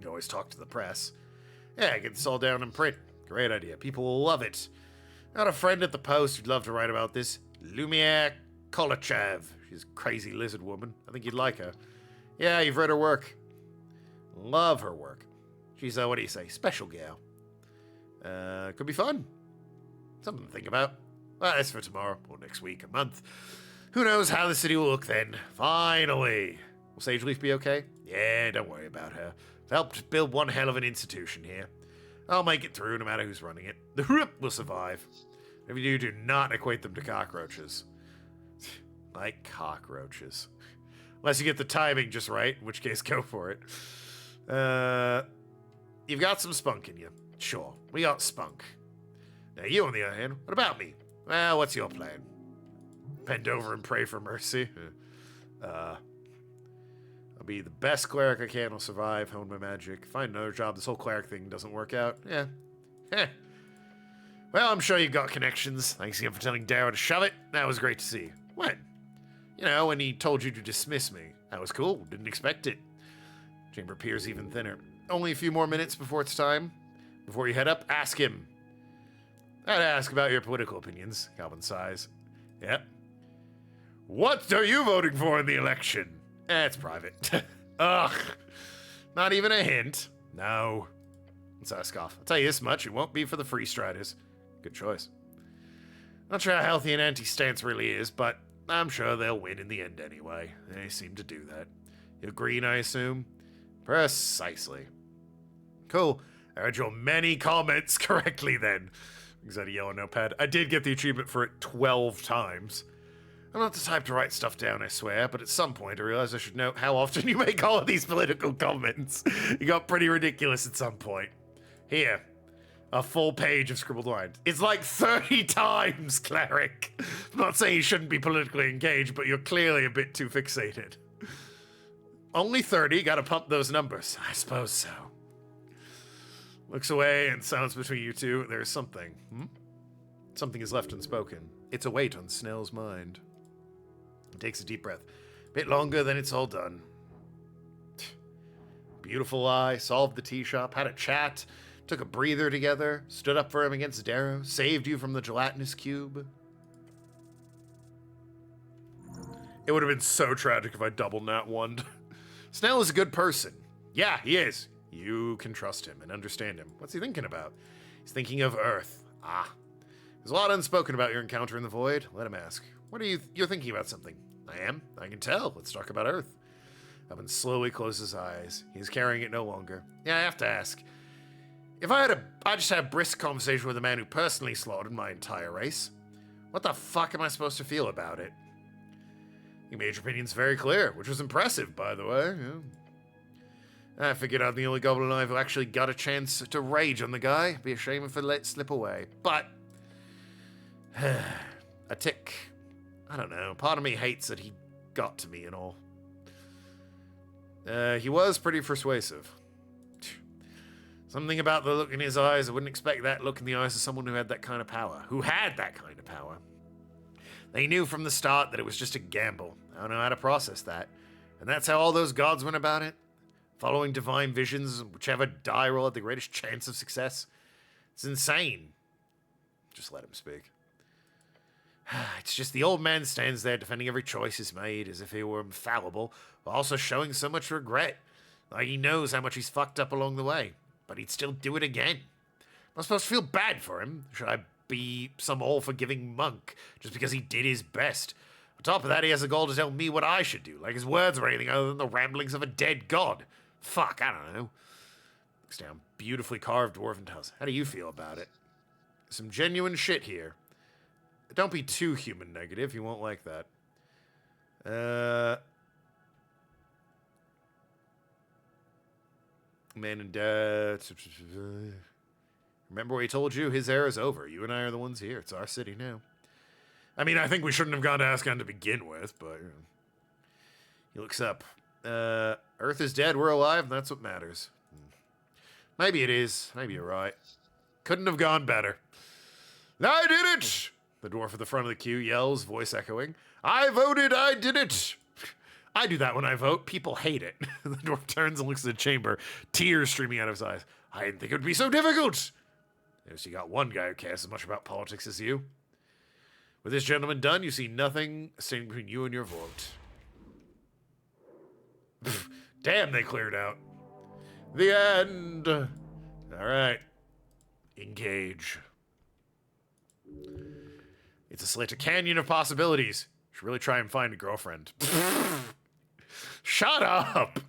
You always talk to the press. Yeah, get this all down in print. Great idea. People will love it. Got a friend at the Post who'd love to write about this. Lumiere Kolochev. She's a crazy lizard woman. I think you'd like her. Yeah, you've read her work. Love her work. She's, what do you say, special gal. Could be fun. Something to think about. Well, that's for tomorrow, or next week, a month. Who knows how the city will look then. Finally. Will Sageleaf be okay? Yeah, don't worry about her. I've helped build one hell of an institution here. I'll make it through no matter who's running it. The Rip will survive. If you do not equate them to cockroaches. Like cockroaches. Unless you get the timing just right, in which case go for it. You've got some spunk in you. Sure, we got spunk. Now you, on the other hand, what about me? Well, what's your plan? Bend over and pray for mercy? I'll be the best cleric I can. I'll survive, hone my magic, find another job. This whole cleric thing doesn't work out. Yeah. Heh. Well, I'm sure you've got connections. Thanks again for telling Darrow to shove it. That was great to see. When? You know, when he told you to dismiss me. That was cool. Didn't expect it. Chamber appears even thinner. Only a few more minutes before it's time. Before you head up, ask him. I'd ask about your political opinions. Calvin sighs. Yep. What are you voting for in the election? It's private. Ugh. Not even a hint. No. So I scoff. I'll tell you this much, it won't be for the Free Striders. Good choice. Not sure how healthy an anti-stance really is, but I'm sure they'll win in the end anyway. They seem to do that. You green, I assume? Precisely. Cool. I read your many comments correctly then. Is that a yellow notepad? I did get the achievement for it 12 times. I'm not the type to write stuff down, I swear, but at some point I realized I should know how often you make all of these political comments. You got pretty ridiculous at some point. Here, a full page of scribbled lines. It's like 30 times, Cleric. I'm not saying you shouldn't be politically engaged, but you're clearly a bit too fixated. Only 30, gotta pump those numbers. I suppose so. Looks away and sounds between you two. There's something. Something is left unspoken. It's a weight on Snell's mind. He takes a deep breath. Bit longer than it's all done. Beautiful eye, solved the tea shop, had a chat, took a breather together, stood up for him against Darrow, saved you from the gelatinous cube. It would have been so tragic if I doubled that one. Snell is a good person. Yeah, he is. You can trust him and understand him. What's he thinking about? He's thinking of Earth. Ah. There's a lot unspoken about your encounter in the void. Let him ask. What are you're thinking about something? I am. I can tell. Let's talk about Earth. Owen slowly closes his eyes. He's carrying it no longer. Yeah, I have to ask. If I just had a brisk conversation with a man who personally slaughtered my entire race, what the fuck am I supposed to feel about it? You made your opinions very clear, which was impressive, by the way. Yeah. I figured I'm the only goblin alive who actually got a chance to rage on the guy. Be a shame if I let it slip away. But a tick. I don't know. Part of me hates that he got to me and all. He was pretty persuasive. Something about the look in his eyes. I wouldn't expect that look in the eyes of someone who had that kind of power. Who had that kind of power. They knew from the start that it was just a gamble. I don't know how to process that. And that's how all those gods went about it. Following divine visions, whichever die roll had the greatest chance of success. It's insane. Just let him speak. It's just the old man stands there defending every choice he's made as if he were infallible, while also showing so much regret. Like he knows how much he's fucked up along the way, but he'd still do it again. Am I supposed to feel bad for him? Should I be some all-forgiving monk just because he did his best? On top of that, he has a goal to tell me what I should do, like his words or anything other than the ramblings of a dead god. Fuck, I don't know. Looks down. Beautifully carved dwarven tiles. How do you feel about it? Some genuine shit here. Don't be too human negative. He won't like that. Man and dad. Remember what he told you? His era is over. You and I are the ones here. It's our city now. I mean, I think we shouldn't have gone to Ascon to begin with, but... He looks up. Earth is dead. We're alive, and that's what matters. Maybe it is. Maybe you're right. Couldn't have gone better. I did it! The dwarf at the front of the queue yells, voice echoing. I voted, I did it! I do that when I vote. People hate it. The dwarf turns and looks at the chamber, tears streaming out of his eyes. I didn't think it would be so difficult! Notice you got one guy who cares as much about politics as you. With this gentleman done, you see nothing standing between you and your vote. Damn, they cleared out. The end! Alright. Engage. It's a slit, a canyon of possibilities. Should really try and find a girlfriend. Shut up!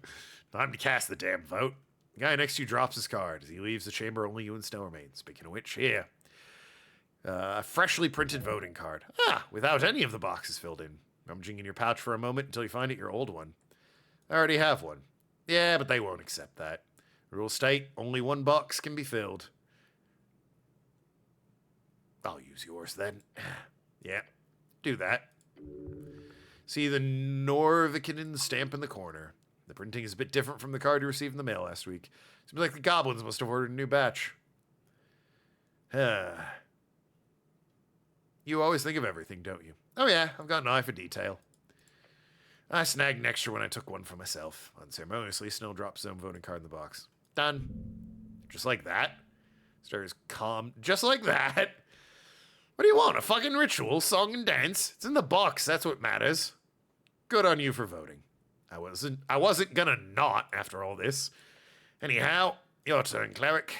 Time to cast the damn vote. The guy next to you drops his card. As he leaves the chamber, only you and Snow remain. Speaking of which, here. A freshly printed voting card. Without any of the boxes filled in. Rummaging in your pouch for a moment until you find it your old one. I already have one. Yeah, but they won't accept that. Rules state, only one box can be filled. I'll use yours then. Yeah, do that. See the Norvikinen stamp in the corner. The printing is a bit different from the card you received in the mail last week. Seems like the goblins must have ordered a new batch. You always think of everything, don't you? Oh yeah, I've got an eye for detail. I snagged an extra when I took one for myself. Unceremoniously, Snow drops his own voting card in the box. Done. Just like that. Stirs calm. Just like that. What do you want? A fucking ritual, song and dance? It's in the box. That's what matters. Good on you for voting. I wasn't gonna not after all this. Anyhow, your turn, cleric.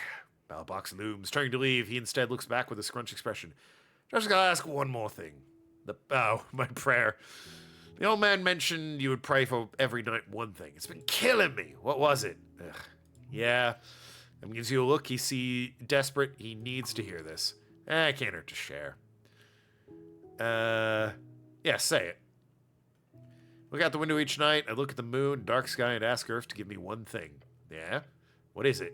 Ballot box looms, turning to leave. He instead looks back with a scrunched expression. Just gotta ask one more thing. My prayer. The old man mentioned you would pray for every night one thing. It's been killing me. What was it? Ugh. Yeah. And gives you a look. Desperate. He needs to hear this. I can't hurt to share. Yeah, say it. Look out the window each night. I look at the moon, dark sky, and ask Earth to give me one thing. Yeah? What is it?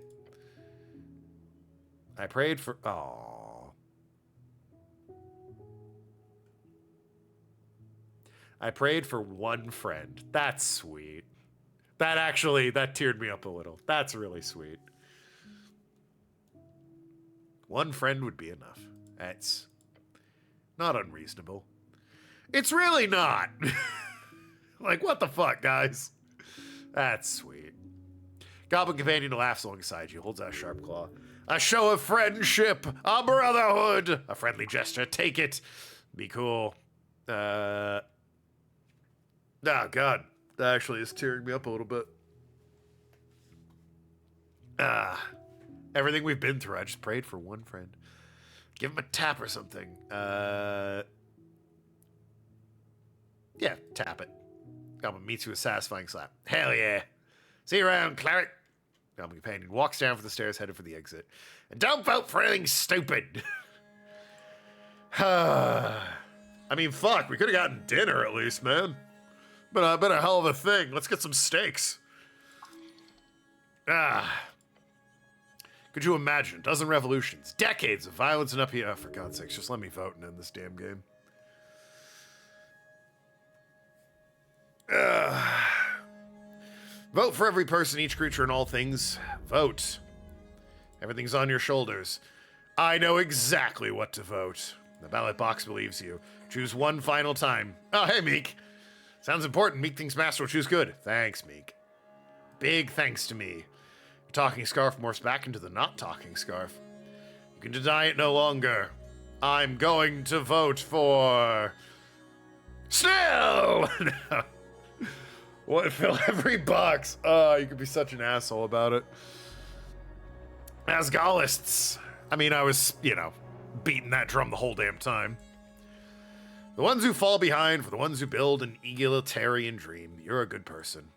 I prayed for... Aww. I prayed for one friend. That's sweet. That teared me up a little. That's really sweet. One friend would be enough. That's not unreasonable. It's really not. Like, what the fuck, guys? That's sweet. Goblin companion laughs alongside you, holds out a sharp claw. A show of friendship, a brotherhood, a friendly gesture. Take it. Be cool. Oh, God. That actually is tearing me up a little bit. Everything we've been through, I just prayed for one friend. Give him a tap or something. Yeah, tap it. Goblin meets you with a satisfying slap. Hell yeah. See you around, cleric. Goblin companion walks down for the stairs, headed for the exit. And don't vote for anything stupid. I mean, fuck, we could have gotten dinner at least, man. But been a hell of a thing. Let's get some steaks. Could you imagine? A dozen revolutions, decades of violence and upheaval. Oh, for God's sakes, just let me vote and end this damn game. Vote for every person, each creature, and all things. Vote. Everything's on your shoulders. I know exactly what to vote. The ballot box believes you. Choose one final time. Oh, hey, Meek. Sounds important. Meek thinks Master will choose good. Thanks, Meek. Big thanks to me. The talking scarf morphs back into the not talking scarf. You can deny it no longer. I'm going to vote for... Snail! No. What? Fill every box. Oh, you could be such an asshole about it. Asgalists. I mean, I was, beating that drum the whole damn time. The ones who fall behind for the ones who build an egalitarian dream. You're a good person.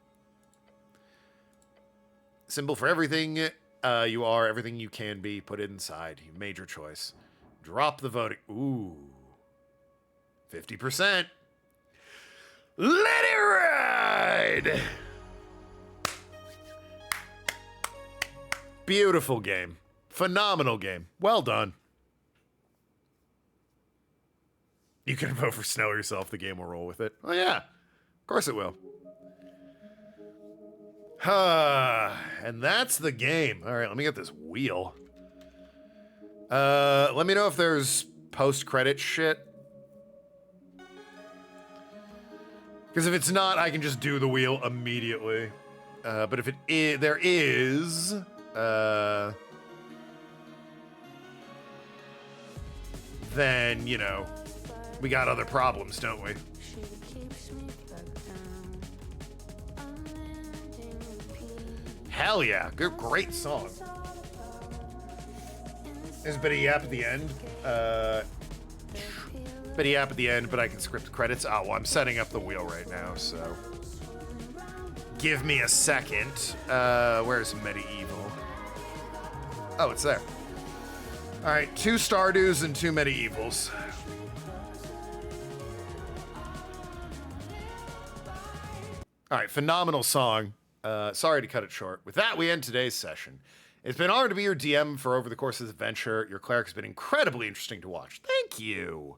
Symbol for everything you are, everything you can be. Put it inside. You made your choice. Drop the voting. Ooh. 50%. Let it ride! Beautiful game. Phenomenal game. Well done. You can vote for Snell yourself. The game will roll with it. Oh, yeah. Of course it will. And that's the game. All right, let me get this wheel. Let me know if there's post-credit shit. Because if it's not, I can just do the wheel immediately. But if there is... then, we got other problems, don't we? Hell yeah. Good, great song. There's a bit of yap at the end. Bit of yap at the end, but I can script credits. Oh, well, I'm setting up the wheel right now, so... Give me a second. Where's Medieval? Oh, it's there. Alright, 2 Stardews and 2 Medievals. Alright, phenomenal song. Sorry to cut it short. With that, we end today's session. It's been an honor to be your DM for over the course of this adventure. Your cleric has been incredibly interesting to watch. Thank you.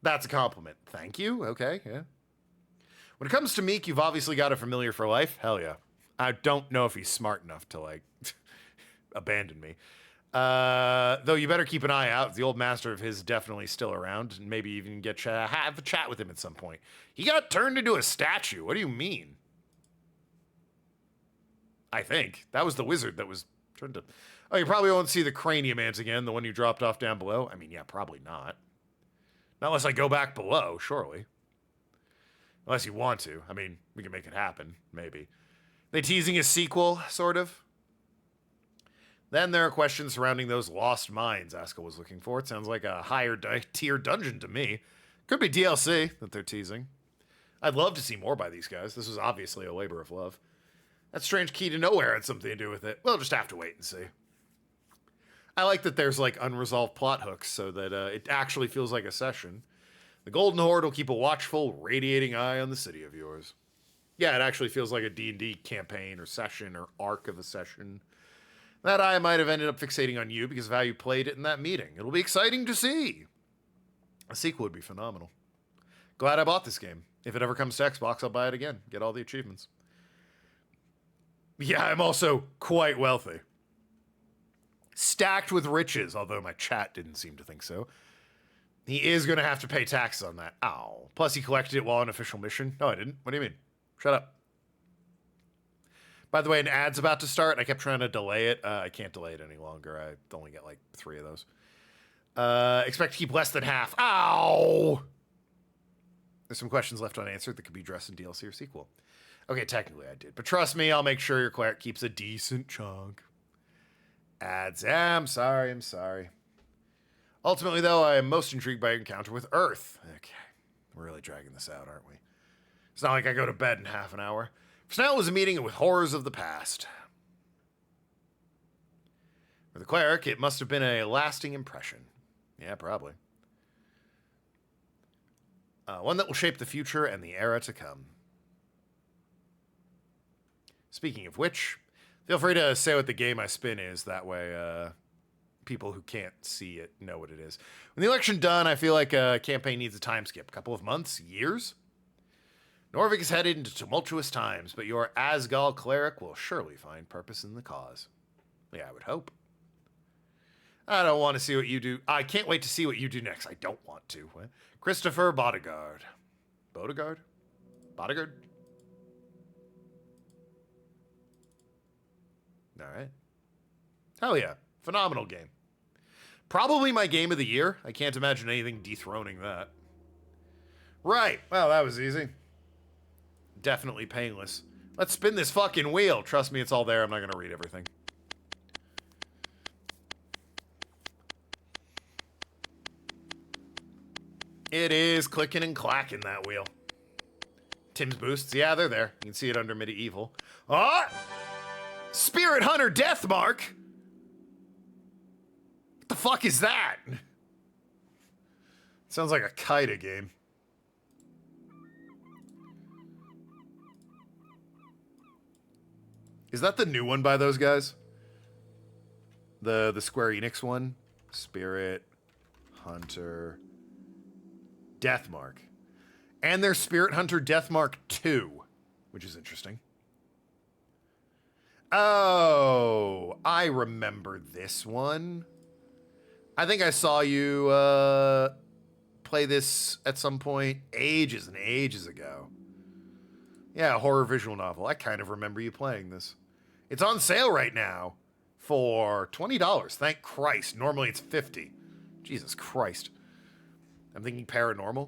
That's a compliment. Thank you. Okay, yeah. When it comes to Meek, you've obviously got a familiar for life. Hell yeah. I don't know if he's smart enough to, abandon me. Though you better keep an eye out. The old master of his is definitely still around, and maybe even have a chat with him at some point. He got turned into a statue. What do you mean? I think. That was the wizard that was Turned to... Oh, you probably won't see the cranium ants again, the one you dropped off down below. I mean, yeah, probably not. Not unless I go back below, surely. Unless you want to. I mean, we can make it happen, maybe. They teasing a sequel, sort of? Then there are questions surrounding those lost mines Aska was looking for. It sounds like a higher tier dungeon to me. Could be DLC that they're teasing. I'd love to see more by these guys. This was obviously a labor of love. That strange key to nowhere had something to do with it. We'll just have to wait and see. I like that there's like unresolved plot hooks so that it actually feels like a session. The Golden Horde will keep a watchful, radiating eye on the city of yours. Yeah, it actually feels like a D&D campaign or session or arc of a session. That eye might have ended up fixating on you because of how you played it in that meeting. It'll be exciting to see. A sequel would be phenomenal. Glad I bought this game. If it ever comes to Xbox, I'll buy it again. Get all the achievements. Yeah, I'm also quite wealthy. Stacked with riches, although my chat didn't seem to think so. He is going to have to pay taxes on that. Ow. Plus, he collected it while on official mission. No, I didn't. What do you mean? Shut up. By the way, an ad's about to start. I kept trying to delay it. I can't delay it any longer. I only get like 3 of those. Expect to keep less than half. Ow! There's some questions left unanswered that could be addressed in DLC or sequel. Okay, technically I did. But trust me, I'll make sure your cleric keeps a decent chunk. Ads. I'm sorry. Ultimately, though, I am most intrigued by your encounter with Earth. Okay, we're really dragging this out, aren't we? It's not like I go to bed in half an hour. For now, it was a meeting with horrors of the past. For the cleric, it must have been a lasting impression. Yeah, probably. One that will shape the future and the era to come. Speaking of which, feel free to say what the game I spin is. That way, people who can't see it know what it is. When the election done, I feel like a campaign needs a time skip. A couple of months? Years? Norvik is headed into tumultuous times, but your Asgal cleric will surely find purpose in the cause. Yeah, I would hope. I don't want to see what you do. I can't wait to see what you do next. I don't want to. What? Christopher Bodegaard. Bodegaard? Bodegaard? All right. Hell yeah. Phenomenal game. Probably my game of the year. I can't imagine anything dethroning that. Right. Well, that was easy. Definitely painless. Let's spin this fucking wheel. Trust me, it's all there. I'm not going to read everything. It is clicking and clacking, that wheel. Tim's boosts. Yeah, they're there. You can see it under medieval. Oh! Spirit Hunter Deathmark! What the fuck is that? Sounds like a Kaida game. Is that the new one by those guys? The Square Enix one? Spirit Hunter Deathmark. And there's Spirit Hunter Deathmark 2, which is interesting. Oh, I remember this one. I think I saw you play this at some point ages and ages ago. Yeah, a horror visual novel. I kind of remember you playing this. It's on sale right now for $20. Thank Christ. Normally it's $50. Jesus Christ. I'm thinking paranormal.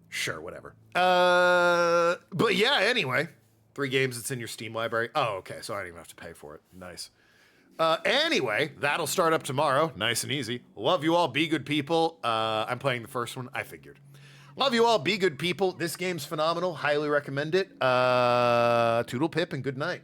Sure, whatever. But yeah, anyway. 3 games that's in your Steam library. Oh, okay, so I don't even have to pay for it. Nice. Anyway, that'll start up tomorrow. Nice and easy. Love you all. Be good people. I'm playing the first one. I figured. Love you all. Be good people. This game's phenomenal. Highly recommend it. Toodle pip and good night.